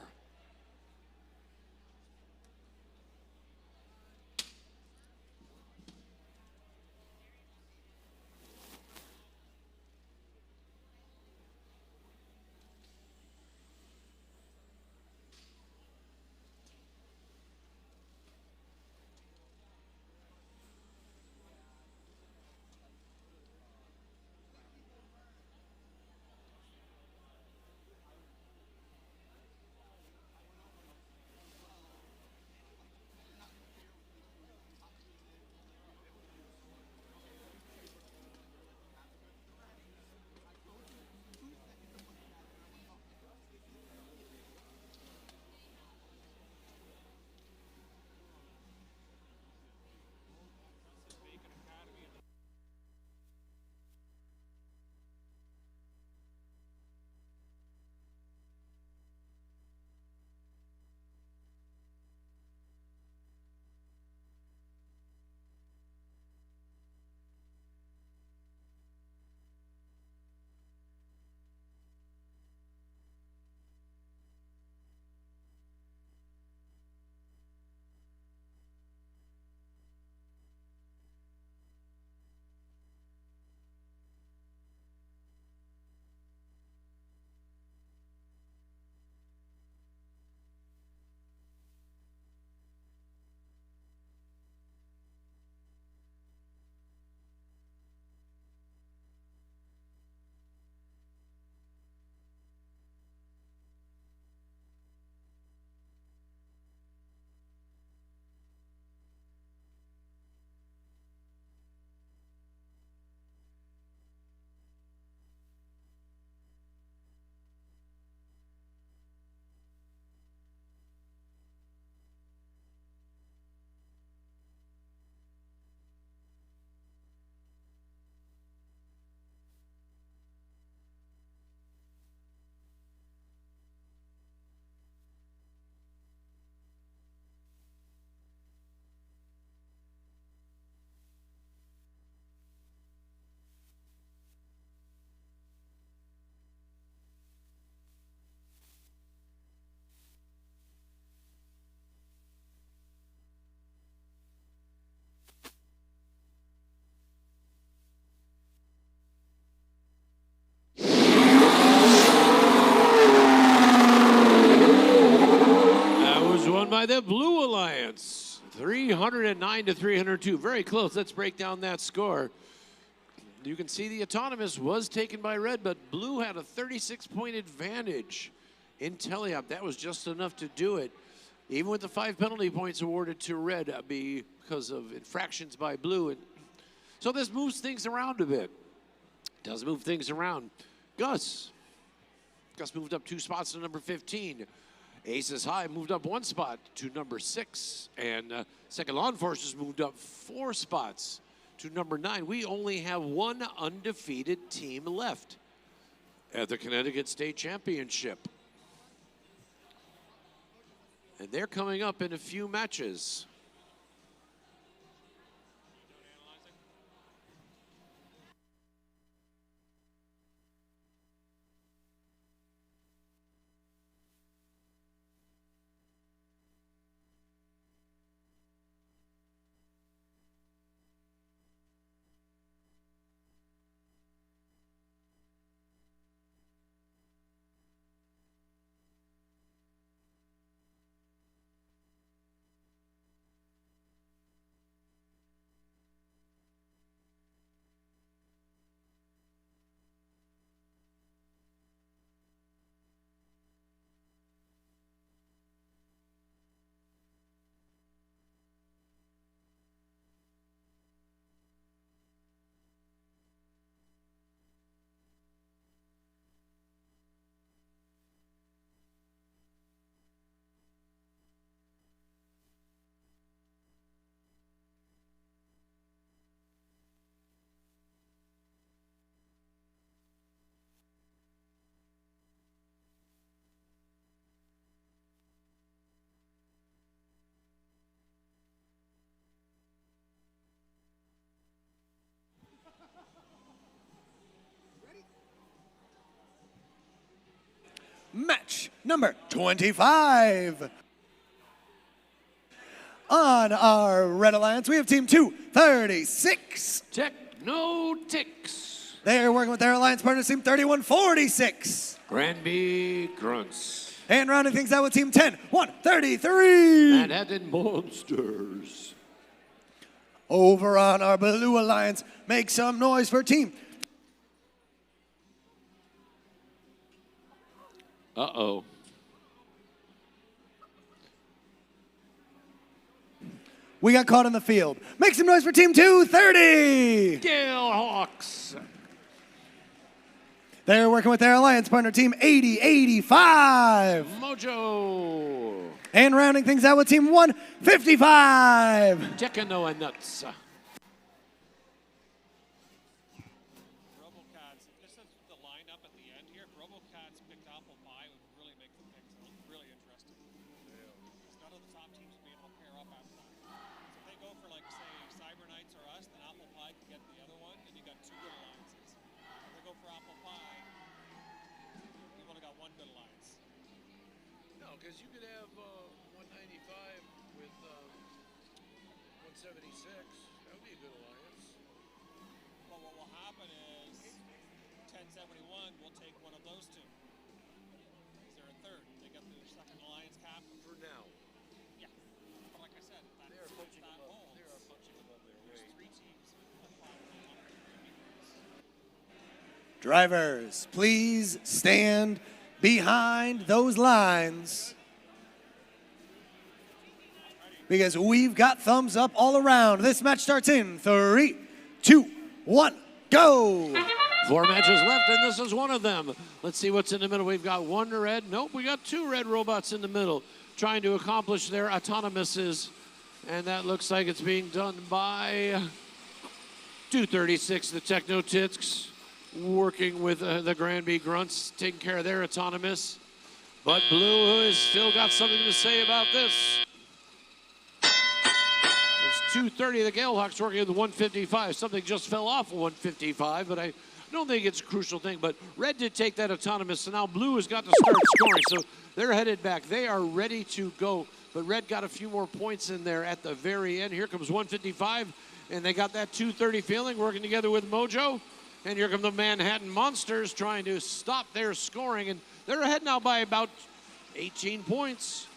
309 to 302. Very close. Let's break down that score. You can see the autonomous was taken by red, but blue had a 36-point advantage in teleop. That was just enough to do it, even with the 5 penalty points awarded to red because of infractions by blue. And so this moves things around a bit. Does move things around. Gus moved up 2 spots to number 15. Aces High moved up 1 spot to number 6. And Second Law Enforcers moved up 4 spots to number 9. We only have 1 undefeated team left at the Connecticut State Championship. And they're coming up in a few matches.
Match number 25. On our Red Alliance, we have Team 236.
Techno-Ticks.
They're working with their alliance partners, Team 3146.
Granby Grunts.
And rounding things out with Team 10133.
Manhattan Monsters.
Over on our Blue Alliance, make some noise for Team.
Uh-oh.
We got caught in the field. Make some noise for Team 230.
Gale Hawks.
They're working with their alliance partner, Team 8085.
Mojo.
And rounding things out with Team 155.
Techno and Nuts.
Robocats, this is the lineup at the end here. If Robocats picked apple pie, it would really make the picks look really interesting. None of the top teams would be able to pair up after that. So if they go for, like, say, Cyber Knights or us, then apple pie can get the other one, and you got 2 good alliances. If they go for apple pie, you've only got 1 good alliance.
No, because you could have 195 with 176. That would be a good alliance.
But what will happen is 1071 will take one of those 2. Is there a third? They get their second alliance cap.
For now.
Yeah. But like I said, that,
They are punching
that
above.
holds.
They are punching above their
There's
weight.
3 teams at 5
Drivers, please stand behind those lines, because we've got thumbs up all around. This match starts in 3, 2, 1, go.
4 matches left, and this is one of them. Let's see what's in the middle. We've got 1 red. Nope, we got 2 red robots in the middle trying to accomplish their autonomouses. And that looks like it's being done by 236, the Techno-Ticks, working with the Granby Grunts, taking care of their autonomous. But Blue has still got something to say about this. It's 230, the Galehawks working with 155. Something just fell off of 155, but I don't think it's a crucial thing. But Red did take that autonomous, so now Blue has got to start scoring. So they're headed back. They are ready to go. But Red got a few more points in there at the very end. Here comes 155, and they got that 230 feeling, working together with Mojo. And here come the Manhattan Monsters trying to stop their scoring. And they're ahead now by about 18 points.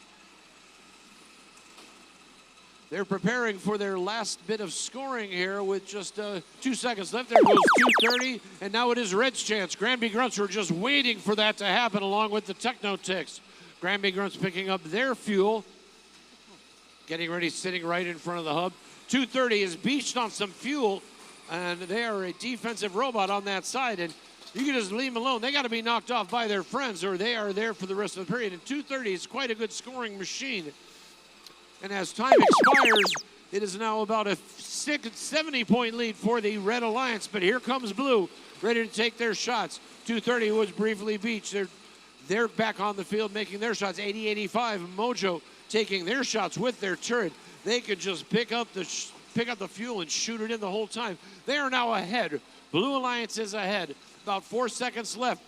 They're preparing for their last bit of scoring here with just 2 seconds left. There goes 2:30, and now it is Red's chance. Granby Grunts were just waiting for that to happen along with the Techno Ticks. Granby Grunts picking up their fuel, getting ready, sitting right in front of the hub. 2:30 is beached on some fuel, and they are a defensive robot on that side, and you can just leave them alone. They got to be knocked off by their friends, or they are there for the rest of the period. And 2:30 is quite a good scoring machine. And as time expires, it is now about a 70-point lead for the Red Alliance. But here comes Blue, ready to take their shots. 2:30 was briefly beached. They're back on the field making their shots. 80-85, Mojo taking their shots with their turret. They could just pick up the fuel and shoot it in the whole time. They are now ahead. Blue Alliance is ahead. About 4 seconds left.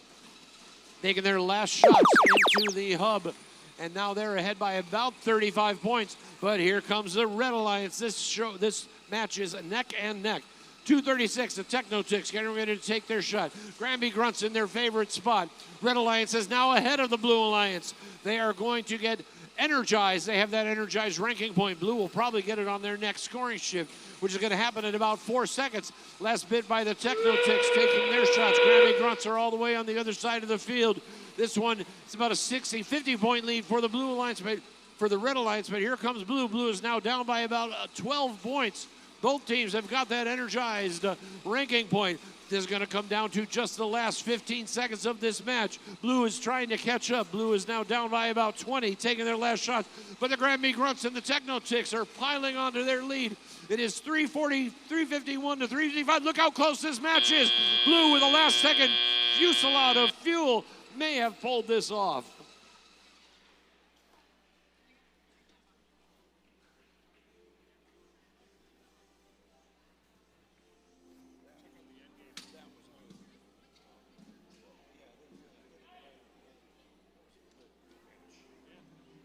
Taking their last shots into the hub. And now they're ahead by about 35 points. But here comes the Red Alliance. This match is neck and neck. 2:36, the Techno Ticks getting ready to take their shot. Granby Grunts in their favorite spot. Red Alliance is now ahead of the Blue Alliance. They are going to get energized. They have that energized ranking point. Blue will probably get it on their next scoring shift, which is going to happen in about 4 seconds. Last bit by the Techno Ticks taking their shots. Granby Grunts are all the way on the other side of the field. This one is about a 50-point lead for the Blue Alliance, but for the Red Alliance, but here comes Blue. Blue is now down by about 12 points. Both teams have got that energized ranking point. This is going to come down to just the last 15 seconds of this match. Blue is trying to catch up. Blue is now down by about 20, taking their last shot. But the Granby Grunts and the Techno Ticks are piling onto their lead. It is 351 to 355. Look how close this match is. Blue with a last second fusillade of fuel may have pulled this off.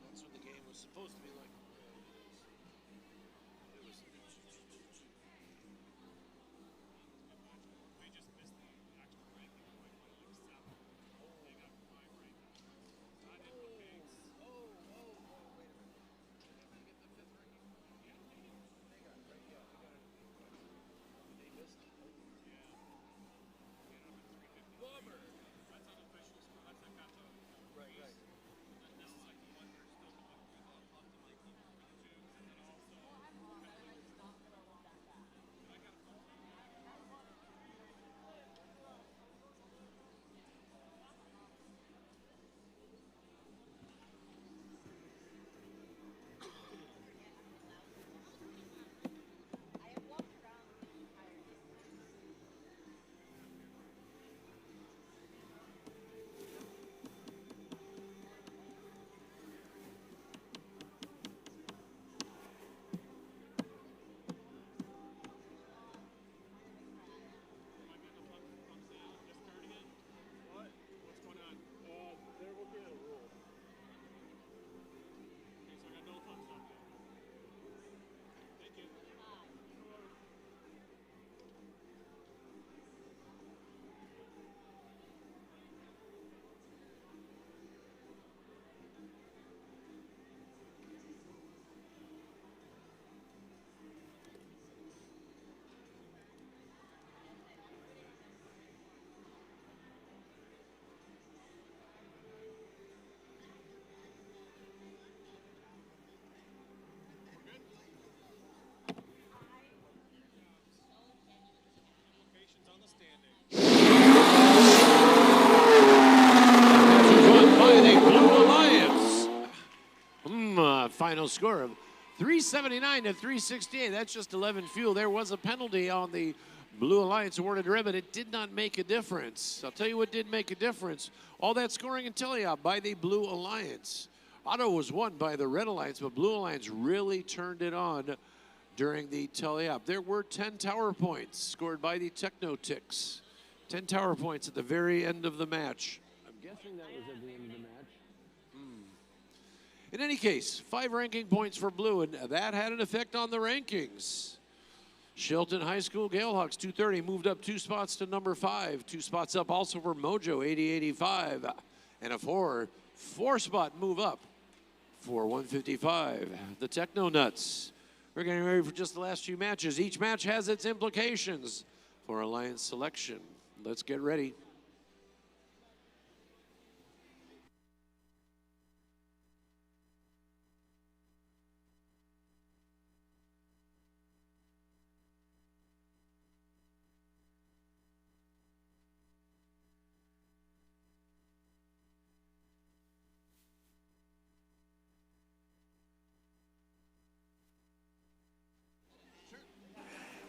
That's what the game was supposed to be like. Final score of 379 to 368. That's just 11 fuel. There was a penalty on the Blue Alliance awarded red, but it did not make a difference. I'll tell you what did make a difference. All that scoring in teleop by the Blue Alliance. Auto was won by the Red Alliance, but Blue Alliance really turned it on during the teleop. There were 10 tower points scored by the Techno Ticks. 10 tower points at the very end of the match. I'm guessing that was at the end of the match. In any case, 5 ranking points for Blue, and that had an effect on the rankings. Shelton High School Galehawks 230 moved up 2 spots to number 5. 2 spots up also for Mojo 80-85, and a 4 spot move up for 155. The Techno Nuts We're getting ready for just the last few matches. Each match has its implications for alliance selection. Let's get ready.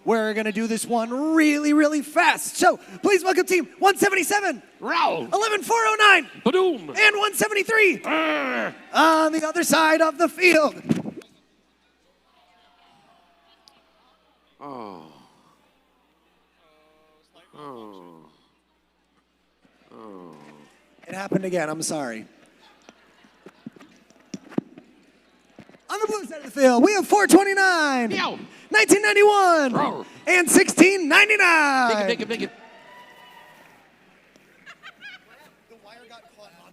We're going to do this one really, really fast. So please welcome team 177,
Row.
11409,
Badoom.
and 173 on the other side of the field.
Oh. Oh. Oh.
It happened again. I'm sorry. On the blue side of the field, we have 429,
Meow.
1991,
Roar.
and 1699.
Make it, make it.
The wire got caught on.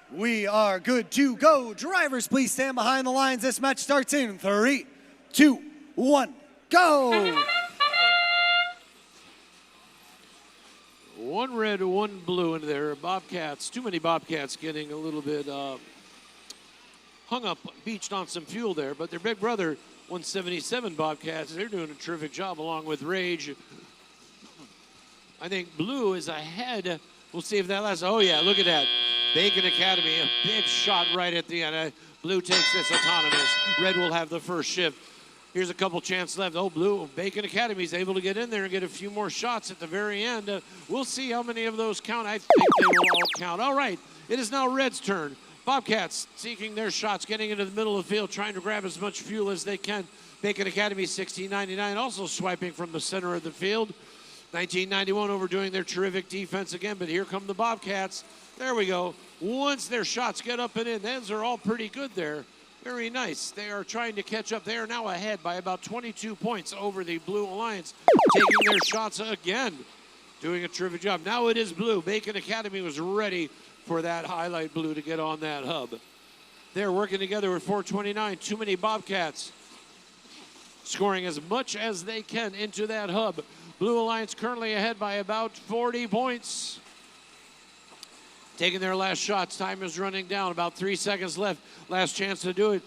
We are good to go. Drivers, please stand behind the lines. This match starts in 3, 2, 1, go.
One red, one blue in there. Bobcats, too many Bobcats getting a little bit hung up, beached on some fuel there. But their big brother, 177 Bobcats, they're doing a terrific job along with Rage. I think blue is ahead. We'll see if that lasts. Oh, yeah, look at that. Bacon Academy, a big shot right at the end. Blue takes this autonomous. Red will have the first shift. Here's a couple chances left. Oh, blue, Bacon Academy is able to get in there and get a few more shots at the very end. We'll see how many of those count. I think they will all count. All right, it is now Red's turn. Bobcats seeking their shots, getting into the middle of the field, trying to grab as much fuel as they can. Bacon Academy, 1699, also swiping from the center of the field. 1991 overdoing their terrific defense again, but here come the Bobcats. There we go. Once their shots get up and in, those are all pretty good there. Very nice. They are trying to catch up. They are now ahead by about 22 points over the Blue Alliance, taking their shots again, doing a terrific job. Now it is blue. Bacon Academy was ready for that highlight blue to get on that hub. They're working together with 429. Too many Bobcats scoring as much as they can into that hub. Blue Alliance currently ahead by about 40 points. Taking their last shots. Time is running down. About 3 seconds left. Last chance to do it.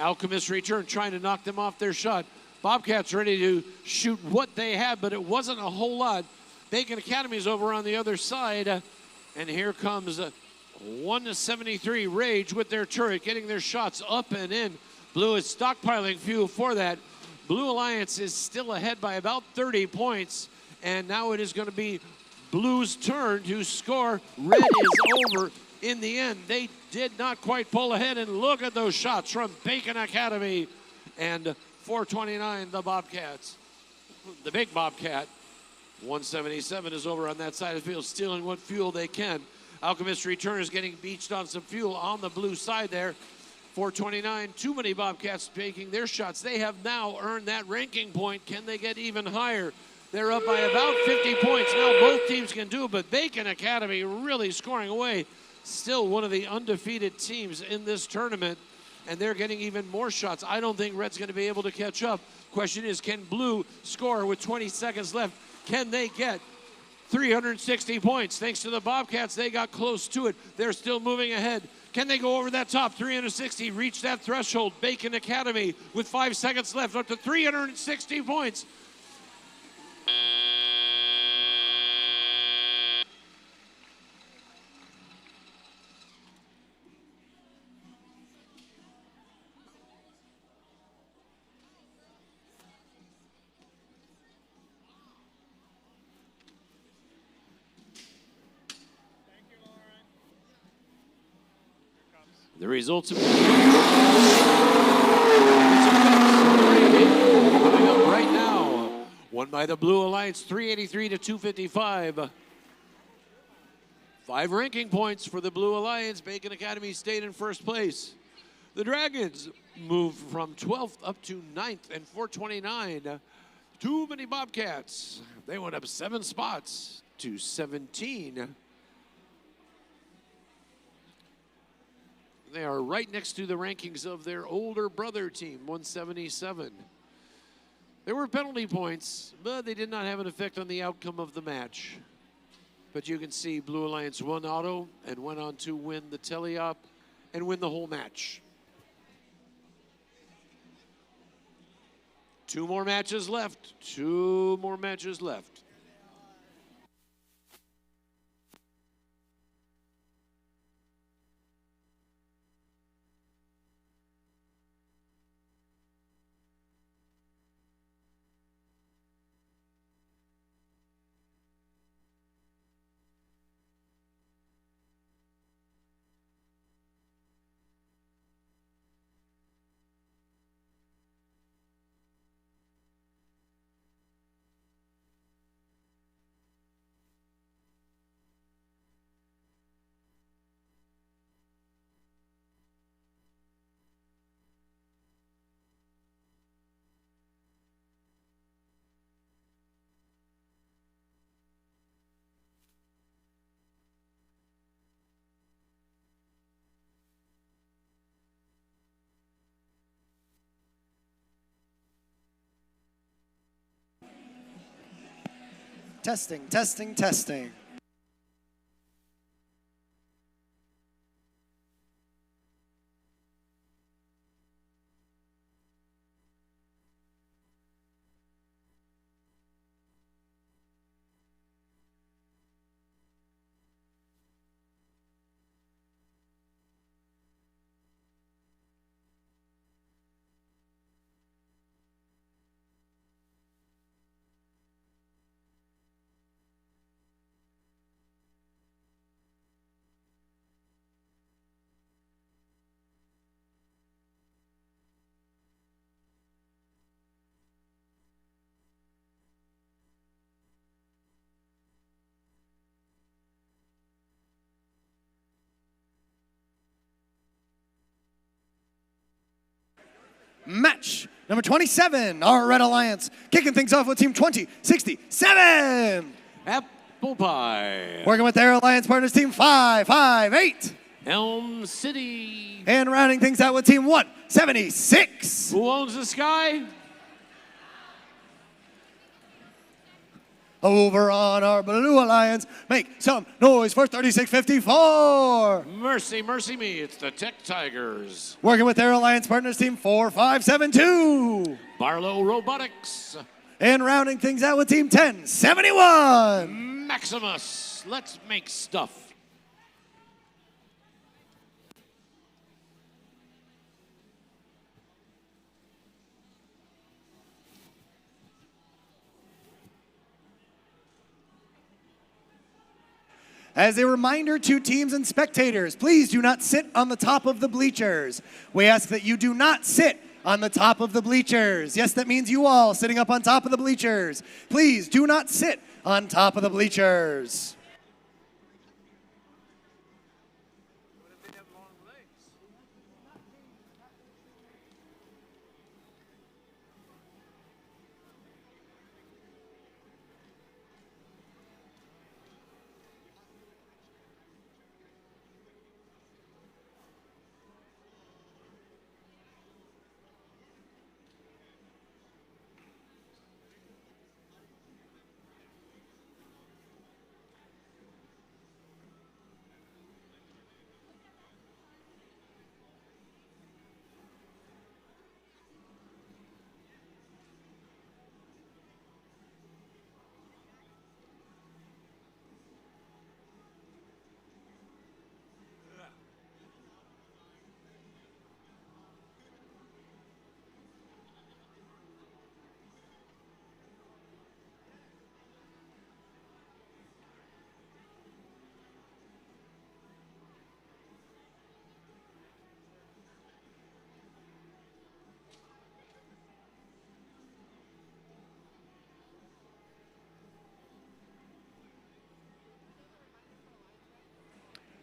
Alchemist return, trying to knock them off their shot. Bobcats ready to shoot what they had, but it wasn't a whole lot. Bacon Academy's over on the other side. And here comes 173 Rage with their turret, getting their shots up and in. Blue is stockpiling fuel for that. Blue Alliance is still ahead by about 30 points. And now it is going to be Blue's turn to score. Red is over in the end. They did not quite pull ahead, and look at those shots from Bacon Academy and 429, the Bobcats. The big Bobcat, 177, is over on that side of the field, stealing what fuel they can. Alchemist return is getting beached on some fuel on the blue side there. 429, too many Bobcats taking their shots. They have now earned that ranking point. Can they get even higher? They're up by about 50 points. Now both teams can do it, but Bacon Academy really scoring away. Still one of the undefeated teams in this tournament, and they're getting even more shots. I don't think Red's going to be able to catch up. Question is, can Blue score with 20 seconds left? Can they get 360 points? Thanks to the Bobcats, they got close to it. They're still moving ahead. Can they go over that top 360, reach that threshold? Bacon Academy with 5 seconds left, up to 360 points. The results of coming up right now. Won by the Blue Alliance, 383 to 255. 5 ranking points for the Blue Alliance. Bacon Academy stayed in first place. The Dragons moved from 12th up to 9th and 429. Too many Bobcats. They went up 7 spots to 17. They are right next to the rankings of their older brother team, 177. There were penalty points, but they did not have an effect on the outcome of the match. But you can see Blue Alliance won auto and went on to win the teleop and win the whole match. 2 more matches left. 2 more matches left.
Testing, testing, testing. Match number 27, our Red Alliance, kicking things off with team 2067.
Apple Pie.
Working with their alliance partners, team 558.
Elm City.
And rounding things out with team 176.
Who owns the sky?
Over on our Blue Alliance, make some noise for 3654.
Mercy, mercy me, it's the Tech Tigers.
Working with their alliance partners, team 4572.
Barlow Robotics.
And rounding things out with team 1071.
Maximus, let's make stuff.
As a reminder to teams and spectators, please do not sit on the top of the bleachers. We ask that you do not sit on the top of the bleachers. Yes, that means you all sitting up on top of the bleachers. Please do not sit on top of the bleachers.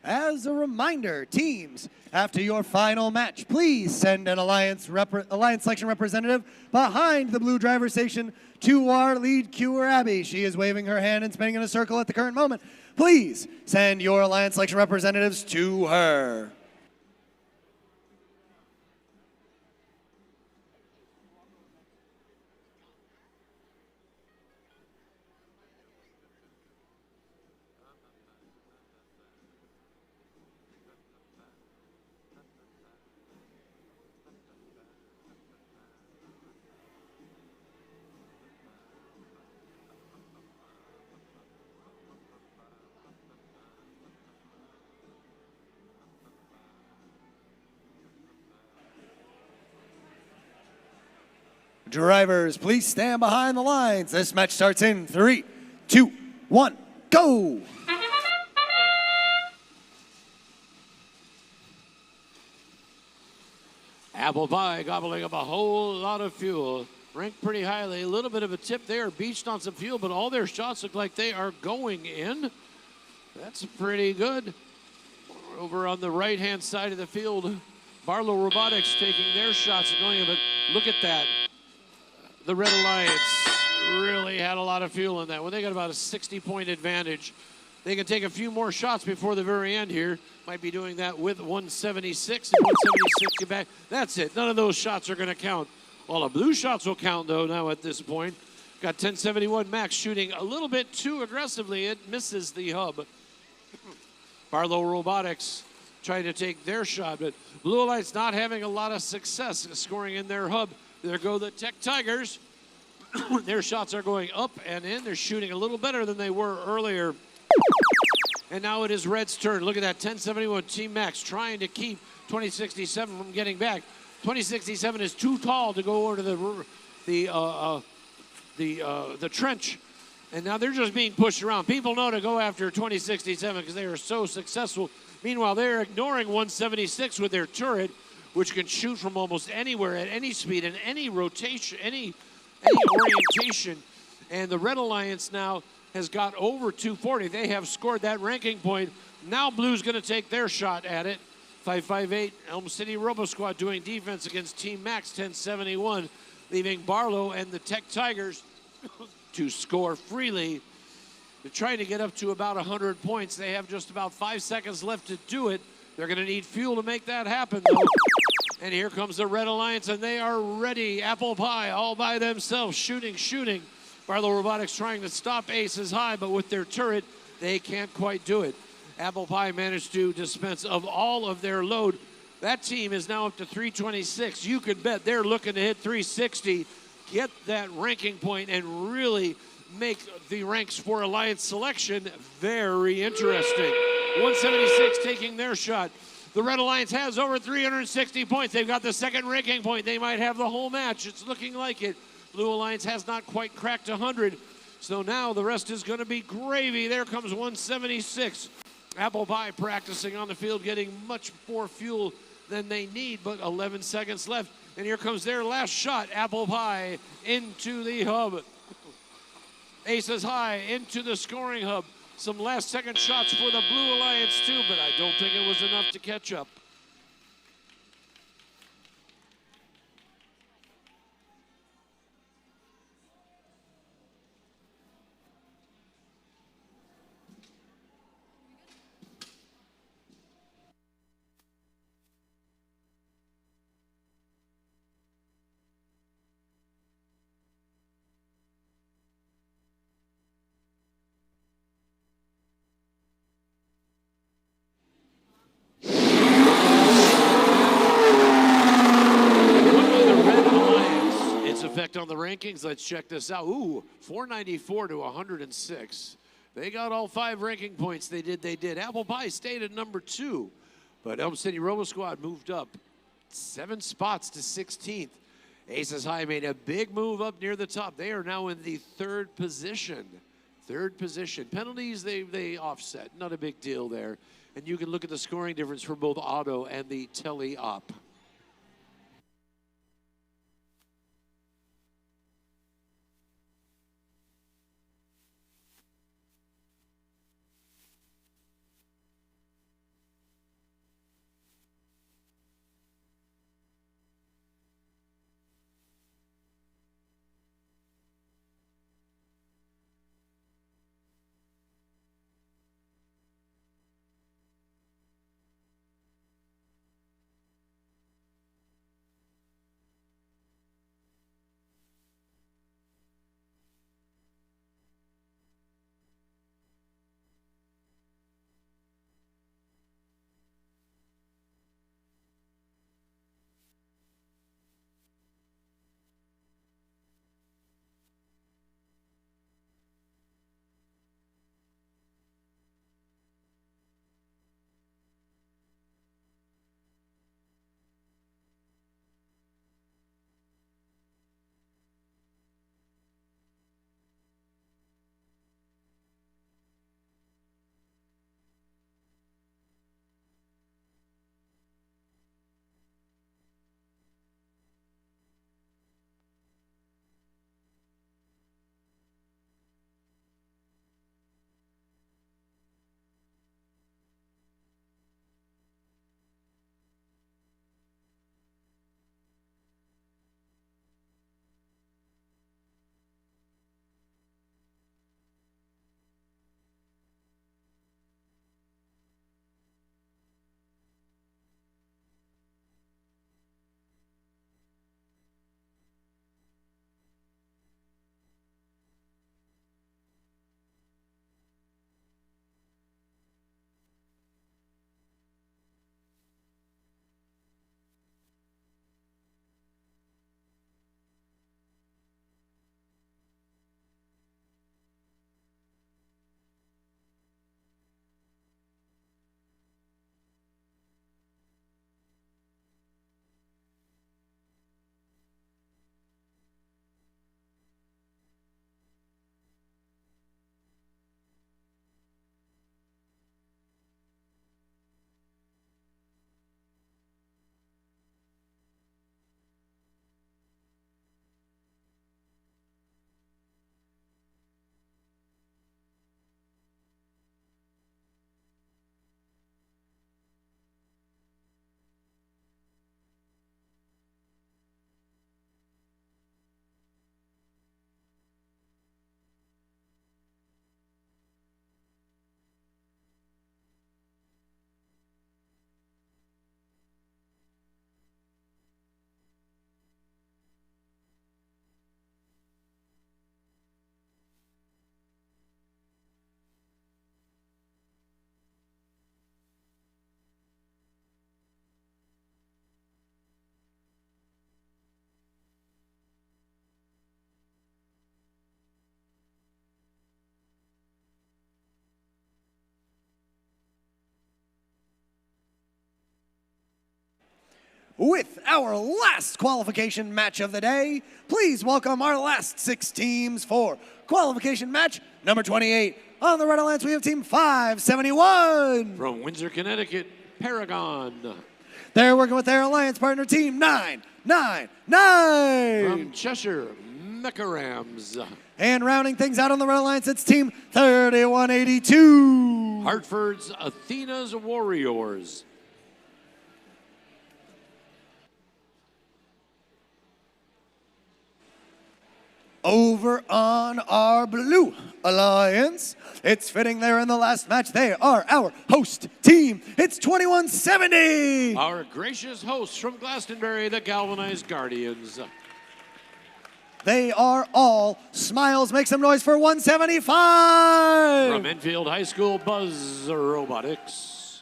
As a reminder, teams, after your final match, please send an Alliance selection representative behind the blue driver station to our lead queuer, Abby. She is waving her hand and spinning in a circle at the current moment. Please send your Alliance selection representatives to her. Drivers, please stand behind the lines. This match starts in 3, 2, 1, go!
Apple Pie gobbling up a whole lot of fuel. Ranked pretty highly. A little bit of a tip there. Beached on some fuel, but all their shots look like they are going in. That's pretty good. Over on the right-hand side of the field, Barlow Robotics taking their shots and going in, but look at that. The Red Alliance really had a lot of fuel in that one. They got about a 60-point advantage. They can take a few more shots before the very end here. Might be doing that with 176 and 176 get back. That's it. None of those shots are going to count. All the blue shots will count, though, now at this point. Got 1071 Max shooting a little bit too aggressively. It misses the hub. Barlow Robotics trying to take their shot, but Blue Alliance not having a lot of success scoring in their hub. There go the Tech Tigers. Their shots are going up and in. They're shooting a little better than they were earlier. And now it is Red's turn. Look at that, 1071 Team Max trying to keep 2067 from getting back. 2067 is too tall to go over to the trench. And now they're just being pushed around. People know to go after 2067 because they are so successful. Meanwhile, they're ignoring 176 with their turret, which can shoot from almost anywhere at any speed and any rotation, any orientation. And the Red Alliance now has got over 240. They have scored that ranking point. Now Blue's going to take their shot at it. 558 Elm City Robo Squad doing defense against Team Max 1071, leaving Barlow and the Tech Tigers to score freely. They're trying to get up to about 100 points. They have just about 5 seconds left to do it. They're going to need fuel to make that happen, though. And here comes the Red Alliance, and they are ready. Apple Pie all by themselves, shooting. Barlow Robotics trying to stop Aces High, but with their turret, they can't quite do it. Apple Pie managed to dispense of all of their load. That team is now up to 326. You could bet they're looking to hit 360, get that ranking point, and really make the ranks for Alliance selection very interesting. 176 taking their shot. The Red Alliance has over 360 points. They've got the second ranking point. They might have the whole match. It's looking like it. Blue Alliance has not quite cracked 100. So now the rest is going to be gravy. There comes 176. Apple Pie practicing on the field, getting much more fuel than they need, but 11 seconds left. And here comes their last shot. Apple Pie into the hub. Aces High into the scoring hub. Some last second shots for the Blue Alliance too, but I don't think it was enough to catch up. Effect on the rankings. Let's check this out. Ooh, 494 to 106. They got all 5 ranking points. They did. Apple Pie stayed at number 2, but Elm City Robo Squad moved up 7 spots to 16th. Aces High made a big move up near the top. They are now in the 3rd position. 3rd position. Penalties, they offset. Not a big deal there. And you can look at the scoring difference for both auto and the tele-op.
with our last qualification match of the day, please welcome our last 6 teams for qualification match number 28. On the Red Alliance, we have Team 571.
From Windsor, Connecticut, Paragon.
They're working with their alliance partner, Team 999.
From Cheshire, Mecha-Rams.
And rounding things out on the Red Alliance, it's Team 3182.
Hartford's Athena's Warriors.
Over on our Blue Alliance, it's fitting there in the last match. They are our host team. It's 2170.
Our gracious hosts from Glastonbury, the Galvanized Guardians.
They are all smiles. Make some noise for 175.
From Enfield High School, Buzz Robotics.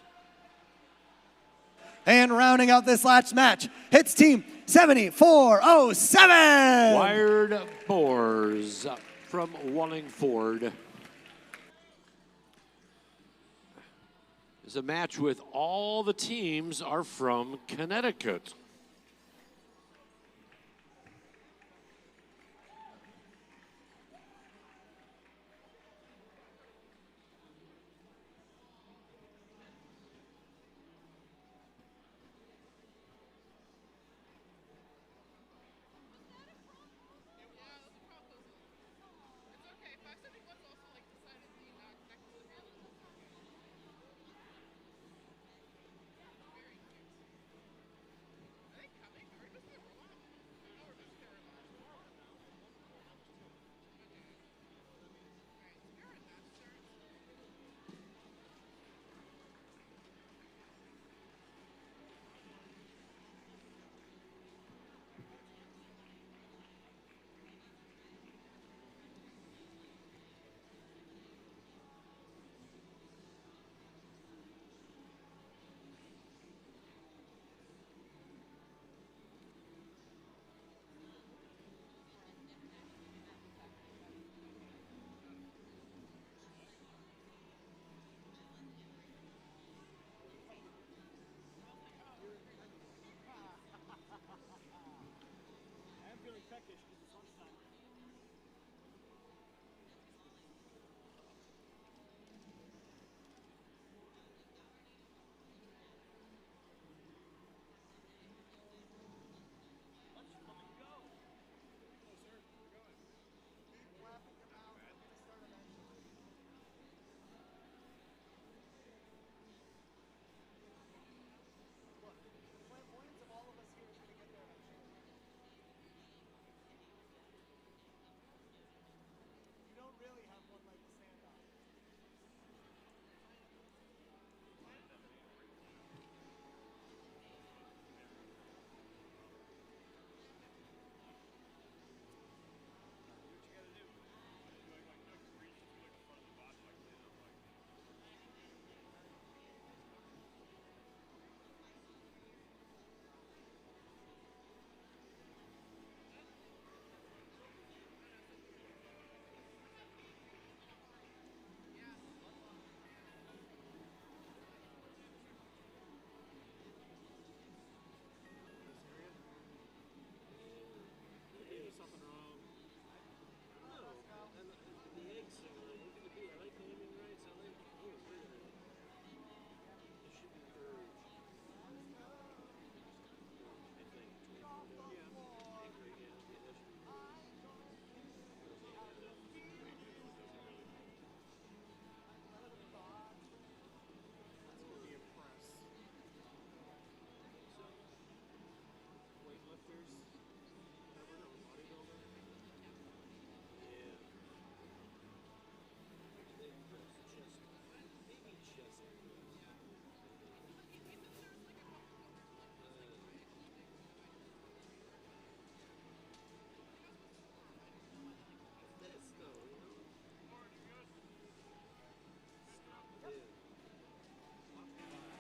And rounding out this last match, it's Team 7407.
Wired Boars from Wallingford. It's a match with all the teams are from Connecticut.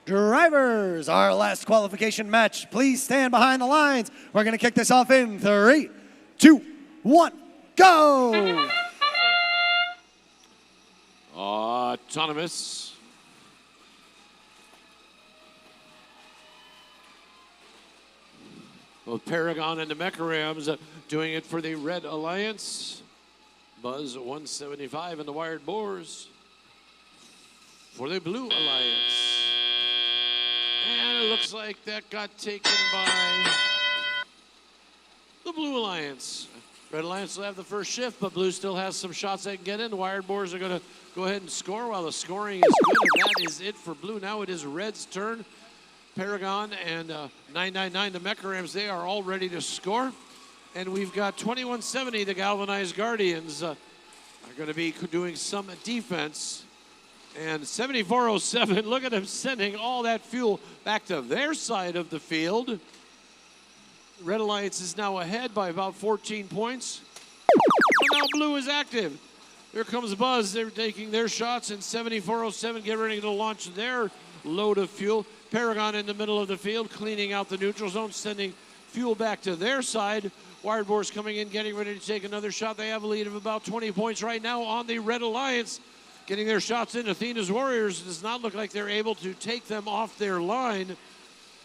Drivers, our last qualification match. Please stand behind the lines. We're going to kick this off in 3, 2, 1, go!
Autonomous. . Both Paragon and the Mecharams doing it for the Red Alliance. Buzz 175 and the Wired Boars for the Blue Alliance. And it looks like that got taken by the Blue Alliance. Red Alliance will have the first shift, but Blue still has some shots they can get in. The Wired Boars are going to go ahead and score while the scoring is good, and that is it for Blue. Now it is Red's turn. Paragon and 999, the Mecharams, they are all ready to score. And we've got 2170, the Galvanized Guardians are going to be doing some defense. And 7407, look at them sending all that fuel back to their side of the field. Red Alliance is now ahead by about 14 points. But now Blue is active. Here comes Buzz. They're taking their shots, and 7407 get ready to launch their load of fuel. Paragon in the middle of the field, cleaning out the neutral zone, sending fuel back to their side. Wired Boars coming in, getting ready to take another shot. They have a lead of about 20 points right now on the Red Alliance. Getting their shots in. Athena's Warriors does not look like they're able to take them off their line.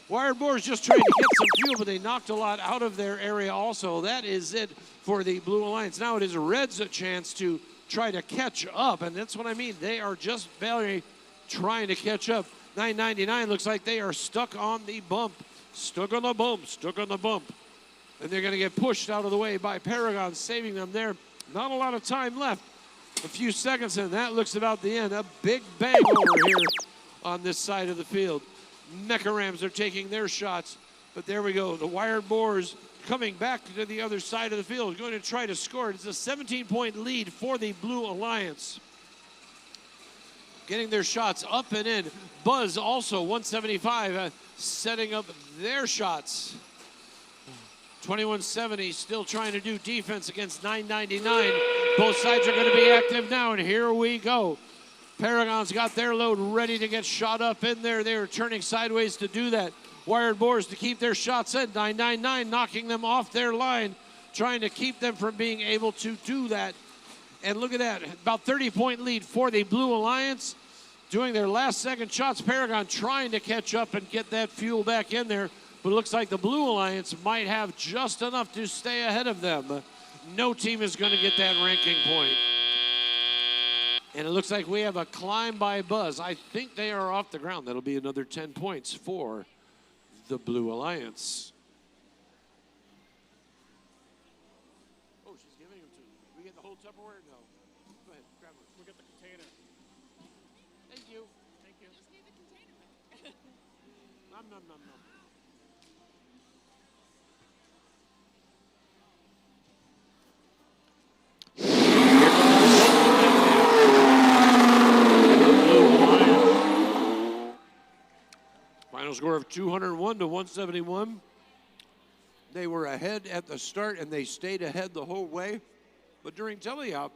Wired Boars just trying to get some fuel, but they knocked a lot out of their area also. That is it for the Blue Alliance. Now it is Red's a chance to try to catch up, and that's what I mean. They are just barely trying to catch up. 999 looks like they are stuck on the bump. Stuck on the bump, stuck on the bump. And they're going to get pushed out of the way by Paragon, saving them there. Not a lot of time left. A few seconds, and that looks about the end. A big bang over here on this side of the field. Mecharams are taking their shots, but there we go. The Wired Boars coming back to the other side of the field, going to try to score. It's a 17-point lead for the Blue Alliance. Getting their shots up and in. Buzz also 175 setting up their shots. 2170 still trying to do defense against 999. Both sides are going to be active now, and here we go. Paragon's got their load ready to get shot up in there. They are turning sideways to do that. Wired Boars to keep their shots in. 999 knocking them off their line, trying to keep them from being able to do that. And look at that, about 30-point lead for the Blue Alliance. Doing their last second shots. Paragon trying to catch up and get that fuel back in there. But it looks like the Blue Alliance might have just enough to stay ahead of them. No team is going to get that ranking point. And it looks like we have a climb by Buzz. I think they are off the ground. That'll be another 10 points for the Blue Alliance. Oh, she's giving them to me. We get the whole Tupperware? No. Go ahead, grab one. We get the container. Thank you. Thank you. Just need the container. Nom, nom, nom, nom. Final score of 201 to 171. They were ahead at the start, and they stayed ahead the whole way. But during teleop,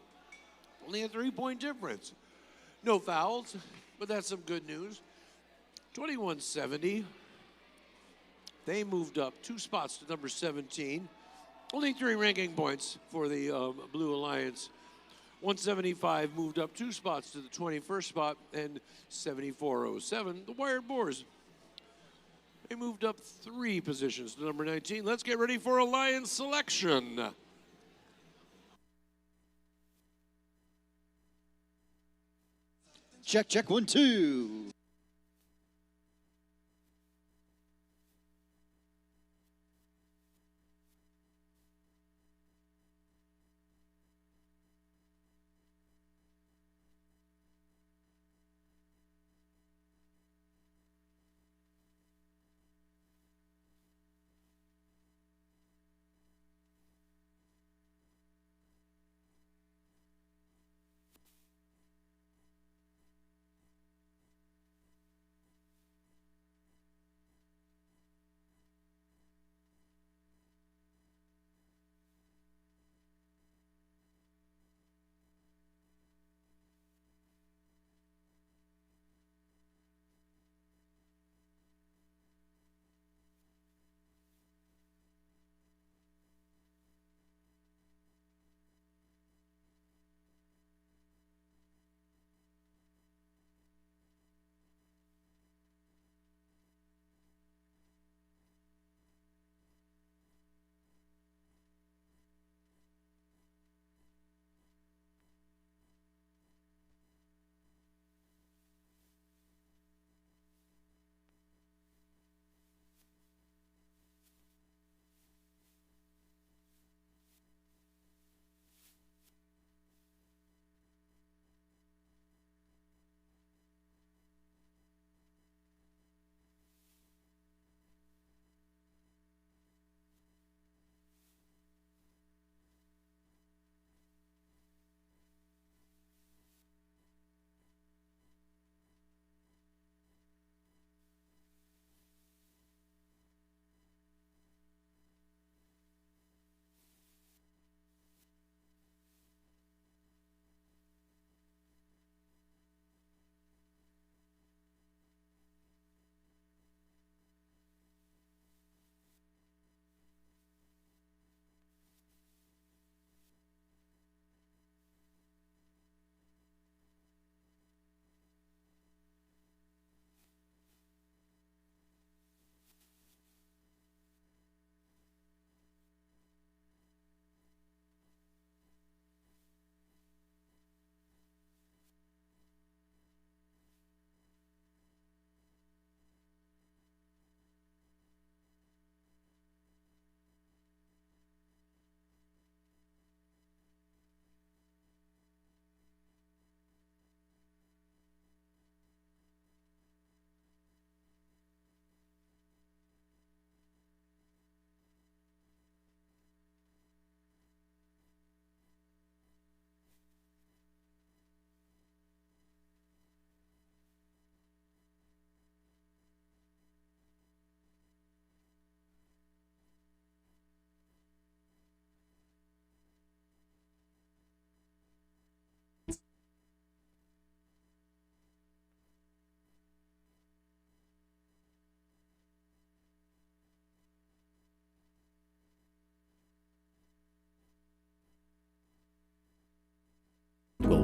only a 3-point difference. No fouls, but that's some good news. 2170. They moved up 2 spots to number 17. Only 3 ranking points for the Blue Alliance. 175 moved up 2 spots to the 21st spot, and 7407, the Wired Boars. They moved up 3 positions to number 19. Let's get ready for Alliance selection.
Check, check, 1, 2.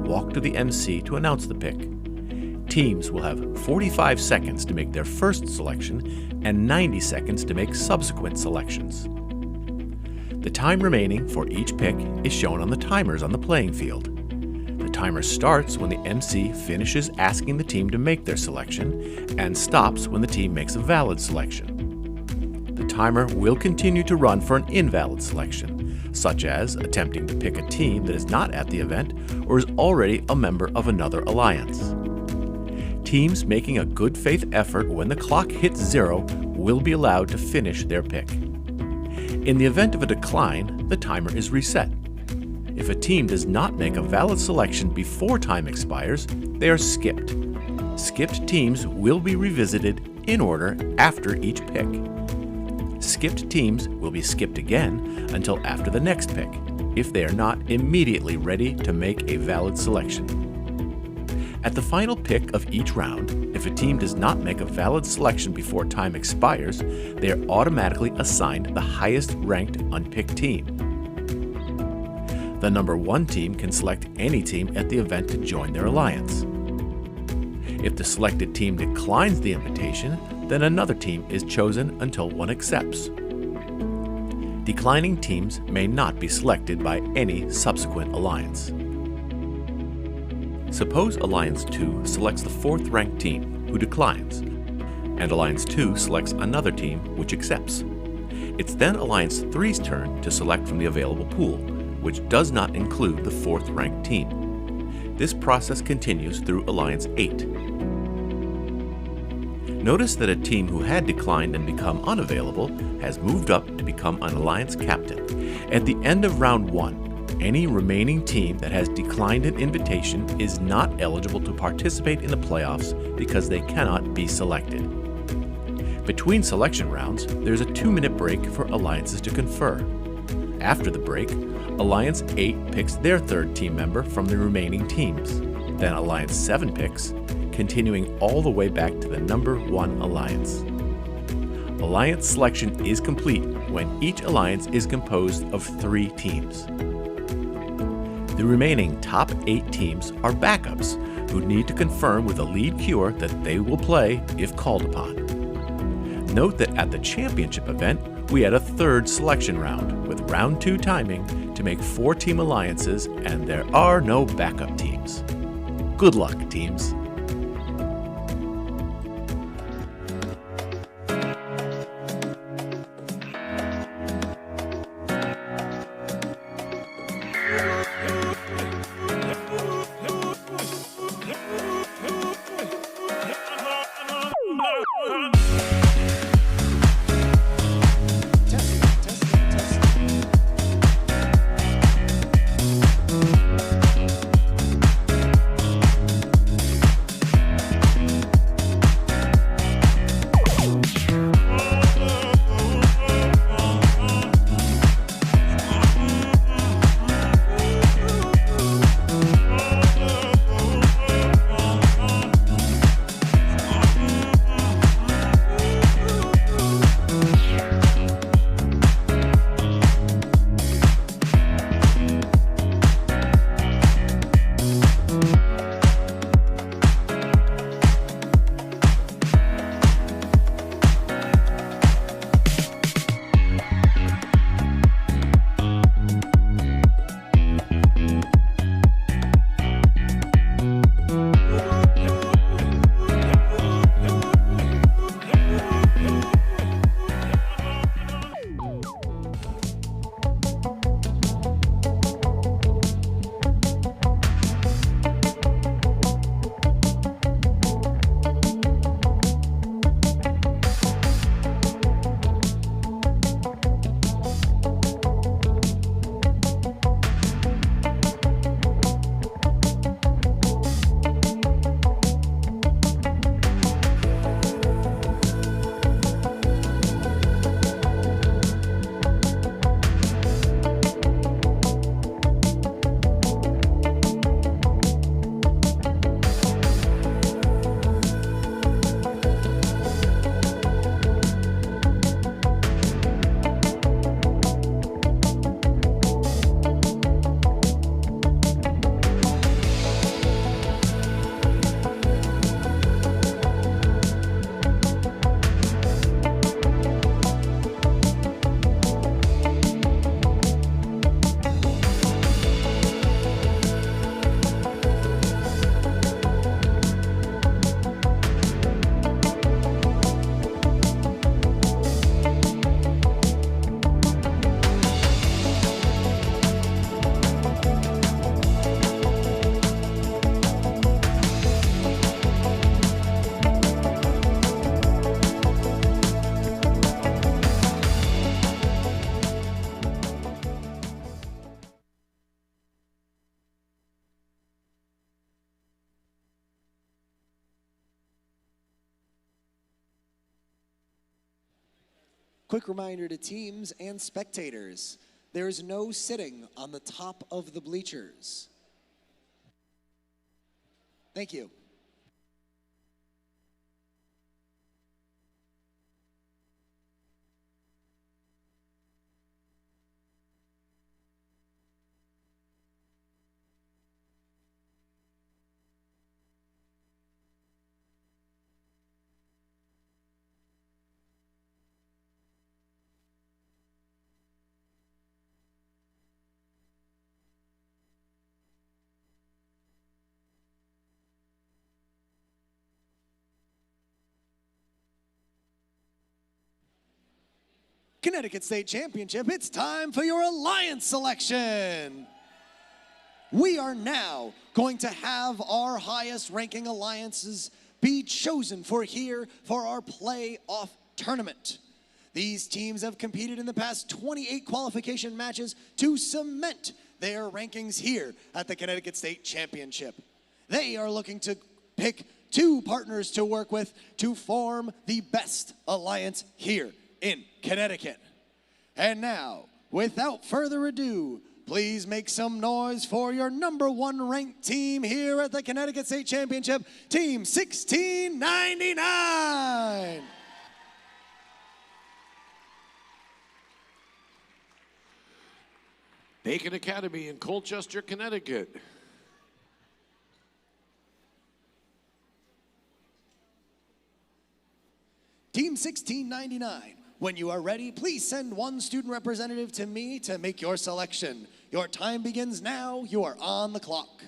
walk to the MC to announce the pick. Teams will have 45 seconds to make their first selection and 90 seconds to make subsequent selections. The time remaining for each pick is shown on the timers on the playing field. The timer starts when the MC finishes asking the team to make their selection and stops when the team makes a valid selection. The timer will continue to run for an invalid selection, such as attempting to pick a team that is not at the event or is already a member of another alliance. Teams making a good faith effort when the clock hits 0 will be allowed to finish their pick. In the event of a decline, the timer is reset. If a team does not make a valid selection before time expires, they are skipped. Skipped teams will be revisited in order after each pick. Skipped teams will be skipped again until after the next pick, if they are not immediately ready to make a valid selection. At the final pick of each round, if a team does not make a valid selection before time expires, they are automatically assigned the highest ranked unpicked team. The number 1 team can select any team at the event to join their alliance. If the selected team declines the invitation, then another team is chosen until one accepts. Declining teams may not be selected by any subsequent alliance. Suppose Alliance 2 selects the 4th ranked team, who declines, and Alliance 2 selects another team, which accepts. It's then Alliance 3's turn to select from the available pool, which does not include the 4th ranked team. This process continues through Alliance 8. Notice that a team who had declined and become unavailable has moved up to become an alliance captain. At the end of round 1, any remaining team that has declined an invitation is not eligible to participate in the playoffs because they cannot be selected. Between selection rounds, there's a 2-minute break for alliances to confer. After the break, Alliance 8 picks their 3rd team member from the remaining teams. Then Alliance 7 picks, continuing all the way back to the number 1 alliance. Alliance selection is complete when each alliance is composed of 3 teams. The remaining top 8 teams are backups who need to confirm with a lead queuer that they will play if called upon. Note that at the championship event, we had a 3rd selection round with round 2 timing to make 4-team alliances, and there are no backup teams. Good luck, teams.
Quick reminder to teams and spectators, there is no sitting on the top of the bleachers. Thank you. Connecticut State Championship, it's time for your alliance selection. We are now going to have our highest ranking alliances be chosen for our playoff tournament. These teams have competed in the past 28 qualification matches to cement their rankings here at the Connecticut State Championship. They are looking to pick 2 partners to work with to form the best alliance here in Connecticut. And now, without further ado, please make some noise for your #1 ranked team here at the Connecticut State Championship, Team 1699.
Bacon Academy in Colchester, Connecticut.
Team 1699, when you are ready, please send 1 student representative to me to make your selection. Your time begins now. You are on the clock.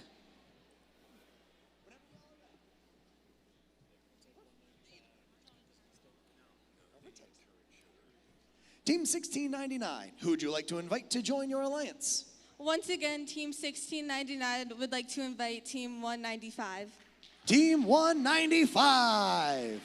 Team 1699, who would you like to invite to join your alliance?
Once again, Team 1699 would like to invite Team 195.
Team 195.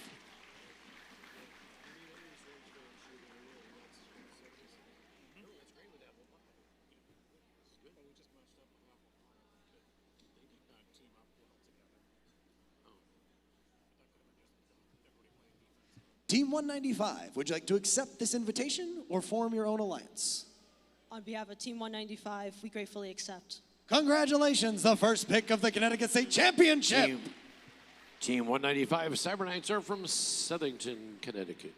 Team 195, would you like to accept this invitation or form your own alliance?
On behalf of Team 195, we gratefully accept.
Congratulations, the first pick of the Connecticut State Championship.
Team 195 Cyberknights are from Southington, Connecticut.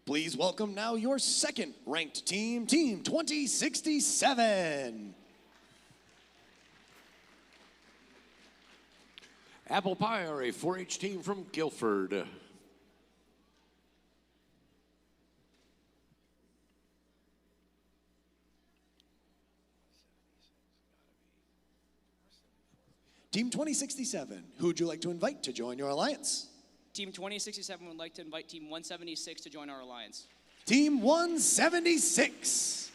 Please welcome now your second ranked team, Team 2067.
Apple Pie are a 4-H team from Guilford.
Team 2067, who would you like to invite to join your alliance?
Team 2067 would like to invite Team 176 to join our alliance.
Team 176.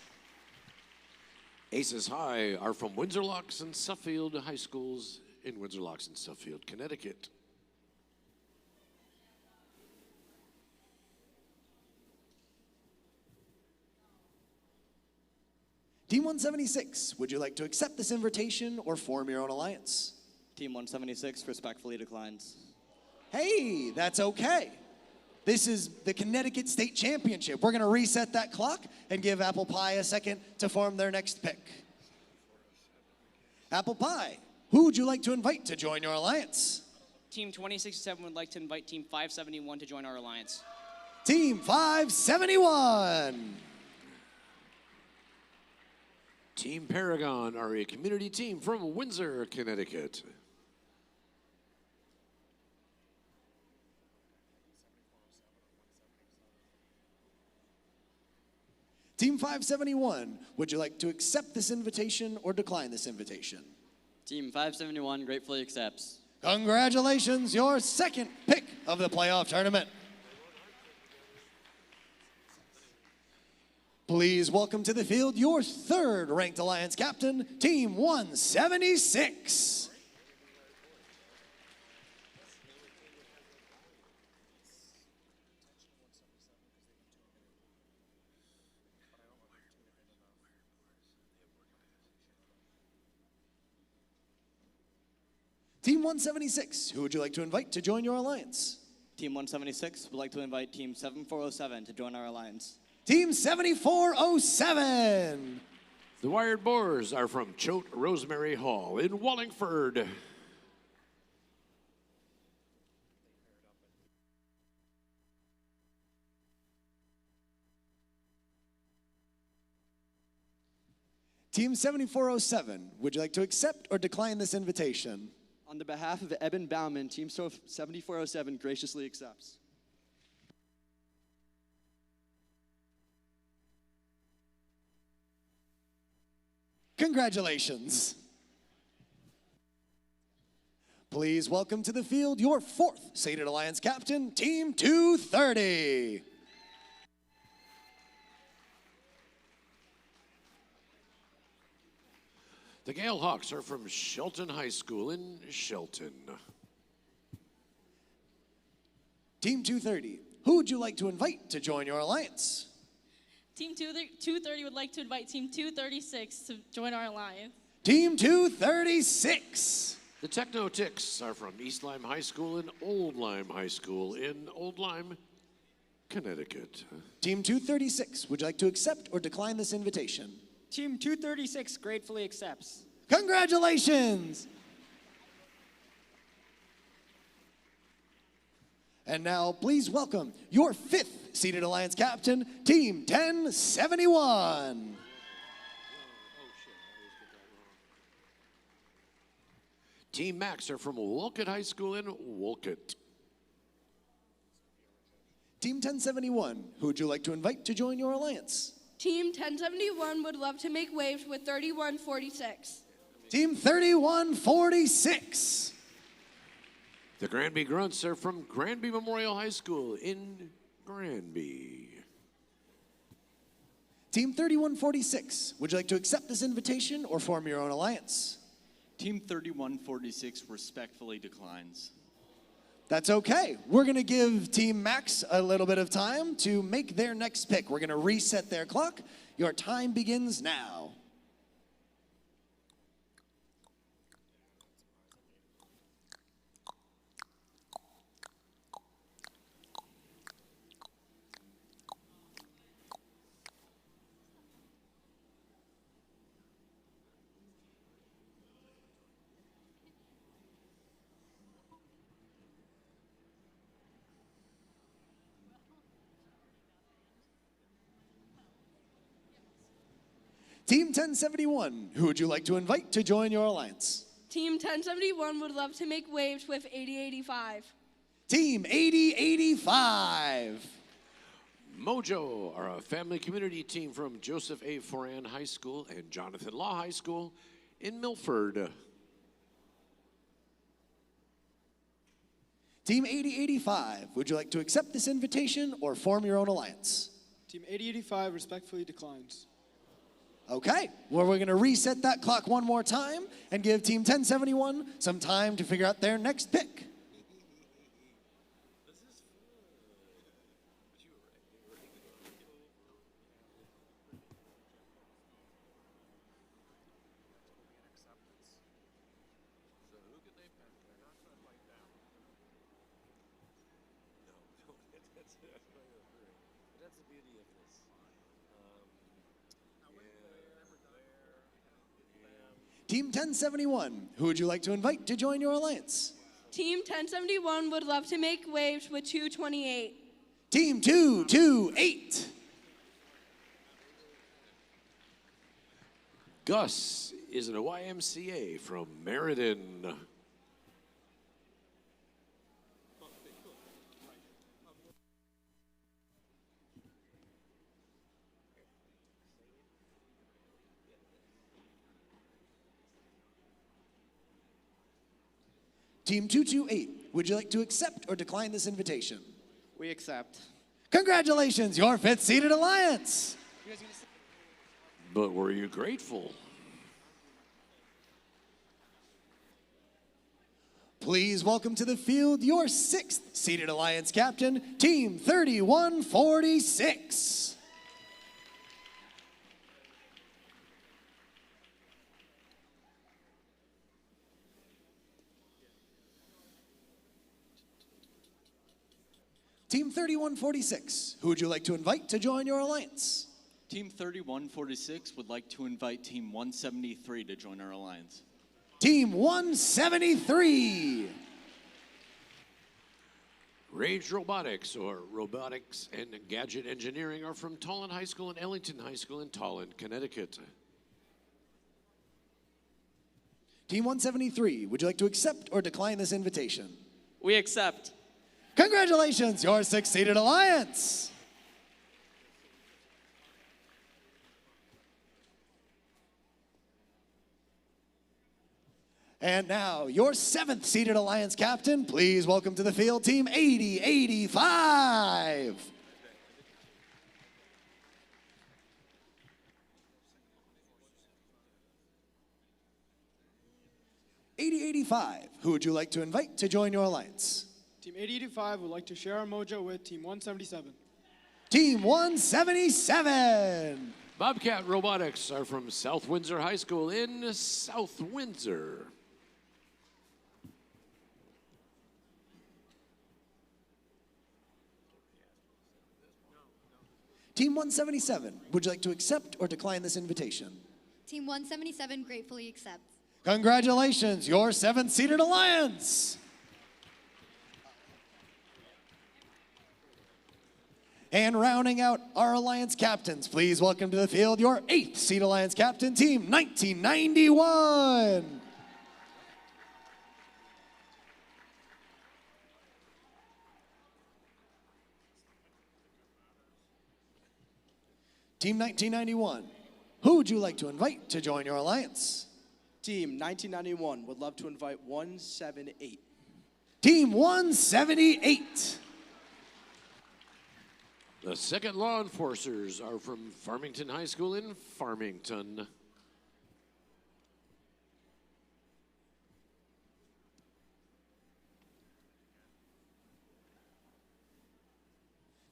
Aces High are from Windsor Locks and Suffield High Schools in Windsor Locks and Suffield, Connecticut.
Team 176, would you like to accept this invitation or form your own alliance?
Team 176 respectfully declines.
Hey, that's okay. This is the Connecticut State Championship. We're going to reset that clock and give Apple Pie a second to form their next pick. Apple Pie, who would you like to invite to join your alliance?
Team 2067 would like to invite Team 571 to join our alliance.
Team 571.
Team Paragon are a community team from Windsor, Connecticut.
Team 571, would you like to accept this invitation or decline this invitation?
Team 571 gratefully accepts.
Congratulations, your second pick of the playoff tournament. Please welcome to the field your third ranked alliance captain, Team 176. Team 176, who would you like to invite to join your alliance?
Team 176 would like to invite Team 7407 to join our alliance.
Team 7407.
The Wired Boars are from Choate Rosemary Hall in Wallingford.
Team 7407, would you like to accept or decline this invitation?
On the behalf of Eben Bauman, Team 7407 graciously accepts.
Congratulations. Please welcome to the field your 4th seeded alliance captain, Team 230.
The Gale Hawks are from Shelton High School in Shelton.
Team 230, who would you like to invite to join your alliance?
Team 230 would like to invite Team 236 to join our alliance.
Team 236.
The Techno Ticks are from East Lyme High School and Old Lyme High School in Old Lyme, Connecticut.
Team 236, would you like to accept or decline this invitation?
Team 236 gratefully accepts.
Congratulations! And now, please welcome your 5th seeded alliance captain, Team 1071.
Team Max are from Wolcott High School in Wolcott.
Team 1071, who would you like to invite to join your alliance?
Team 1071 would love to make waves with 3146.
Team 3146.
The Granby Grunts are from Granby Memorial High School in Granby.
Team 3146, would you like to accept this invitation or form your own alliance?
Team 3146 respectfully declines.
That's okay. We're going to give Team Max a little bit of time to make their next pick. We're going to reset their clock. Your time begins now. Team 1071, who would you like to invite to join your alliance?
Team 1071 would love to make waves with 8085.
Team 8085.
Mojo are a family community team from Joseph A. Foran High School and Jonathan Law High School in Milford.
Team 8085, would you like to accept this invitation or form your own alliance?
Team 8085 respectfully declines.
Okay, well, we're going to reset that clock one more time and give Team 1071 some time to figure out their next pick. Team 1071, who would you like to invite to join your alliance?
Team 1071 would love to make waves with 228.
Team 228.
Gus is in a YMCA from Meriden.
Team 228, would you like to accept or decline this invitation?
We accept.
Congratulations, your 5th seeded alliance.
But were you grateful?
Please welcome to the field your 6th seeded alliance captain, Team 3146. Team 3146, who would you like to invite to join your alliance?
Team 3146 would like to invite Team 173 to join our alliance.
Team 173.
Rage Robotics, or Robotics and Gadget Engineering, are from Tolland High School and Ellington High School in Tolland, Connecticut.
Team 173, would you like to accept or decline this invitation?
We accept.
Congratulations, your six-seated alliance. And now, your seventh-seated alliance captain, please welcome to the field Team 8085. Who would you like to invite to join your alliance?
Team 8085 would like to share our mojo with Team 177.
Team 177.
Bobcat Robotics are from South Windsor High School in South Windsor.
Team 177, would you like to accept or decline this invitation?
Team 177 gratefully accepts.
Congratulations, your seventh-seated alliance. And rounding out our alliance captains, please welcome to the field your eighth-seed alliance captain, Team 1991. Team 1991, who would you like to invite to join your alliance?
Team 1991 would love to invite 178.
Team 178.
The second law enforcers are from Farmington High School in Farmington.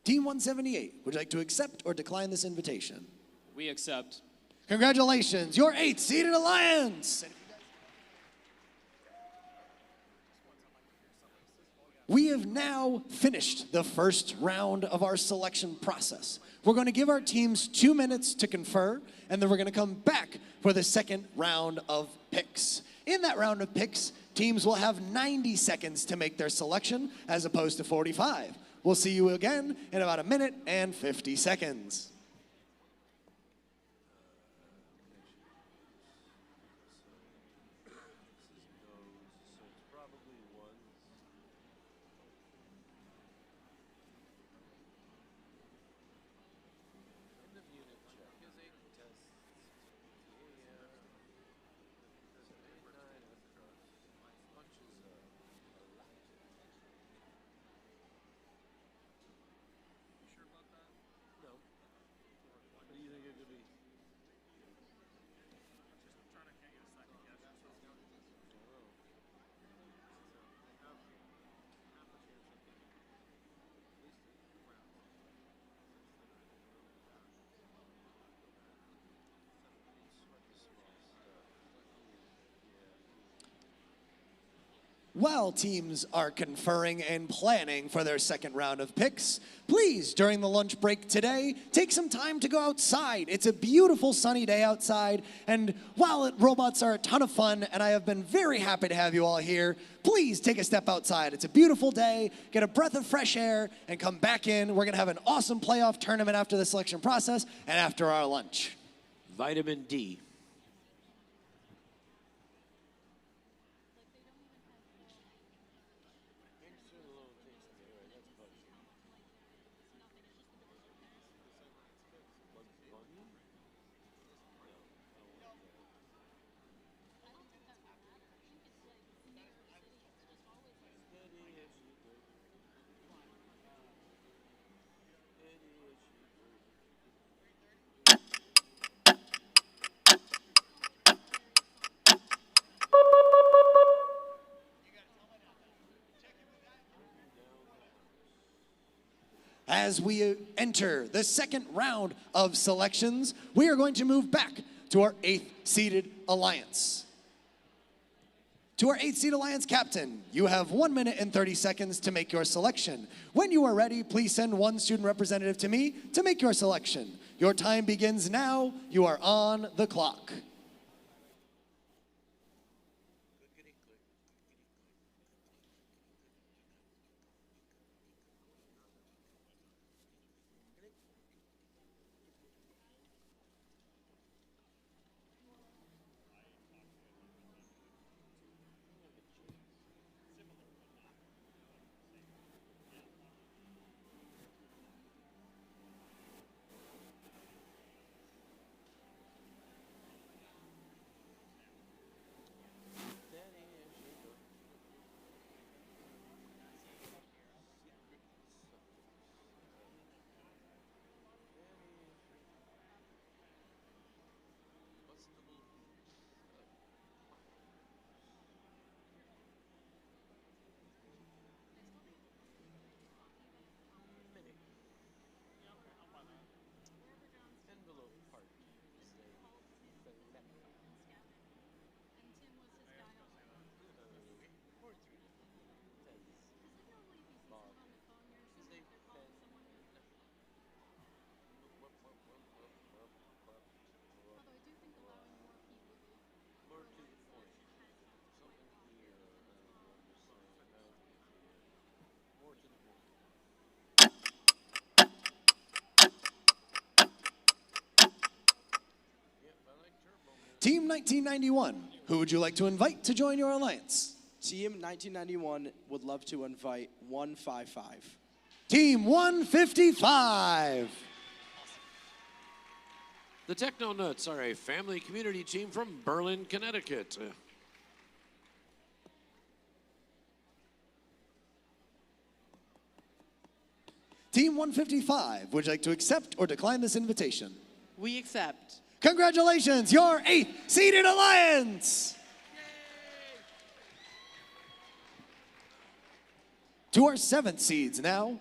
Team 178, would you like to accept or decline this invitation?
We accept.
Congratulations, your eighth-seeded alliance. We have now finished the first round of our selection process. We're going to give our teams 2 minutes to confer, and then we're going to come back for the second round of picks. In that round of picks, teams will have 90 seconds to make their selection as opposed to 45. We'll see you again in about 1 minute and 50 seconds. While teams are conferring and planning for their second round of picks, please, during the lunch break today, take some time to go outside. It's a beautiful sunny day outside, and while robots are a ton of fun, and I have been very happy to have you all here, please take a step outside. It's a beautiful day, get a breath of fresh air, and come back in. We're gonna have an awesome playoff tournament after the selection process and after our lunch.
Vitamin D.
As we enter the second round of selections, we are going to move back to our eighth-seeded alliance. To our 8th seed Alliance captain, you have 1 minute and 30 seconds to make your selection. When you are ready, please send one student representative to me to make your selection. Your time begins now. You are on the clock. Team 1991, who would you like to invite to join your alliance?
Team 1991 would love to invite 155.
Team 155.
The Techno Nuts are a family community team from Berlin, Connecticut.
Team 155, would you like to accept or decline this invitation?
We accept.
Congratulations, your 8th seeded alliance! To our 7th seeds now.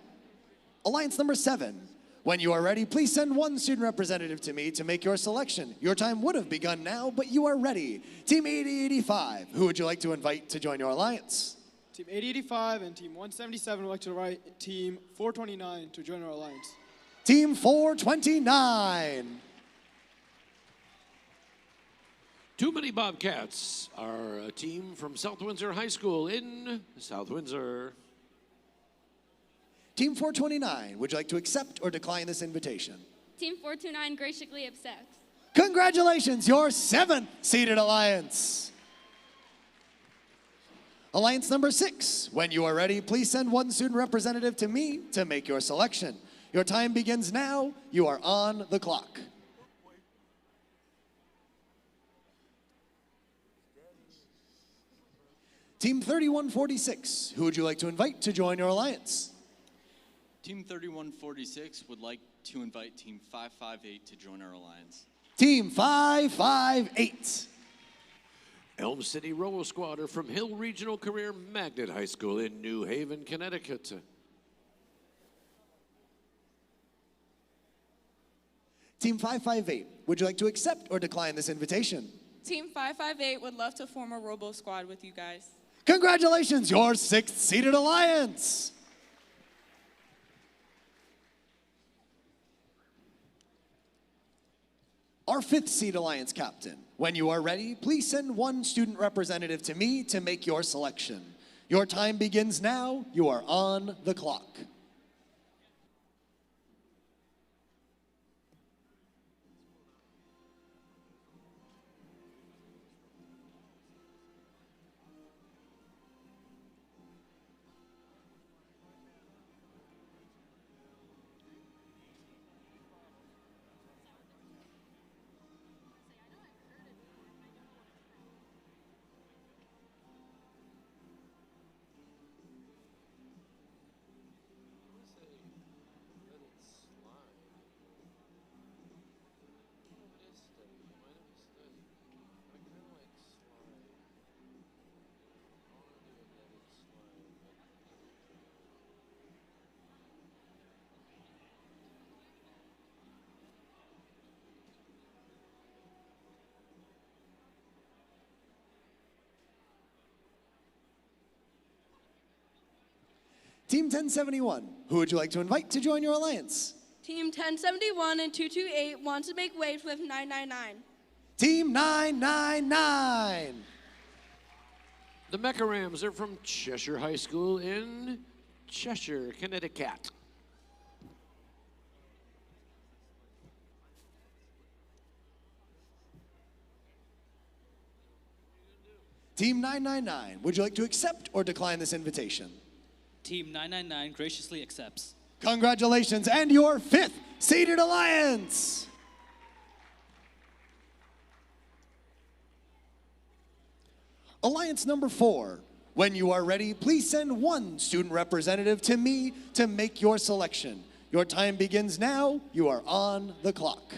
Alliance number 7. When you are ready, please send one student representative to me to make your selection. Your time would have begun now, but you are ready. Team 8085, who would you like to invite to join your alliance?
Team 8085 and Team 177 would like to invite Team 429 to join our alliance.
Team 429.
Too Many Bobcats are a team from South Windsor High School in South Windsor.
Team 429, would you like to accept or decline this invitation?
Team 429 graciously accepts.
Congratulations, your 7th seeded alliance. Alliance number 6, when you are ready, please send one student representative to me to make your selection. Your time begins now. You are on the clock. Team 3146, who would you like to invite to join your alliance?
Team 3146 would like to invite Team 558 to join our alliance.
Team 558.
Elm City Robo Squad are from Hill Regional Career Magnet High School in New Haven, Connecticut.
Team 558, would you like to accept or decline this invitation?
Team 558 would love to form a Robo Squad with you guys.
Congratulations, your 6th seeded alliance. Our 5th seed alliance captain. When you are ready, please send one student representative to me to make your selection. Your time begins now. You are on the clock. Team 1071, who would you like to invite to join your alliance?
Team 1071 and 228 wants to make waves with 999.
Team 999.
The Mecha Rams are from Cheshire High School in Cheshire, Connecticut.
Team 999, would you like to accept or decline this invitation?
Team 999 graciously accepts.
Congratulations, and your 5th seeded alliance. Alliance number 4. When you are ready, please send one student representative to me to make your selection. Your time begins now. You are on the clock.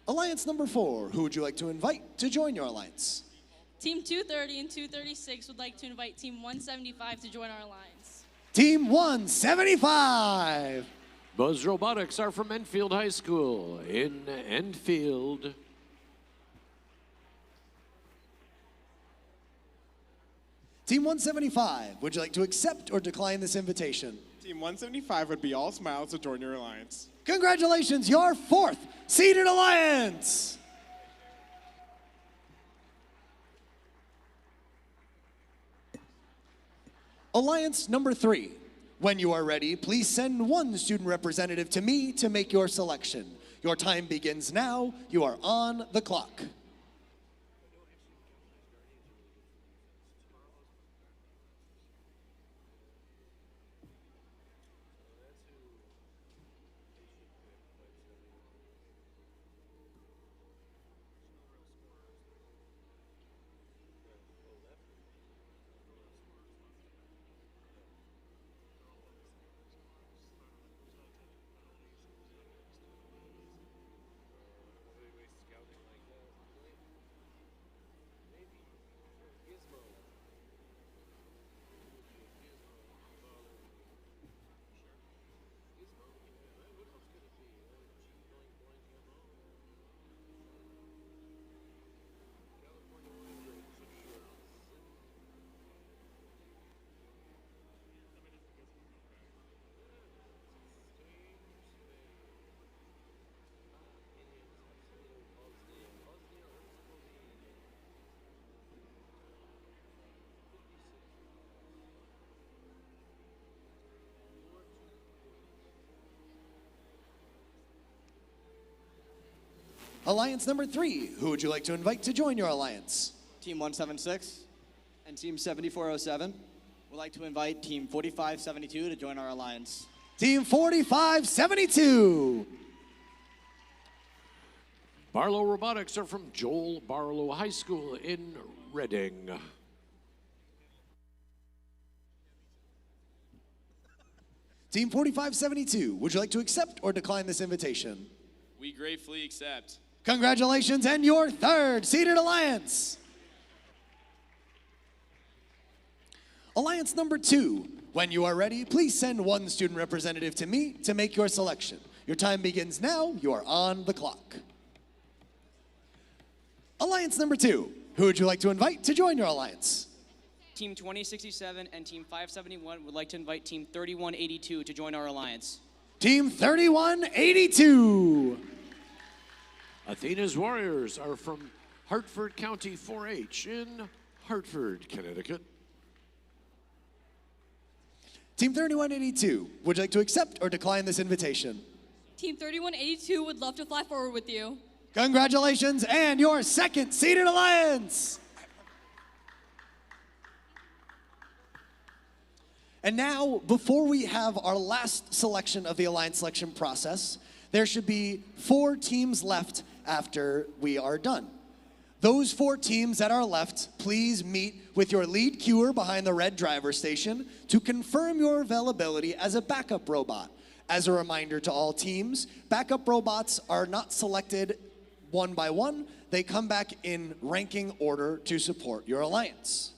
Alliance number 4, who would you like to invite to join your alliance?
Team 230 and 236 would like to invite Team 175 to join our alliance.
Team 175.
Buzz Robotics are from Enfield High School in Enfield.
Team 175, would you like to accept or decline this invitation?
Team 175 would be all smiles to join your alliance.
Congratulations, your 4th seeded alliance. Alliance number 3. When you are ready, please send one student representative to me to make your selection. Your time begins now. You are on the clock. Alliance number 3, who would you like to invite to join your alliance?
Team 176 and Team 7407 would like to invite Team 4572 to join our alliance.
Team 4572.
Barlow Robotics are from Joel Barlow High School in Reading.
Team 4572, would you like to accept or decline this invitation?
We gratefully accept.
Congratulations, and your 3rd seeded alliance. Alliance number 2. When you are ready, please send one student representative to me to make your selection. Your time begins now. You are on the clock. Alliance number 2. Who would you like to invite to join your alliance?
Team 2067 and Team 571 would like to invite Team 3182 to join our alliance.
Team 3182.
Athena's Warriors are from Hartford County 4-H in Hartford, Connecticut.
Team 3182, would you like to accept or decline this invitation?
Team 3182 would love to fly forward with you.
Congratulations, and your 2nd seeded alliance. And now, before we have our last selection of the alliance selection process, there should be 4 teams left after we are done. Those 4 teams that are left, please meet with your lead queuer behind the red driver station to confirm your availability as a backup robot. As a reminder to all teams, backup robots are not selected one by one. they come back in ranking order to support your alliance.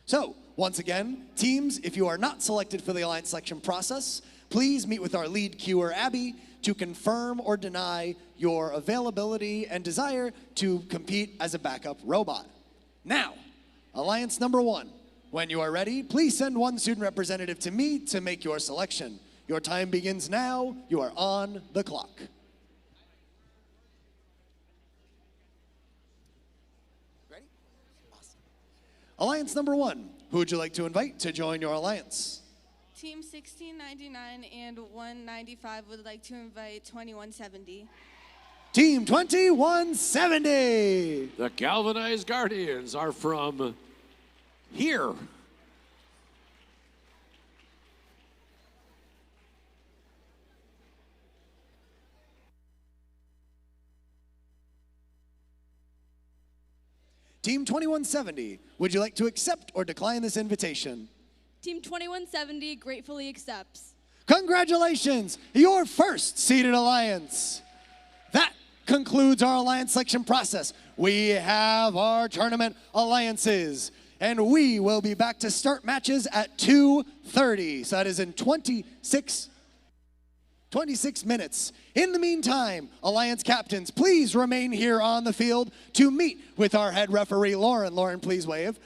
So, once again, teams, if you are not selected for the alliance selection process, please meet with our lead queuer, Abby, to confirm or deny your availability and desire to compete as a backup robot. Now, alliance number 1. When you are ready, please send one student representative to me to make your selection. Your time begins now. You are on the clock. Ready? Awesome. Alliance number 1. Who would you like to invite to join your alliance?
Team 1699 and 195 would like to invite 2170.
Team 2170.
The Galvanized Guardians are from here.
Team 2170, would you like to accept or decline this invitation?
Team 2170 gratefully accepts.
Congratulations, your first seeded alliance. That concludes our alliance selection process. We have our tournament alliances, and we will be back to start matches at 2:30. So that is in 26 minutes. In the meantime, alliance captains, please remain here on the field to meet with our head referee, Lauren. Lauren, please wave.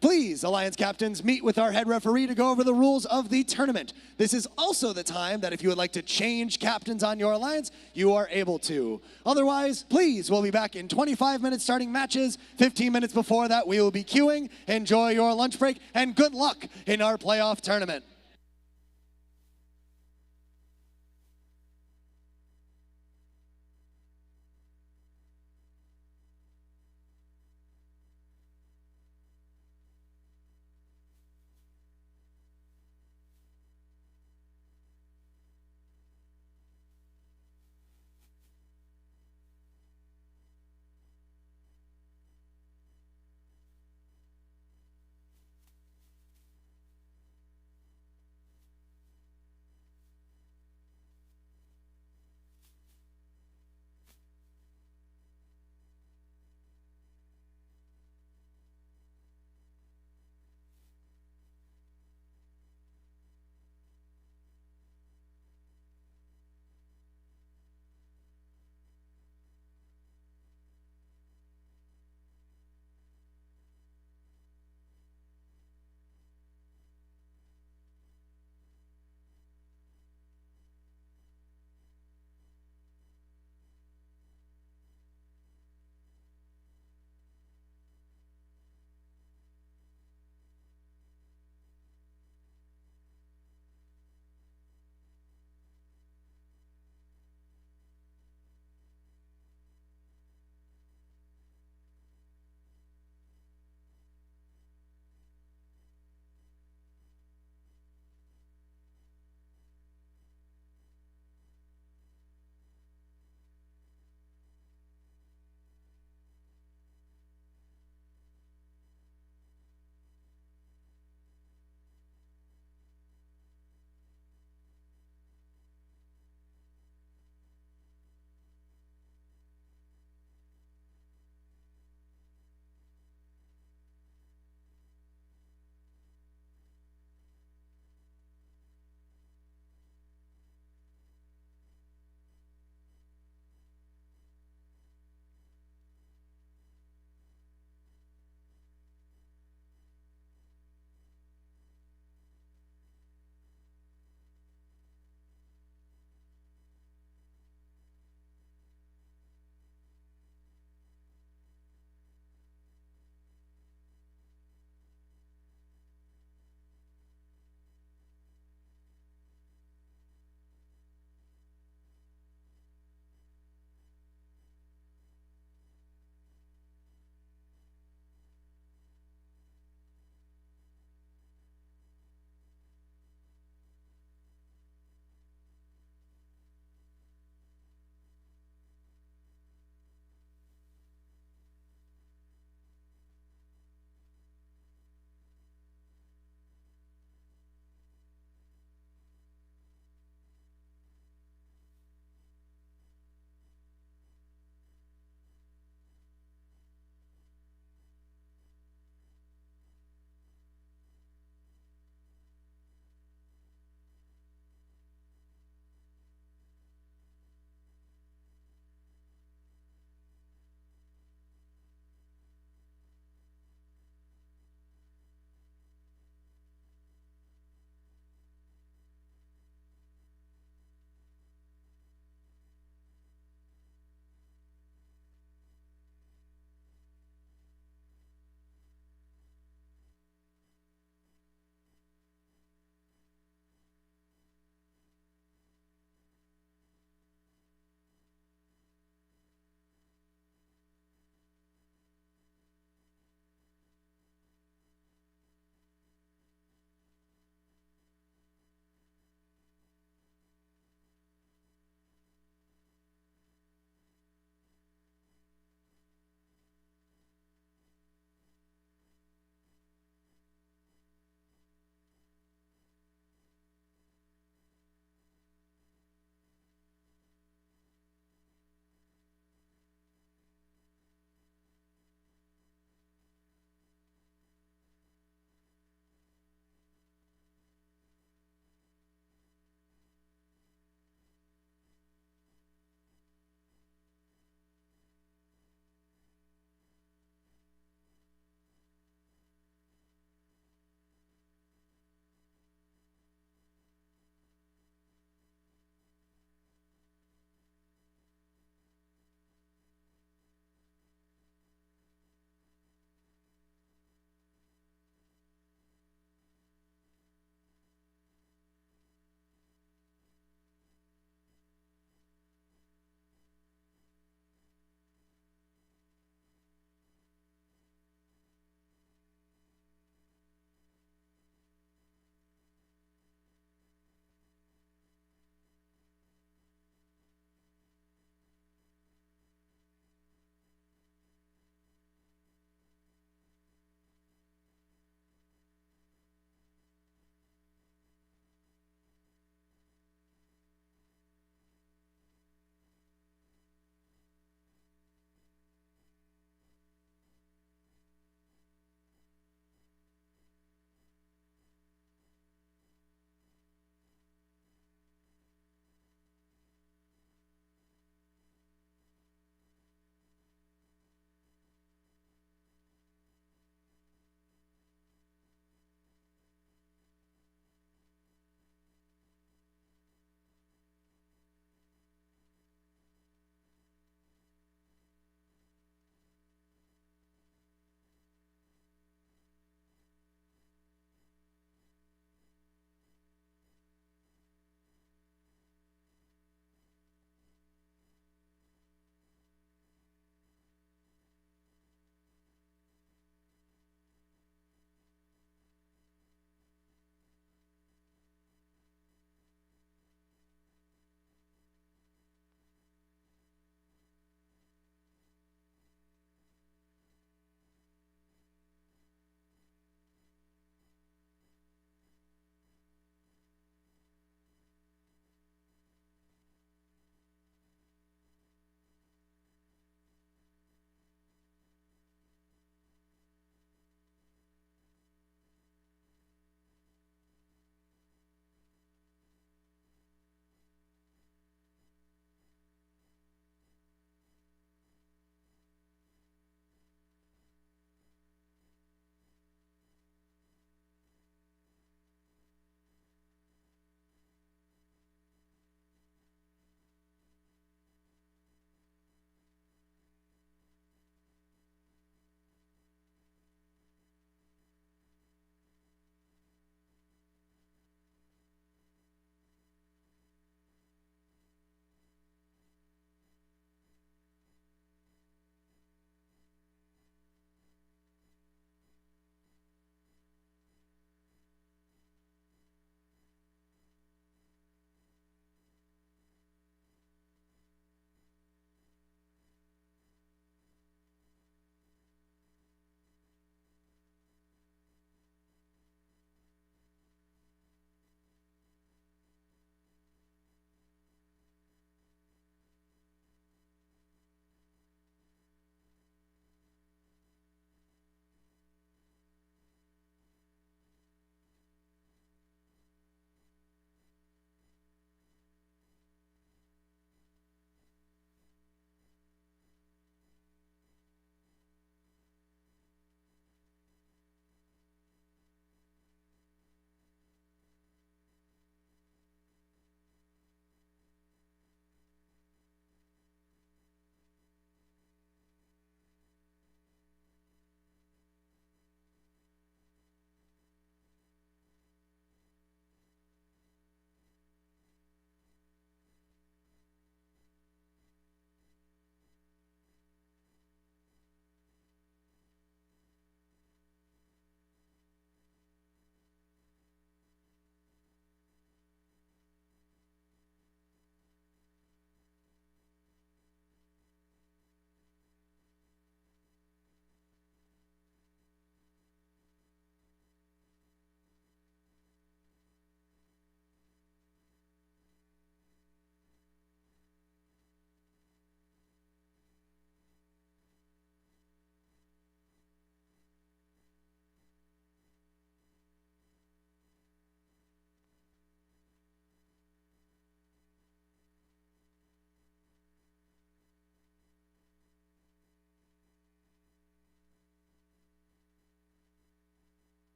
Please, alliance captains, meet with our head referee to go over the rules of the tournament. This is also the time that if you would like to change captains on your alliance, you are able to. Otherwise, please, we'll be back in 25 minutes starting matches. 15 minutes before that, we will be queuing. Enjoy your lunch break, and good luck in our playoff tournament.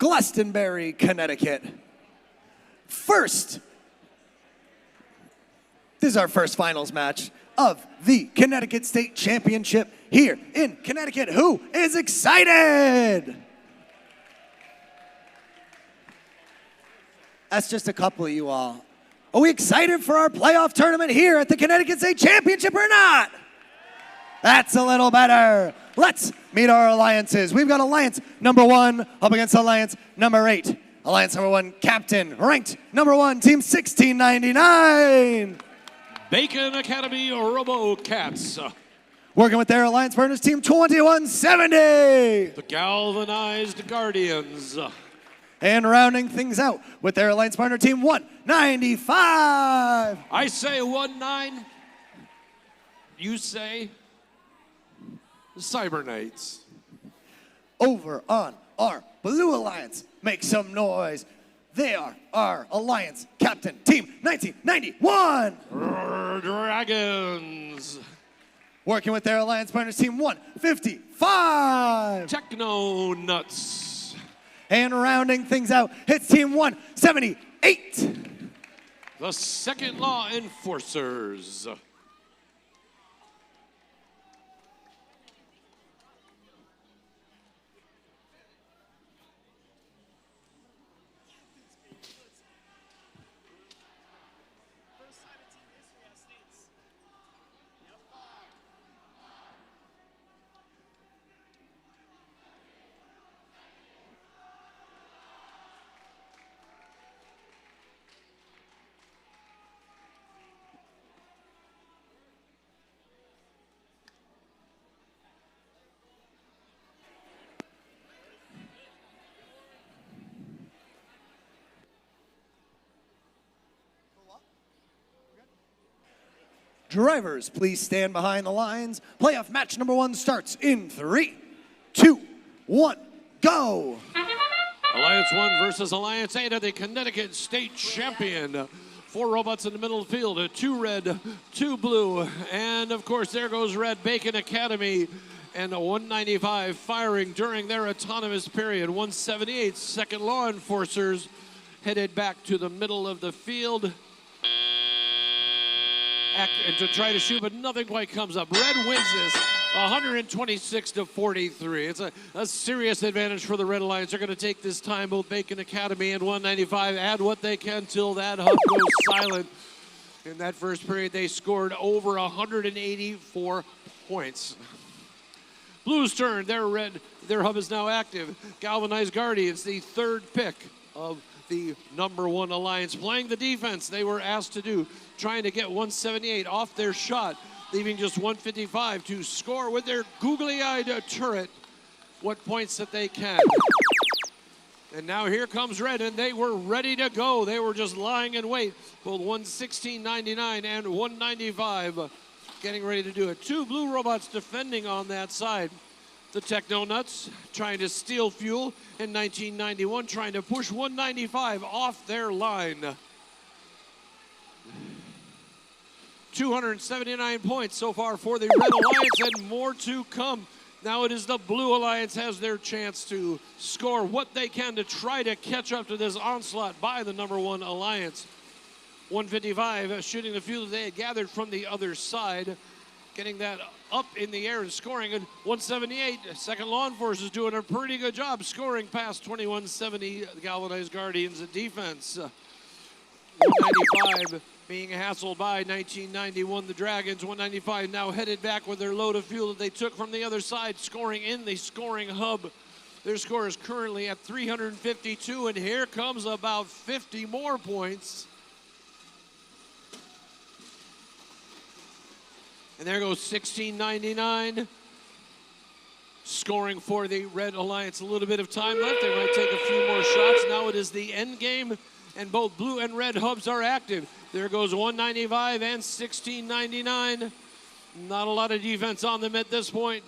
Glastonbury, Connecticut. First, this is our first finals match of the Connecticut State Championship here in Connecticut. Who is excited? That's just a couple of you all. Are we excited for our playoff tournament here at the Connecticut State Championship or not? That's a little better. Let's meet our alliances. We've got Alliance number 1 up against Alliance number 8. Alliance number 1 captain, ranked number 1, team 1699.
Bacon Academy Robocats.
Working with their alliance partners, team 2170.
The Galvanized Guardians.
And rounding things out with their alliance partner, team 195.
I say 19. You say Cyber Knights.
Over on our blue alliance, make some noise. They are our alliance captain, team 1991.
Dragons.
Working with their alliance partners, team 155.
Techno Nuts.
And rounding things out, it's team 178.
The Second Law Enforcers.
Drivers, please stand behind the lines. Playoff match number 1 starts in 3, 2, 1, go.
Alliance 1 versus Alliance 8 of the Connecticut State Champion. 4 robots in the middle of the field, 2 red, 2 blue, and of course there goes Red Bacon Academy and a 195 firing during their autonomous period. 178 Second Law Enforcers headed back to the middle of the field. And to try to shoot, but nothing quite comes up. Red wins this 126-43. It's a serious advantage for the Red Alliance. They're going to take this time, both Bacon Academy and 195, add what they can till that hub goes silent. In that first period, they scored over 184 points. Blues turn, their hub is now active. Galvanized Guardians, the 3rd pick of the number 1 alliance, playing the defense they were asked to do, trying to get 178 off their shot, leaving just 155 to score with their googly-eyed turret what points that they can. And now here comes Red, and they were ready to go. They were just lying in wait. Both 116.99 and 195 getting ready to do it. 2 blue robots defending on that side. The Techno Nuts trying to steal fuel in 1991, trying to push 195 off their line. 279 points so far for the Red Alliance and more to come. Now it is the Blue Alliance has their chance to score what they can to try to catch up to this onslaught by the number 1 Alliance. 155 shooting the fuel that they had gathered from the other side, getting that up in the air and scoring. And 178, Second Law Enforcers doing a pretty good job scoring past 2170, the Galvanized Guardians of defense. 195 being hassled by 1991, the Dragons. 195 now headed back with their load of fuel that they took from the other side, scoring in the scoring hub. Their score is currently at 352, and here comes about 50 more points. And there goes 1699. Scoring for the Red Alliance. A little bit of time left. They might take a few more shots. Now it is the end game, and both blue and red hubs are active. There goes 195 and 1699. Not a lot of defense on them at this point.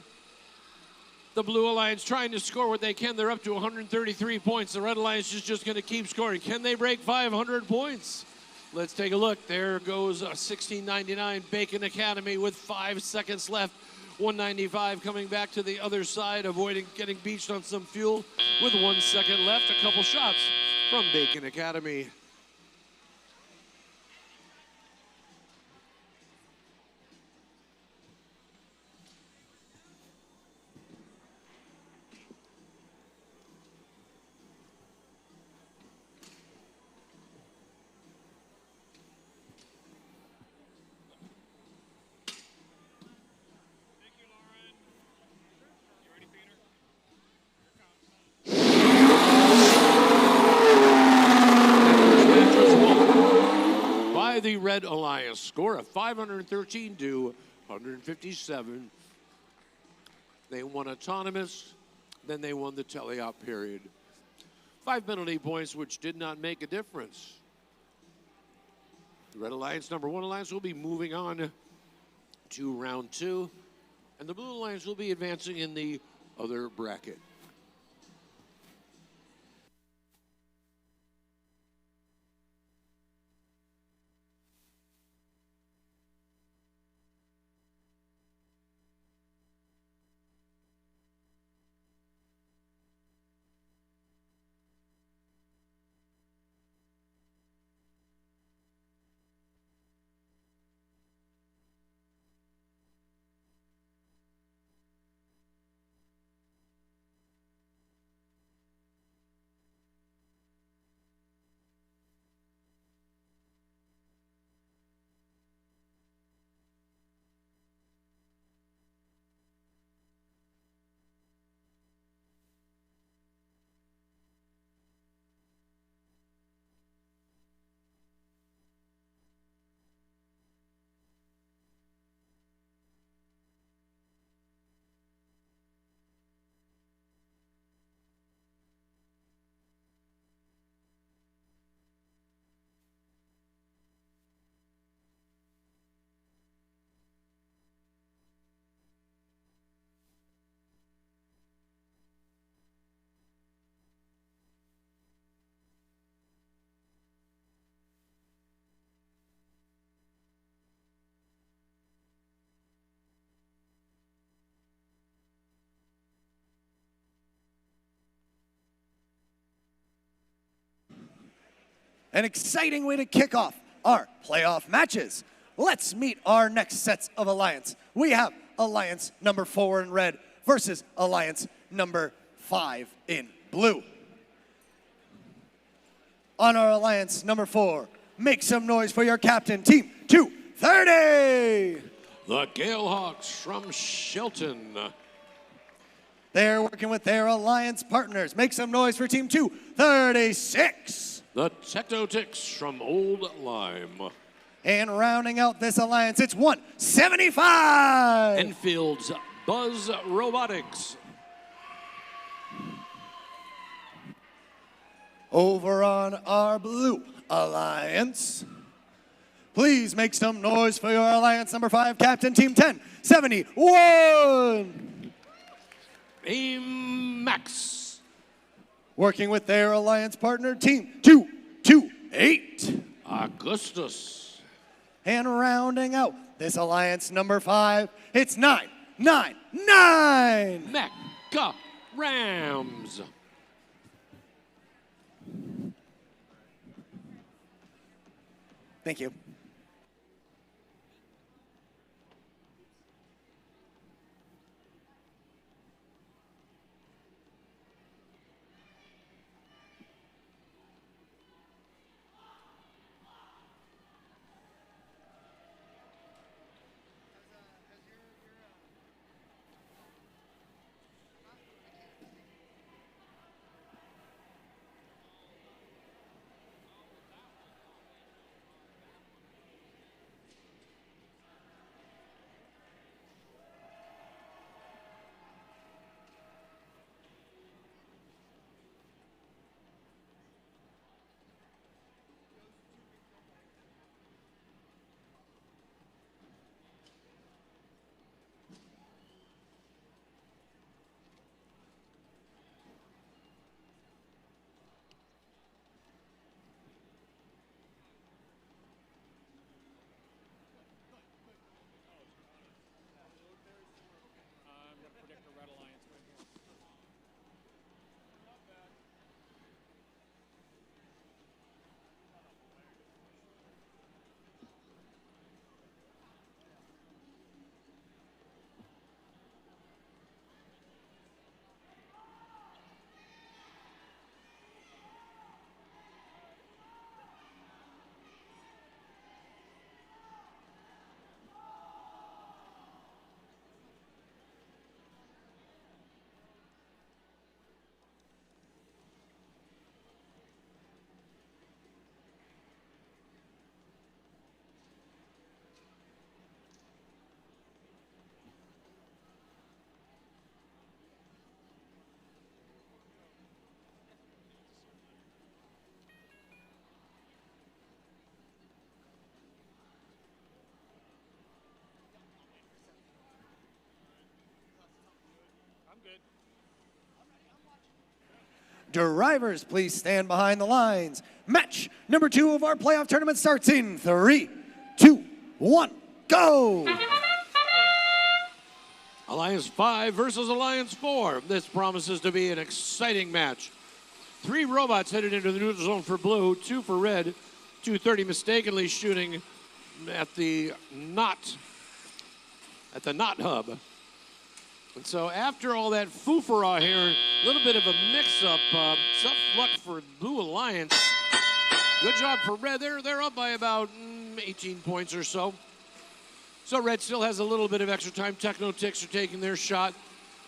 The Blue Alliance trying to score what they can. They're up to 133 points. The Red Alliance is just going to keep scoring. Can they break 500 points? Let's take a look. There goes 1699 Bacon Academy with 5 seconds left.
195 coming back to the other side, avoiding getting beached on some fuel with 1 second left. A couple shots from Bacon Academy. By the Red Alliance, score of 513 to 157. They won autonomous, then they won the teleop period. 5 penalty points, which did not make a difference. The Red Alliance, number 1 Alliance, will be moving on to round 2, and the Blue Alliance will be advancing in the other bracket.
An exciting way to kick off our playoff matches. Let's meet our next sets of alliance. We have Alliance number 4 in red versus Alliance number 5 in blue. On our Alliance number 4, make some noise for your captain, Team 230.
The Galehawks from Shelton.
They're working with their alliance partners. Make some noise for Team 236.
The Technotics from Old Lyme.
And rounding out this alliance, it's 175.
Enfield's Buzz Robotics.
Over on our blue alliance, please make some noise for your alliance number 5, Captain Team 1071.
Aim Max.
Working with their alliance partner, Team 228.
Augustus.
And rounding out this alliance number 5, it's 999.
Mecca Rams.
Thank you. Drivers, please stand behind the lines. Match number 2 of our playoff tournament starts in 3, 2, 1, go!
Alliance 5 versus Alliance 4. This promises to be an exciting match. 3 robots headed into the neutral zone for blue, 2 for red. 230 mistakenly shooting at the knot hub. And so after all that foofara here, a little bit of a mix-up, tough luck for Blue Alliance. Good job for red. They're up by about 18 points or so. So red still has a little bit of extra time. Techno-Ticks are taking their shot.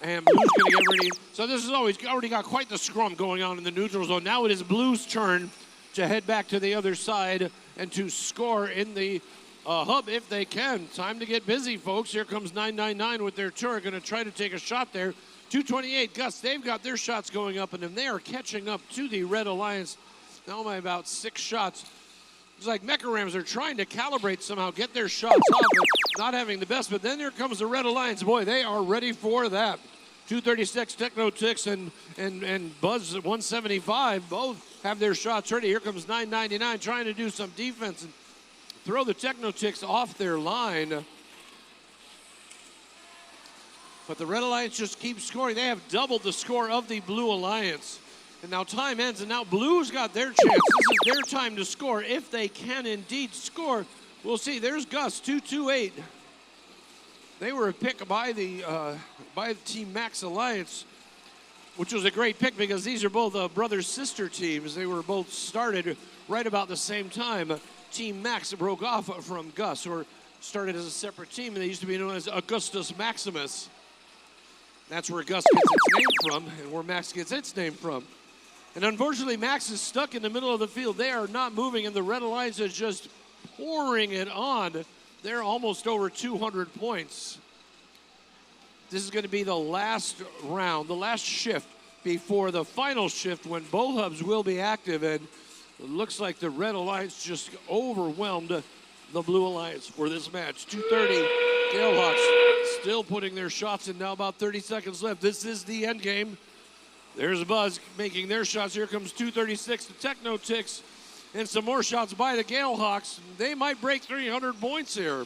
And blue's going to get ready. So this has already got quite the scrum going on in the neutral zone. Now it is blue's turn to head back to the other side and to score in the hub if they can. Time to get busy, folks. Here comes 999 with their turret. Going to try to take a shot there. 228 Gus, they've got their shots going up, and then they are catching up to the Red Alliance now by about 6 shots. It's like Mecha Rams are trying to calibrate somehow, get their shots off, but not having the best. But then here comes the Red Alliance. Boy, they are ready for that. 236 Techno-Ticks and Buzz at 175 both have their shots ready. Here comes 999 trying to do some defense and throw the Techno-Ticks off their line. But the Red Alliance just keeps scoring. They have doubled the score of the Blue Alliance. And now time ends, and now Blue's got their chance. This is their time to score, if they can indeed score. We'll see. There's Gus, 228. They were a pick by the Team Max Alliance, which was a great pick because these are both brother-sister teams. They were both started right about the same time. Team Max broke off from Gus, or started as a separate team, and they used to be known as Augustus Maximus. That's where Gus gets its name from, and where Max gets its name from. And unfortunately, Max is stuck in the middle of the field. They are not moving, and the Red Alliance is just pouring it on. They're almost over 200 points. This is going to be the last round, the last shift before the final shift when both hubs will be active. And it looks like the Red Alliance just overwhelmed the Blue Alliance for this match. 230, Galehawks still putting their shots in now, about 30 seconds left. This is the end game. There's Buzz making their shots. Here comes 236, the Techno-Ticks, and some more shots by the Galehawks. They might break 300 points here.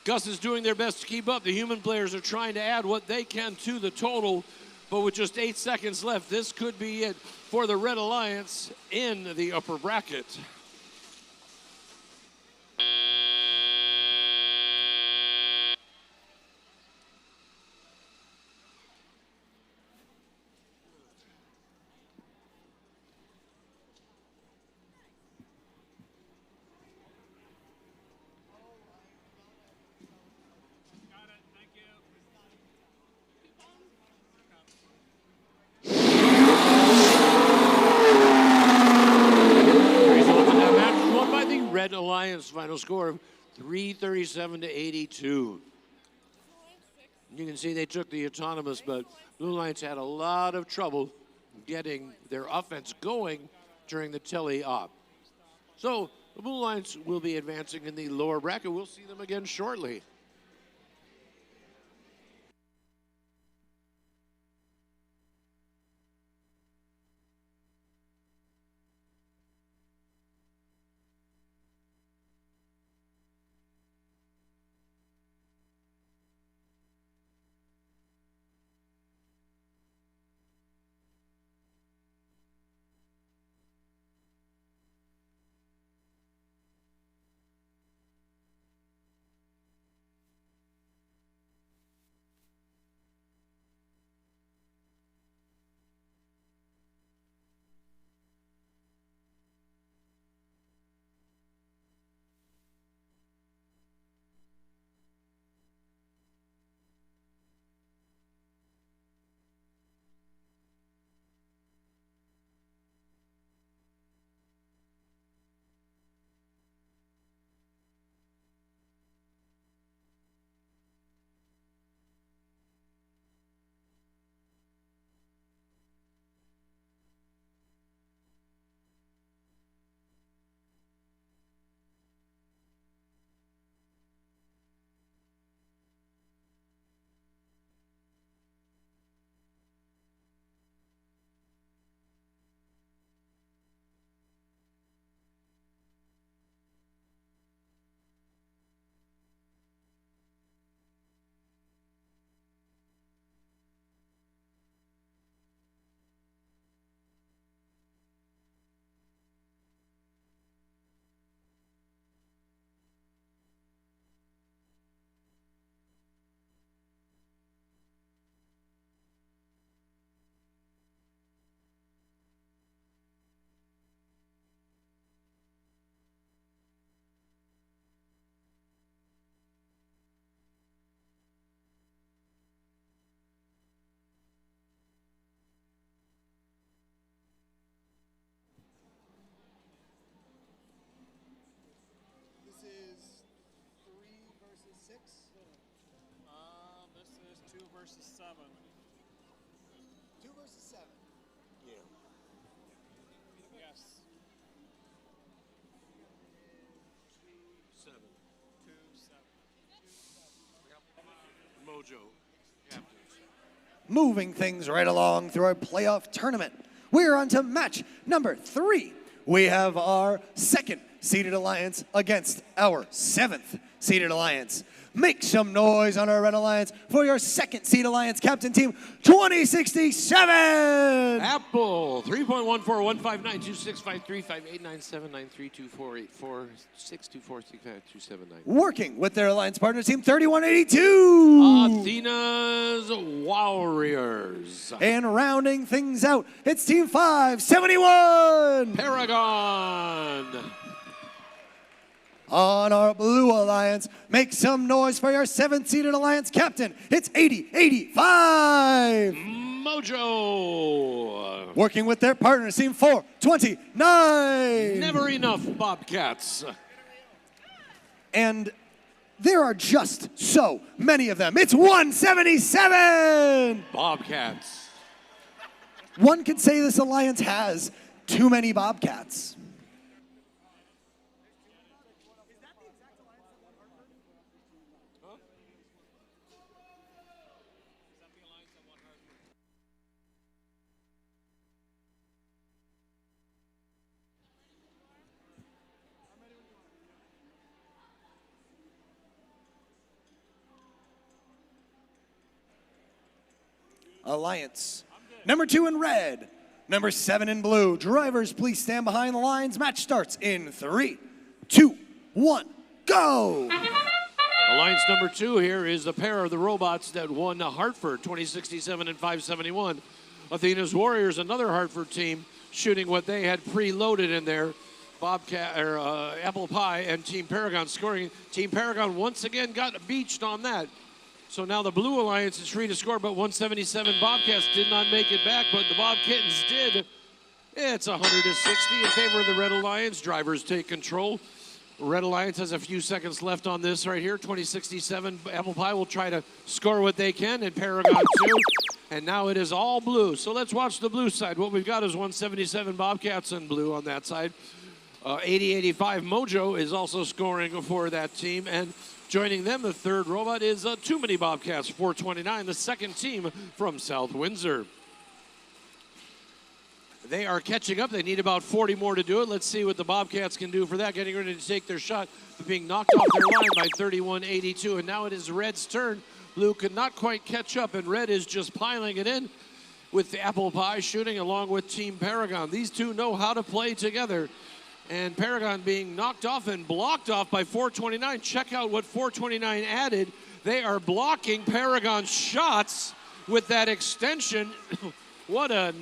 Gus is doing their best to keep up. The human players are trying to add what they can to the total, but with just 8 seconds left, this could be it for the Red Alliance in the upper bracket. Red Alliance final score of 337 to 82. You can see they took the autonomous, but Blue Alliance had a lot of trouble getting their offense going during the tele-op. So the Blue Alliance will be advancing in the lower bracket. We'll see them again shortly.
This is 2 versus 7.
2 versus 7.
Yeah. Yes.
7.
2, 7.
Mojo, captains.
Moving things right along through our playoff tournament. We're on to match number 3. We have our 2nd seeded alliance against our 7th seeded alliance. Make some noise on our Red Alliance for your 2nd seed alliance captain team, 2067.
Apple, 3.141592653589793248462465279279.
Working with their alliance partner team, 3182.
Athena's Warriors.
And rounding things out, it's team 571.
Paragon.
On our blue alliance, make some noise for your 7th seeded alliance captain. It's 8085.
Mojo.
Working with their partner, team 429.
Never enough Bobcats.
And there are just so many of them. It's 177.
Bobcats.
One could say this alliance has too many Bobcats. Alliance. Number 2 in red. Number 7 in blue. Drivers, please stand behind the lines. Match starts in 3, 2, 1, go!
Alliance number 2 here is a pair of the robots that won Hartford 2067 and 571. Athena's Warriors, another Hartford team, shooting what they had preloaded in there. Bobcat or Apple Pie and Team Paragon scoring. Team Paragon once again got beached on that. So now the Blue Alliance is free to score, but 177 Bobcats did not make it back, but the Bob Kittens did. It's 100-60 in favor of the Red Alliance. Drivers take control. Red Alliance has a few seconds left on this right here. 2067 Apple Pie will try to score what they can, and Paragon too. And now it is all blue. So let's watch the blue side. What we've got is 177 Bobcats in blue on that side. 8085 Mojo is also scoring for that team. And joining them, the third robot is Too Many Bobcats, 429, the second team from South Windsor. They are catching up. They need about 40 more to do it. Let's see what the Bobcats can do for that. Getting ready to take their shot, but being knocked off their line by 3182. And now it is Red's turn. Blue could not quite catch up, and Red is just piling it in with the Apple Pie shooting along with Team Paragon. These two know how to play together. And Paragon being knocked off and blocked off by 429. Check out what 429 added. They are blocking Paragon's shots with that extension. What an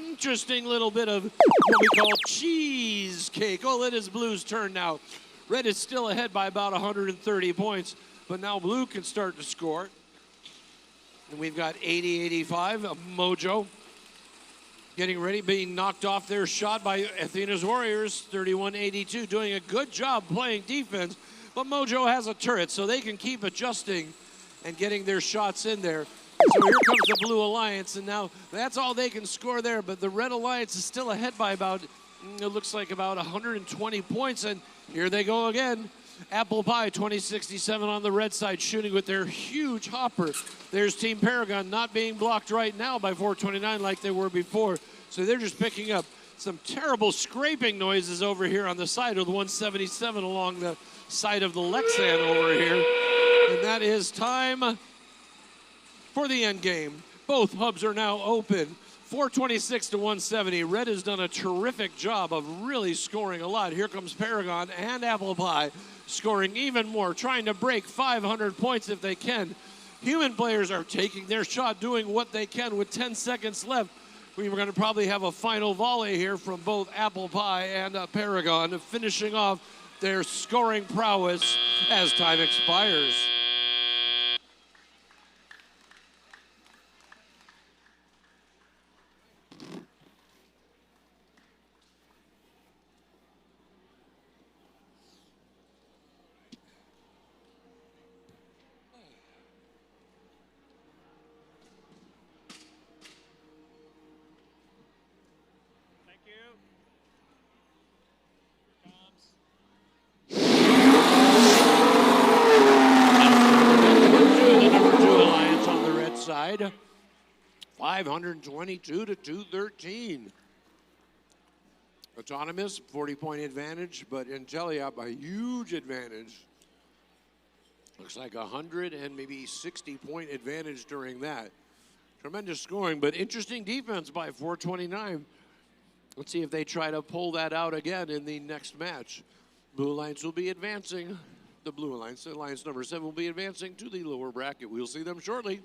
interesting little bit of what we call cheesecake. Oh, it is Blue's turn now. Red is still ahead by about 130 points, but now Blue can start to score. And we've got 80-85, Mojo getting ready, being knocked off their shot by Athena's Warriors, 31-82, doing a good job playing defense, but Mojo has a turret, so they can keep adjusting and getting their shots in there. So here comes the Blue Alliance, and now that's all they can score there, but the Red Alliance is still ahead by about, it looks like about 120 points, and here they go again. Apple Pie, 2067 on the red side, shooting with their huge hopper. There's Team Paragon not being blocked right now by 429 like they were before. So they're just picking up some terrible scraping noises over here on the side of the 177 along the side of the Lexan over here. And that is time for the end game. Both hubs are now open. 426 to 170. Red has done a terrific job of really scoring a lot. Here comes Paragon and Apple Pie scoring even more, trying to break 500 points if they can. Human players are taking their shot, doing what they can with 10 seconds left. We were going to probably have a final volley here from both Apple Pie and Paragon, finishing off their scoring prowess as time expires. 522 to 213. Autonomous, 40-point advantage, but Intelliop a huge advantage. Looks like 100 and maybe 60-point advantage during that. Tremendous scoring, but interesting defense by 429. Let's see if they try to pull that out again in the next match. Blue Alliance will be advancing. The Blue Alliance, Alliance number 7, will be advancing to the lower bracket. We'll see them shortly.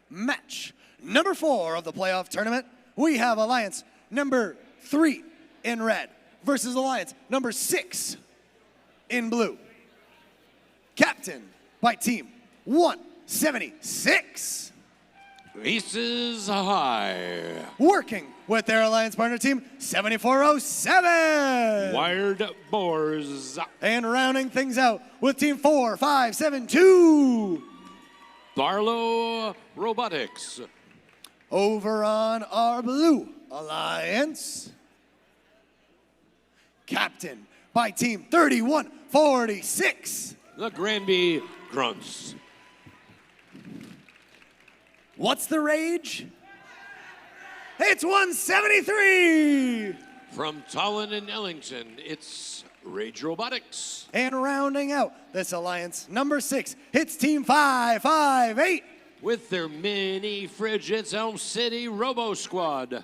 Match number 4 of the playoff tournament. We have Alliance number 3 in red versus Alliance number 6 in blue. Captain by team 176.
Aces high.
Working with their Alliance partner team 7407.
Wired Boars.
And rounding things out with team 4572.
Barlow Robotics.
Over on our blue Alliance, captain by team 3146.
The Granby Grunts.
What's the rage? It's 173.
From Tallinn and Ellington, it's Rage Robotics.
And rounding out this Alliance number 6, it's team 558.
With their mini fridge, it's Elm City Robo Squad.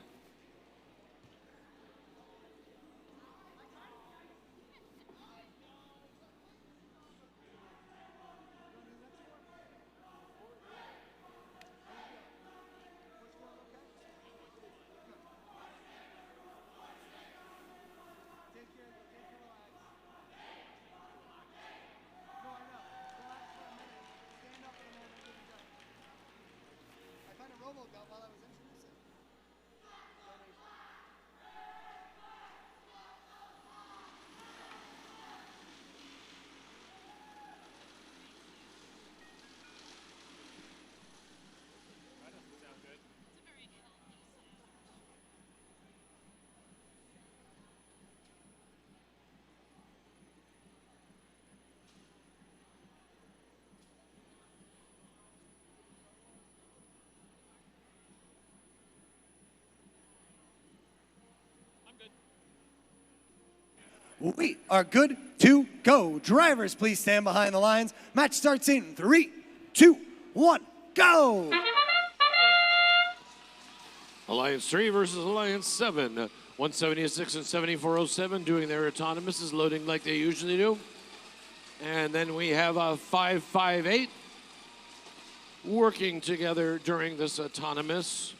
We are good to go. Drivers, please stand behind the lines. Match starts in 3, 2, 1, go!
Alliance 3 versus Alliance 7. 176 and 7407 doing their autonomous, loading like they usually do. And then we have a 558 working together during this autonomous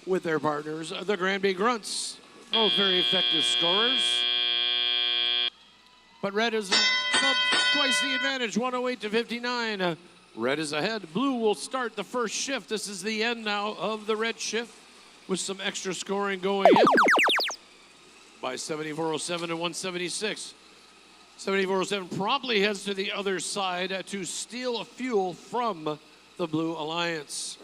with their partners, the Granby Grunts. Both very effective scorers. But red is about twice the advantage, 108 to 59. Red is ahead. Blue will start the first shift. This is the end now of the red shift with some extra scoring going in by 7407 and 176. 7407 promptly heads to the other side to steal a fuel from the Blue Alliance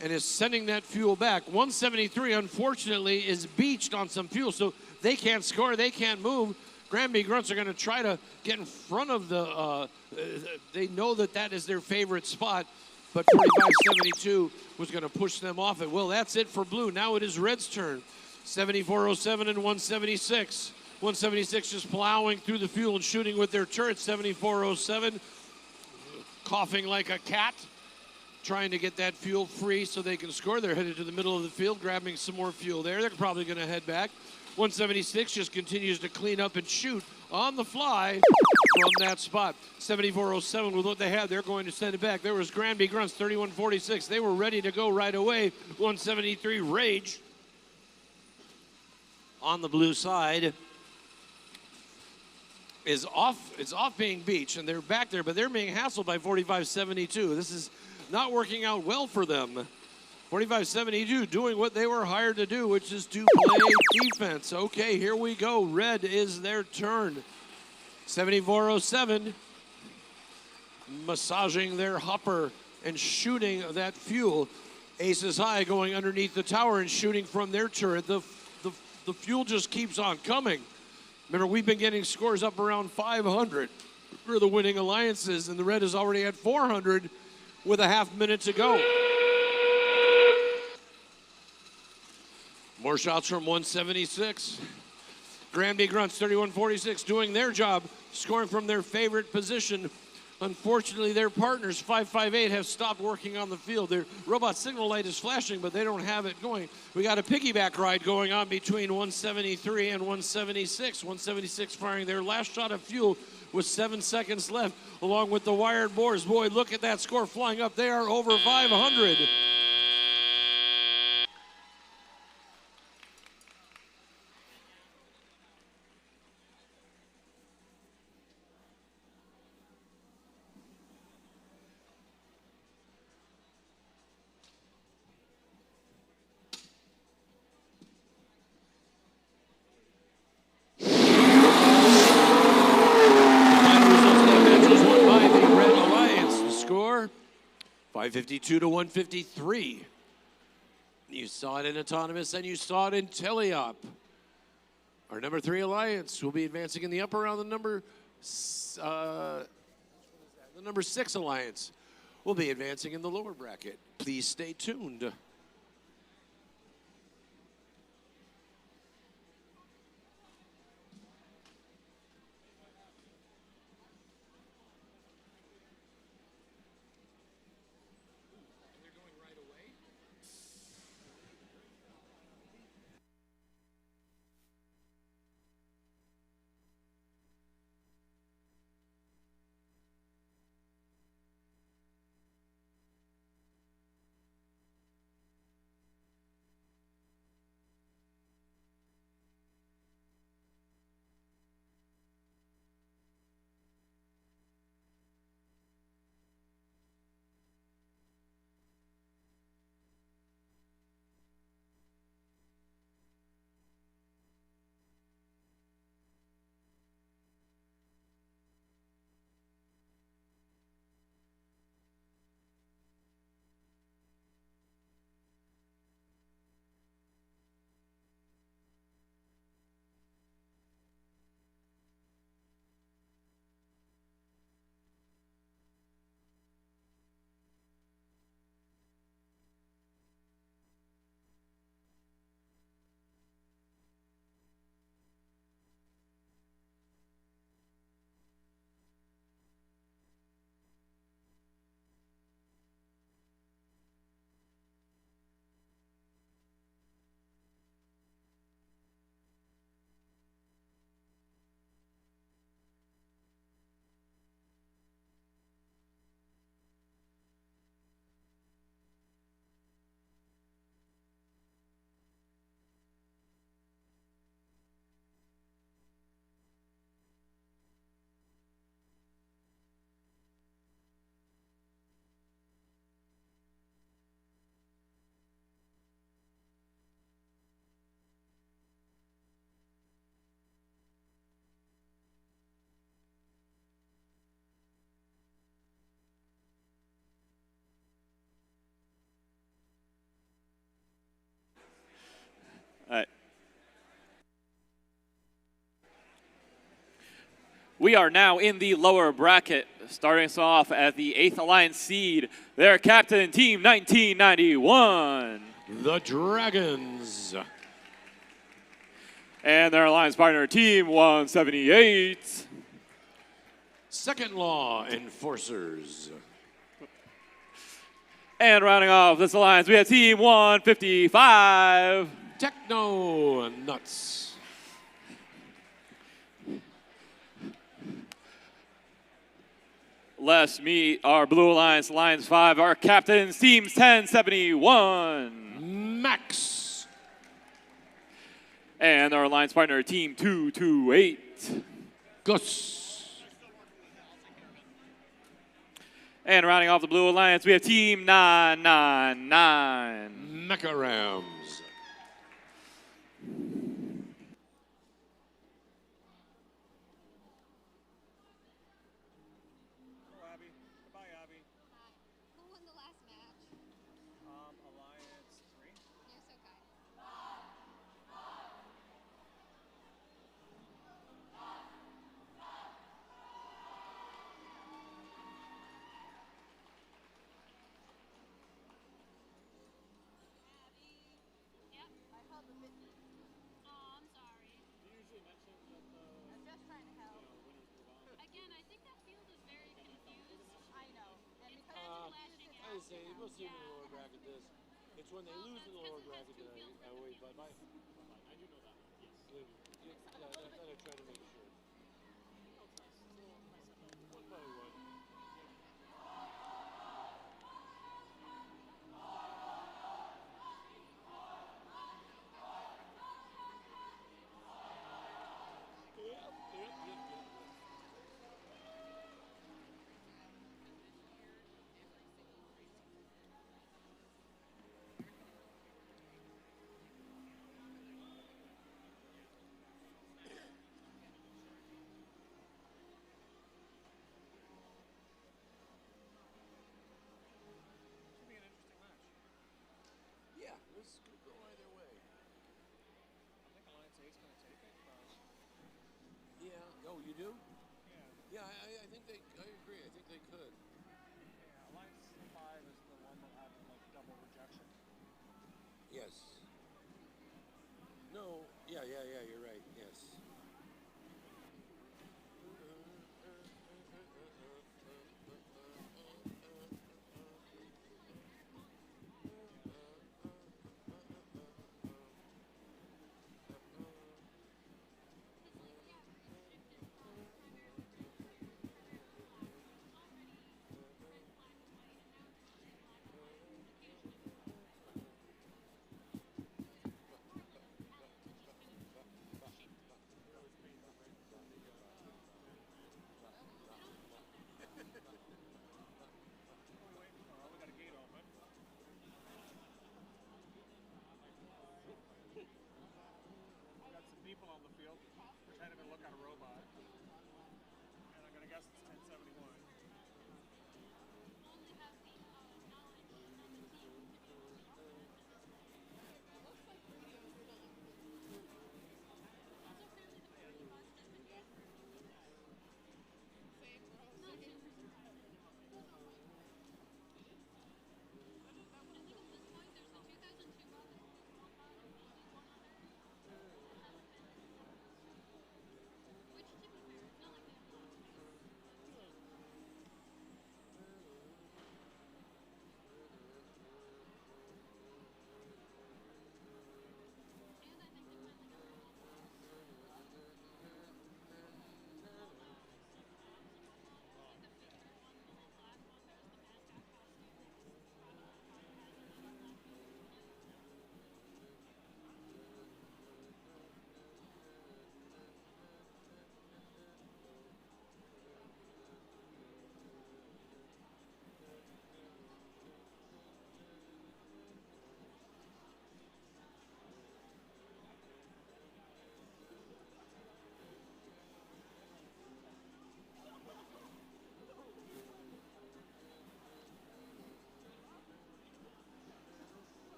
and is sending that fuel back. 173, unfortunately, is beached on some fuel, so they can't score, they can't move. Granby Grunts are going to try to get in front of the, they know that that is their favorite spot, but 4572 was going to push them off it. Well, that's it for Blue. Now it is Red's turn. 7407 and 176. 176 just plowing through the fuel and shooting with their turret. 7407 coughing like a cat, trying to get that fuel free so they can score. They're headed to the middle of the field, grabbing some more fuel there. They're probably going to head back. 176 just continues to clean up and shoot on the fly from that spot. 7407 with what they had, they're going to send it back. There was Granby Grunts, 3146. They were ready to go right away. 173 Rage on the blue side is off. It's off being beached, and they're back there, but they're being hassled by 4572. This is not working out well for them. 4572 doing what they were hired to do, which is to play defense. Okay, here we go. Red is their turn. 7407 massaging their hopper and shooting that fuel. Aces high going underneath the tower and shooting from their turret. The fuel just keeps on coming. Remember, we've been getting scores up around 500 for the winning alliances, and the red is already at 400 with a half minute to go. More shots from 176. Granby Grunts, 3146, doing their job, scoring from their favorite position. Unfortunately, their partners, 558, have stopped working on the field. Their robot signal light is flashing, but they don't have it going. We got a piggyback ride going on between 173 and 176. 176 firing their last shot of fuel with 7 seconds left, along with the wired boars. Boy, look at that score flying up. They are over 500. By the Red Alliance. The score, 552 to 153. You saw it in Autonomous and you saw it in Teleop. Our number 3 Alliance will be advancing in the upper round. The number 6 Alliance will be advancing in the lower bracket. Please stay tuned.
We are now in the lower bracket, starting us off at the 8th Alliance seed. Their captain, Team 1991.
The Dragons.
And their alliance partner, Team 178.
Second Law Enforcers.
And rounding off this alliance, we have Team 155.
Techno Nuts.
Let's meet our Blue Alliance, Alliance 5, our captains, Teams 1071.
Max.
And our alliance partner, Team 228.
Gus.
And rounding off the Blue Alliance, we have Team 999.
Mecha Rams.
Alliance 3.
I say we'll see in the lower bracket this. It's when they lose in the lower bracket that I always I do know that. Yes. That I try to make sure. One by one. Yeah, this could go either way.
I think Alliance 8's going to take it, but...
Yeah. Oh, you do?
Yeah.
Yeah, I think they. I agree. I think they could.
Yeah, Alliance 5 is the one that had like double rejection.
Yes. No. Yeah. You're right. Yes.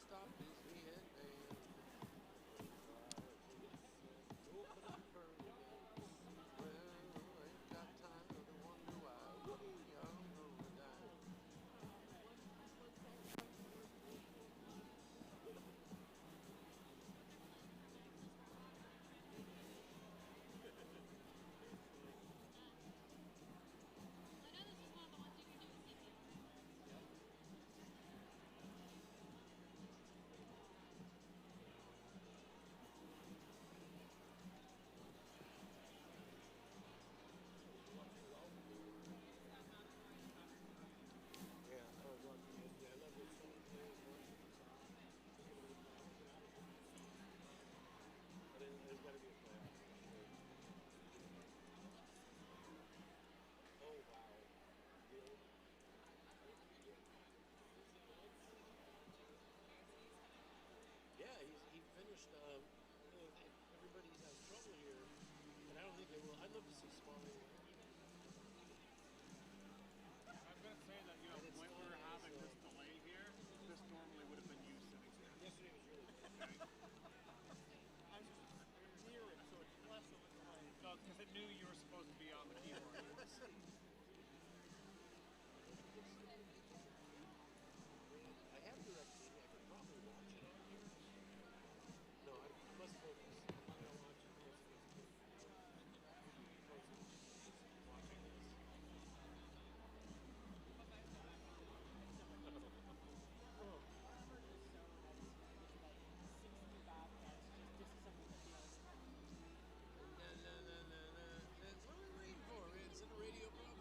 stop this headband. Open up her again. Well, I ain't got time to wonder why. Y'all know that. Yeah, he finished. Everybody has trouble here, and I don't think they will. I'd love to see Smalling.
I was going to say that, when we were having this delay here, this normally would have been you sitting here.
Yesterday was really good.
Okay. I was just near it, so it's less of a delay. No, because it knew you were supposed to be on the keyboard.
I have direct TV. I could probably watch it on here. No, I must focus. I'm not going to watch it. Watching this. What are we waiting for? It's in a radio program.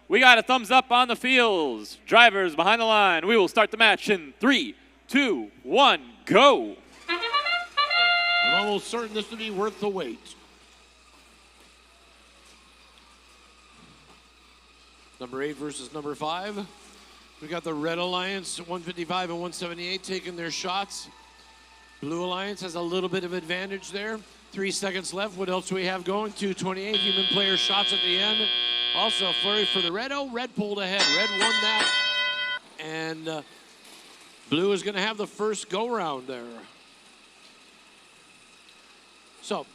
We got a thumbs up on the fields. Drivers behind the line. We will start the match in 3, 2, 1, go.
I'm almost certain this will be worth the wait. Number 8 versus number 5. We got the Red Alliance, 155 and 178, taking their shots. Blue Alliance has a little bit of advantage there. 3 seconds left. What else do we have going? 228 human player shots at the end. Also a flurry for the Red. Oh, Red pulled ahead. Red won that. And Blue is going to have the first go-round there. So,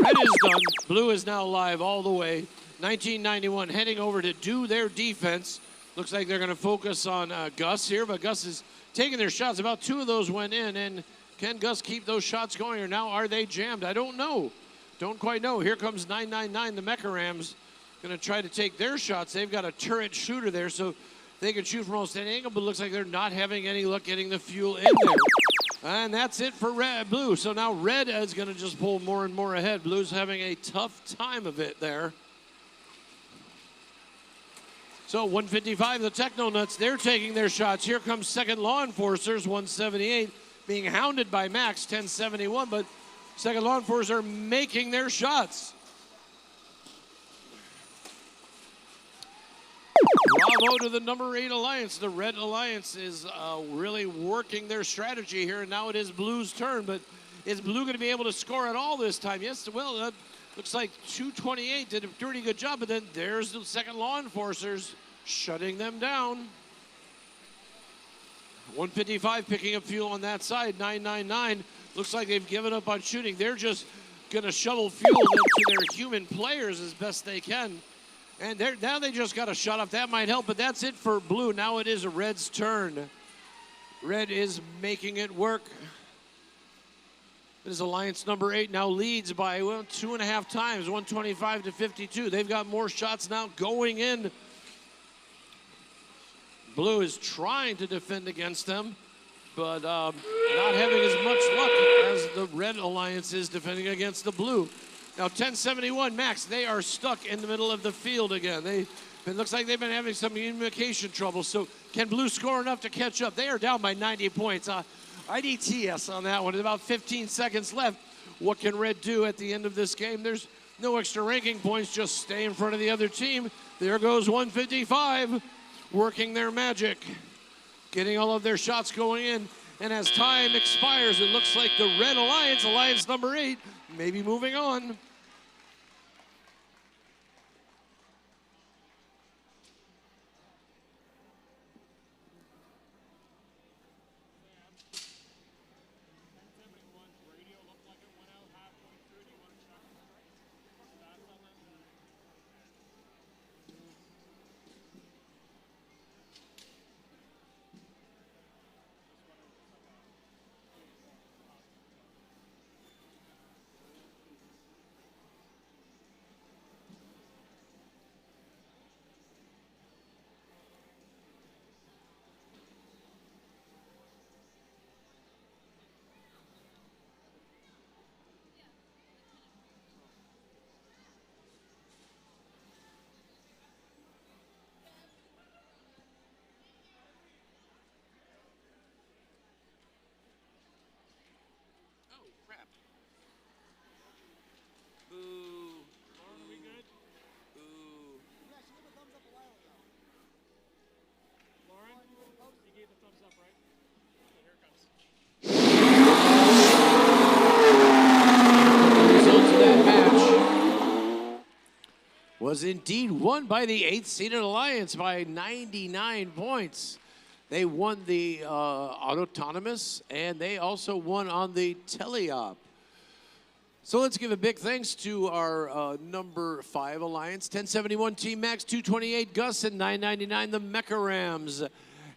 Red is done. Blue is now live all the way. 1991 heading over to do their defense. Looks like they're going to focus on Gus here, but Gus is taking their shots. About 2 of those went in, and can Gus keep those shots going, or now are they jammed? I don't know. Don't quite know. Here comes 999, the Mecha Rams, going to try to take their shots. They've got a turret shooter there, so they can shoot from almost any angle, but it looks like they're not having any luck getting the fuel in there. And that's it for Blue. So now Red is going to just pull more and more ahead. Blue's having a tough time of it there. So 155, the Techno Nuts, they're taking their shots. Here comes Second Law Enforcers, 178, being hounded by Max, 1071, but Second Law Enforcers are making their shots. Bravo to the number 8 Alliance. The Red Alliance is really working their strategy here, and now it is Blue's turn, but is Blue going to be able to score at all this time? Yes, well, looks like 228 did a pretty good job, but then there's the Second Law Enforcers shutting them down. 155 picking up fuel on that side. 999 looks like they've given up on shooting. They're just going to shovel fuel into their human players as best they can. And now they just got a shot off. That might help, but that's it for Blue. Now it is Red's turn. Red is making it work. It is Alliance number 8 now leads by 2.5 times, 125 to 52. They've got more shots now going in. Blue is trying to defend against them, but not having as much luck as the Red Alliance is defending against the Blue. Now 1071 Max, they are stuck in the middle of the field again. It looks like they've been having some communication trouble, so can Blue score enough to catch up? They are down by 90 points. IDTS on that one. About 15 seconds left. What can Red do at the end of this game? There's no extra ranking points. Just stay in front of the other team. There goes 155, working their magic, getting all of their shots going in. And as time expires, it looks like the Red Alliance, Alliance number 8, may be moving on. Was indeed won by the 8th-seeded Alliance by 99 points. They won the autonomous, and they also won on the teleop. So let's give a big thanks to our number 5 Alliance, 1071 Team Max, 228 Gus, and 999 the Mecha Rams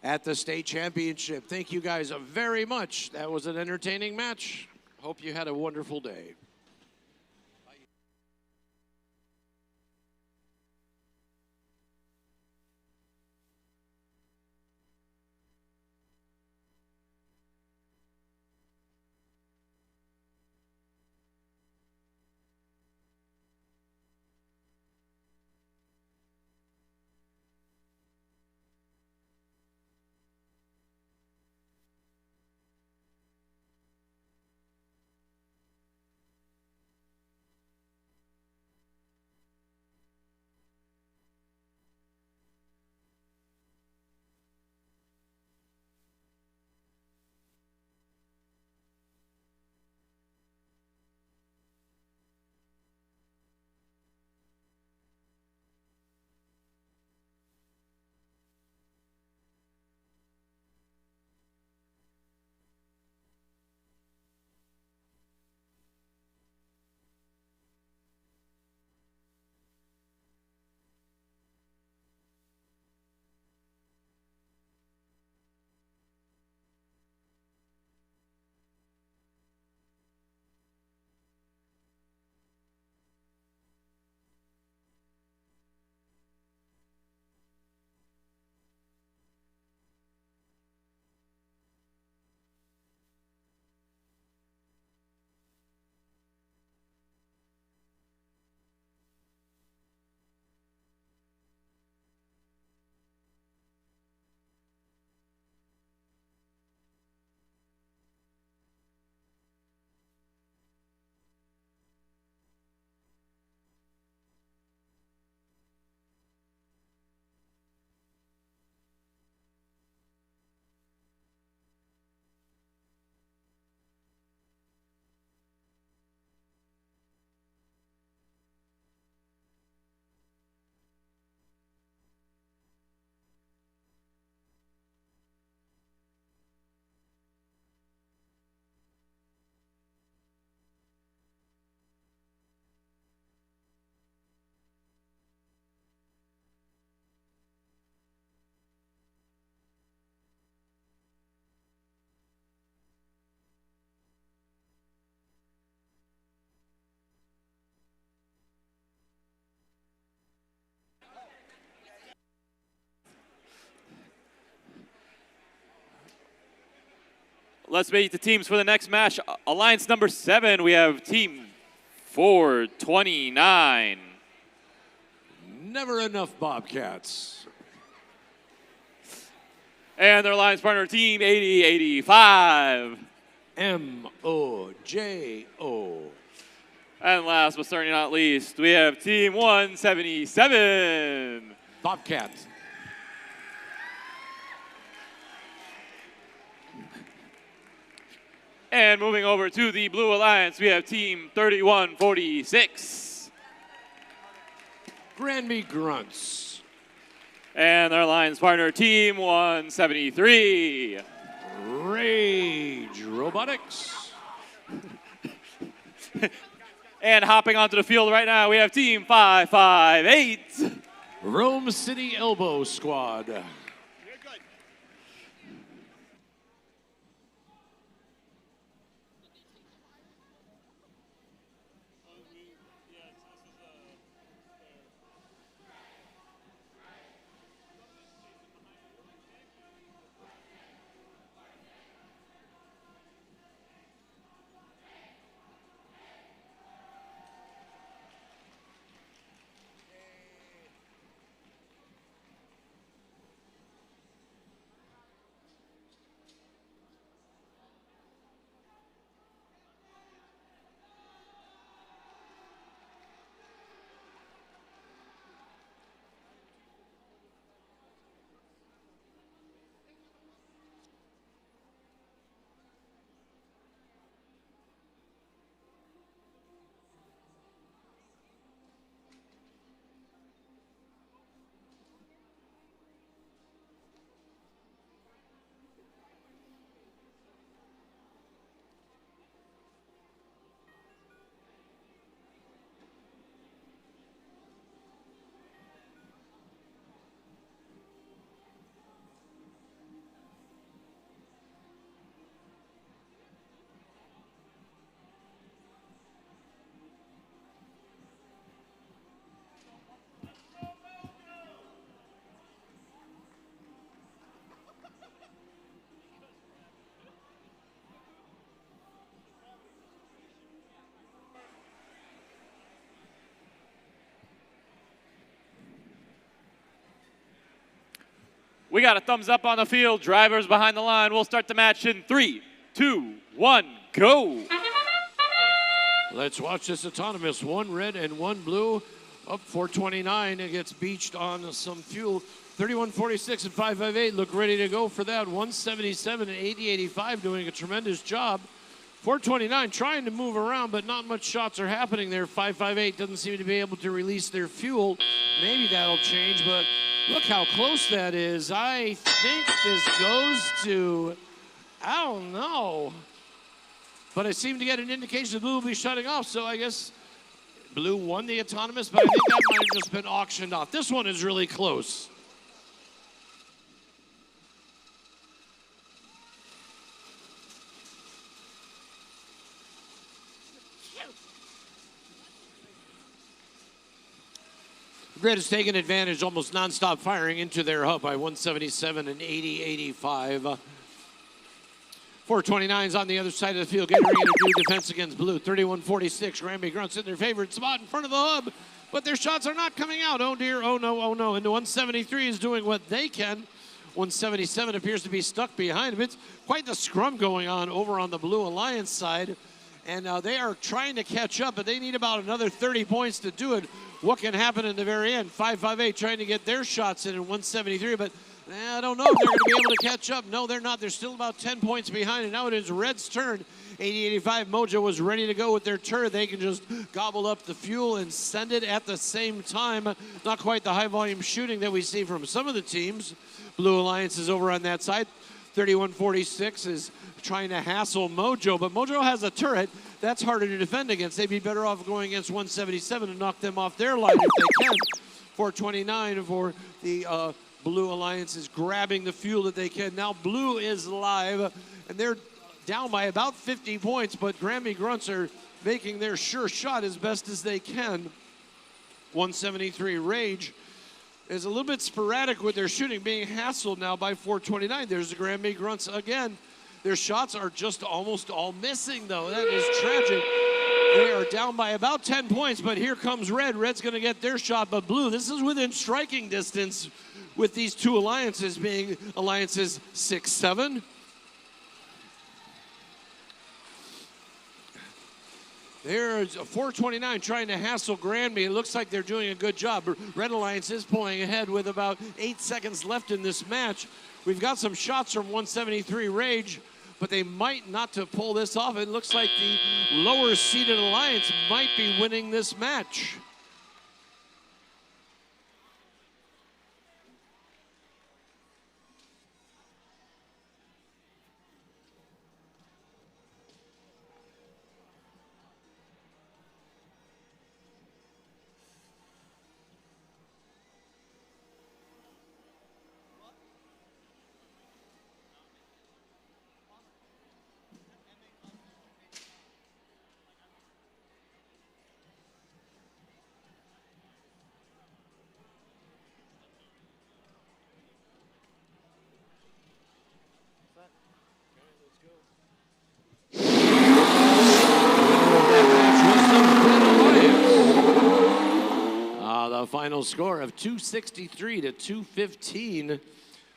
at the state championship. Thank you guys very much. That was an entertaining match. Hope you had a wonderful day.
Let's meet the teams for the next match. Alliance number 7, we have team 429.
Never enough Bobcats.
And their alliance partner, team 8085.
M-O-J-O.
And last but certainly not least, we have team 177.
Bobcats.
And moving over to the Blue Alliance, we have team 3146.
Granby Grunts.
And their alliance partner, team 173.
Rage Robotics.
And hopping onto the field right now, we have team 558.
Rome City Elbow Squad.
We got a thumbs up on the field. Drivers behind the line. We'll start the match in 3, 2, 1, go.
Let's watch this autonomous. 1 red and 1 blue. Up 429. It gets beached on some fuel. 3146 and 558 look ready to go for that. 177 and 8085 doing a tremendous job. 429 trying to move around, but not much shots are happening there. 558 doesn't seem to be able to release their fuel. Maybe that'll change, but look how close that is. I think this goes to, I don't know. But I seem to get an indication that Blue will be shutting off, so I guess Blue won the autonomous, but I think that might have just been auctioned off. This one is really close. Grid has taken advantage, almost nonstop firing into their hub by 177 and 80-85. 429's on the other side of the field, getting ready to do defense against Blue. 31-46, Granby Grunts in their favorite spot in front of the hub, but their shots are not coming out. Oh dear, oh no, oh no. And the 173 is doing what they can. 177 appears to be stuck behind him. It's quite the scrum going on over on the Blue Alliance side. And they are trying to catch up, but they need about another 30 points to do it. What can happen in the very end? 558 trying to get their shots in 173, but I don't know if they're going to be able to catch up. No, they're not. They're still about 10 points behind, and now it is Red's turn. 80-85 Mojo was ready to go with their turret. They can just gobble up the fuel and send it at the same time. Not quite the high-volume shooting that we see from some of the teams. Blue Alliance is over on that side. 31-46 is trying to hassle Mojo, but Mojo has a turret. That's harder to defend against. They'd be better off going against 177 and knock them off their line if they can. 429 for the Blue Alliance is grabbing the fuel that they can. Now Blue is live, and they're down by about 50 points, but Granby Grunts are making their sure shot as best as they can. 173 Rage is a little bit sporadic with their shooting, being hassled now by 429. There's the Granby Grunts again. Their shots are just almost all missing, though. That is tragic. They are down by about 10 points, but here comes Red. Red's going to get their shot, but Blue, this is within striking distance with these two alliances being alliances 6-7. There's a 429 trying to hassle Granby. It looks like they're doing a good job. Red Alliance is pulling ahead with about 8 seconds left in this match. We've got some shots from 173 Rage, but they might not to pull this off. It looks like the lower seeded alliance might be winning this match. The final score of 263 to 215.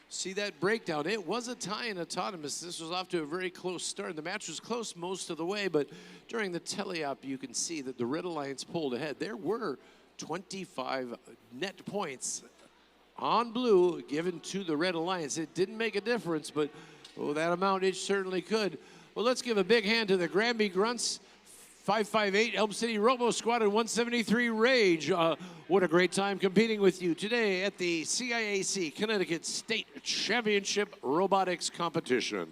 See that breakdown. It was a tie in autonomous. This was off to a very close start. The match was close most of the way, but during the teleop, you can see that the Red Alliance pulled ahead. There were 25 net points on Blue given to the Red Alliance. It didn't make a difference, but that amount it certainly could. Well, let's give a big hand to the Granby Grunts. 558 Elm City Robo Squad and 173 Rage. What a great time competing with you today at the CIAC Connecticut State Championship Robotics Competition.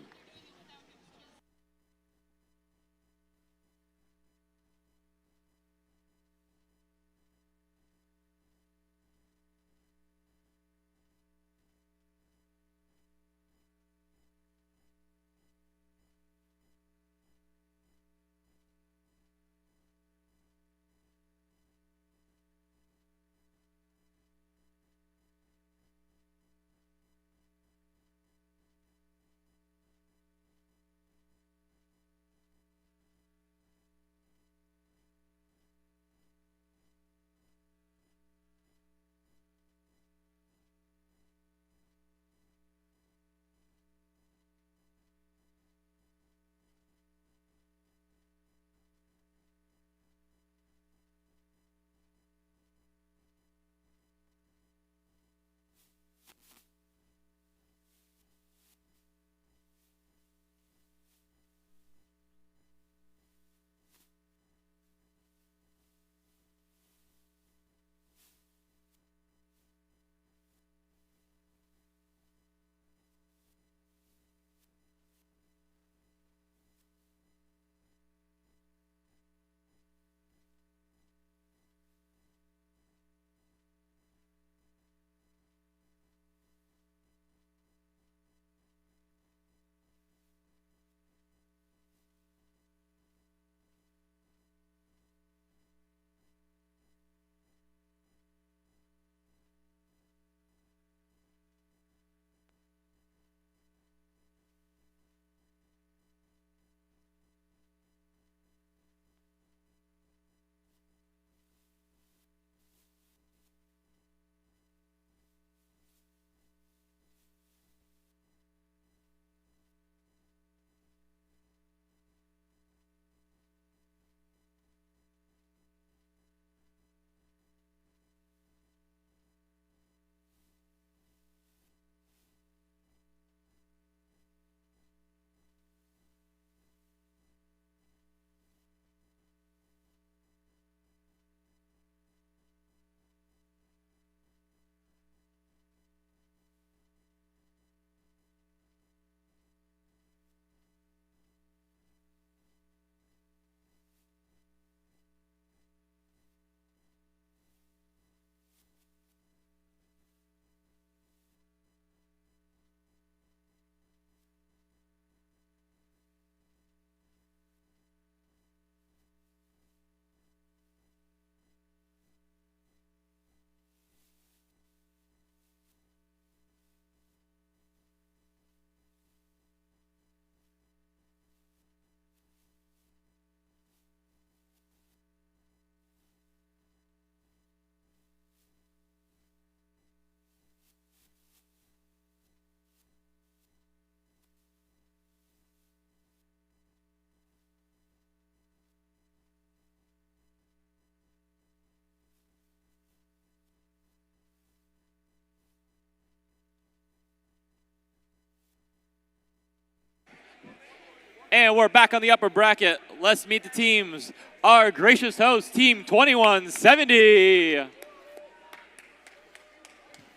And we're back on the upper bracket. Let's meet the teams. Our gracious host, Team 2170.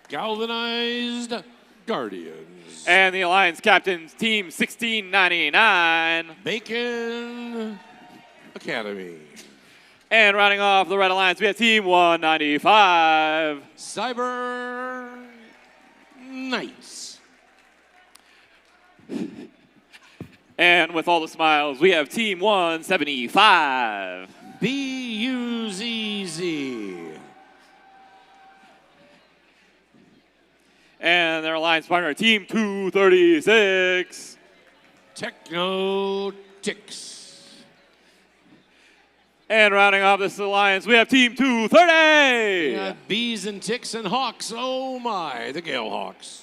Galvanized Guardians.
And the Alliance captains, Team 1699.
Bacon Academy.
And rounding off the Red Alliance, we have Team 195.
Cyber Knights.
And with all the smiles, we have Team 175.
BUZZ.
And their alliance partner, Team 236.
Techno-Ticks.
And rounding off this alliance, we have Team 230.
We got Bees and Ticks and Hawks. Oh my, the Gale Hawks.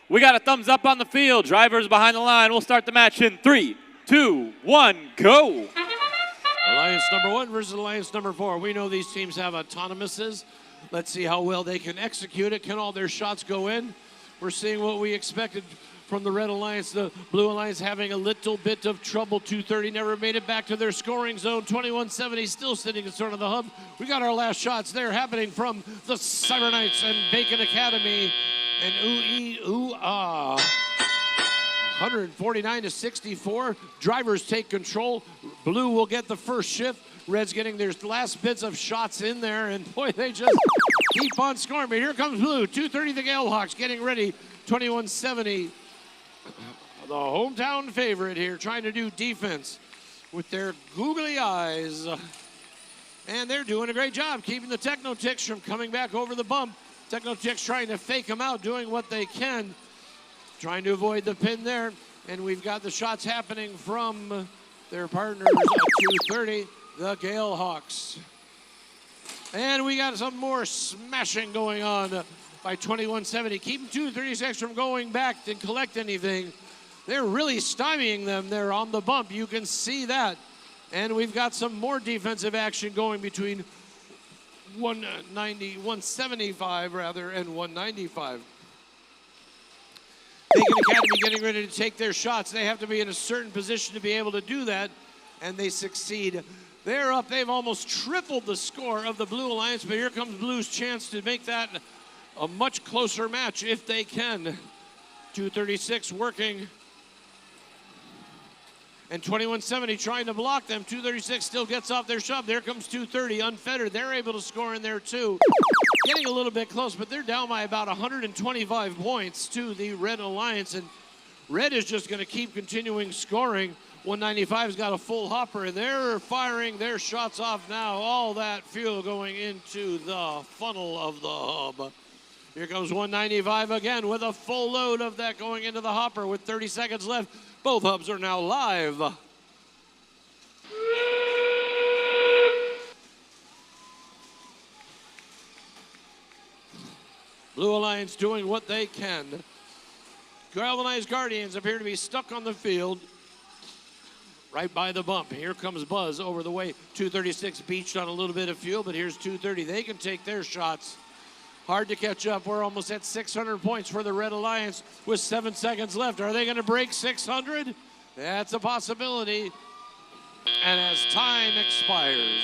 We got a thumbs up on the field. Drivers behind the line. We'll start the match in 3, 2, 1, go.
Alliance number 1 versus Alliance number 4. We know these teams have autonomouses. Let's see how well they can execute it. Can all their shots go in? We're seeing what we expected from the Red Alliance. The Blue Alliance having a little bit of trouble. 230 never made it back to their scoring zone. 2170 still sitting in front of the hub. We got our last shots there happening from the Cyber Knights and Bacon Academy. And ooh-ee-ooh-ah. 149 to 64. Drivers take control. Blue will get the first shift. Red's getting their last bits of shots in there, and boy, they just keep on scoring. But here comes Blue. 230 the Gale Hawks getting ready. 2170. The hometown favorite here, trying to do defense with their googly eyes. And they're doing a great job keeping the Techno-Ticks from coming back over the bump. Techno-Ticks trying to fake them out, doing what they can, trying to avoid the pin there. And we've got the shots happening from their partners at 230, the Gale Hawks. And we got some more smashing going on by 2170, keeping 236 from going back to collect anything. They're really stymieing them there on the bump. You can see that. And we've got some more defensive action going between 175 rather, and 195. Bacon Academy getting ready to take their shots. They have to be in a certain position to be able to do that, and they succeed. They're up. They've almost tripled the score of the Blue Alliance, but here comes Blue's chance to make that
a much closer match if they can. 236 working. And 2170 trying to block them. 236 still gets off their shove. There comes 230 unfettered. They're able to score in there too. Getting a little bit close, but they're down by about 125 points to the Red Alliance. And Red is just going to keep continuing scoring. 195's got a full hopper, and they're firing their shots off now. All that fuel going into the funnel of the hub. Here comes 195 again with a full load of that going into the hopper with 30 seconds left. Both hubs are now live. Blue Alliance doing what they can. Galvanized Guardians appear to be stuck on the field right by the bump. Here comes Buzz over the way. 236 beached on a little bit of fuel, but here's 230. They can take their shots. Hard to catch up. We're almost at 600 points for the Red Alliance with 7 seconds left. Are they going to break 600? That's a possibility. And as time expires,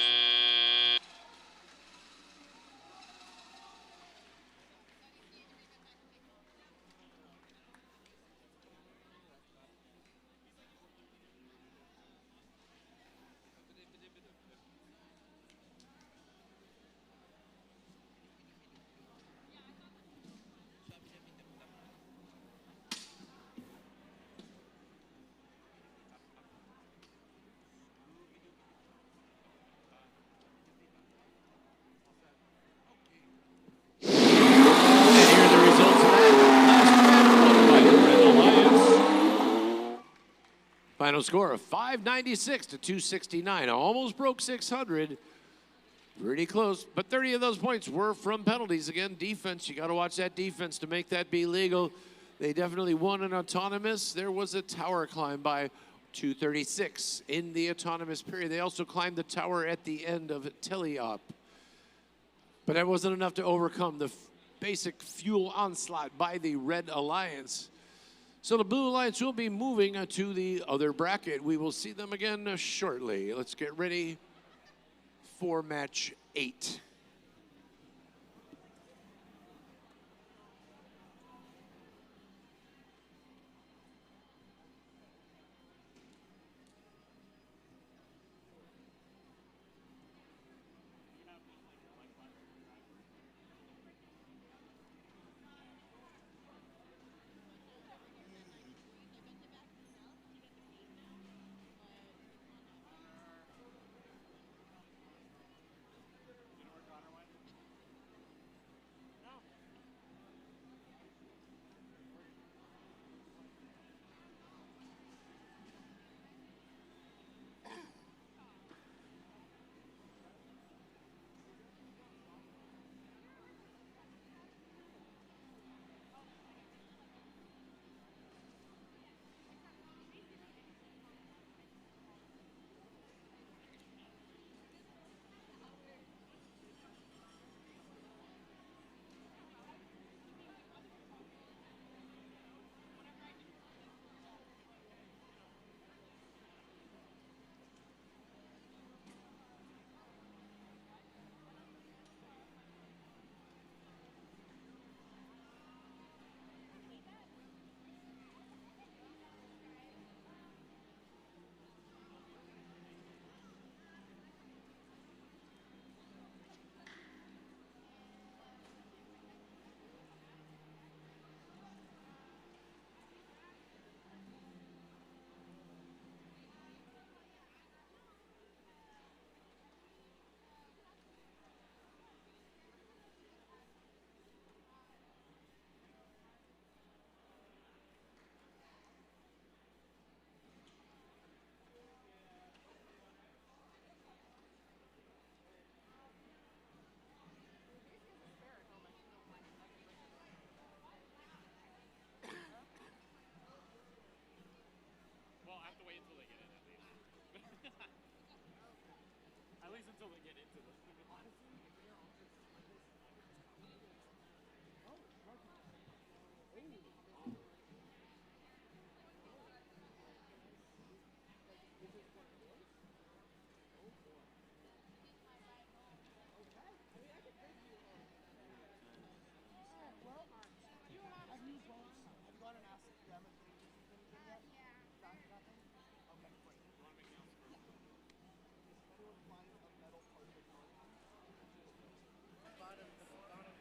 final score of 596 to 269. Almost broke 600. Pretty close, but 30 of those points were from penalties. Again, defense, you got to watch that defense to make that be legal. They definitely won an autonomous. There was a tower climb by 236 in the autonomous period. They also climbed the tower at the end of Teleop. But that wasn't enough to overcome the basic fuel onslaught by the Red Alliance. So the Blue Alliance will be moving to the other bracket. We will see them again shortly. Let's get ready for match 8.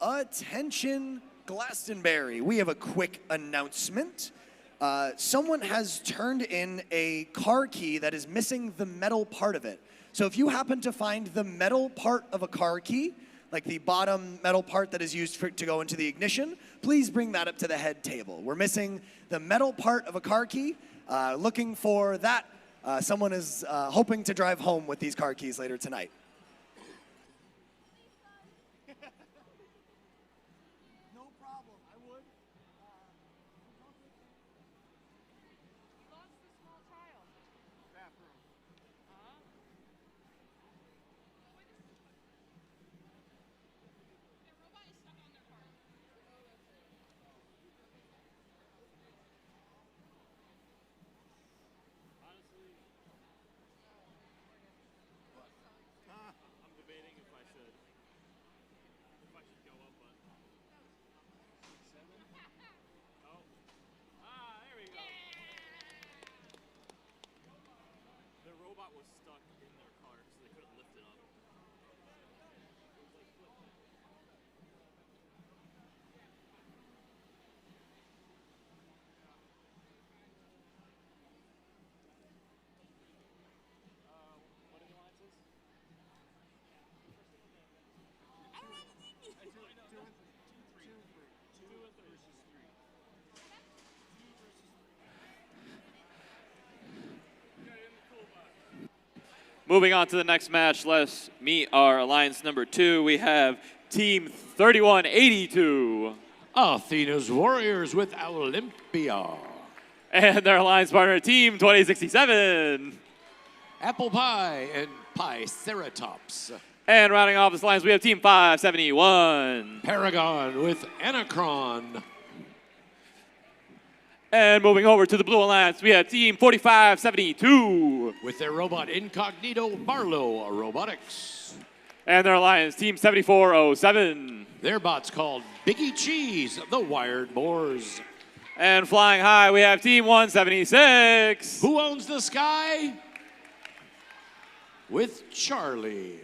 Attention, Glastonbury. We have a quick announcement. Someone has turned in a car key that is missing the metal part of it. So if you happen to find the metal part of a car key, like the bottom metal part that is used to go into the ignition, please bring that up to the head table. We're missing the metal part of a car key. Looking for that. Someone is hoping to drive home with these car keys later tonight.
No problem. I would. Lost the small child. Bathroom. Their robot is stuck on their car.
I'm debating if I should go up, but. Oh. There we go. The robot was stuck in their car, so they couldn't lift it up. What are the alliances? Moving on to the next match, let's meet our alliance number 2. We have Team 3182.
Athena's Warriors with Olympia.
And their alliance partner, Team 2067.
Apple Pie and Piceratops.
And rounding off this alliance, we have Team 571.
Paragon with Anacron.
And moving over to the Blue Alliance, we have Team 4572.
With their robot Incognito Barlow Robotics.
And their alliance, Team 7407.
Their bot's called Biggie Cheese, the Wired Boars.
And flying high, we have Team 176.
Who owns the sky? With Charlie.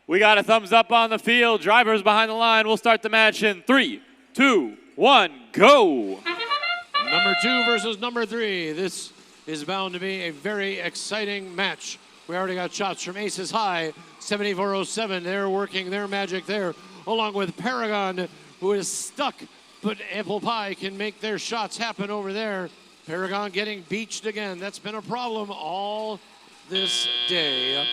We got a thumbs up on the field. Drivers behind the line. We'll start the match in 3, 2, 1, go.
Number 2 versus number 3. This is bound to be a very exciting match. We already got shots from Aces High, 7407. They're working their magic there, along with Paragon, who is stuck, but Apple Pie can make their shots happen over there. Paragon getting beached again. That's been a problem all this day.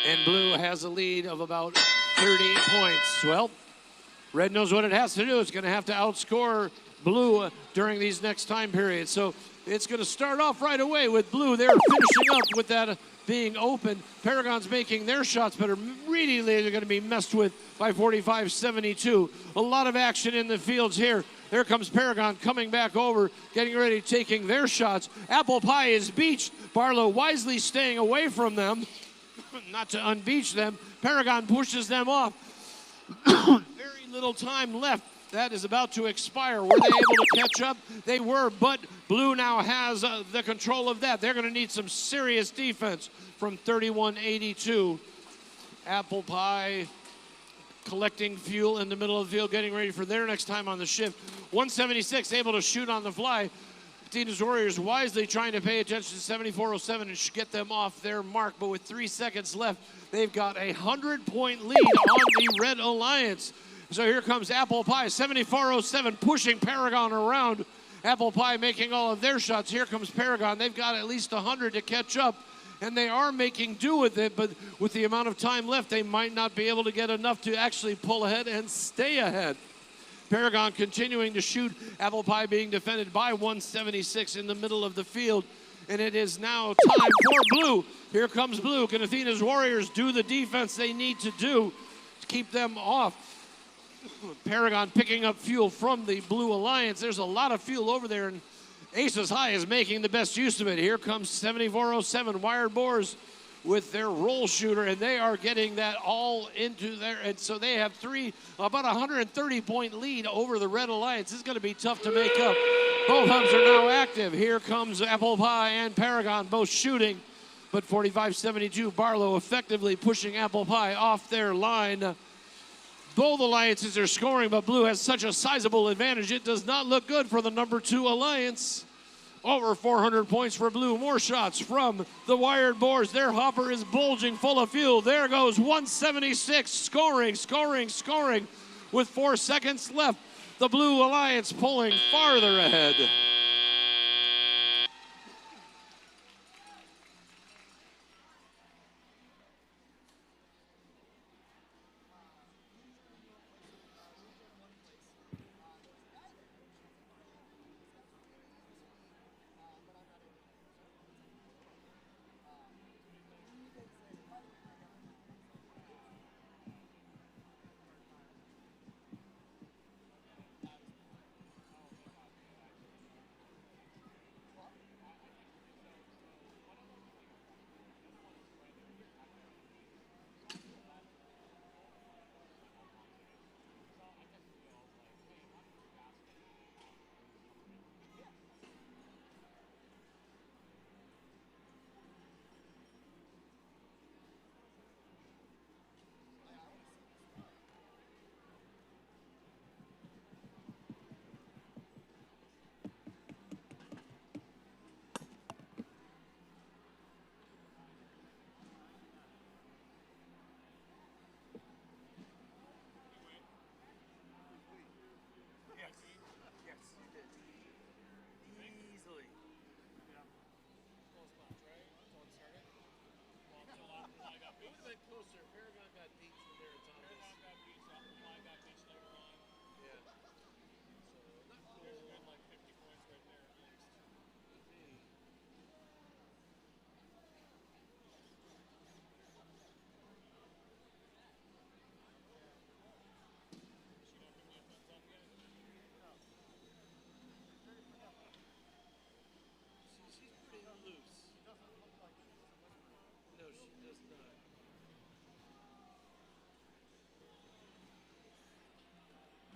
And Blue has a lead of about 30 points. Well, Red knows what it has to do. It's going to have to outscore Blue during these next time periods. So
It's going to start off right away with blue. They're finishing up with that being open. Paragon's making their shots, but immediately they're going to be messed with by 45-72. A lot of action in the fields here. There comes Paragon coming back over, getting ready, taking their shots. Apple Pie is beached. Barlow wisely staying away from them, not to unbeach them. Paragon pushes them off. Very little time left. That is about to expire. Were they able to catch up? They were, but blue now has the control of that. They're going to need some serious defense from 31-82. Apple Pie collecting fuel in the middle of the field, getting ready for their next time on the shift. 176 able to shoot on the fly. Tina's Warriors wisely trying to pay attention to 74-07 and get them off their mark, but with 3 seconds left, they've got a 100-point lead on the Red Alliance. So here comes Apple Pie, 74-07, pushing Paragon around. Apple Pie making all of their shots. Here comes Paragon. They've got at least 100 to catch up, and they are making do with it, but with the amount of time left, they might not be able to get enough to actually pull ahead and stay ahead. Paragon continuing to shoot. Apple Pie being defended by 176 in the middle of the field, and it is now time for blue. Here comes blue. Can Athena's Warriors do the defense they need to do to keep them off? Paragon picking up fuel from the Blue Alliance. There's a lot of fuel over there, and Aces High is making the best use of it. Here comes 74-07 Wired Boars with their roll shooter, and they are getting that all into there. And so they have about 130-point lead over the Red Alliance. This is going to be tough to make up. Both hubs are now active. Here comes Apple Pie and Paragon both shooting, but 45-72 Barlow effectively pushing Apple Pie off their line. Both alliances are scoring, but blue has such a sizable advantage. It does not look good for the number 2 alliance. Over 400 points for blue. More shots from the Wired Boars. Their hopper is bulging full of fuel. There goes 176, scoring. With 4 seconds left, the Blue Alliance pulling farther ahead.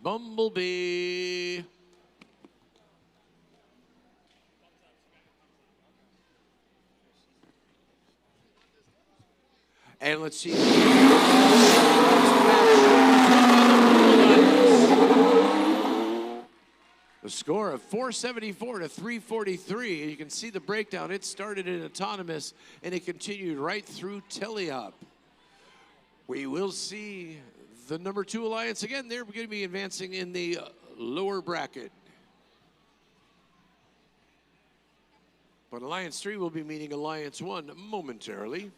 Bumblebee. And let's see. The score of 474 to 343. You can see the breakdown. It started in autonomous and it continued right through teleop. We will see the number 2 alliance again. They're going to be advancing in the lower bracket. But Alliance 3 will be meeting Alliance 1 momentarily.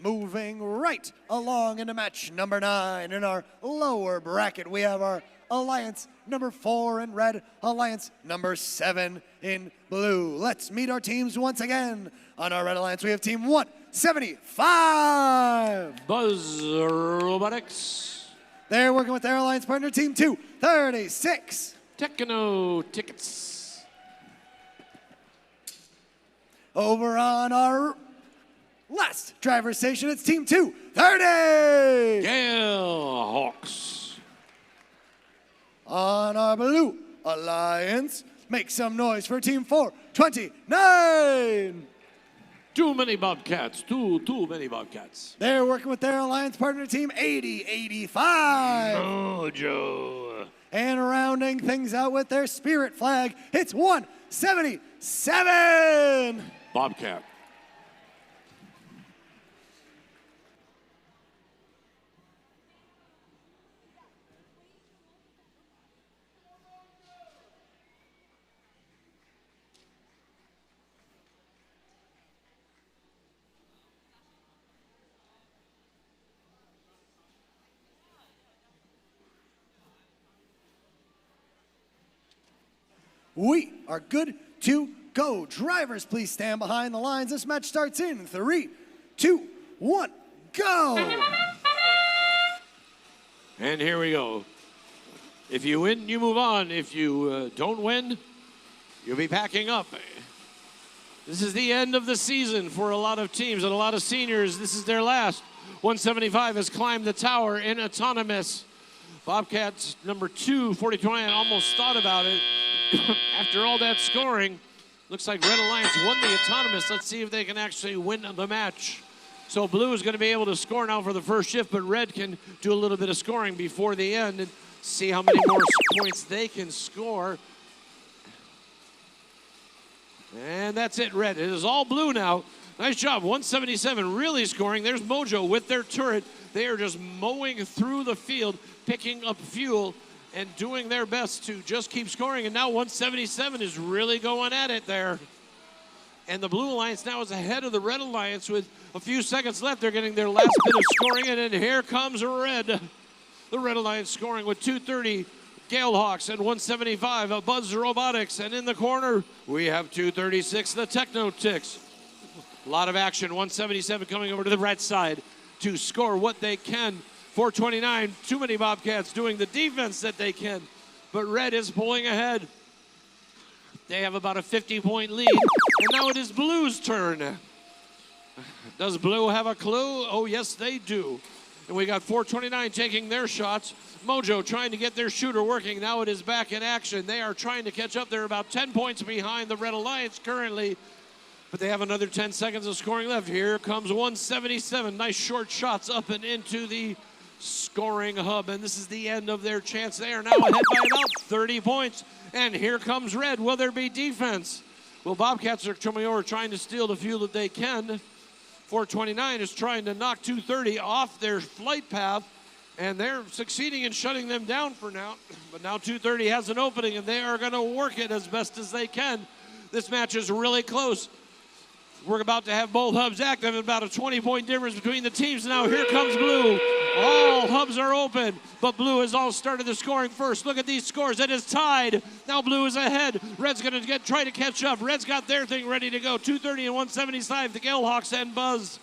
moving right along into match number 9. In our lower bracket, we have our Alliance number 4 in red, Alliance number 7 in blue. Let's meet our teams once again. On our red Alliance, we have Team 175.
Buzz Robotics.
They're working with their Alliance partner, Team 236.
Techno Tickets.
Over on our last driver's station, it's Team 230.
Gale Hawks.
On our blue Alliance, make some noise for Team 429.
Too many Bobcats. Too many Bobcats.
They're working with their Alliance partner, Team 8085.
Mojo.
And rounding things out with their Spirit flag, it's 177.
Bobcat.
We are good to go. Drivers, please stand behind the lines. This match starts in 3, 2, 1, go!
And here we go. If you win, you move on. If you don't win, you'll be packing up. This is the end of the season for a lot of teams and a lot of seniors. This is their last. 175 has climbed the tower in autonomous. Bobcats number 2, 4029, almost thought about it. After all that scoring, looks like Red Alliance won the autonomous. Let's see if they can actually win the match. So blue is going to be able to score now for the first shift, but red can do a little bit of scoring before the end and see how many more points they can score. And that's it, red. It is all blue now. Nice job, 177 really scoring. There's Mojo with their turret. They are just mowing through the field, picking up fuel, and doing their best to just keep scoring. And now 177 is really going at it there. And the Blue Alliance now is ahead of the Red Alliance with a few seconds left. They're getting their last bit of scoring, and then here comes red. The Red Alliance scoring with 230, Gale Hawks, and 175, Buzz Robotics. And in the corner, we have 236, the Techno Ticks. A lot of action, 177 coming over to the red side to score what they can. 429, too many Bobcats doing the defense that they can, but red is pulling ahead. They have about a 50-point lead, and now it is blue's turn. Does blue have a clue? Oh, yes, they do. And we got 429 taking their shots. Mojo trying to get their shooter working. Now it is back in action. They are trying to catch up. They're about 10 points behind the Red Alliance currently, but they have another 10 seconds of scoring left. Here comes 177. Nice short shots up and into the scoring hub, and this is the end of their chance. They are now ahead by about 30 points, and here comes red. Will there be defense? Well, Bobcats are coming over trying to steal the fuel that they can. 429 is trying to knock 230 off their flight path, and they're succeeding in shutting them down for now. But now 230 has an opening, and they are going to work it as best as they can. This match is really close. We're about to have both hubs active, about a 20-point difference between the teams. Now here comes blue. All hubs are open, but blue has all started the scoring first. Look at these scores. It is tied. Now blue is ahead. Red's going to try to catch up. Red's got their thing ready to go. 230 and 175, the Gale Hawks and Buzz.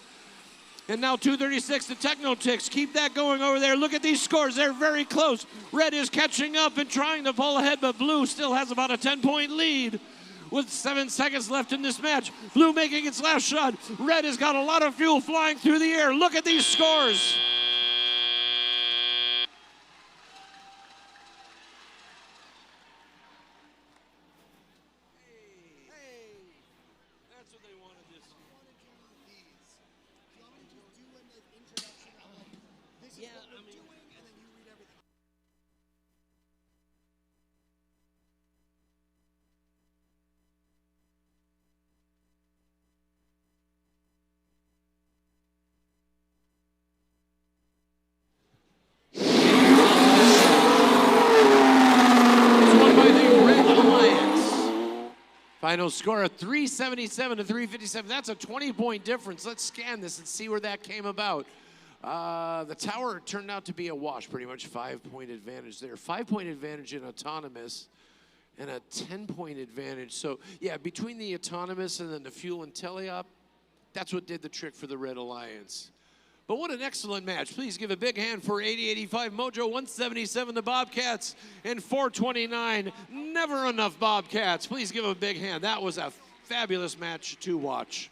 And now 236, the Techno Ticks. Keep that going over there. Look at these scores. They're very close. Red is catching up and trying to pull ahead, but blue still has about a 10-point lead. With 7 seconds left in this match. Blue making its last shot. Red has got a lot of fuel flying through the air. Look at these scores. That's what they wanted to see. Yeah, I mean, Final score of 377 to 357. That's a 20-point difference. Let's scan this and see where that came about. The tower turned out to be a wash, pretty much 5-point advantage there. 5-point advantage in autonomous and a 10-point advantage. So, yeah, between the autonomous and then the fuel and teleop, that's what did the trick for the Red Alliance. But what an excellent match. Please give a big hand for 8085 Mojo, 177 the Bobcats, and 429 Never Enough Bobcats. Please give a big hand. That was a fabulous match to watch.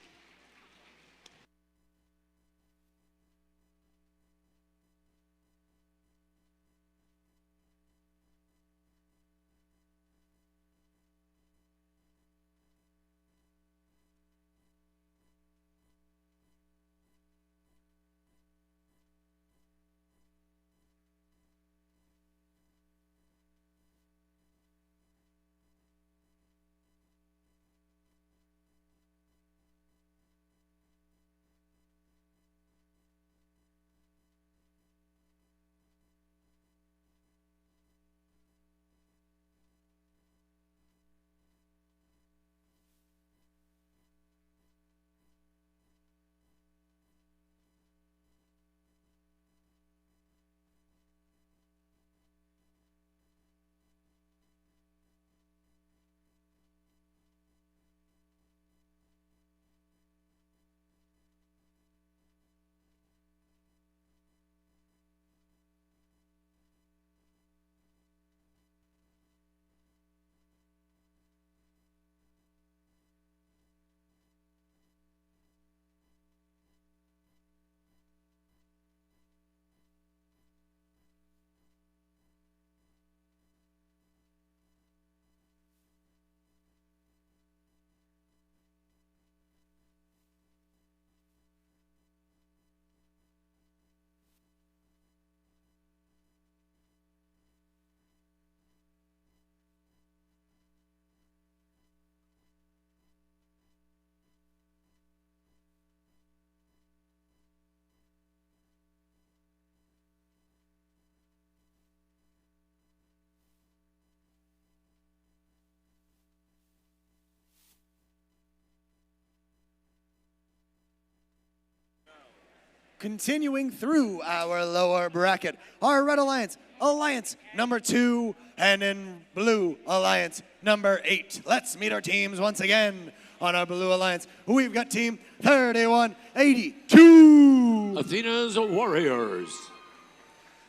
Continuing through our lower bracket, our Red Alliance, Alliance number 2, and in Blue Alliance number 8. Let's meet our teams once again. On our Blue Alliance, we've got team 3182.
Athena's Warriors.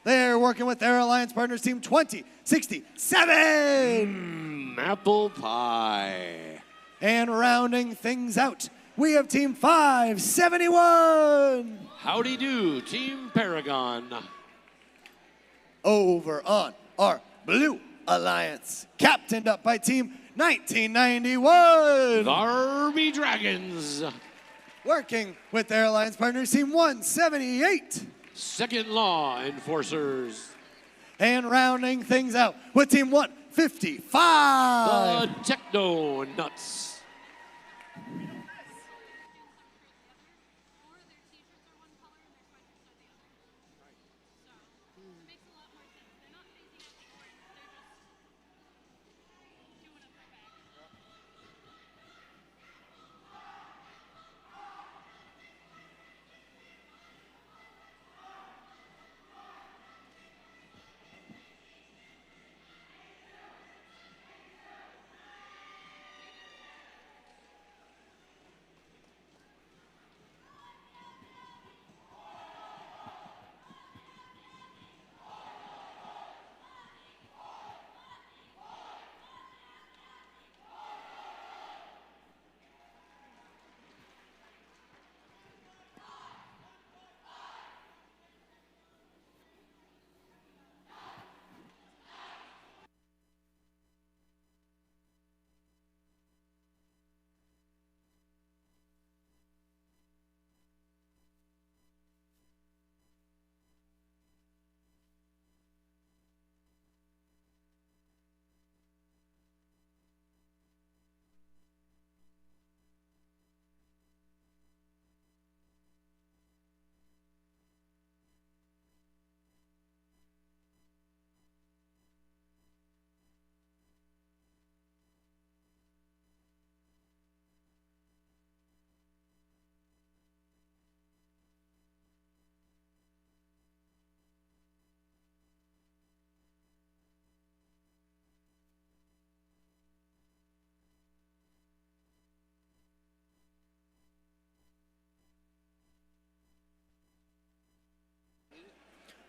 They're working with their alliance partners, team 2067.
Apple pie.
And rounding things out, we have team 571.
Howdy do, Team Paragon.
Over on our Blue Alliance, captained up by team 1991.
Barbie Dragons.
Working with their alliance partners, team 178.
Second Law Enforcers.
And rounding things out with team 155.
The Techno Nuts.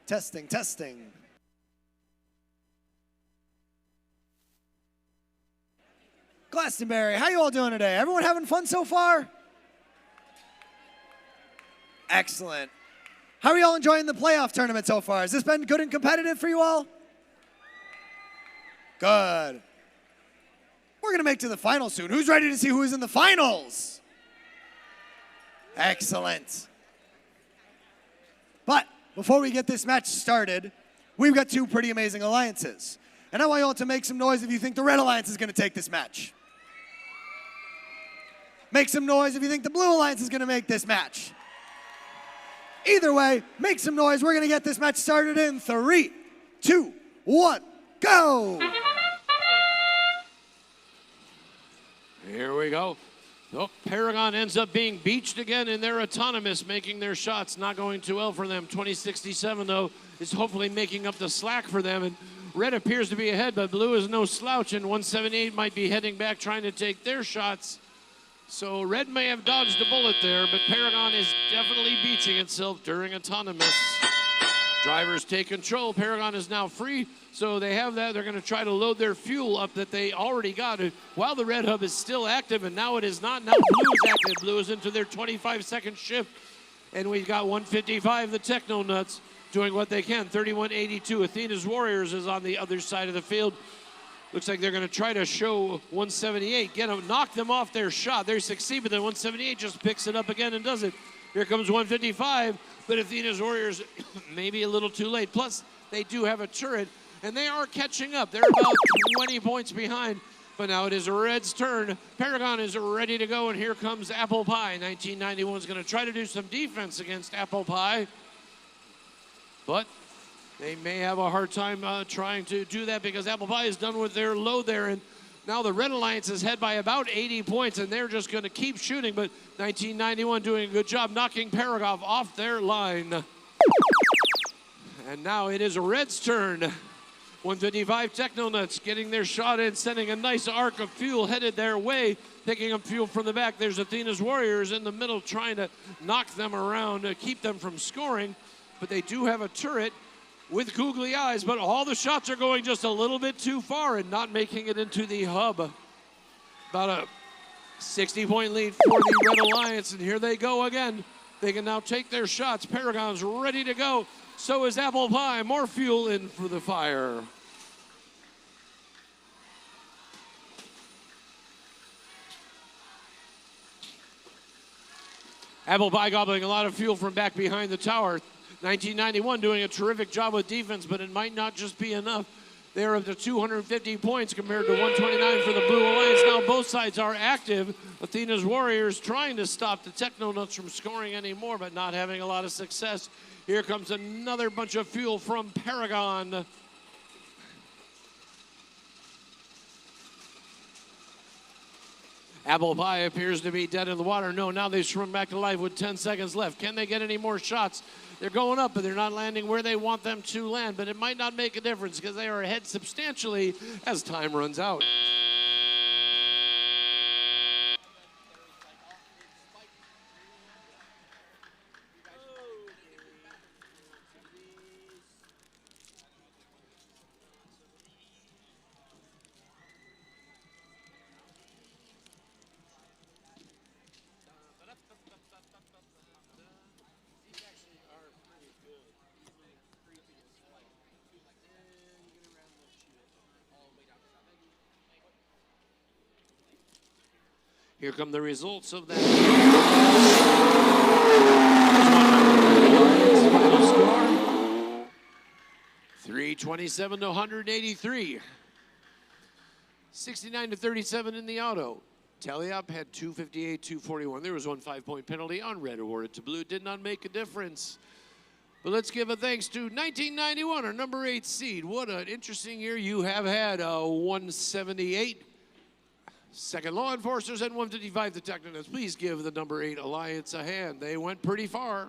Testing, testing. Glastonbury, how you all doing today? Everyone having fun so far? Excellent. How are y'all enjoying the playoff tournament so far? Has this been good and competitive for you all? Good. We're going to make to the finals soon. Who's ready to see who is in the finals? Excellent. But before we get this match started, we've got two pretty amazing alliances. And I want you all to make some noise if you think the Red Alliance is going to take this match. Make some noise if you think the Blue Alliance is going to make this match. Either way, make some noise. We're going to get this match started in 3, 2, 1, go!
Here we go. Oh, Paragon ends up being beached again, and they're autonomous, making their shots. Not going too well for them. 2067, though, is hopefully making up the slack for them. And Red appears to be ahead, but Blue is no slouch, and 178 might be heading back trying to take their shots. So Red may have dodged a bullet there, but Paragon is definitely beaching itself during autonomous. Drivers take control. Paragon is now free, so they have that. They're going to try to load their fuel up that they already got while the Red Hub is still active, and now it is not. Now Blue is active. Blue is into their 25-second shift, and we've got 155, the Techno Nuts, doing what they can. 3182, Athena's Warriors is on the other side of the field. Looks like they're going to try to show 178, knock them off their shot. They succeed, but then 178 just picks it up again and does it. Here comes 155, but Athena's Warriors maybe a little too late. Plus, they do have a turret, and they are catching up. They're about 20 points behind, but now it is Red's turn. Paragon is ready to go, and here comes Apple Pie. 1991 is going to try to do some defense against Apple Pie, but they may have a hard time trying to do that because Apple Pie is done with their load there, and now the Red Alliance is ahead by about 80 points, and they're just going to keep shooting, but 1991 doing a good job knocking Paragon off their line. And now it is Red's turn. 155 Technonuts getting their shot in, sending a nice arc of fuel headed their way, picking up fuel from the back. There's Athena's Warriors in the middle trying to knock them around to keep them from scoring, but they do have a turret with googly eyes, but all the shots are going just a little bit too far and not making it into the hub. About a 60-point lead for the Red Alliance, and here they go again. They can now take their shots. Paragon's ready to go. So is Apple Pie. More fuel in for the fire. Apple Pie gobbling a lot of fuel from back behind the tower. 1991 doing a terrific job with defense, but it might not just be enough. They're up to 250 points compared to 129 for the Blue Alliance. Now both sides are active. Athena's Warriors trying to stop the Technonuts from scoring anymore, but not having a lot of success. Here comes another bunch of fuel from Paragon. Apple Pie appears to be dead in the water. No, now they've swum back to life with 10 seconds left. Can they get any more shots? They're going up, but they're not landing where they want them to land. But it might not make a difference because they are ahead substantially as time runs out. Here come the results of that. 327 to 183. 69 to 37 in the auto. Tally up had 258, 241. There was one 5-point penalty on Red awarded to Blue. Did not make a difference. But let's give a thanks to 1991, our number 8 seed. What an interesting year you have had. 178. Second Law Enforcers and 155 the Technonuts. Please give the number 8 Alliance a hand. They went pretty far.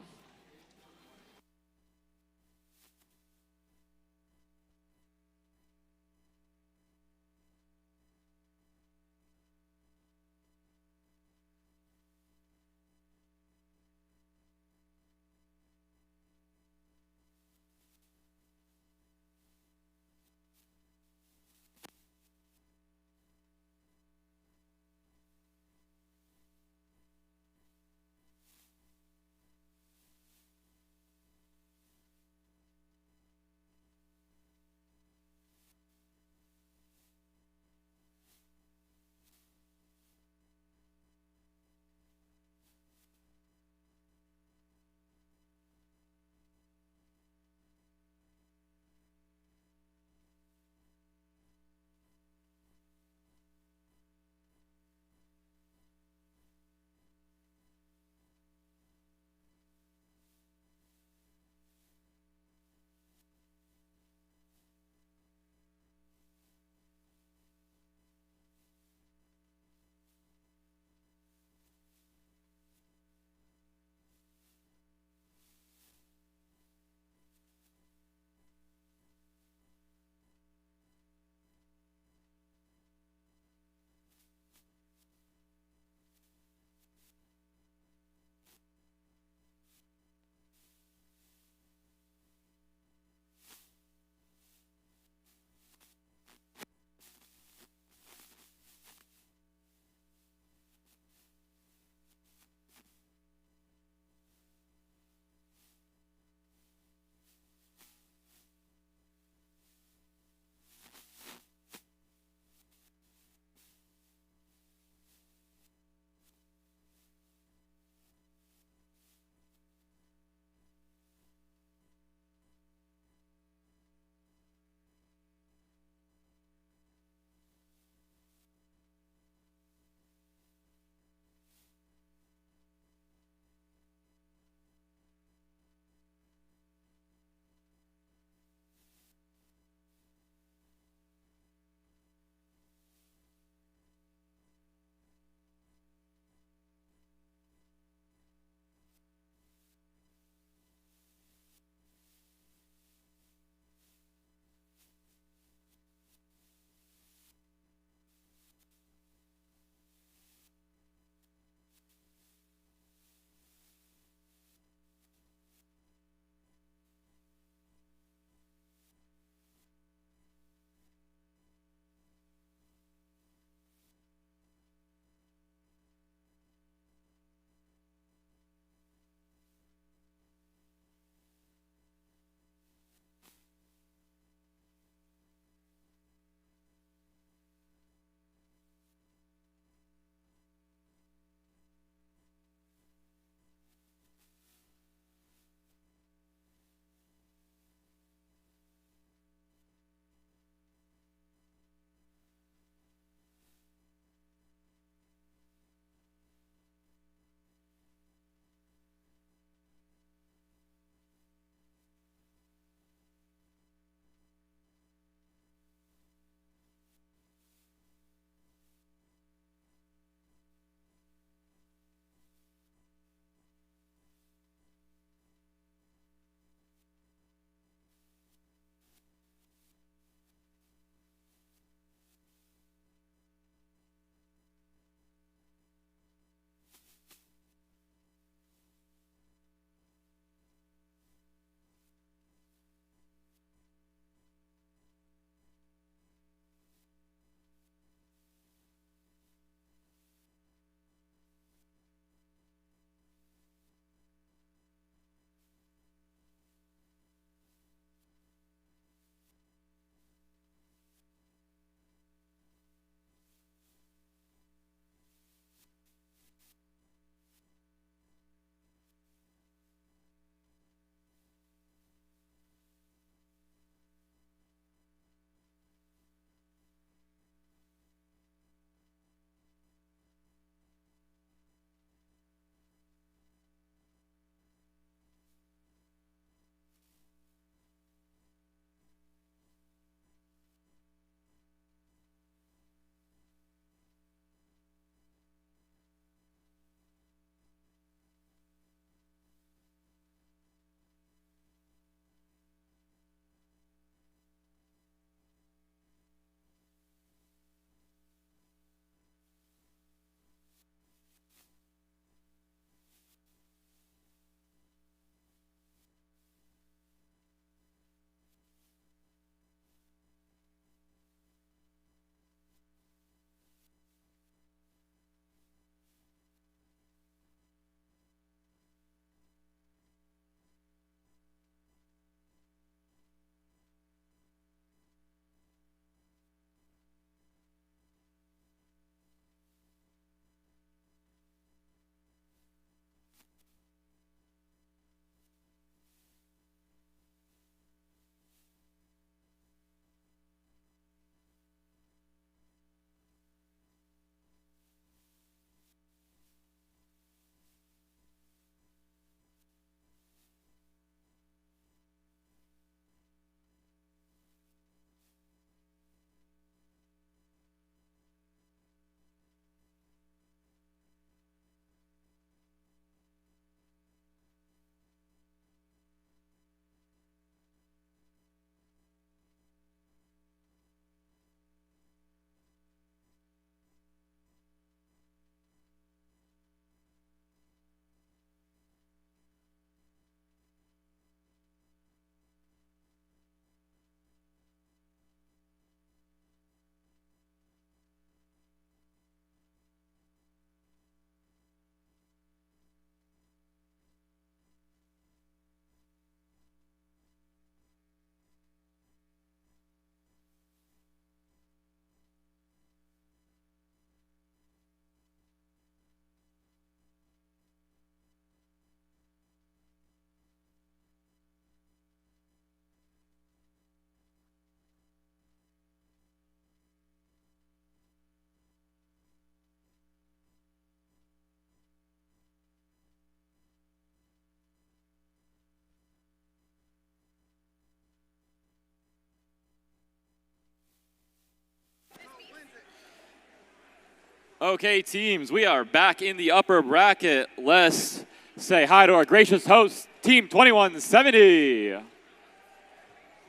Okay, teams, we are back in the upper bracket. Let's say hi to our gracious host, Team 2170.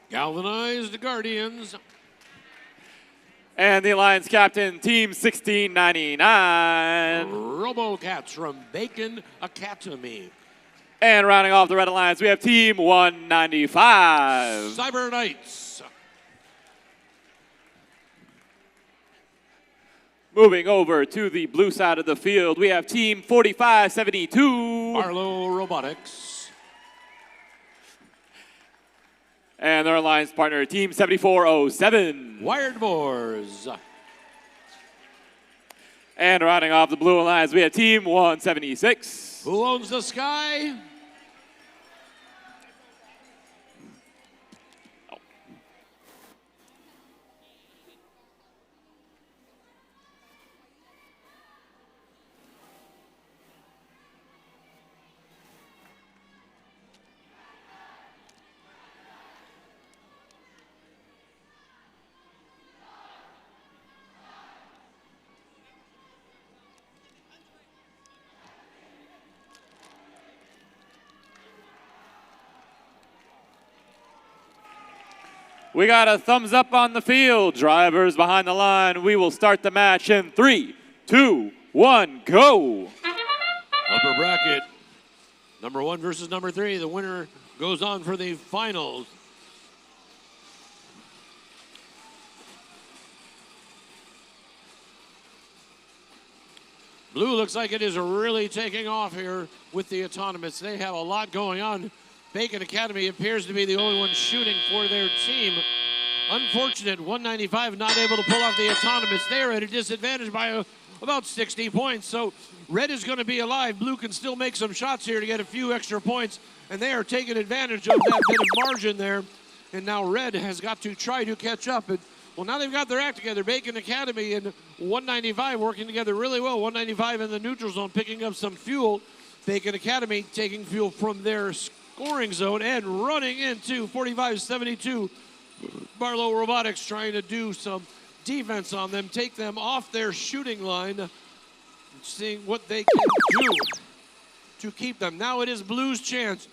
Galvanized Guardians.
And the Alliance captain, Team 1699.
RoboCats from Bacon Academy.
And rounding off the Red Alliance, we have Team 195.
Cyber Knights.
Moving over to the blue side of the field, we have Team 4572.
Barlow Robotics.
And their alliance partner, Team 7407.
Wired Boars.
And rounding off the blue alliance, we have Team 176.
Who owns the sky?
We got a thumbs up on the field. Drivers behind the line. We will start the match in 3, 2, 1, go.
Upper bracket. Number 1 versus number 3. The winner goes on for the finals. Blue looks like it is really taking off here with the autonomous. They have a lot going on. Bacon Academy appears to be the only one shooting for their team. Unfortunate, 195 not able to pull off the autonomous. They are at a disadvantage by about 60 points. So red is going to be alive. Blue can still make some shots here to get a few extra points. And they are taking advantage of that bit of margin there. And now red has got to try to catch up. And, well, now they've got their act together. Bacon Academy and 195 working together really well. 195 in the neutral zone picking up some fuel. Bacon Academy taking fuel from their scoring zone and running into 45-72. Barlow Robotics trying to do some defense on them, take them off their shooting line, seeing what they can do to keep them. Now it is Blue's chance.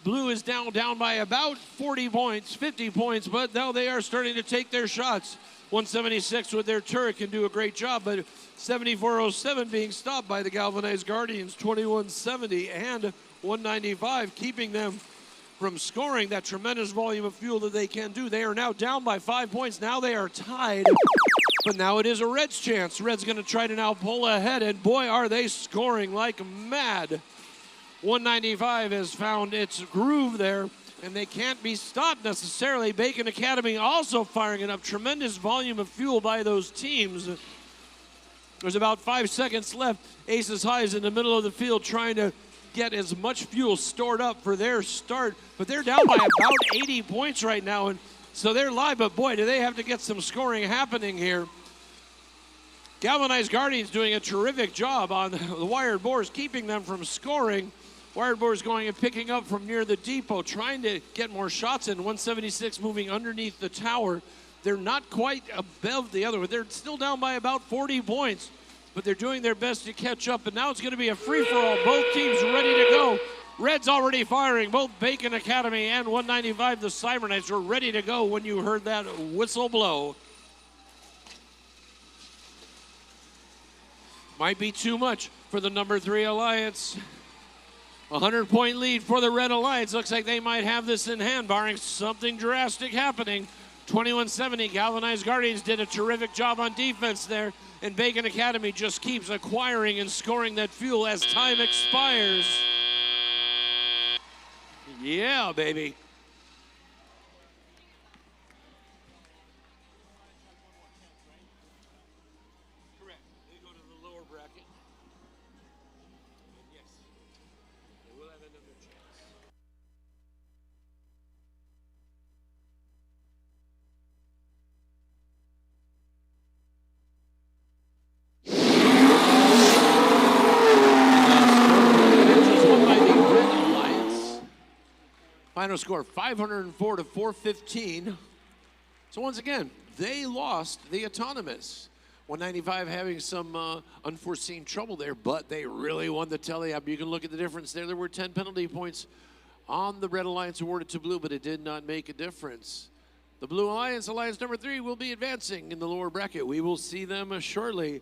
Blue is down by about 40 points, 50 points, but now they are starting to take their shots. 176 with their turret can do a great job, but 7407 being stopped by the Galvanized Guardians, 2170 and 195, keeping them from scoring that tremendous volume of fuel that they can do. They are now down by 5 points. Now they are tied, but now it is a Reds chance. Reds going to try to now pull ahead, and boy, are they scoring like mad. 195 has found its groove there, and they can't be stopped necessarily. Bacon Academy also firing up tremendous volume of fuel by those teams. There's about 5 seconds left. Aces High is in the middle of the field trying to get as much fuel stored up for their start, but they're down by about 80 points right now, and so they're live, but boy, do they have to get some scoring happening here. Galvanized Guardians doing a terrific job on the Wired Boars, keeping them from scoring. Wired Boars going and picking up from near the depot, trying to get more shots in. 176 moving underneath the tower. They're not quite above the other one. They're still down by about 40 points. But they're doing their best to catch up, and now it's going to be a free-for-all. Both teams ready to go. Red's already firing. Both Bacon Academy and 195, the Cyber Knights, were ready to go when you heard that whistle blow. Might be too much for the number 3 Alliance. 100-point lead for the Red Alliance. Looks like they might have this in hand, barring something drastic happening. 2170, Galvanized Guardians did a terrific job on defense there. And Bacon Academy just keeps acquiring and scoring that fuel as time expires. Yeah, baby. Correct. They go to the lower bracket. Yes. They will have another chance. Final score 504 to 415. So once again, they lost the autonomous. 195 having some unforeseen trouble there, but they really won the tally-up. You can look at the difference there. There were 10 penalty points on the Red Alliance awarded to Blue, but it did not make a difference. The Blue Alliance, Alliance number 3, will be advancing in the lower bracket. We will see them shortly.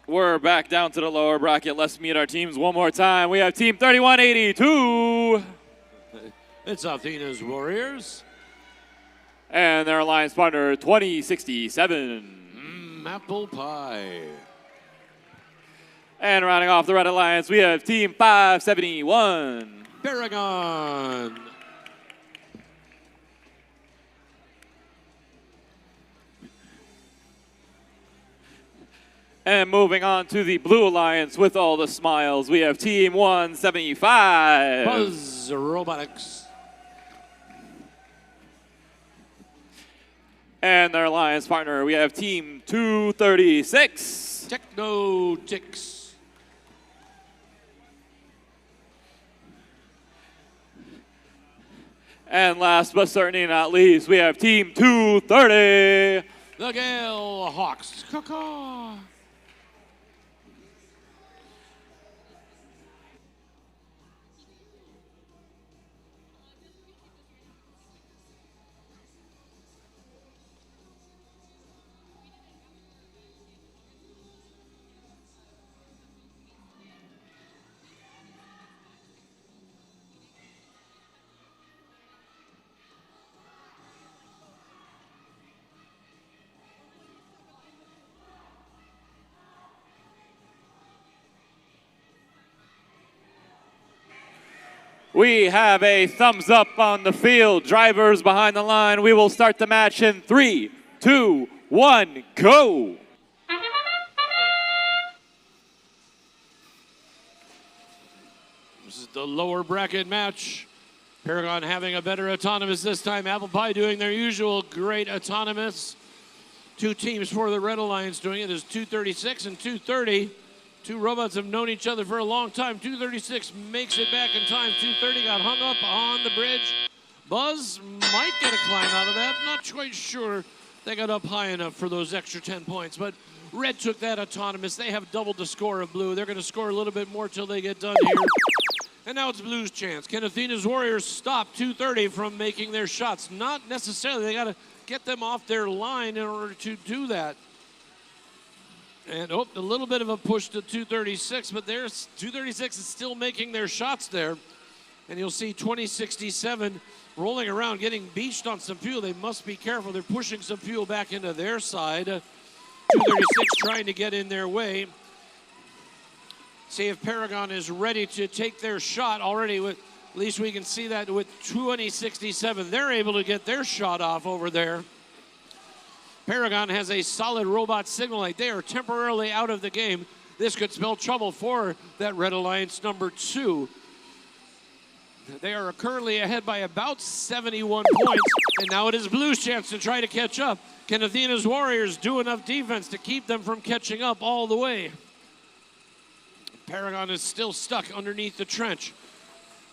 We're back down to the lower bracket. Let's meet our teams one more time. We have Team 3182.
It's Athena's Warriors.
And their alliance partner, 2067.
Apple pie.
And rounding off the Red Alliance, we have Team 571.
Paragon.
And moving on to the Blue Alliance with all the smiles, we have Team 175.
Buzz Robotics.
And their alliance partner, we have Team 236.
Techno-Tix.
And last but certainly not least, we have Team 230.
The Gale Hawks. Caw-caw.
We have a thumbs up on the field. Drivers behind the line. We will start the match in 3, 2, 1, go.
This is the lower bracket match. Paragon having a better autonomous this time. Apple Pie doing their usual great autonomous. Two teams for the Red Alliance doing it is 236 and 230. Two robots have known each other for a long time. 236 makes it back in time. 230 got hung up on the bridge. Buzz might get a climb out of that. Not quite sure they got up high enough for those extra 10 points. But Red took that autonomous. They have doubled the score of Blue. They're going to score a little bit more till they get done here. And now it's Blue's chance. Can Athena's Warriors stop 230 from making their shots? Not necessarily. They got to get them off their line in order to do that. And a little bit of a push to 236, but there's 236 is still making their shots there. And you'll see 2067 rolling around, getting beached on some fuel. They must be careful. They're pushing some fuel back into their side. 236 trying to get in their way. See if Paragon is ready to take their shot already. At least we can see that with 2067. They're able to get their shot off over there. Paragon has a solid robot signal light. They are temporarily out of the game. This could spell trouble for that Red Alliance number 2. They are currently ahead by about 71 points, and now it is Blue's chance to try to catch up. Can Athena's Warriors do enough defense to keep them from catching up all the way? Paragon is still stuck underneath the trench.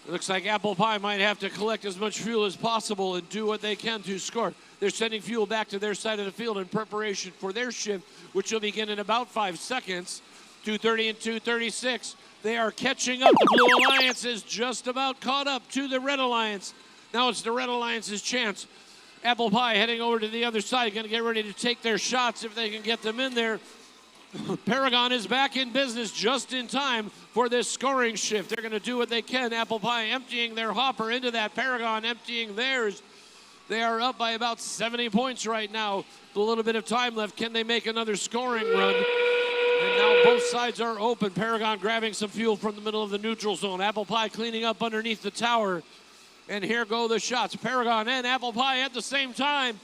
It looks like Apple Pie might have to collect as much fuel as possible and do what they can to score. They're sending fuel back to their side of the field in preparation for their shift, which will begin in about 5 seconds. 230 and 236. They are catching up. The Blue Alliance is just about caught up to the Red Alliance. Now it's the Red Alliance's chance. Apple Pie heading over to the other side, going to get ready to take their shots if they can get them in there. Paragon is back in business just in time for this scoring shift. They're going to do what they can. Apple Pie emptying their hopper into that. Paragon emptying theirs. They are up by about 70 points right now. With a little bit of time left. Can they make another scoring run? And now both sides are open. Paragon grabbing some fuel from the middle of the neutral zone. Apple Pie cleaning up underneath the tower. And here go the shots. Paragon and Apple Pie at the same time.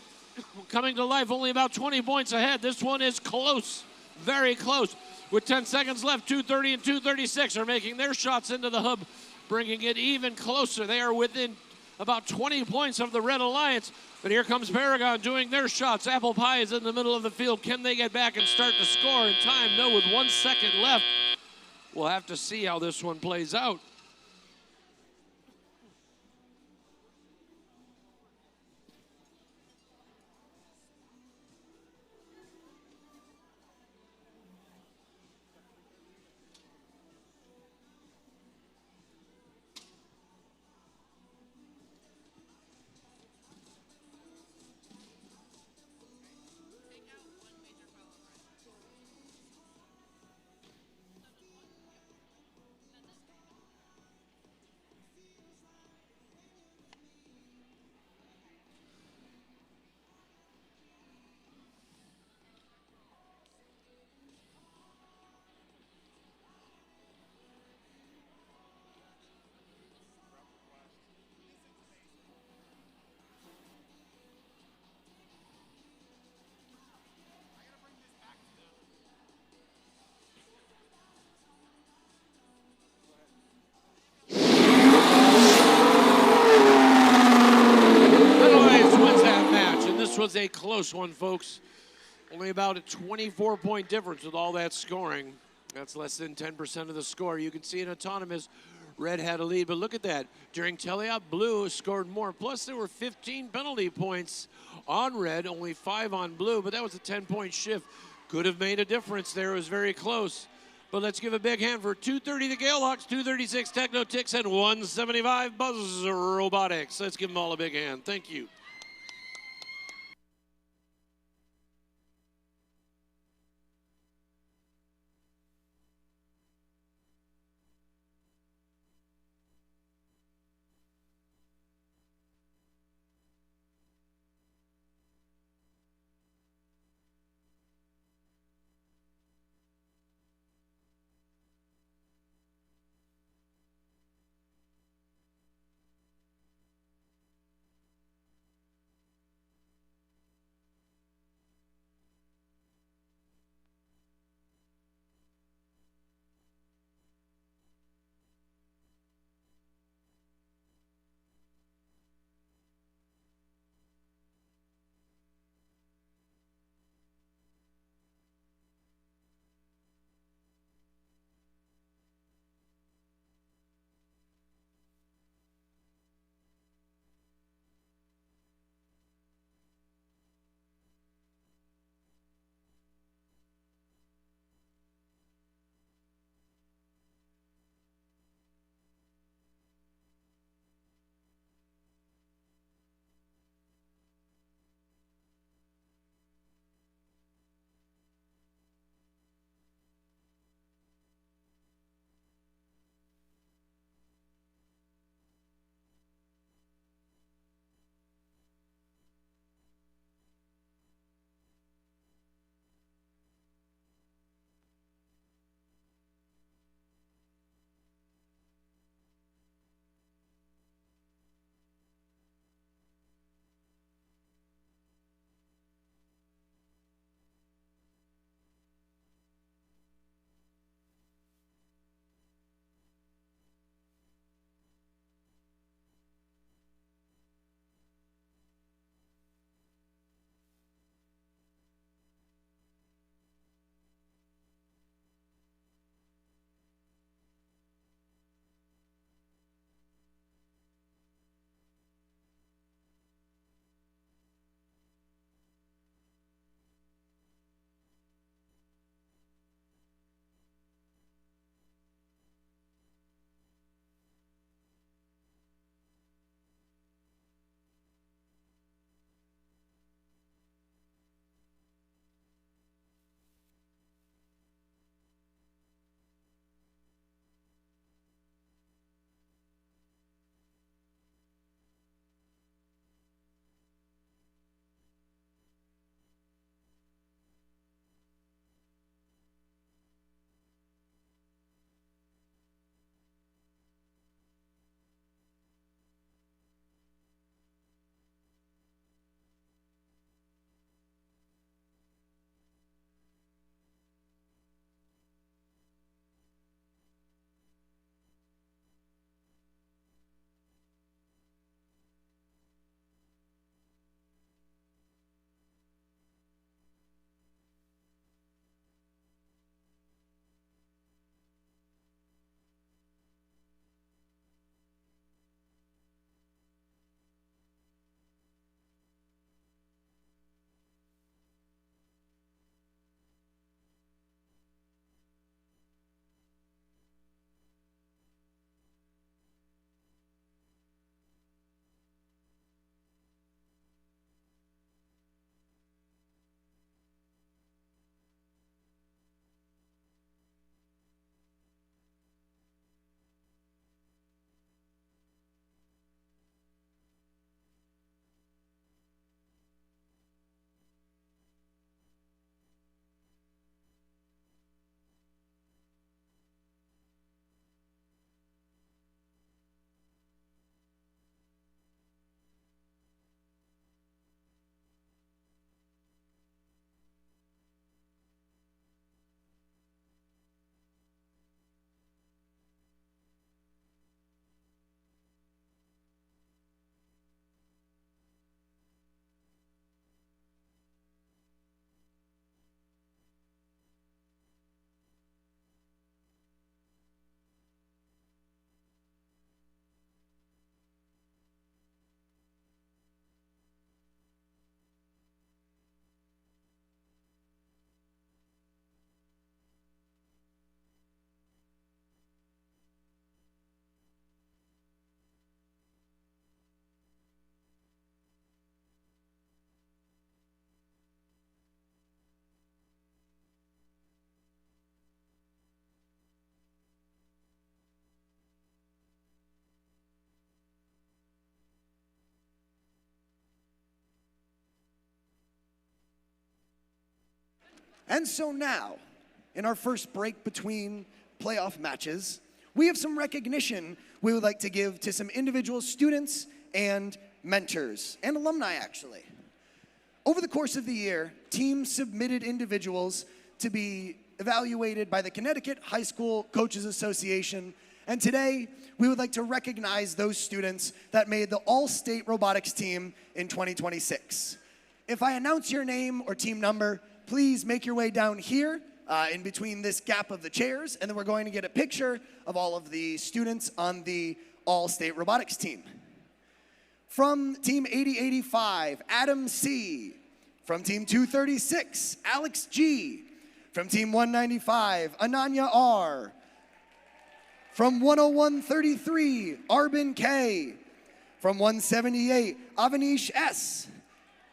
Coming to life, only about 20 points ahead. This one is close. Very close. With 10 seconds left, 230 and 236 are making their shots into the hub, bringing it even closer. They are within about 20 points of the Red Alliance. But here comes Paragon doing their shots. Apple Pie is in the middle of the field. Can they get back and start to score in time? No, with 1 second left. We'll have to see how this one plays out.
a close one, folks. Only about a 24-point difference with all that scoring. That's less than 10% of the score. You can see in autonomous, Red had a lead, but look at that. During teleop, Blue scored more. Plus, there were 15 penalty points on Red, only 5 on Blue, but that was a 10-point shift. Could have made a difference there. It was very close. But let's give a big hand for 230 the Galehawks, 236 Techno-Ticks, and 175 Buzz Robotics. Let's give them all a big hand. Thank you.
And so now, in our first break between playoff matches, we have some recognition we would like to give to some individual students and mentors, and alumni actually. Over the course of the year, teams submitted individuals to be evaluated by the Connecticut High School Coaches Association, and today we would like to recognize those students that made the All-State Robotics team in 2026. If I announce your name or team number, please make your way down here in between this gap of the chairs, and then we're going to get a picture of all of the students on the All-State Robotics team. From Team 8085, Adam C. From Team 236, Alex G. From Team 195, Ananya R. From 10133, Arbin K. From 178, Avanish S.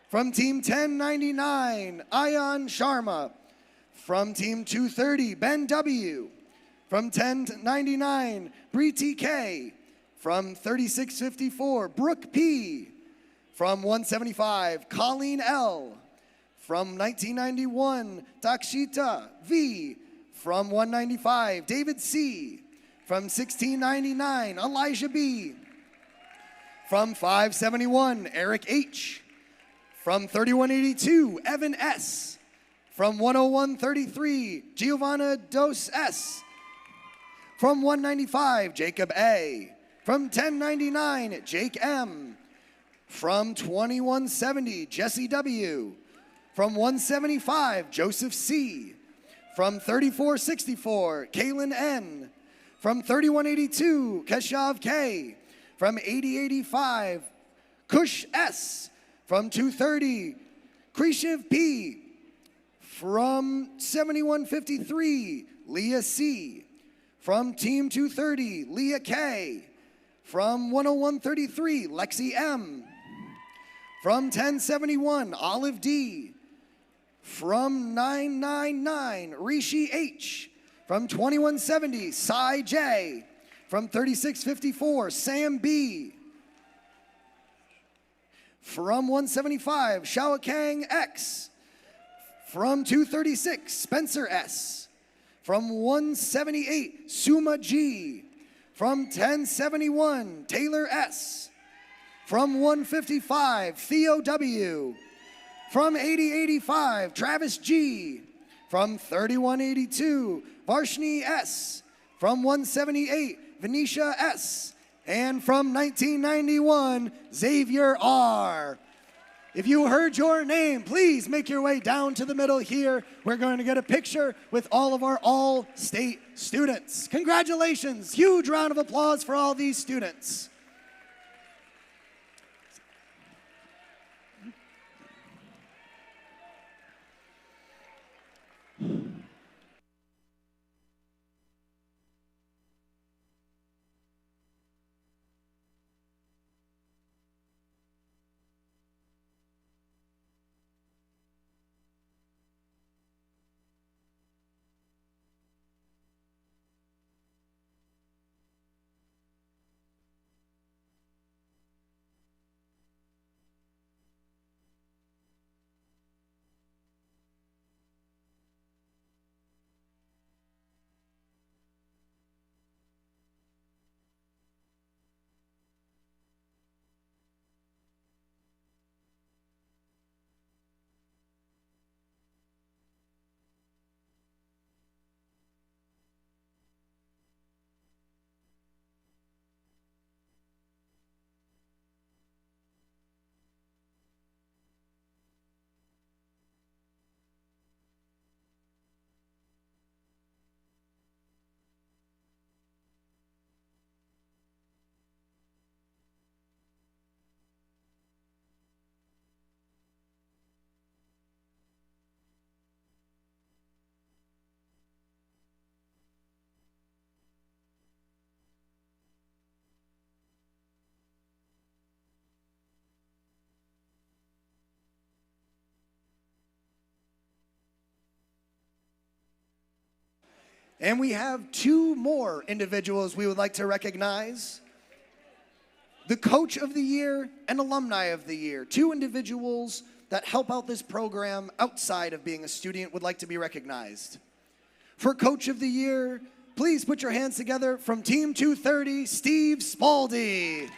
From Team 1099, Ayan Sharma. From Team 230, Ben W. From 1099, Bree K. From 3654, Brooke P. From 175, Colleen L. From 1991, Takshita V. From 195, David C. From 1699, Elijah B. From 571, Eric H. From 3182, Evan S. From 10133, Giovanna Dos S. From 195, Jacob A. From 1099, Jake M. From 2170, Jesse W. From 175, Joseph C. From 3464, Kaylin N. From 3182, Keshav K. From 8085, Kush S. From 230, Krishiv P. From 7153, Leah C. From Team 230, Leah K. From 10133, Lexi M. From 1071, Olive D. From 999, Rishi H. From 2170, Sai J. From 3654, Sam B. From 175, Shaokang X. From 236, Spencer S. From 178, Suma G. From 1071, Taylor S. From 155, Theo W. From 8085, Travis G. From 3182, Varshni S. From 178, Venetia S. And from 1991, Xavier R. If you heard your name, please make your way down to the middle here. We're going to get a picture with all of our all-state students. Congratulations. Huge round of applause for all these students. And we have two more individuals we would like to recognize. The Coach of the Year and Alumni of the Year. Two individuals that help out this program outside of being a student would like to be recognized. For Coach of the Year, please put your hands together from Team 230, Steve Spaldy.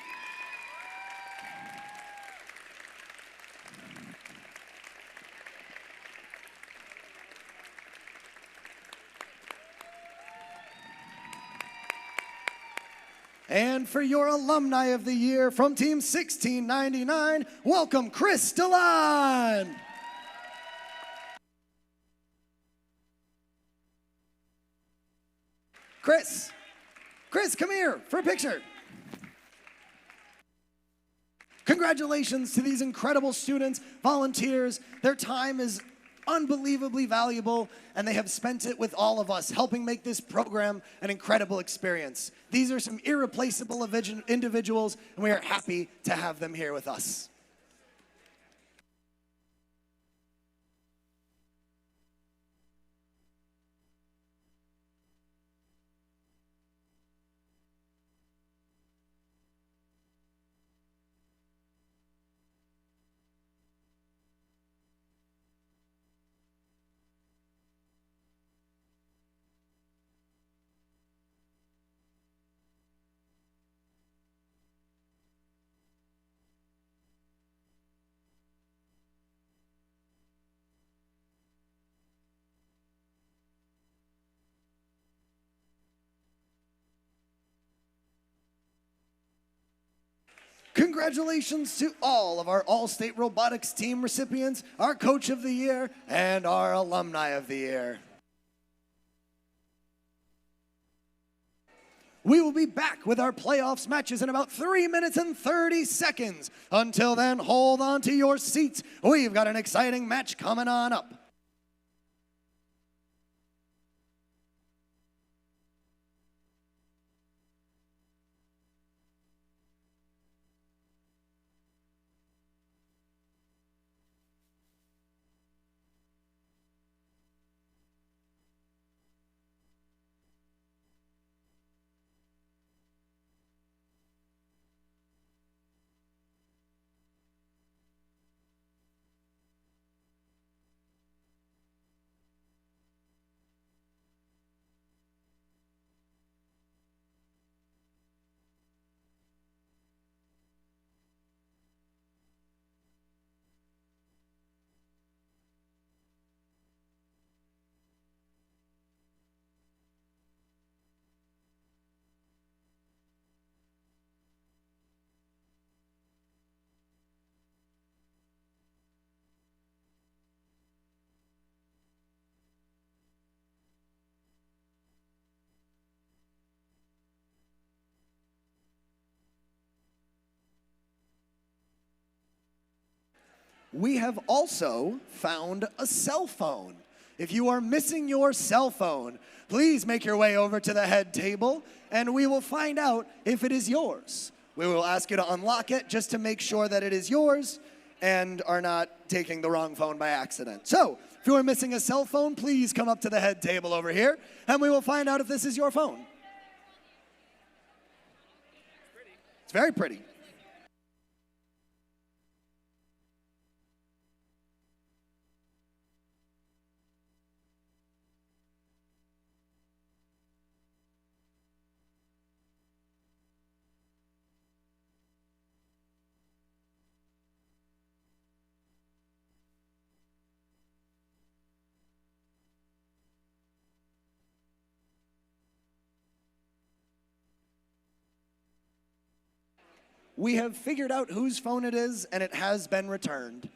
And for your Alumni of the Year from Team 1699, welcome Chris Delon. Chris, come here for a picture. Congratulations to these incredible students, volunteers. Their time is unbelievably valuable, and they have spent it with all of us, helping make this program an incredible experience. These are some irreplaceable individuals, and we are happy to have them here with us. Congratulations to all of our All-State Robotics team recipients, our Coach of the Year, and our Alumni of the Year. We will be back with our playoffs matches in about 3 minutes and 30 seconds. Until then, hold on to your seats. We've got an exciting match coming on up. We have also found a cell phone. If you are missing your cell phone, please make your way over to the head table and we will find out if it is yours. We will ask you to unlock it just to make sure that it is yours and are not taking the wrong phone by accident. So, if you are missing a cell phone, please come up to the head table over here and we will find out if this is your phone. It's very pretty. We have figured out whose phone it is, and it has been returned.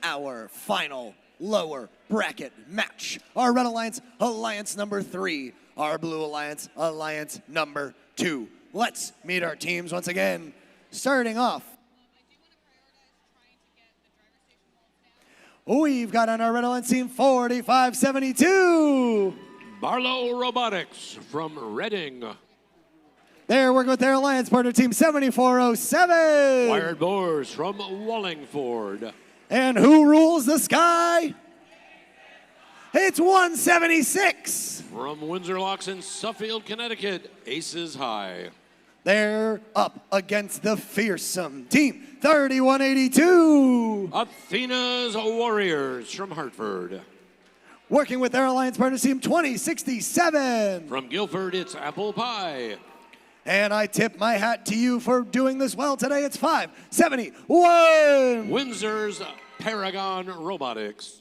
our final lower bracket match. Our Red Alliance, Alliance number 3. Our Blue Alliance, Alliance number 2. Let's meet our teams once again. Starting off, we've got on our Red Alliance team 4572.
Barlow Robotics from Reading.
They're working with their alliance partner team 7407.
Wired Boars from Wallingford.
And who rules the sky? It's 176.
From Windsor Locks in Suffield, Connecticut, Aces High.
They're up against the fearsome team 3182.
Athena's Warriors from Hartford.
Working with their alliance partner team 2067.
From Guilford, it's Apple Pie.
And I tip my hat to you for doing this well today. It's 571.
Windsor's Paragon Robotics.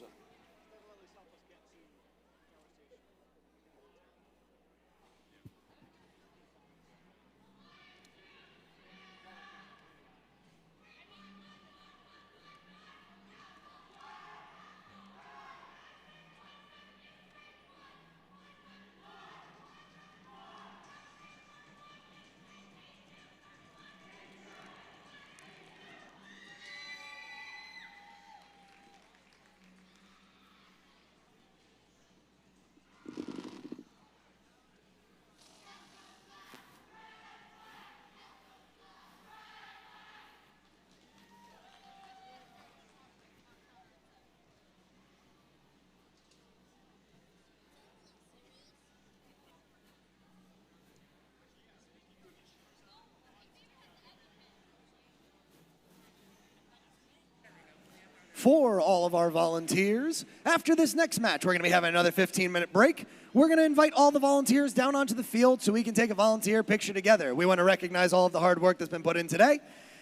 For all of our volunteers, after this next match, we're going to be having another 15-minute break. We're going to invite all the volunteers down onto the field so we can take a volunteer picture together. We want to recognize all of the hard work that's been put in today,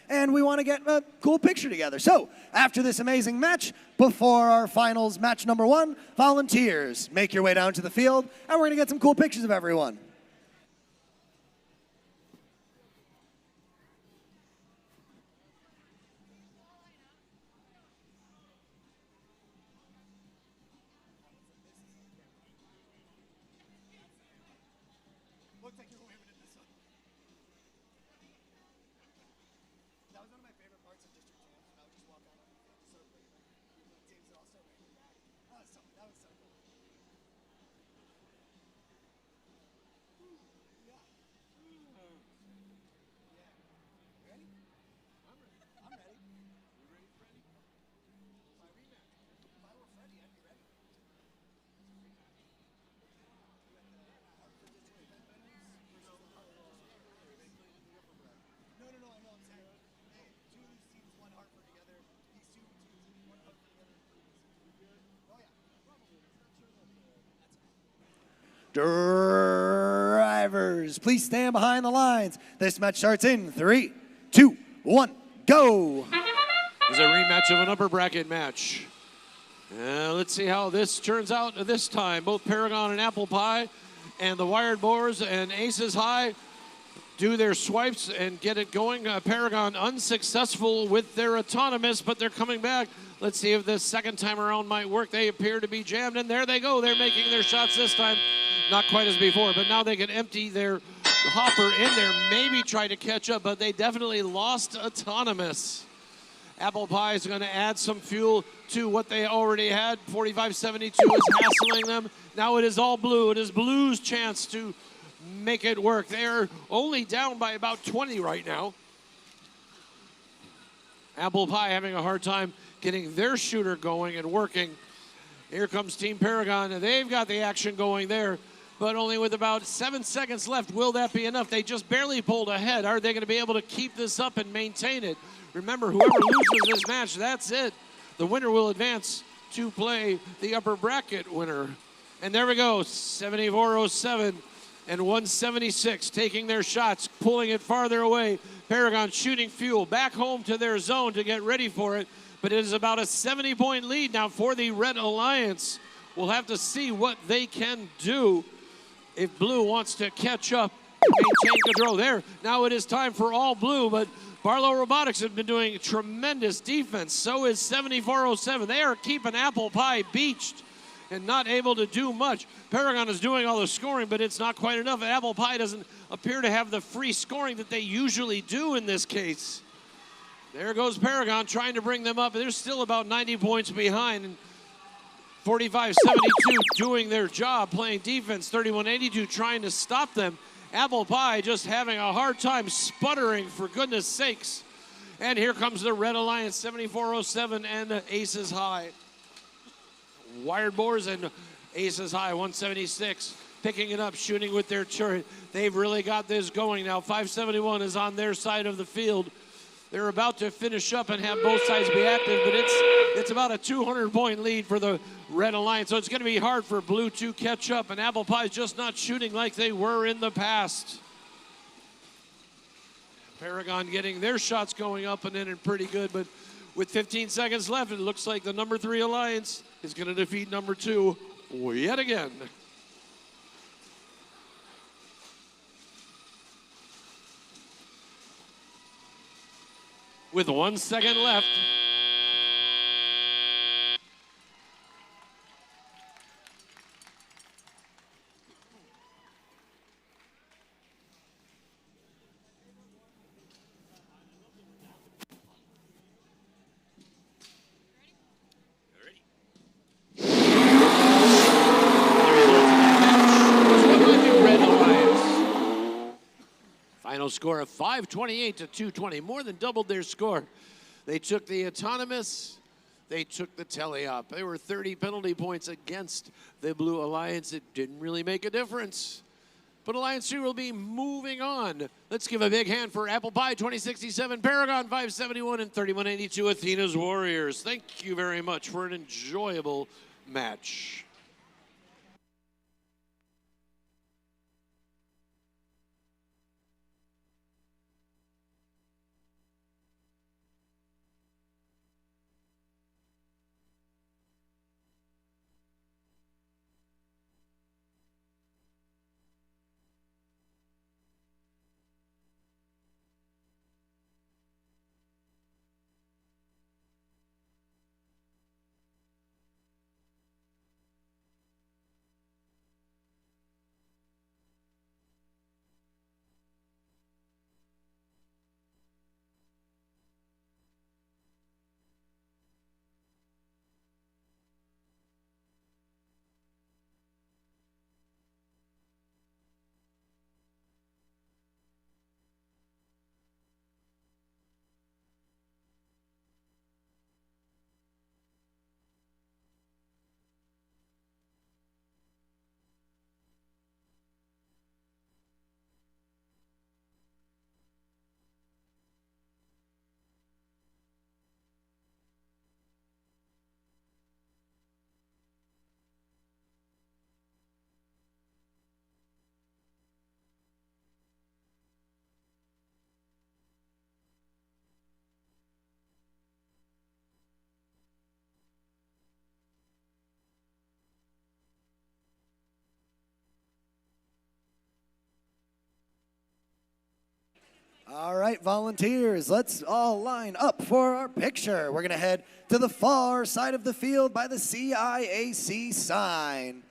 and we want to get a cool picture together. So, after this amazing match, before our finals match number 1, volunteers, make your way down to the field, and we're going to get some cool pictures of everyone. Drivers, please stand behind the lines. This match starts in 3, 2, 1, go.
This is a rematch of an upper bracket match. Let's see how this turns out this time. Both Paragon and Apple Pie and the Wired Boars and Aces High do their swipes and get it going. Paragon unsuccessful with their autonomous, but they're coming back. Let's see if this second time around might work. They appear to be jammed, and there they go. They're making their shots this time. Not quite as before, but now they can empty their hopper in there, maybe try to catch up, but they definitely lost autonomous. Apple Pie is going to add some fuel to what they already had. 4572 is hassling them. Now it is all blue. It is blue's chance to make it work. They're only down by about 20 right now. Apple Pie having a hard time getting their shooter going and working. Here comes Team Paragon. They've got the action going there, but only with about 7 seconds left. Will that be enough? They just barely pulled ahead. Are they going to be able to keep this up and maintain it? Remember, whoever loses this match, that's it. The winner will advance to play the upper bracket winner. And there we go, 7407 and 176 taking their shots, pulling it farther away. Paragon shooting fuel back home to their zone to get ready for it. But it is about a 70-point lead now for the Red Alliance. We'll have to see what they can do if Blue wants to catch up and maintain control. There, now it is time for all blue, but Barlow Robotics have been doing tremendous defense. So is 7407. They are keeping Apple Pie beached and not able to do much. Paragon is doing all the scoring, but it's not quite enough. Apple Pie doesn't appear to have the free scoring that they usually do in this case. There goes Paragon trying to bring them up. They're still about 90 points behind. And 45-72 doing their job, playing defense. 31-82 trying to stop them. Apple Pie just having a hard time sputtering, for goodness sakes. And here comes the Red Alliance, 7407 and Aces High. Wired Boars and Aces High, 176. Picking it up, shooting with their turret. They've really got this going now. 571 is on their side of the field. They're about to finish up and have both sides be active, but it's about a 200-point lead for the Red Alliance, so it's going to be hard for Blue to catch up, and Apple Pie's just not shooting like they were in the past. Paragon getting their shots going up and in and pretty good, but with 15 seconds left, it looks like the number 3 Alliance is going to defeat number 2 yet again. With 1 second left. Final score of 528 to 220, more than doubled their score. They took the autonomous, they took the teleop. They were 30 penalty points against the Blue Alliance. It didn't really make a difference. But Alliance 2 will be moving on. Let's give a big hand for Apple Pie 2067, Paragon 571, and 3182 Athena's Warriors. Thank you very much for an enjoyable match.
All right, volunteers, let's all line up for our picture. We're going to head to the far side of the field by the CIAC sign.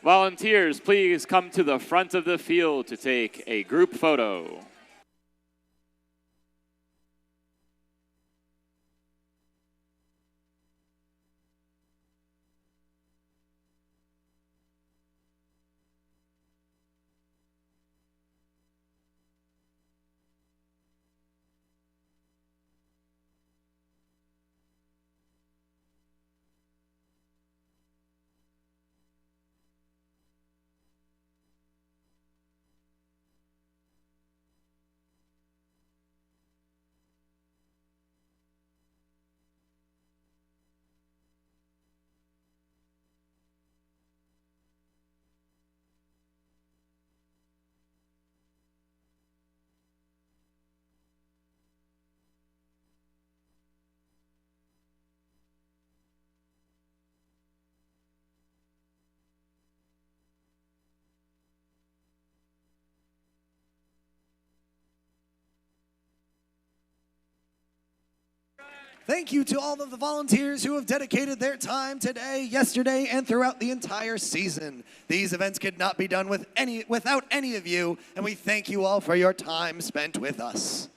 Volunteers, please come to the front of the field to take a group photo.
Thank you to all of the volunteers who have dedicated their time today, yesterday, and throughout the entire season. These events could not be done without any of you, and we thank you all for your time spent with us.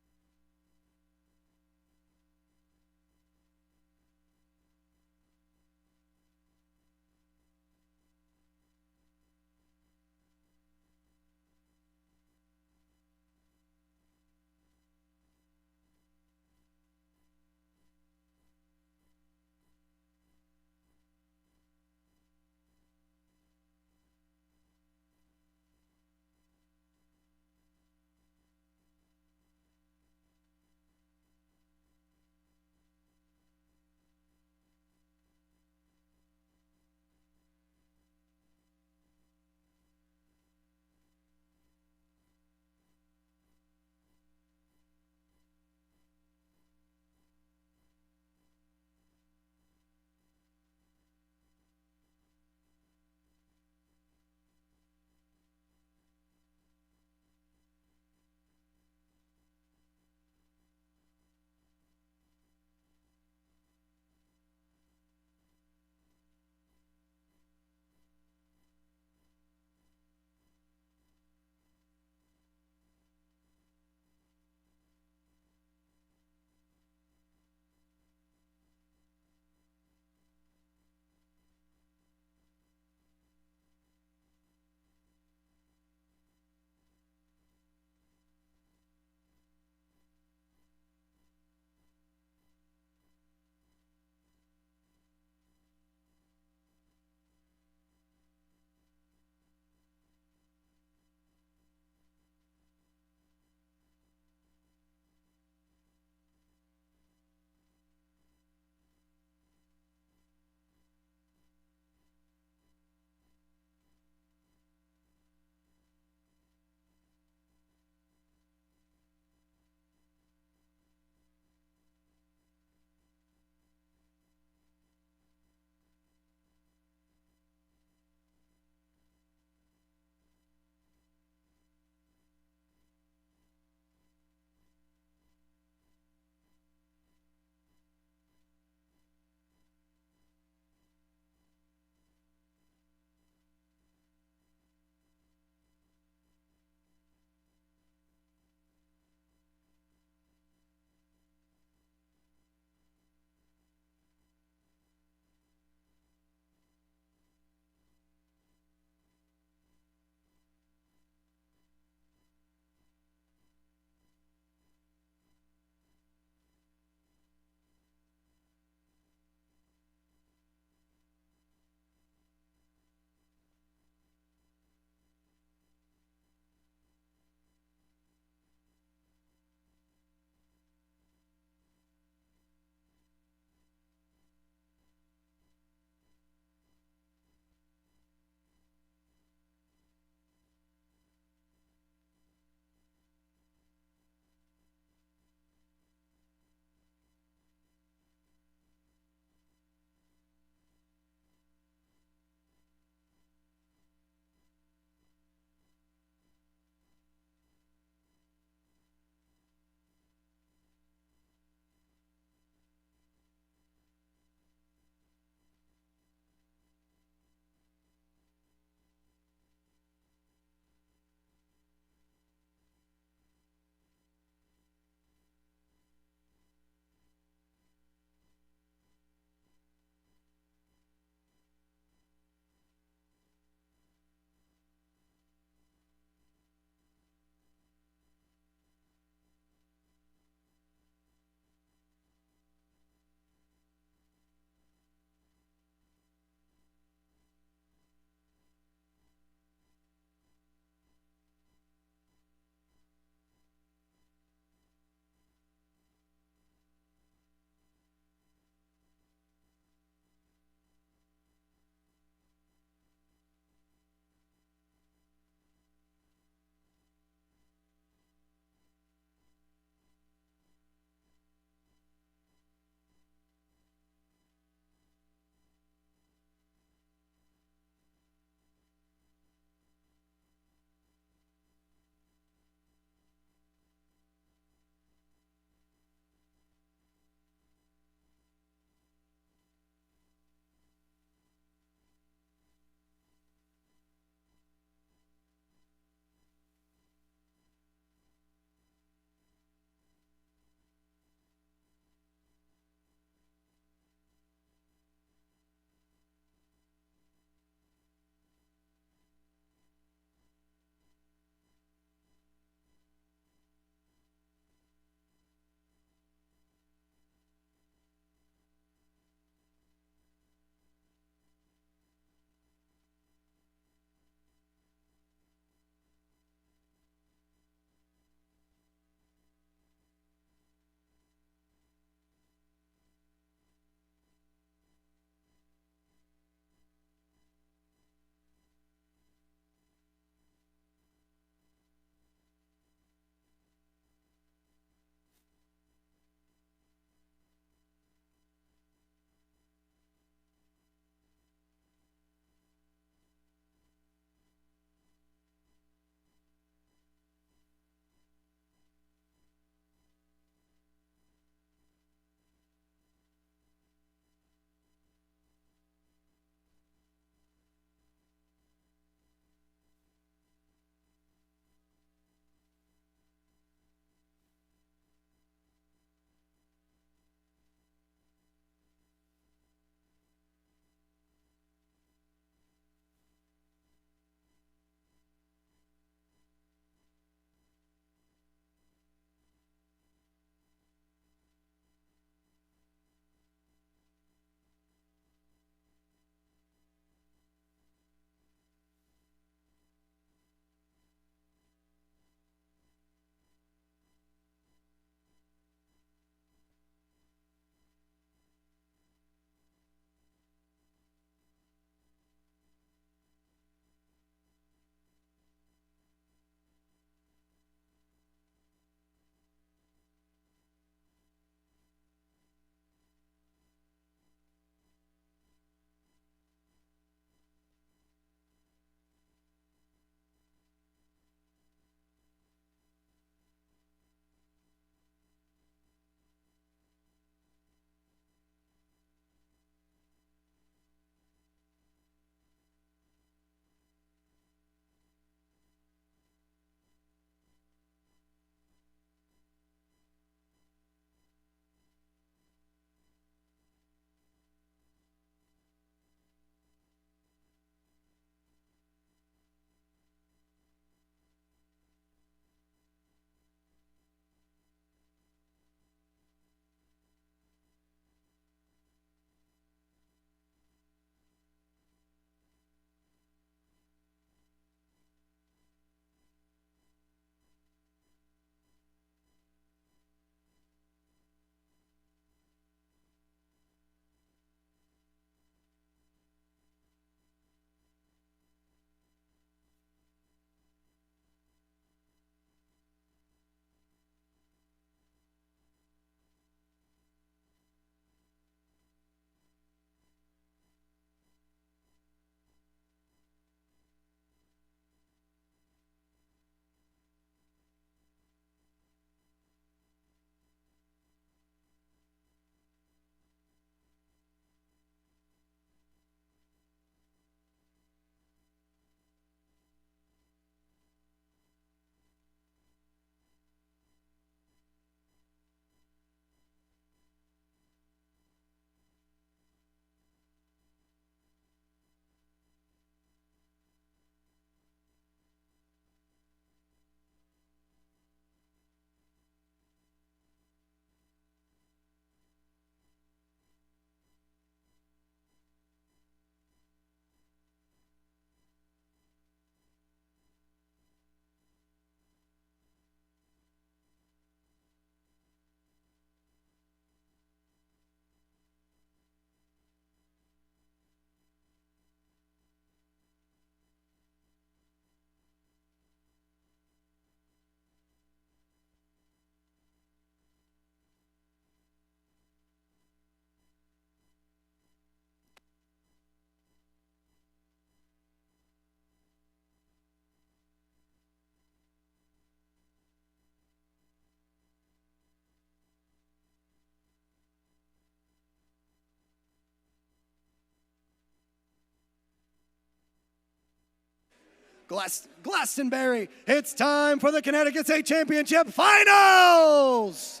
Glastonbury, it's time for the Connecticut State Championship Finals!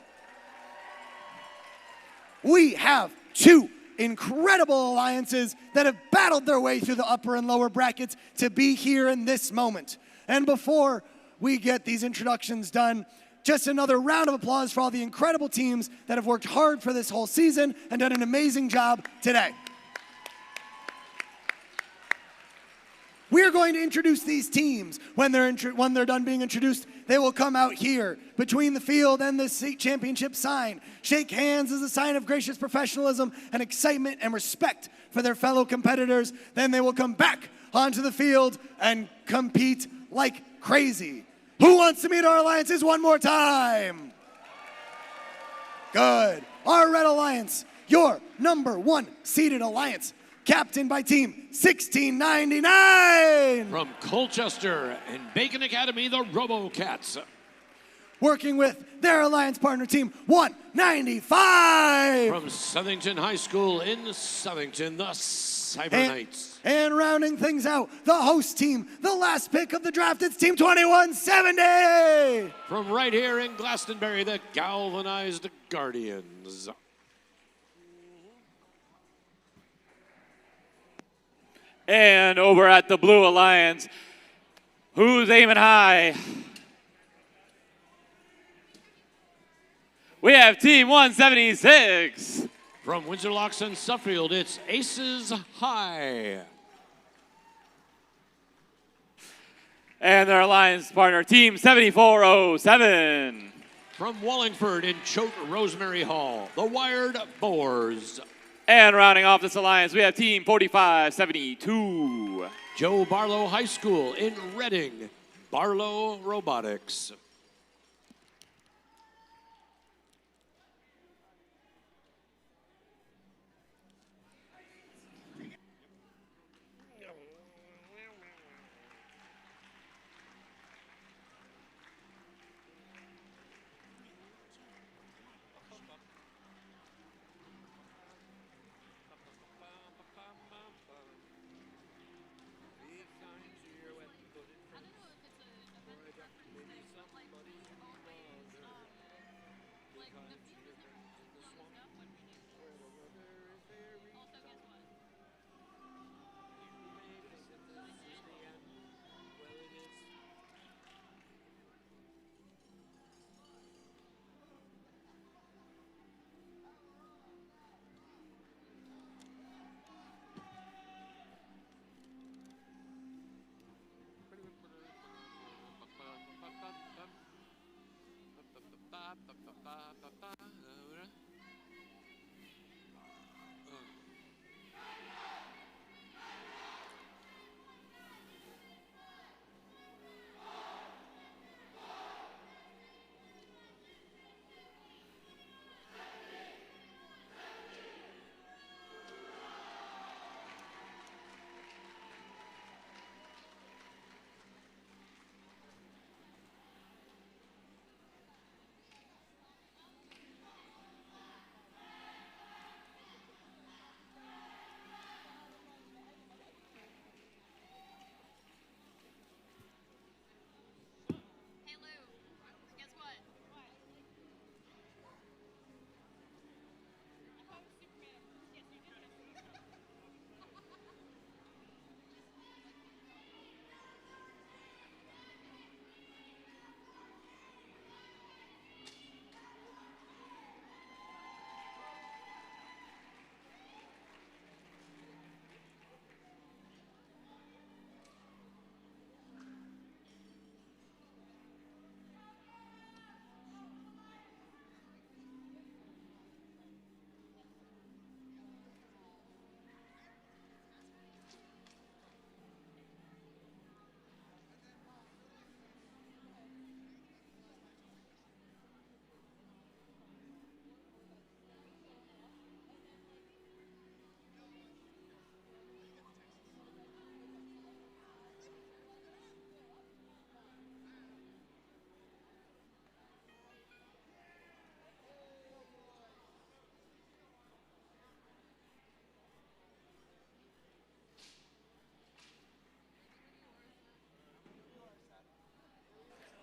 We have two incredible alliances that have battled their way through the upper and lower brackets to be here in this moment. And before we get these introductions done, just another round of applause for all the incredible teams that have worked hard for this whole season and done an amazing job today. We are going to introduce these teams. When they're done being introduced, they will come out here between the field and the state championship sign. Shake hands as a sign of gracious professionalism and excitement and respect for their fellow competitors. Then they will come back onto the field and compete like crazy. Who wants to meet our alliances one more time? Good. Our Red Alliance, your number 1 seeded alliance, captained by Team 1699.
From Colchester and Bacon Academy, the RoboCats.
Working with their alliance partner, Team 195.
From Southington High School in Southington, the Cyber Knights.
And rounding things out, the host team, the last pick of the draft, it's Team 2170.
From right here in Glastonbury, the Galvanized Guardians.
And over at the Blue Alliance, who's aiming high? We have Team 176.
From Windsor Locks and Suffield, it's Aces High.
And their alliance partner, Team 7407.
From Wallingford in Choate Rosemary Hall, the Wired Boars.
And rounding off this alliance, we have Team 4572.
Joe Barlow High School in Reading, Barlow Robotics.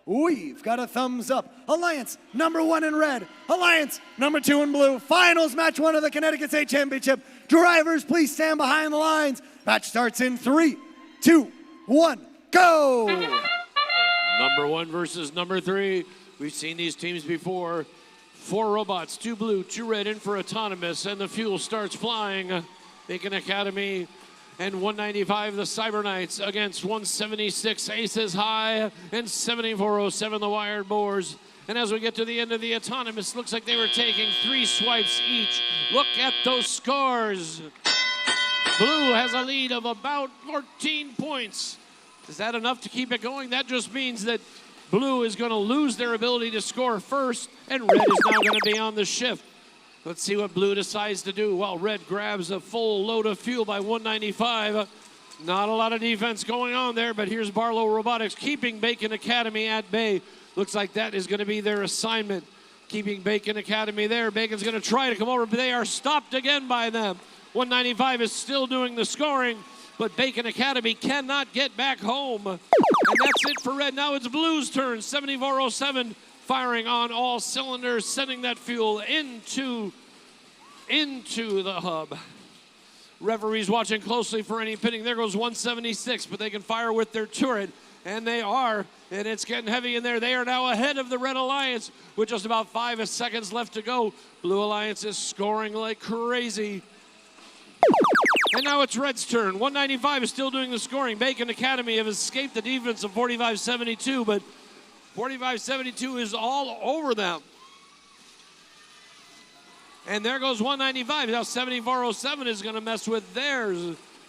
We've got a thumbs up. Alliance number 1 in red. Alliance number 2 in blue. Finals match 1 of the Connecticut State Championship. Drivers, please stand behind the lines. Match starts in 3, 2, 1, go!
Number 1 versus number 3. We've seen these teams before. 4 robots, 2 blue, 2 red in for autonomous, and the fuel starts flying. Bacon Academy and 195 the Cyber Knights against 176 Aces High and 7407 the Wired Boars. And as we get to the end of the autonomous, looks like they were taking 3 swipes each. Look at those scores. Blue has a lead of about 14 points. Is that enough to keep it going? That just means that Blue is going to lose their ability to score first, and Red is now going to be on the shift. Let's see what Blue decides to do while Red grabs a full load of fuel by 195. Not a lot of defense going on there, but here's Barlow Robotics keeping Bacon Academy at bay. Looks like that is going to be their assignment, keeping Bacon Academy there. Bacon's going to try to come over, but they are stopped again by them. 195 is still doing the scoring, but Bacon Academy cannot get back home. And that's it for Red. Now it's Blue's turn. 7407 firing on all cylinders, sending that fuel into the hub. Referees watching closely for any pitting. There goes 176, but they can fire with their turret, and they are, and it's getting heavy in there. They are now ahead of the Red Alliance with just about 5 seconds left to go. Blue Alliance is scoring like crazy. And now it's Red's turn. 195 is still doing the scoring. Bacon Academy have escaped the defense of 45-72, but 45-72 is all over them. And there goes 195. Now 7407 is going to mess with their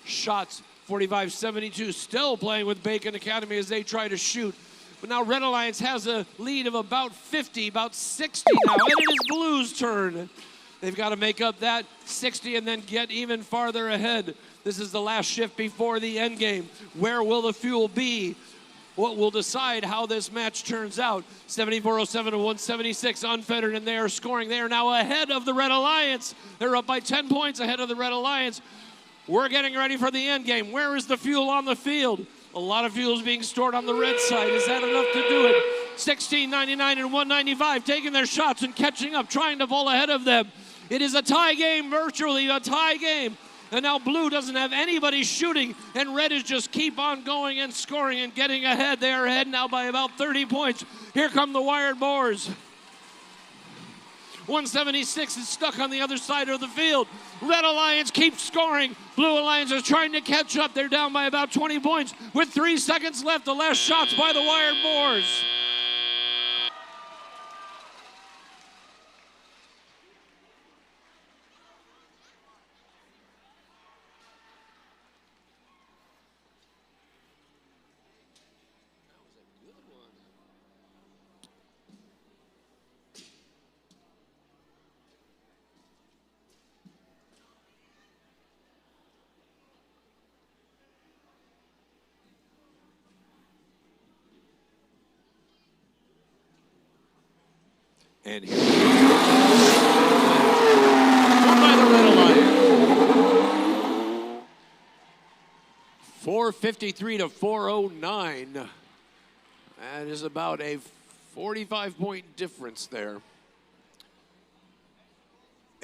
shots. 45-72 still playing with Bacon Academy as they try to shoot. But now Red Alliance has a lead of about 50, about 60 now. And it is Blue's turn. They've got to make up that 60 and then get even farther ahead. This is the last shift before the end game. Where will the fuel be? What will decide how this match turns out? 7407 to 176 unfettered, and they are scoring. They are now ahead of the Red Alliance. They're up by 10 points ahead of the Red Alliance. We're getting ready for the end game. Where is the fuel on the field? A lot of fuel is being stored on the red side. Is that enough to do it? 1699 and 195 taking their shots and catching up, trying to fall ahead of them. It is a tie game, virtually a tie game. And now Blue doesn't have anybody shooting, and Red is just keep on going and scoring and getting ahead. They are ahead now by about 30 points. Here come the Wired Boars. 176 is stuck on the other side of the field. Red Alliance keeps scoring. Blue Alliance is trying to catch up. They're down by about 20 points with 3 seconds left. The last shots by the Wired Boars. And here by the Red Alliance. 453 to 409. That is about a 45-point difference there.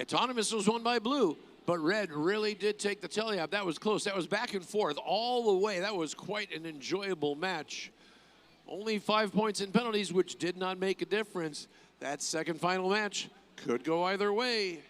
Autonomous was won by Blue, but Red really did take the tally-up. That was close. That was back and forth all the way. That was quite an enjoyable match. Only 5 points in penalties, which did not make a difference. That second final match could go either way.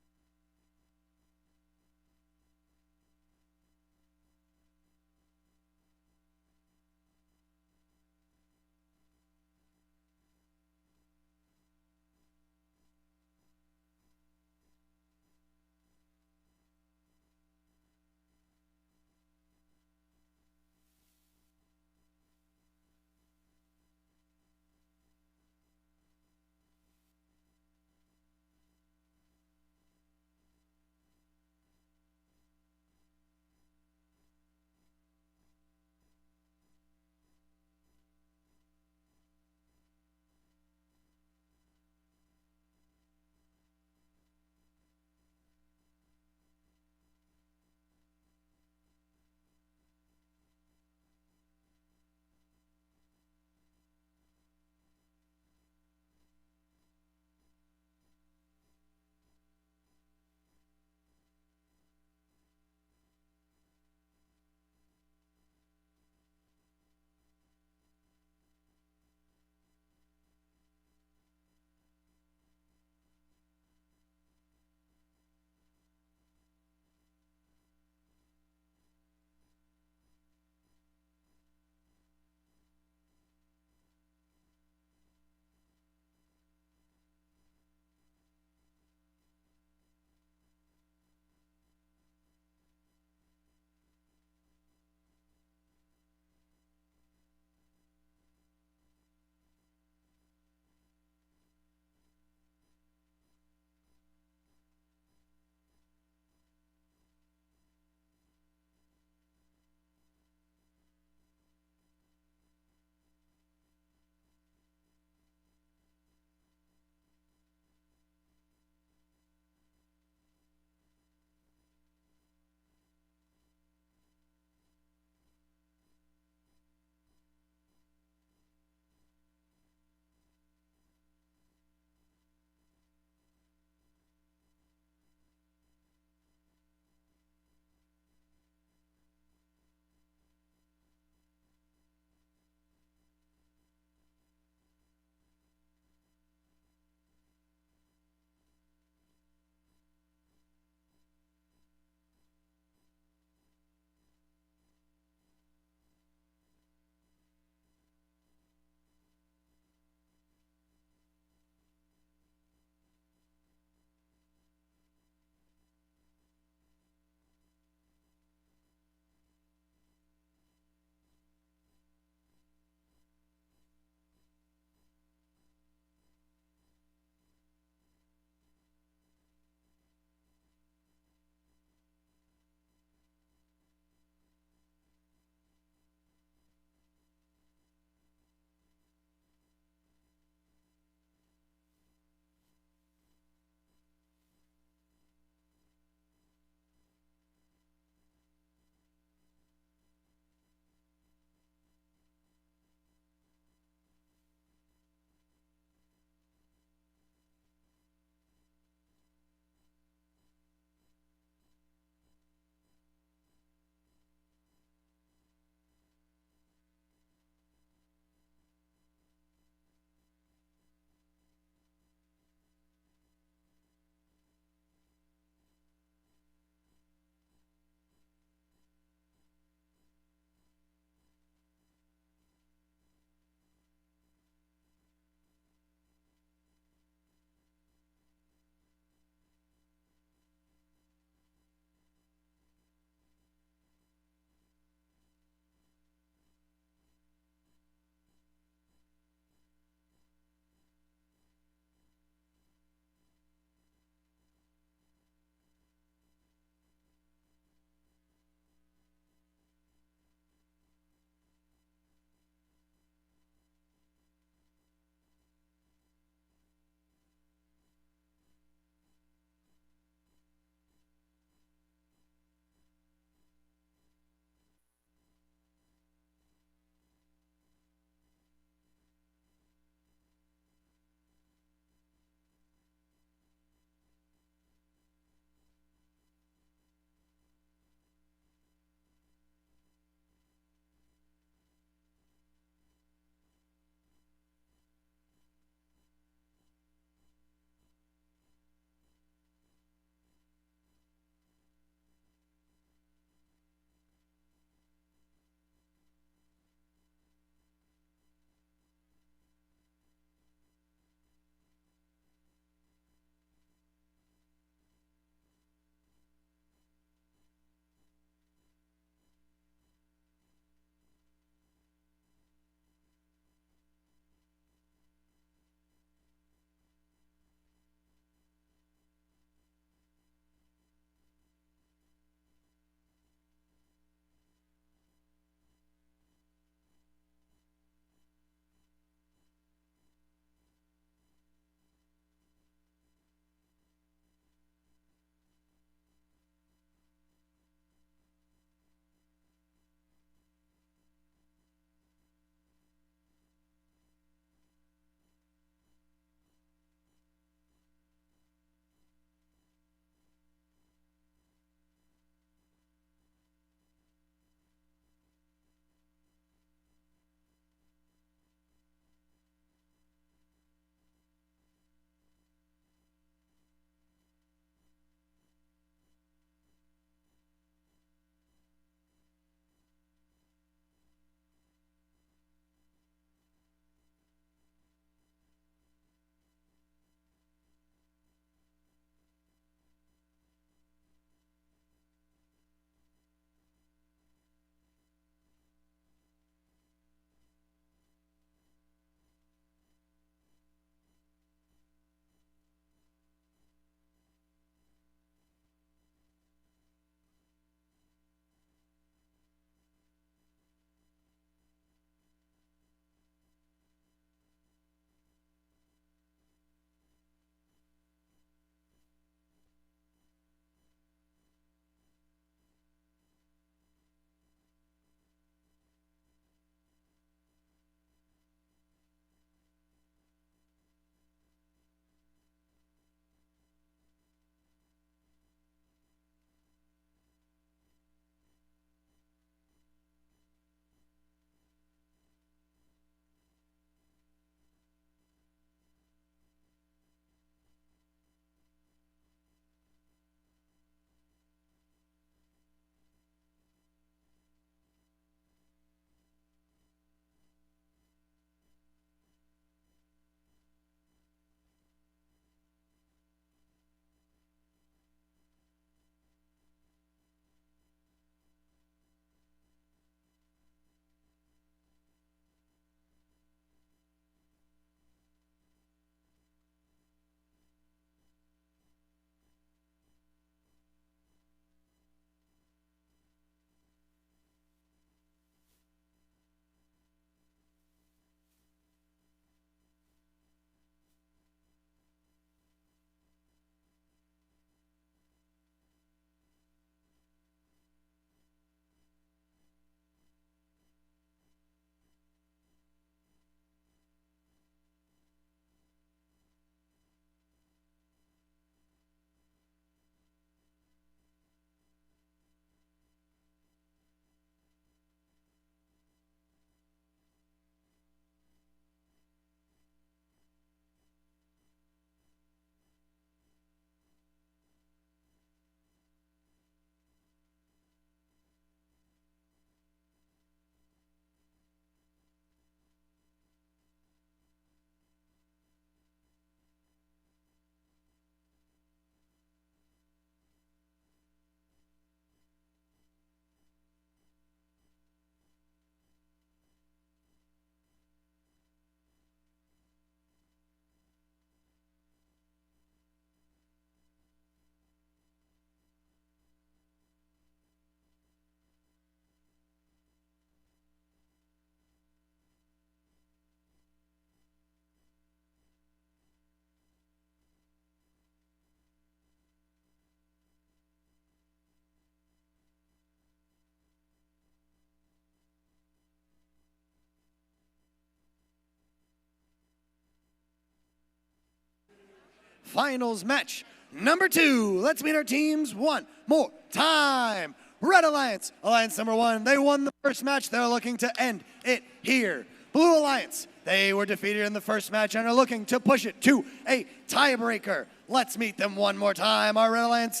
finals match number 2. Let's meet our teams one more time. Red Alliance, Alliance number 1, they won the first match. They're looking to end it here. Blue Alliance, they were defeated in the first match and are looking to push it to a tiebreaker. Let's meet them one more time. Our Red Alliance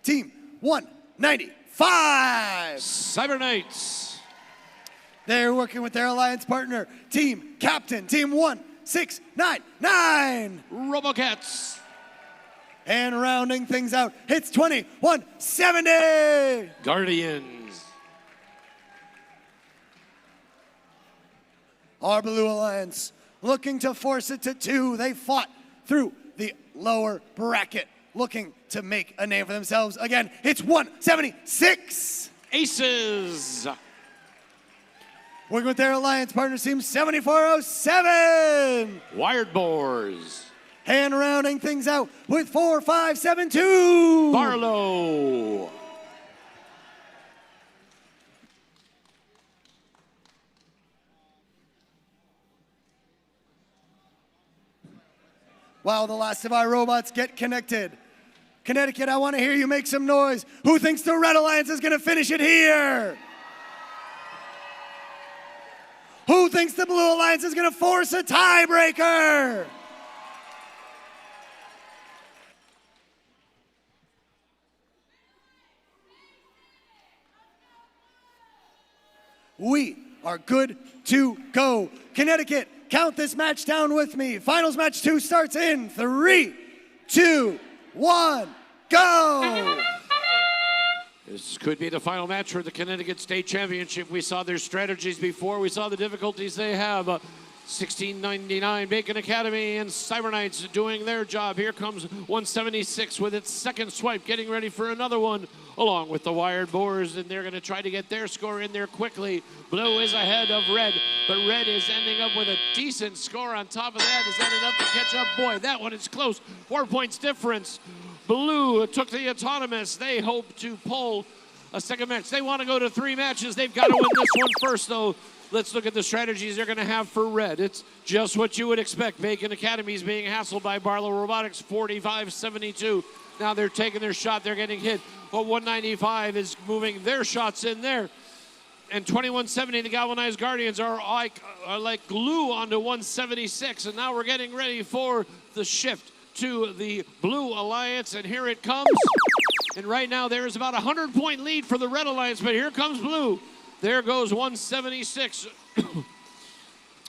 team 195.
Cyber Knights.
They're working with their alliance partner, Team Captain, Team 1699.
Robocats.
And rounding things out, it's 2170.
Guardians.
Our Blue Alliance looking to force it to 2. They fought through the lower bracket, looking to make a name for themselves. Again, it's 176.
Aces.
Working with their alliance partner team 7407.
Wired Boars.
And rounding things out with 4572.
Barlow.
While the last of our robots get connected, Connecticut, I want to hear you make some noise. Who thinks the Red Alliance is going to finish it here? Who thinks the Blue Alliance is going to force a tiebreaker? We are good to go. Connecticut, count this match down with me. Finals match 2 starts in 3, 2, 1, go!
This could be the final match for the Connecticut State Championship. We saw their strategies before. We saw the difficulties they have. 1699 Bacon Academy and Cyber Knights doing their job. Here comes 176 with its second swipe, getting ready for another one, along with the Wired Boars, and they're going to try to get their score in there quickly. Blue is ahead of Red, but Red is ending up with a decent score on top of that. Is that enough to catch up? Boy, that one is close. 4 points difference. Blue took the autonomous. They hope to pull a second match. They want to go to 3 matches. They've got to win this one first, though. Let's look at the strategies they're going to have for Red. It's just what you would expect. Bacon Academy is being hassled by Barlow Robotics, 45-72. Now they're taking their shot. They're getting hit. But 195 is moving their shots in there. And 2170, the Galvanized Guardians are like glue onto 176. And now we're getting ready for the shift to the Blue Alliance. And here it comes. And right now there is about a 100-point lead for the Red Alliance. But here comes Blue. There goes 176.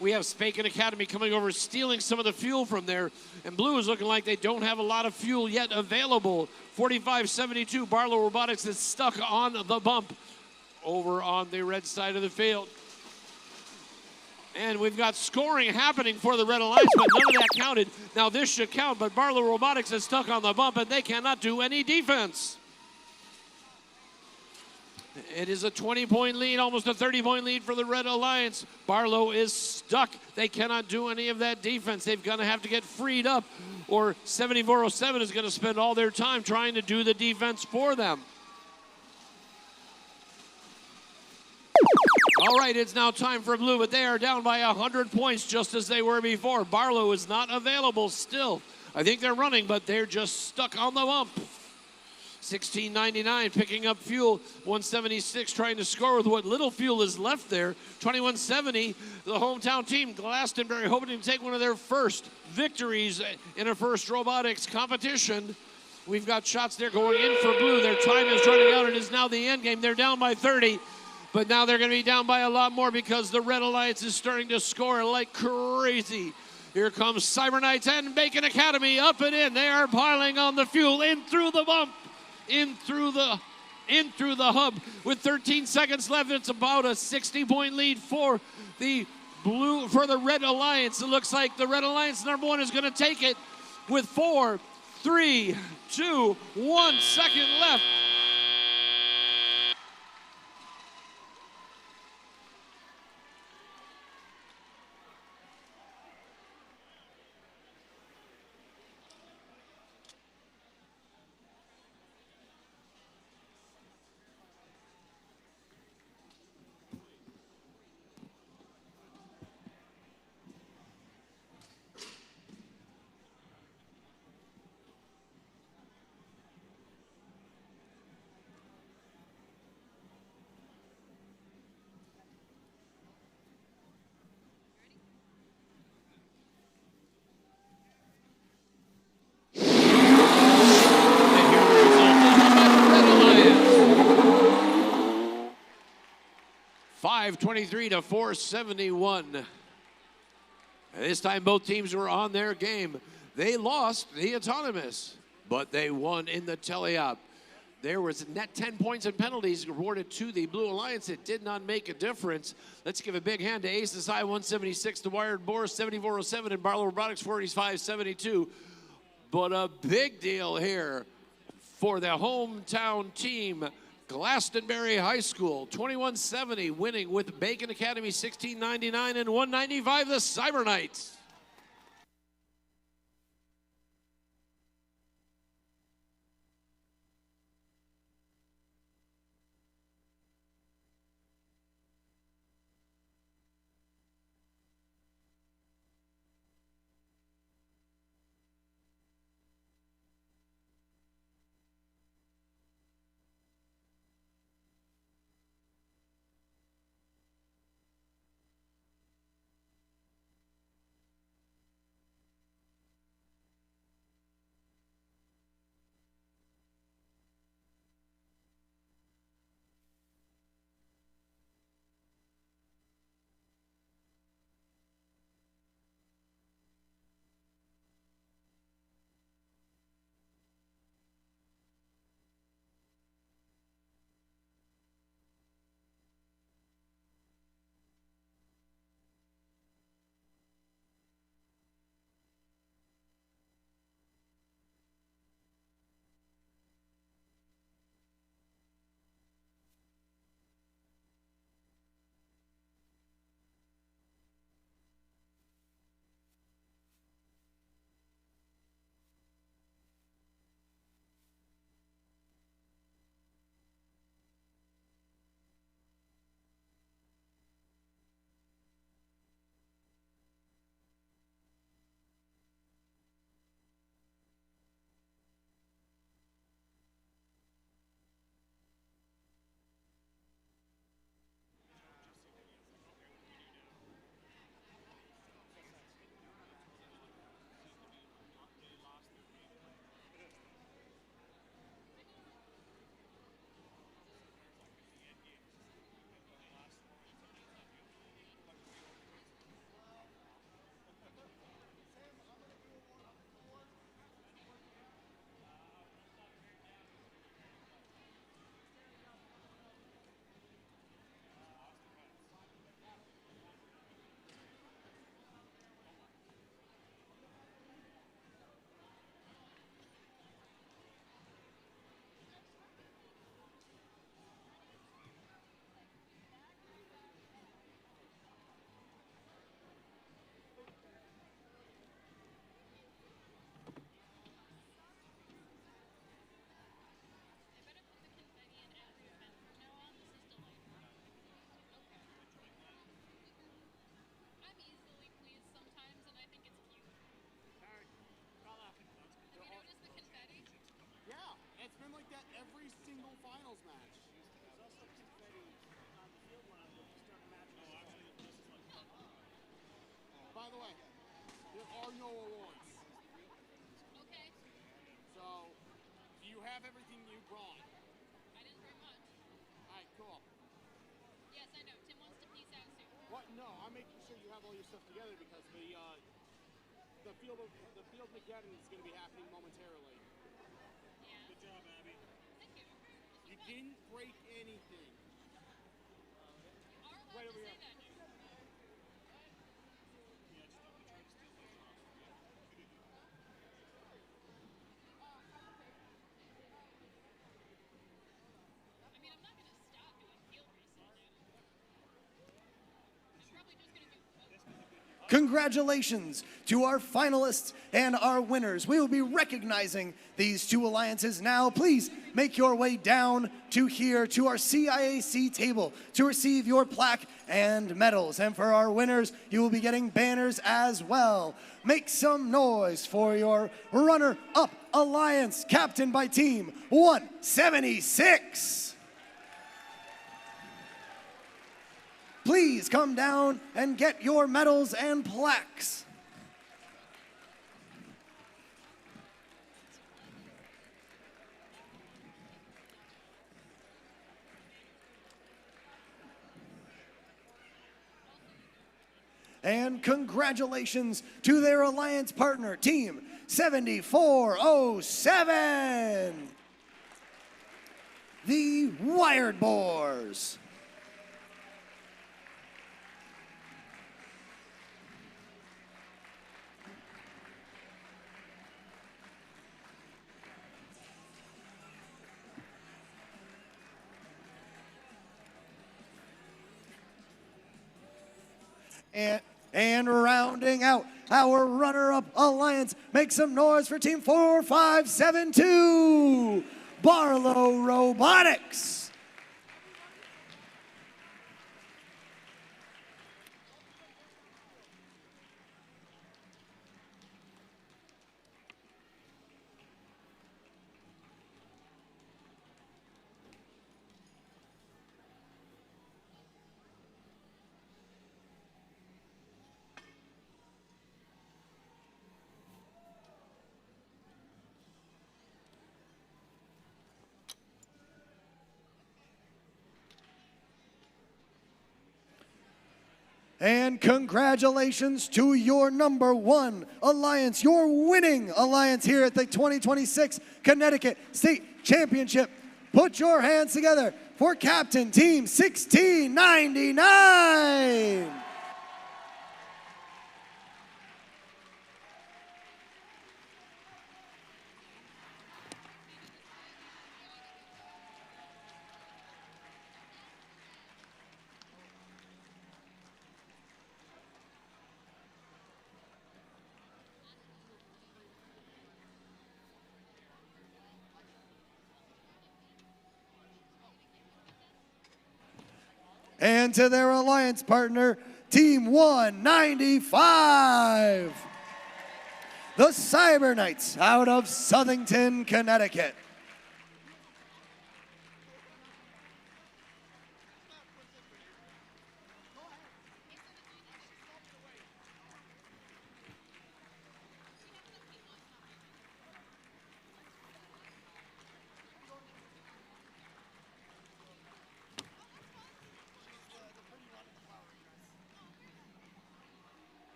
We have Bacon Academy coming over, stealing some of the fuel from there. And Blue is looking like they don't have a lot of fuel yet available. 45-72, Barlow Robotics is stuck on the bump over on the red side of the field. And we've got scoring happening for the Red Alliance, but none of that counted. Now this should count, but Barlow Robotics is stuck on the bump, and they cannot do any defense. It is a 20-point lead, almost a 30-point lead for the Red Alliance. Barlow is stuck. They cannot do any of that defense. They're going to have to get freed up, or 7407 is going to spend all their time trying to do the defense for them. All right, it's now time for Blue, but they are down by 100 points just as they were before. Barlow is not available still. I think they're running, but they're just stuck on the bump. 1699 picking up fuel. 176 trying to score with what little fuel is left there. 2170, the hometown team, Glastonbury, hoping to take one of their first victories in a first robotics competition. We've got shots there going in for Blue. Their time is running out. It is now the end game. They're down by 30, but now they're going to be down by a lot more because the Red Alliance is starting to score like crazy. Here comes Cyber Knights and Bacon Academy up and in. They are piling on the fuel in through the bump. In through the hub with 13 seconds left. It's about a 60-point lead for the Red Alliance. It looks like the Red Alliance number 1 is going to take it with 4, 3, 2, 1 second left. 523 to 471. This time both teams were on their game. They lost the autonomous, but they won in the teleop. There was net 10 points and penalties awarded to the Blue Alliance. It did not make a difference. Let's give a big hand to Aces High 176, to Wired Boar 7407, and Barlow Robotics 4572. But a big deal here for the hometown team, Glastonbury High School, 2170, winning with Bacon Academy 1699 and 195, the Cyber Knights.
Every single finals match. There's also confetti on the field when I look to start a match. Oh, actually, this is like. By the way, there are no awards. Okay. So, do you have everything you brought? I didn't bring much. All right, cool. Yes, I know. Tim wants to peace out soon. What? No, I'm making sure you have all your stuff together because the field Mageddon is going to be happening momentarily. Yeah. Good job, Abby. You didn't break anything. Right over here.
Congratulations to our finalists and our winners. We will be recognizing these two alliances now. Please make your way down to here to our CIAC table to receive your plaque and medals. And for our winners, you will be getting banners as well. Make some noise for your runner-up alliance, captained by Team 176. Please come down and get your medals and plaques. And congratulations to their alliance partner, Team 7407, the Wired Boars. And rounding out our runner-up alliance, make some noise for Team 4572, Barlow Robotics. And congratulations to your #1 alliance, your winning alliance here at the 2026 Connecticut State Championship. Put your hands together for Captain Team 1699. And to their alliance partner, Team 195, the Cyber Knights out of Southington, Connecticut.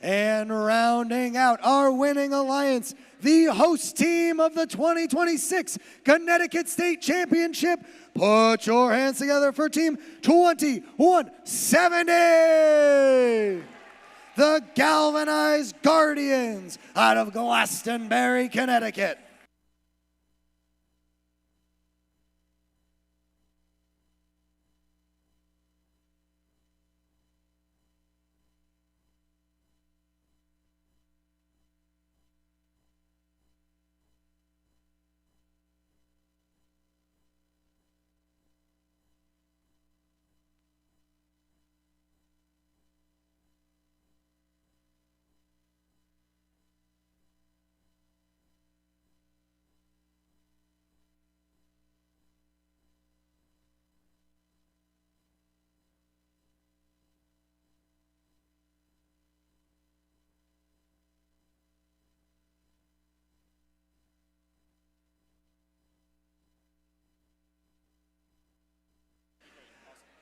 And rounding out our winning alliance, the host team of the 2026 Connecticut State Championship. Put your hands together for Team 2170, the Galvanized Guardians out of Glastonbury, Connecticut.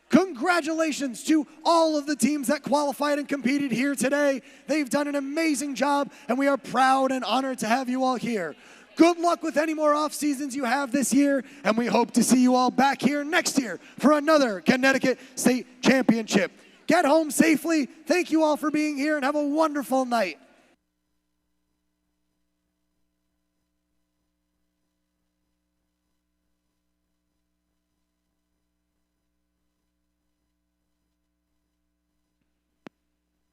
Congratulations to all of the teams that qualified and competed here today. They've done an amazing job, and we are proud and honored to have you all here. Good luck with any more off seasons you have this year, and we hope to see you all back here next year for another Connecticut State Championship. Get home safely. Thank you all for being here, and have a wonderful night.